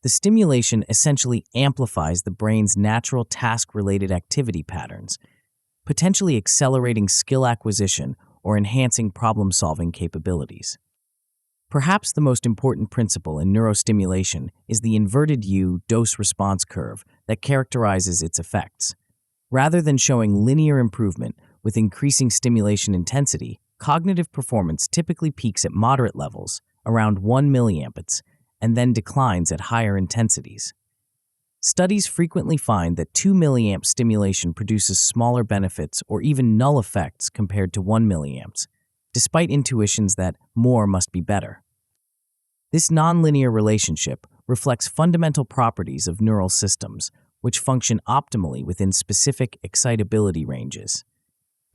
A: The stimulation essentially amplifies the brain's natural task-related activity patterns, potentially accelerating skill acquisition or enhancing problem-solving capabilities. Perhaps the most important principle in neurostimulation is the inverted U dose-response curve that characterizes its effects. Rather than showing linear improvement with increasing stimulation intensity, cognitive performance typically peaks at moderate levels, around 1 milliamps, and then declines at higher intensities. Studies frequently find that 2 milliamp stimulation produces smaller benefits or even null effects compared to 1 milliamps, despite intuitions that more must be better. This nonlinear relationship reflects fundamental properties of neural systems, which function optimally within specific excitability ranges.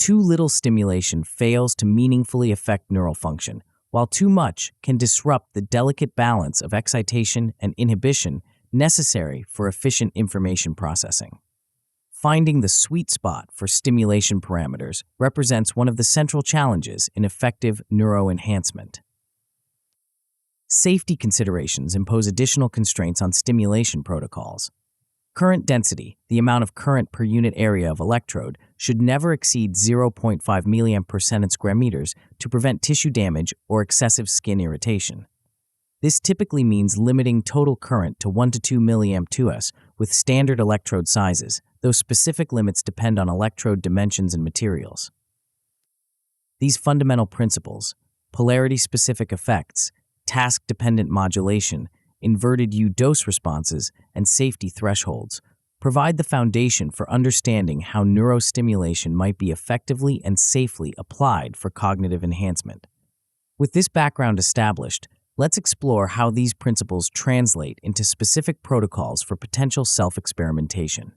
A: Too little stimulation fails to meaningfully affect neural function, while too much can disrupt the delicate balance of excitation and inhibition necessary for efficient information processing. Finding the sweet spot for stimulation parameters represents one of the central challenges in effective neuroenhancement. Safety considerations impose additional constraints on stimulation protocols. Current density, the amount of current per unit area of electrode, should never exceed 0.5 milliamp per cent in square meters to prevent tissue damage or excessive skin irritation. This typically means limiting total current to 1 to 2 mA with standard electrode sizes, though specific limits depend on electrode dimensions and materials. These fundamental principles, polarity-specific effects, task-dependent modulation, inverted U dose responses, and safety thresholds, provide the foundation for understanding how neurostimulation might be effectively and safely applied for cognitive enhancement. With this background established, let's explore how these principles translate into specific protocols for potential self-experimentation.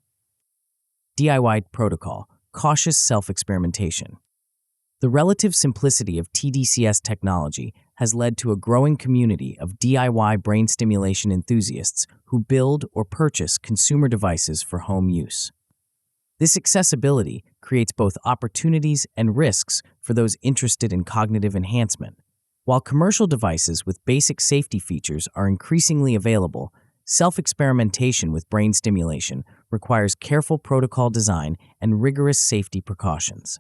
A: DIY protocol, cautious self-experimentation. The relative simplicity of TDCS technology has led to a growing community of DIY brain stimulation enthusiasts who build or purchase consumer devices for home use. This accessibility creates both opportunities and risks for those interested in cognitive enhancement. While commercial devices with basic safety features are increasingly available, self-experimentation with brain stimulation requires careful protocol design and rigorous safety precautions.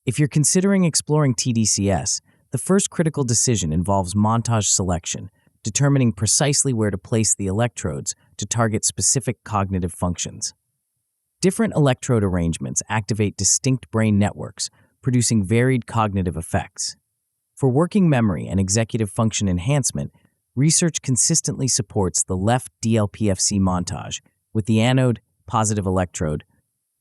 A: If you're considering exploring TDCS, the first critical decision involves montage selection, determining precisely where to place the electrodes to target specific cognitive functions. Different electrode arrangements activate distinct brain networks, producing varied cognitive effects. For working memory and executive function enhancement, research consistently supports the left DLPFC montage, with the anode, positive electrode,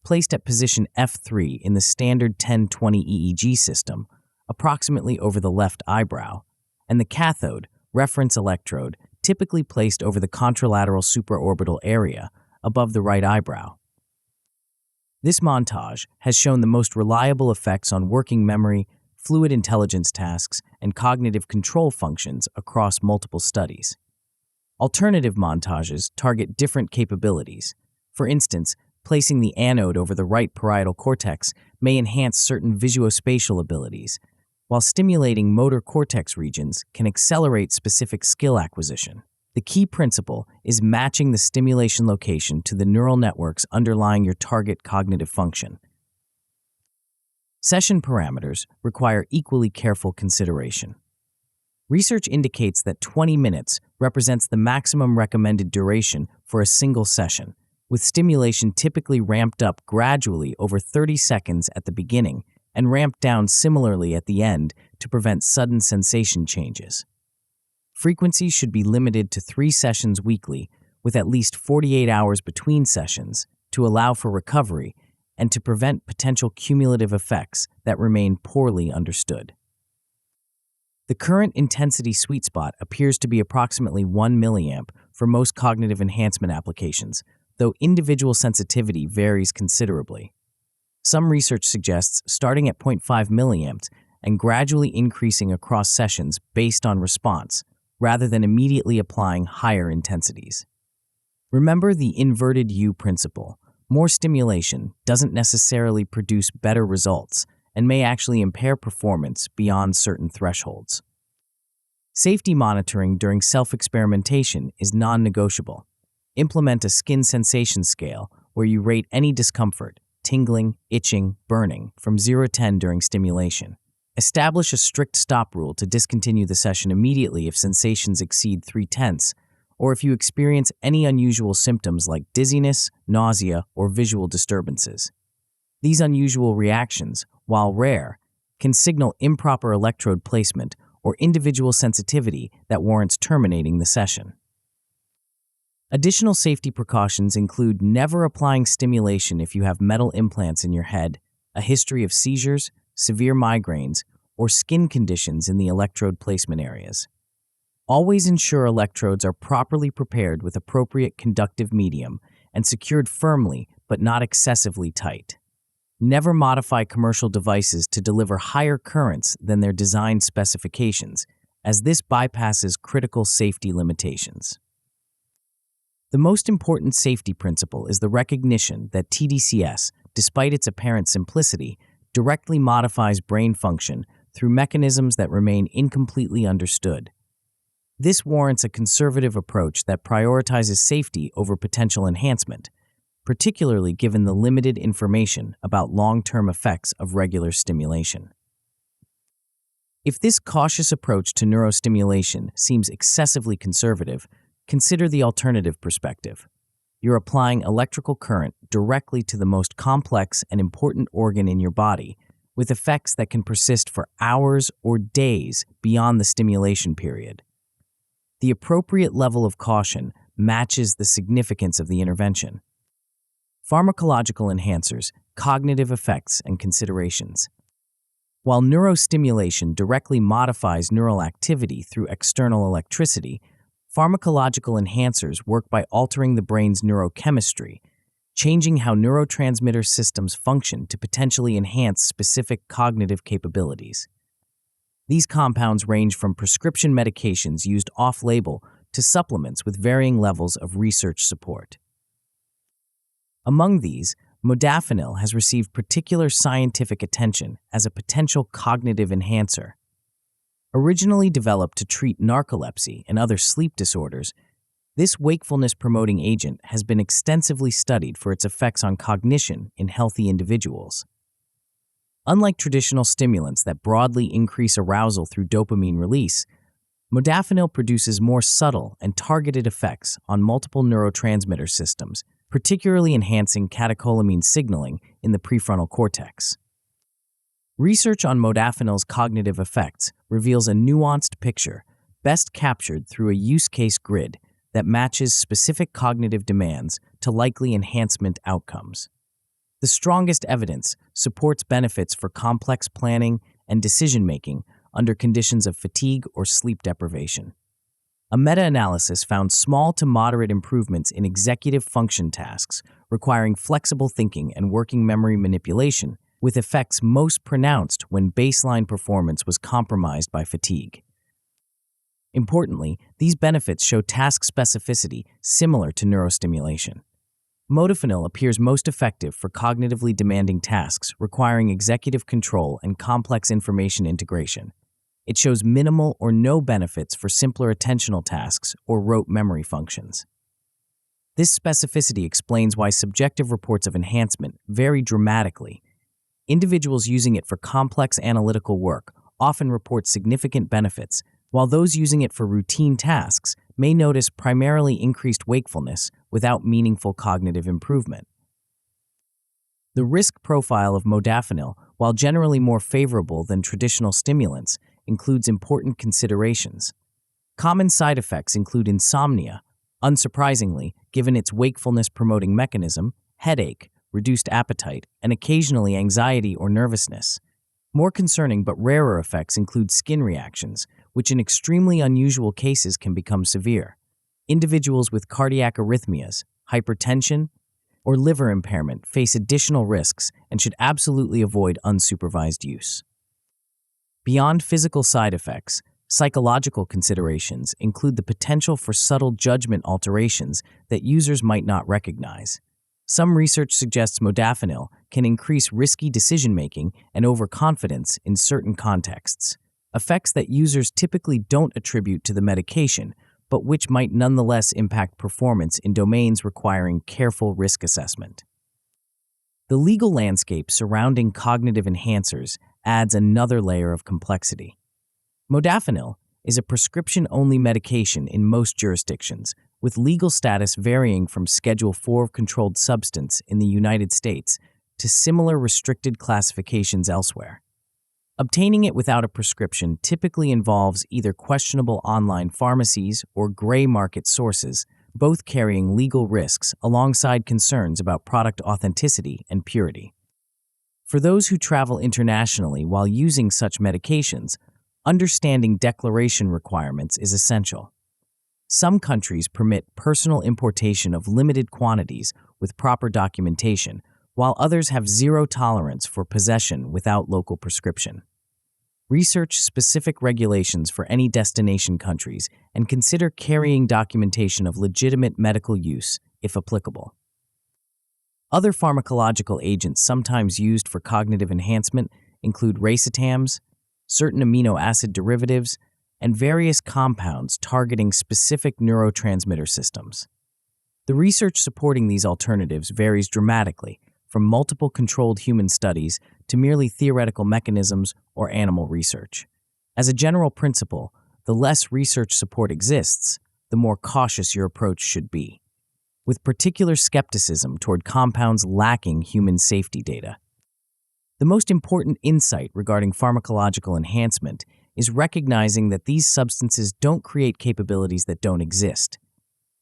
A: placed at position F3 in the standard 1020 EEG system, approximately over the left eyebrow, and the cathode, reference electrode, typically placed over the contralateral supraorbital area, above the right eyebrow. This montage has shown the most reliable effects on working memory, fluid intelligence tasks, and cognitive control functions across multiple studies. Alternative montages target different capabilities. For instance, placing the anode over the right parietal cortex may enhance certain visuospatial abilities, while stimulating motor cortex regions can accelerate specific skill acquisition. The key principle is matching the stimulation location to the neural networks underlying your target cognitive function. Session parameters require equally careful consideration. Research indicates that 20 minutes represents the maximum recommended duration for a single session, with stimulation typically ramped up gradually over 30 seconds at the beginning and ramped down similarly at the end to prevent sudden sensation changes. Frequency should be limited to 3 sessions weekly, with at least 48 hours between sessions, to allow for recovery and to prevent potential cumulative effects that remain poorly understood. The current intensity sweet spot appears to be approximately 1 milliamp for most cognitive enhancement applications, though individual sensitivity varies considerably. Some research suggests starting at 0.5 milliamps and gradually increasing across sessions based on response, rather than immediately applying higher intensities. Remember the inverted U principle. More stimulation doesn't necessarily produce better results and may actually impair performance beyond certain thresholds. Safety monitoring during self-experimentation is non-negotiable. Implement a skin sensation scale where you rate any discomfort, tingling, itching, burning, from 0 to 10 during stimulation. Establish a strict stop rule to discontinue the session immediately if sensations exceed 0.3, or if you experience any unusual symptoms like dizziness, nausea, or visual disturbances. These unusual reactions, while rare, can signal improper electrode placement or individual sensitivity that warrants terminating the session. Additional safety precautions include never applying stimulation if you have metal implants in your head, a history of seizures, severe migraines, or skin conditions in the electrode placement areas. Always ensure electrodes are properly prepared with appropriate conductive medium and secured firmly but not excessively tight. Never modify commercial devices to deliver higher currents than their design specifications, as this bypasses critical safety limitations. The most important safety principle is the recognition that TDCS, despite its apparent simplicity, directly modifies brain function through mechanisms that remain incompletely understood. This warrants a conservative approach that prioritizes safety over potential enhancement, particularly given the limited information about long-term effects of regular stimulation. If this cautious approach to neurostimulation seems excessively conservative, consider the alternative perspective. You're applying electrical current directly to the most complex and important organ in your body, with effects that can persist for hours or days beyond the stimulation period. The appropriate level of caution matches the significance of the intervention. Pharmacological enhancers, cognitive effects, and considerations. While neurostimulation directly modifies neural activity through external electricity, pharmacological enhancers work by altering the brain's neurochemistry, changing how neurotransmitter systems function to potentially enhance specific cognitive capabilities. These compounds range from prescription medications used off-label to supplements with varying levels of research support. Among these, modafinil has received particular scientific attention as a potential cognitive enhancer. Originally developed to treat narcolepsy and other sleep disorders, this wakefulness-promoting agent has been extensively studied for its effects on cognition in healthy individuals. Unlike traditional stimulants that broadly increase arousal through dopamine release, modafinil produces more subtle and targeted effects on multiple neurotransmitter systems, particularly enhancing catecholamine signaling in the prefrontal cortex. Research on modafinil's cognitive effects reveals a nuanced picture, best captured through a use case grid that matches specific cognitive demands to likely enhancement outcomes. The strongest evidence supports benefits for complex planning and decision-making under conditions of fatigue or sleep deprivation. A meta-analysis found small to moderate improvements in executive function tasks requiring flexible thinking and working memory manipulation, with effects most pronounced when baseline performance was compromised by fatigue. Importantly, these benefits show task specificity similar to neurostimulation. Modafinil appears most effective for cognitively demanding tasks requiring executive control and complex information integration. It shows minimal or no benefits for simpler attentional tasks or rote memory functions. This specificity explains why subjective reports of enhancement vary dramatically. Individuals using it for complex analytical work often report significant benefits, while those using it for routine tasks may notice primarily increased wakefulness without meaningful cognitive improvement. The risk profile of modafinil, while generally more favorable than traditional stimulants, includes important considerations. Common side effects include insomnia, unsurprisingly, given its wakefulness-promoting mechanism, headache, reduced appetite, and occasionally anxiety or nervousness. More concerning but rarer effects include skin reactions, which in extremely unusual cases can become severe. Individuals with cardiac arrhythmias, hypertension, or liver impairment face additional risks and should absolutely avoid unsupervised use. Beyond physical side effects, psychological considerations include the potential for subtle judgment alterations that users might not recognize. Some research suggests modafinil can increase risky decision-making and overconfidence in certain contexts, effects that users typically don't attribute to the medication, but which might nonetheless impact performance in domains requiring careful risk assessment. The legal landscape surrounding cognitive enhancers adds another layer of complexity. Modafinil is a prescription-only medication in most jurisdictions, with legal status varying from Schedule IV controlled substance in the United States to similar restricted classifications elsewhere. Obtaining it without a prescription typically involves either questionable online pharmacies or gray market sources, both carrying legal risks alongside concerns about product authenticity and purity. For those who travel internationally while using such medications, understanding declaration requirements is essential. Some countries permit personal importation of limited quantities with proper documentation, while others have zero tolerance for possession without local prescription. Research specific regulations for any destination countries and consider carrying documentation of legitimate medical use, if applicable. Other pharmacological agents sometimes used for cognitive enhancement include racetams, certain amino acid derivatives, and various compounds targeting specific neurotransmitter systems. The research supporting these alternatives varies dramatically, from multiple controlled human studies to merely theoretical mechanisms or animal research. As a general principle, the less research support exists, the more cautious your approach should be, with particular skepticism toward compounds lacking human safety data. The most important insight regarding pharmacological enhancement is recognizing that these substances don't create capabilities that don't exist.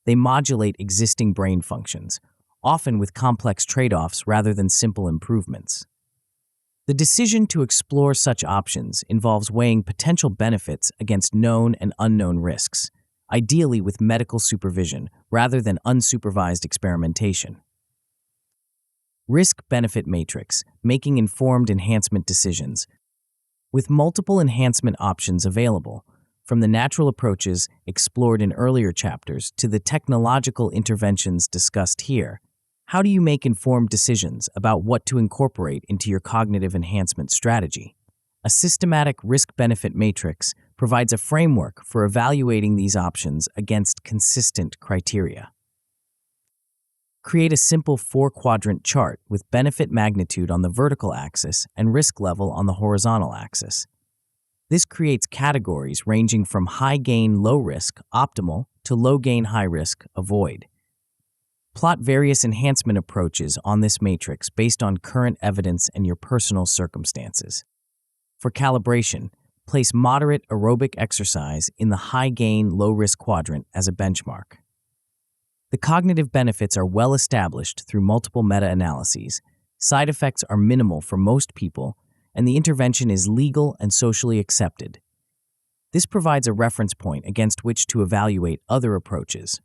A: They modulate existing brain functions, often with complex trade-offs rather than simple improvements. The decision to explore such options involves weighing potential benefits against known and unknown risks, ideally with medical supervision rather than unsupervised experimentation. Risk-benefit matrix, making informed enhancement decisions. With multiple enhancement options available, from the natural approaches explored in earlier chapters to the technological interventions discussed here, how do you make informed decisions about what to incorporate into your cognitive enhancement strategy? A systematic risk-benefit matrix provides a framework for evaluating these options against consistent criteria. Create a simple 4-quadrant chart with benefit magnitude on the vertical axis and risk level on the horizontal axis. This creates categories ranging from high-gain, low-risk, optimal, to low-gain, high-risk, avoid. Plot various enhancement approaches on this matrix based on current evidence and your personal circumstances. For calibration, place moderate aerobic exercise in the high-gain, low-risk quadrant as a benchmark. The cognitive benefits are well established through multiple meta-analyses. Side effects are minimal for most people, and the intervention is legal and socially accepted. This provides a reference point against which to evaluate other approaches.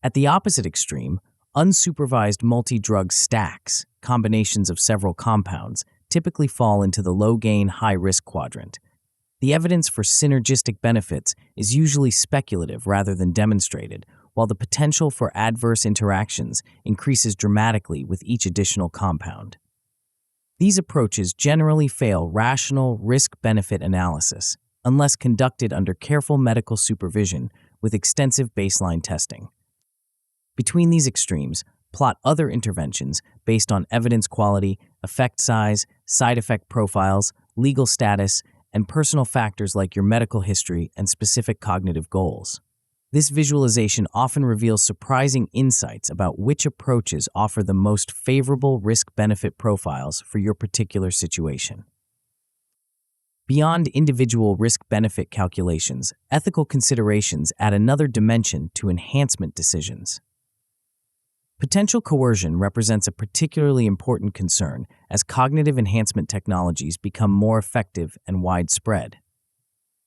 A: At the opposite extreme, unsupervised multi-drug stacks, combinations of several compounds, typically fall into the low-gain, high-risk quadrant. The evidence for synergistic benefits is usually speculative rather than demonstrated, while the potential for adverse interactions increases dramatically with each additional compound. These approaches generally fail rational risk-benefit analysis unless conducted under careful medical supervision with extensive baseline testing. Between these extremes, plot other interventions based on evidence quality, effect size, side effect profiles, legal status, and personal factors like your medical history and specific cognitive goals. This visualization often reveals surprising insights about which approaches offer the most favorable risk-benefit profiles for your particular situation. Beyond individual risk-benefit calculations, ethical considerations add another dimension to enhancement decisions. Potential coercion represents a particularly important concern as cognitive enhancement technologies become more effective and widespread.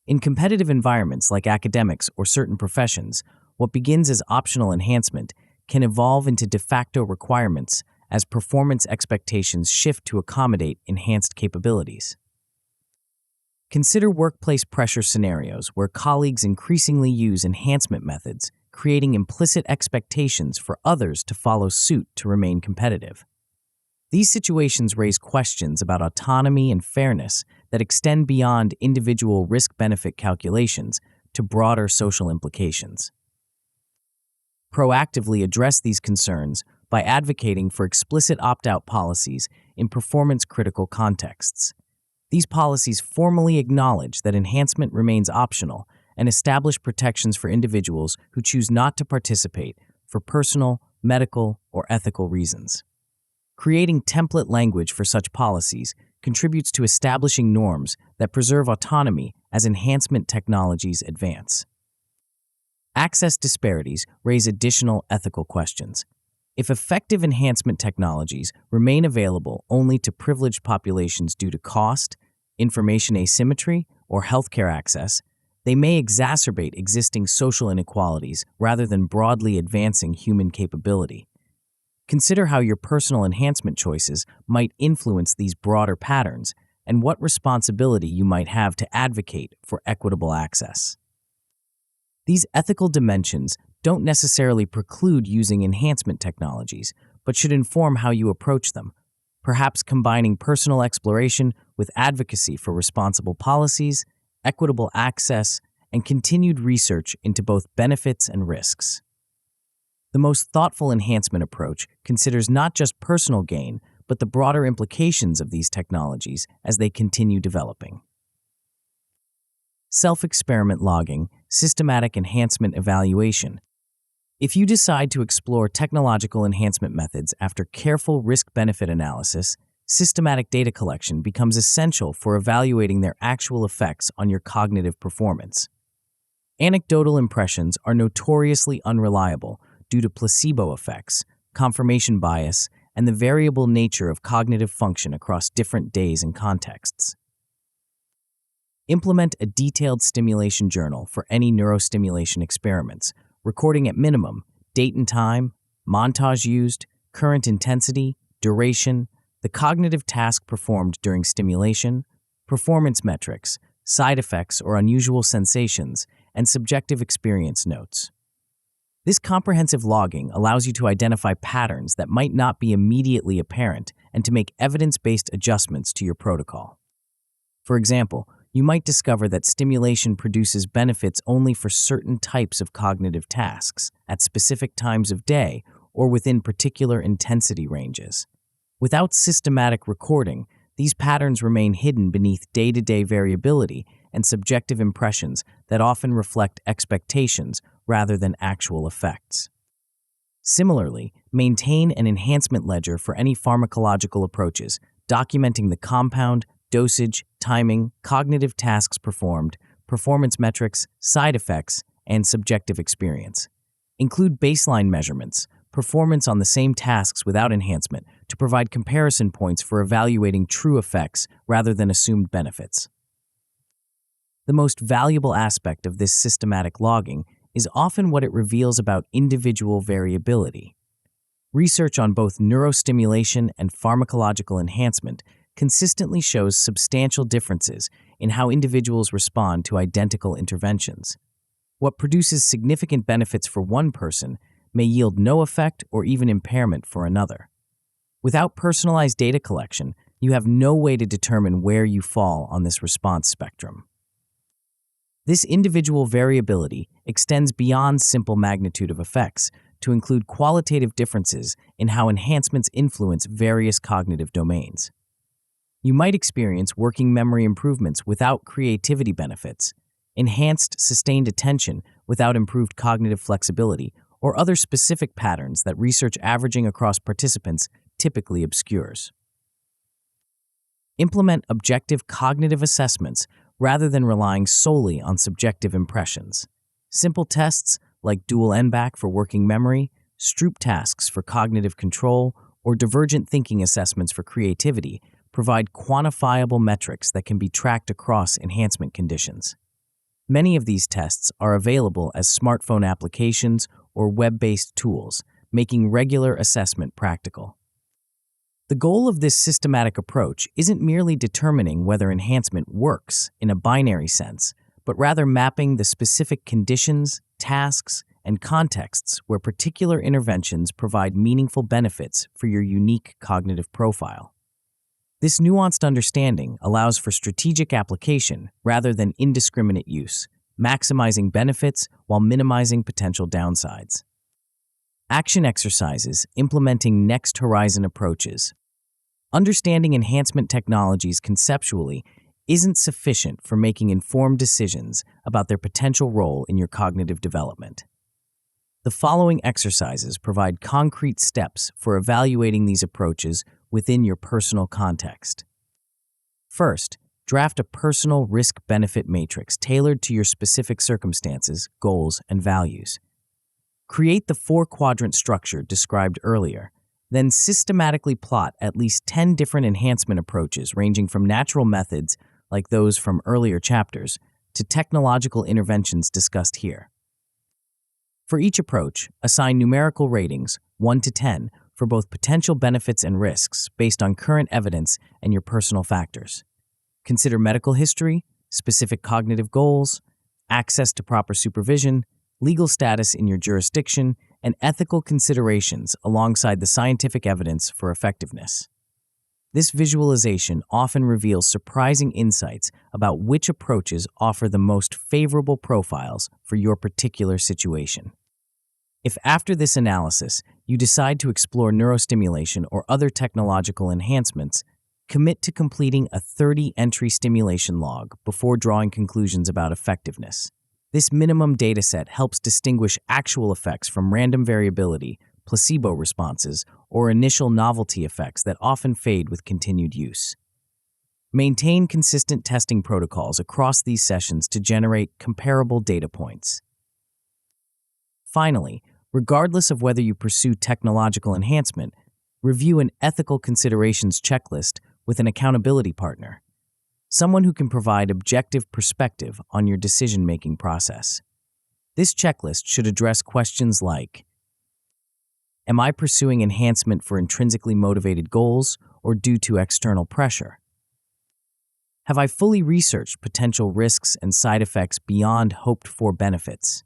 A: In competitive environments like academics or certain professions, what begins as optional enhancement can evolve into de facto requirements as performance expectations shift to accommodate enhanced capabilities. Consider workplace pressure scenarios where colleagues increasingly use enhancement methods, creating implicit expectations for others to follow suit to remain competitive. These situations raise questions about autonomy and fairness that extend beyond individual risk-benefit calculations to broader social implications. Proactively address these concerns by advocating for explicit opt-out policies in performance-critical contexts. These policies formally acknowledge that enhancement remains optional and establish protections for individuals who choose not to participate for personal, medical, or ethical reasons. Creating template language for such policies contributes to establishing norms that preserve autonomy as enhancement technologies advance. Access disparities raise additional ethical questions. If effective enhancement technologies remain available only to privileged populations due to cost, information asymmetry, or healthcare access, they may exacerbate existing social inequalities rather than broadly advancing human capability. Consider how your personal enhancement choices might influence these broader patterns and what responsibility you might have to advocate for equitable access. These ethical dimensions don't necessarily preclude using enhancement technologies, but should inform how you approach them, perhaps combining personal exploration with advocacy for responsible policies, equitable access, and continued research into both benefits and risks. The most thoughtful enhancement approach considers not just personal gain, but the broader implications of these technologies as they continue developing. Self-experiment logging, systematic enhancement evaluation. If you decide to explore technological enhancement methods after careful risk-benefit analysis, systematic data collection becomes essential for evaluating their actual effects on your cognitive performance. Anecdotal impressions are notoriously unreliable due to placebo effects, confirmation bias, and the variable nature of cognitive function across different days and contexts. Implement a detailed stimulation journal for any neurostimulation experiments, recording at minimum date and time, montage used, current intensity, duration, the cognitive task performed during stimulation, performance metrics, side effects or unusual sensations, and subjective experience notes. This comprehensive logging allows you to identify patterns that might not be immediately apparent and to make evidence-based adjustments to your protocol. For example, you might discover that stimulation produces benefits only for certain types of cognitive tasks, at specific times of day, or within particular intensity ranges. Without systematic recording, these patterns remain hidden beneath day-to-day variability and subjective impressions that often reflect expectations rather than actual effects. Similarly, maintain an enhancement ledger for any pharmacological approaches, documenting the compound, dosage, timing, cognitive tasks performed, performance metrics, side effects, and subjective experience. Include baseline measurements, performance on the same tasks without enhancement, to provide comparison points for evaluating true effects rather than assumed benefits. The most valuable aspect of this systematic logging is often what it reveals about individual variability. Research on both neurostimulation and pharmacological enhancement consistently shows substantial differences in how individuals respond to identical interventions. What produces significant benefits for one person may yield no effect or even impairment for another. Without personalized data collection, you have no way to determine where you fall on this response spectrum. This individual variability extends beyond simple magnitude of effects to include qualitative differences in how enhancements influence various cognitive domains. You might experience working memory improvements without creativity benefits, enhanced sustained attention without improved cognitive flexibility, or other specific patterns that research averaging across participants typically obscures. Implement objective cognitive assessments rather than relying solely on subjective impressions. Simple tests like dual NBAC for working memory, Stroop tasks for cognitive control, or divergent thinking assessments for creativity provide quantifiable metrics that can be tracked across enhancement conditions. Many of these tests are available as smartphone applications or web-based tools, making regular assessment practical. The goal of this systematic approach isn't merely determining whether enhancement works in a binary sense, but rather mapping the specific conditions, tasks, and contexts where particular interventions provide meaningful benefits for your unique cognitive profile. This nuanced understanding allows for strategic application rather than indiscriminate use, maximizing benefits while minimizing potential downsides. Action exercises implementing next horizon approaches. Understanding enhancement technologies conceptually isn't sufficient for making informed decisions about their potential role in your cognitive development. The following exercises provide concrete steps for evaluating these approaches within your personal context. First, draft a personal risk-benefit matrix tailored to your specific circumstances, goals, and values. Create the four-quadrant structure described earlier, then systematically plot at least 10 different enhancement approaches ranging from natural methods, like those from earlier chapters, to technological interventions discussed here. For each approach, assign numerical ratings, 1 to 10, for both potential benefits and risks based on current evidence and your personal factors. Consider medical history, specific cognitive goals, access to proper supervision, legal status in your jurisdiction, and ethical considerations alongside the scientific evidence for effectiveness. This visualization often reveals surprising insights about which approaches offer the most favorable profiles for your particular situation. If after this analysis you decide to explore neurostimulation or other technological enhancements, Commit to completing a 30-entry stimulation log before drawing conclusions about effectiveness. This minimum dataset helps distinguish actual effects from random variability, placebo responses, or initial novelty effects that often fade with continued use. Maintain consistent testing protocols across these sessions to generate comparable data points. Finally, regardless of whether you pursue technological enhancement, review an ethical considerations checklist with an accountability partner, someone who can provide objective perspective on your decision-making process. This checklist should address questions like, am I pursuing enhancement for intrinsically motivated goals or due to external pressure? Have I fully researched potential risks and side effects beyond hoped-for benefits?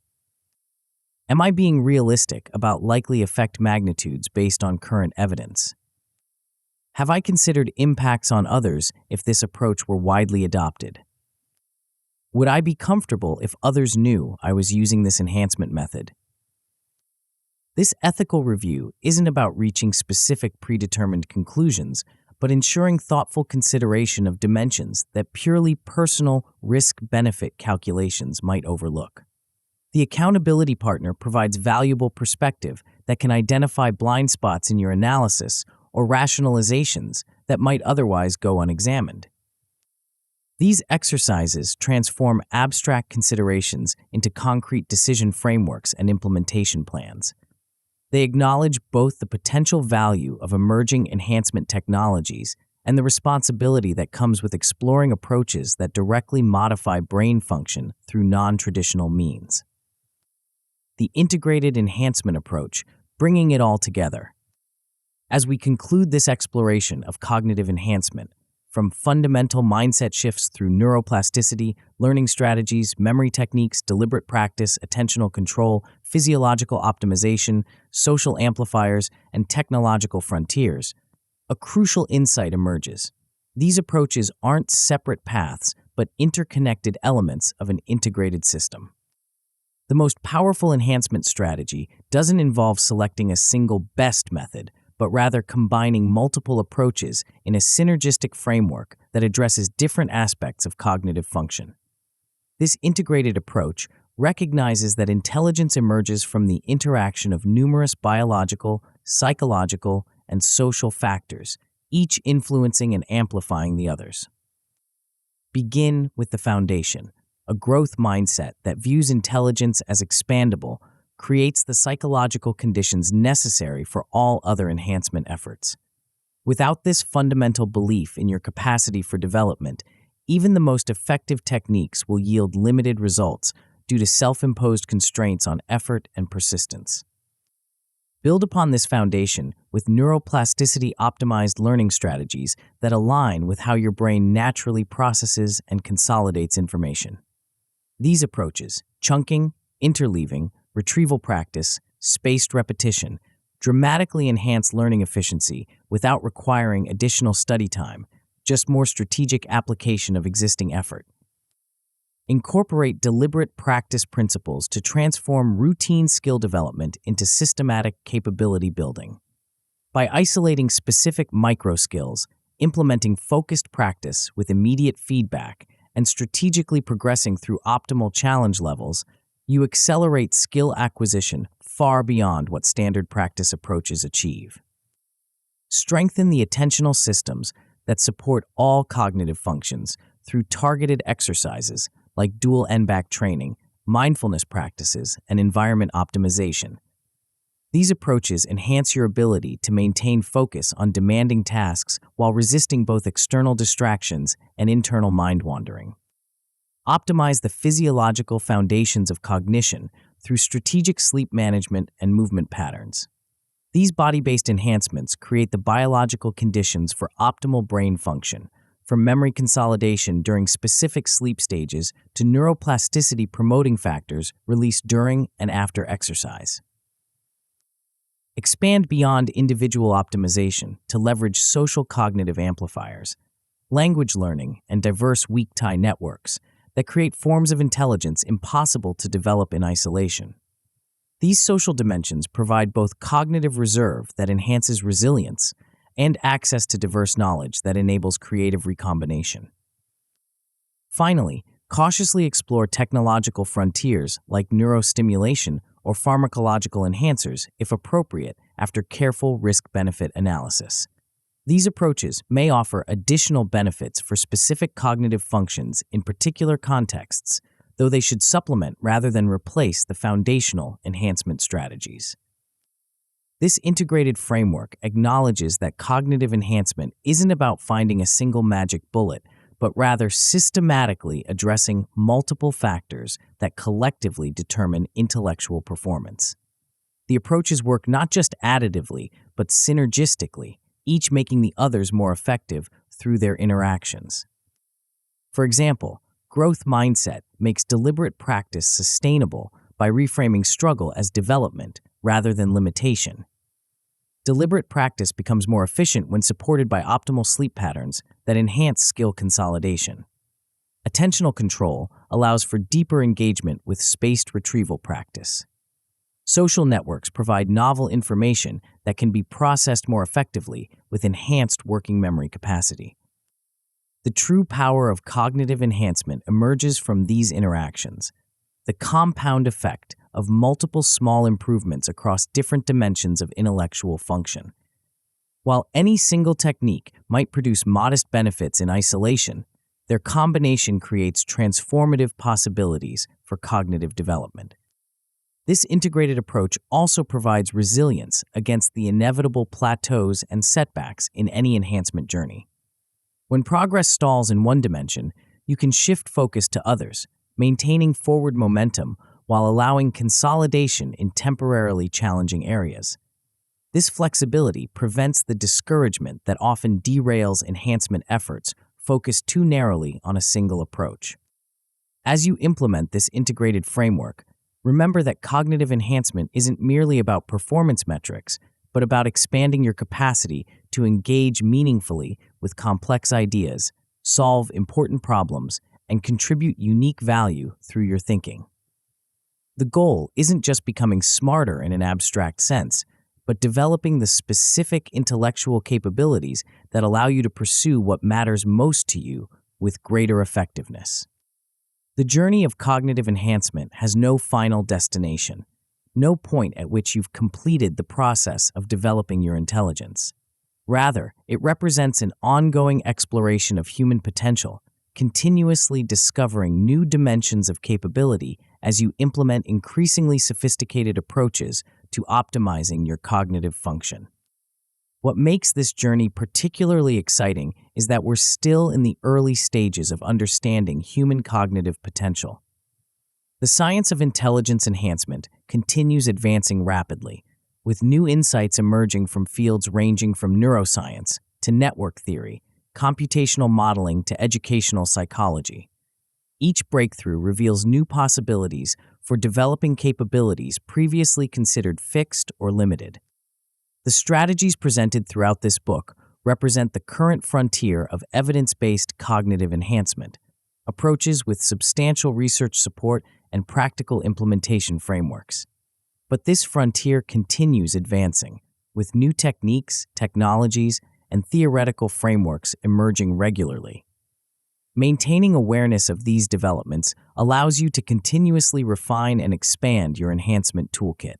A: Am I being realistic about likely effect magnitudes based on current evidence? Have I considered impacts on others if this approach were widely adopted? Would I be comfortable if others knew I was using this enhancement method? This ethical review isn't about reaching specific predetermined conclusions, but ensuring thoughtful consideration of dimensions that purely personal risk-benefit calculations might overlook. The accountability partner provides valuable perspective that can identify blind spots in your analysis or rationalizations that might otherwise go unexamined. These exercises transform abstract considerations into concrete decision frameworks and implementation plans. They acknowledge both the potential value of emerging enhancement technologies and the responsibility that comes with exploring approaches that directly modify brain function through non-traditional means. The integrated enhancement approach, bringing it all together. As we conclude this exploration of cognitive enhancement, from fundamental mindset shifts through neuroplasticity, learning strategies, memory techniques, deliberate practice, attentional control, physiological optimization, social amplifiers, and technological frontiers, a crucial insight emerges. These approaches aren't separate paths, but interconnected elements of an integrated system. The most powerful enhancement strategy doesn't involve selecting a single best method, but rather combining multiple approaches in a synergistic framework that addresses different aspects of cognitive function. This integrated approach recognizes that intelligence emerges from the interaction of numerous biological, psychological, and social factors, each influencing and amplifying the others. Begin with the foundation, a growth mindset that views intelligence as expandable, creates the psychological conditions necessary for all other enhancement efforts. Without this fundamental belief in your capacity for development, even the most effective techniques will yield limited results due to self-imposed constraints on effort and persistence. Build upon this foundation with neuroplasticity-optimized learning strategies that align with how your brain naturally processes and consolidates information. These approaches, chunking, interleaving, retrieval practice, spaced repetition, dramatically enhance learning efficiency without requiring additional study time, just more strategic application of existing effort. Incorporate deliberate practice principles to transform routine skill development into systematic capability building. By isolating specific micro-skills, implementing focused practice with immediate feedback, and strategically progressing through optimal challenge levels, you accelerate skill acquisition far beyond what standard practice approaches achieve. Strengthen the attentional systems that support all cognitive functions through targeted exercises like dual N-back training, mindfulness practices, and environment optimization. These approaches enhance your ability to maintain focus on demanding tasks while resisting both external distractions and internal mind-wandering. Optimize the physiological foundations of cognition through strategic sleep management and movement patterns. These body-based enhancements create the biological conditions for optimal brain function, from memory consolidation during specific sleep stages to neuroplasticity promoting factors released during and after exercise. Expand beyond individual optimization to leverage social cognitive amplifiers, language learning, and diverse weak tie networks that create forms of intelligence impossible to develop in isolation. These social dimensions provide both cognitive reserve that enhances resilience, and access to diverse knowledge that enables creative recombination. Finally, cautiously explore technological frontiers like neurostimulation or pharmacological enhancers if appropriate after careful risk-benefit analysis. These approaches may offer additional benefits for specific cognitive functions in particular contexts, though they should supplement rather than replace the foundational enhancement strategies. This integrated framework acknowledges that cognitive enhancement isn't about finding a single magic bullet, but rather systematically addressing multiple factors that collectively determine intellectual performance. The approaches work not just additively, but synergistically, each making the others more effective through their interactions. For example, growth mindset makes deliberate practice sustainable by reframing struggle as development rather than limitation. Deliberate practice becomes more efficient when supported by optimal sleep patterns that enhance skill consolidation. Attentional control allows for deeper engagement with spaced retrieval practice. Social networks provide novel information that can be processed more effectively with enhanced working memory capacity. The true power of cognitive enhancement emerges from these interactions, the compound effect of multiple small improvements across different dimensions of intellectual function. While any single technique might produce modest benefits in isolation, their combination creates transformative possibilities for cognitive development. This integrated approach also provides resilience against the inevitable plateaus and setbacks in any enhancement journey. When progress stalls in one dimension, you can shift focus to others, maintaining forward momentum while allowing consolidation in temporarily challenging areas. This flexibility prevents the discouragement that often derails enhancement efforts focused too narrowly on a single approach. As you implement this integrated framework, remember that cognitive enhancement isn't merely about performance metrics, but about expanding your capacity to engage meaningfully with complex ideas, solve important problems, and contribute unique value through your thinking. The goal isn't just becoming smarter in an abstract sense, but developing the specific intellectual capabilities that allow you to pursue what matters most to you with greater effectiveness. The journey of cognitive enhancement has no final destination, no point at which you've completed the process of developing your intelligence. Rather, it represents an ongoing exploration of human potential, continuously discovering new dimensions of capability as you implement increasingly sophisticated approaches to optimizing your cognitive function. What makes this journey particularly exciting is that we're still in the early stages of understanding human cognitive potential. The science of intelligence enhancement continues advancing rapidly, with new insights emerging from fields ranging from neuroscience to network theory, computational modeling to educational psychology. Each breakthrough reveals new possibilities for developing capabilities previously considered fixed or limited. The strategies presented throughout this book represent the current frontier of evidence-based cognitive enhancement, approaches with substantial research support and practical implementation frameworks. But this frontier continues advancing, with new techniques, technologies, and theoretical frameworks emerging regularly. Maintaining awareness of these developments allows you to continuously refine and expand your enhancement toolkit.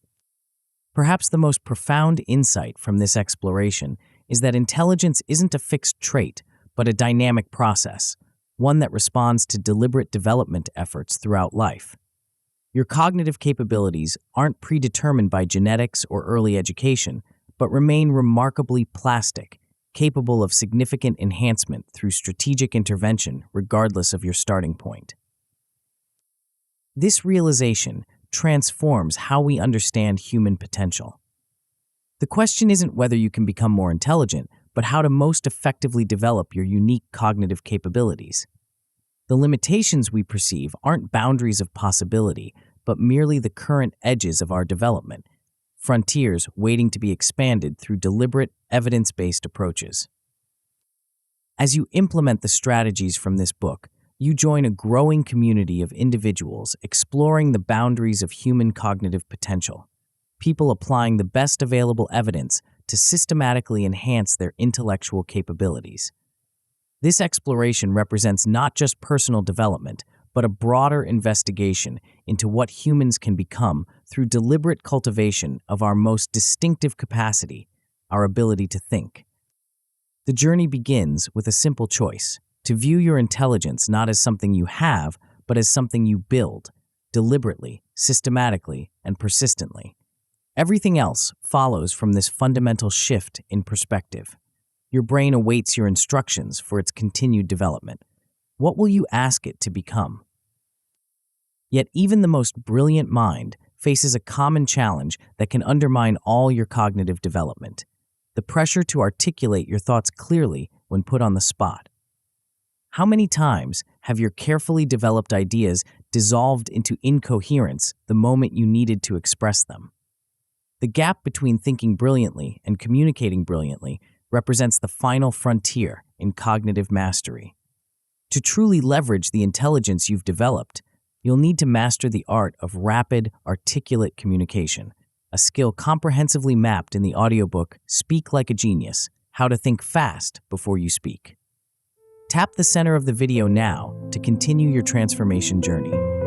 A: Perhaps the most profound insight from this exploration is that intelligence isn't a fixed trait, but a dynamic process, one that responds to deliberate development efforts throughout life. Your cognitive capabilities aren't predetermined by genetics or early education, but remain remarkably plastic, capable of significant enhancement through strategic intervention regardless of your starting point. This realization transforms how we understand human potential. The question isn't whether you can become more intelligent, but how to most effectively develop your unique cognitive capabilities. The limitations we perceive aren't boundaries of possibility, but merely the current edges of our development, frontiers waiting to be expanded through deliberate, evidence-based approaches. As you implement the strategies from this book, you join a growing community of individuals exploring the boundaries of human cognitive potential, people applying the best available evidence to systematically enhance their intellectual capabilities. This exploration represents not just personal development, but a broader investigation into what humans can become through deliberate cultivation of our most distinctive capacity, our ability to think. The journey begins with a simple choice: to view your intelligence not as something you have, but as something you build, deliberately, systematically, and persistently. Everything else follows from this fundamental shift in perspective. Your brain awaits your instructions for its continued development. What will you ask it to become? Yet even the most brilliant mind faces a common challenge that can undermine all your cognitive development: the pressure to articulate your thoughts clearly when put on the spot. How many times have your carefully developed ideas dissolved into incoherence the moment you needed to express them? The gap between thinking brilliantly and communicating brilliantly represents the final frontier in cognitive mastery. To truly leverage the intelligence you've developed, you'll need to master the art of rapid, articulate communication, a skill comprehensively mapped in the audiobook Speak Like a Genius: How to Think Fast Before You Speak. Tap the center of the video now to continue your transformation journey.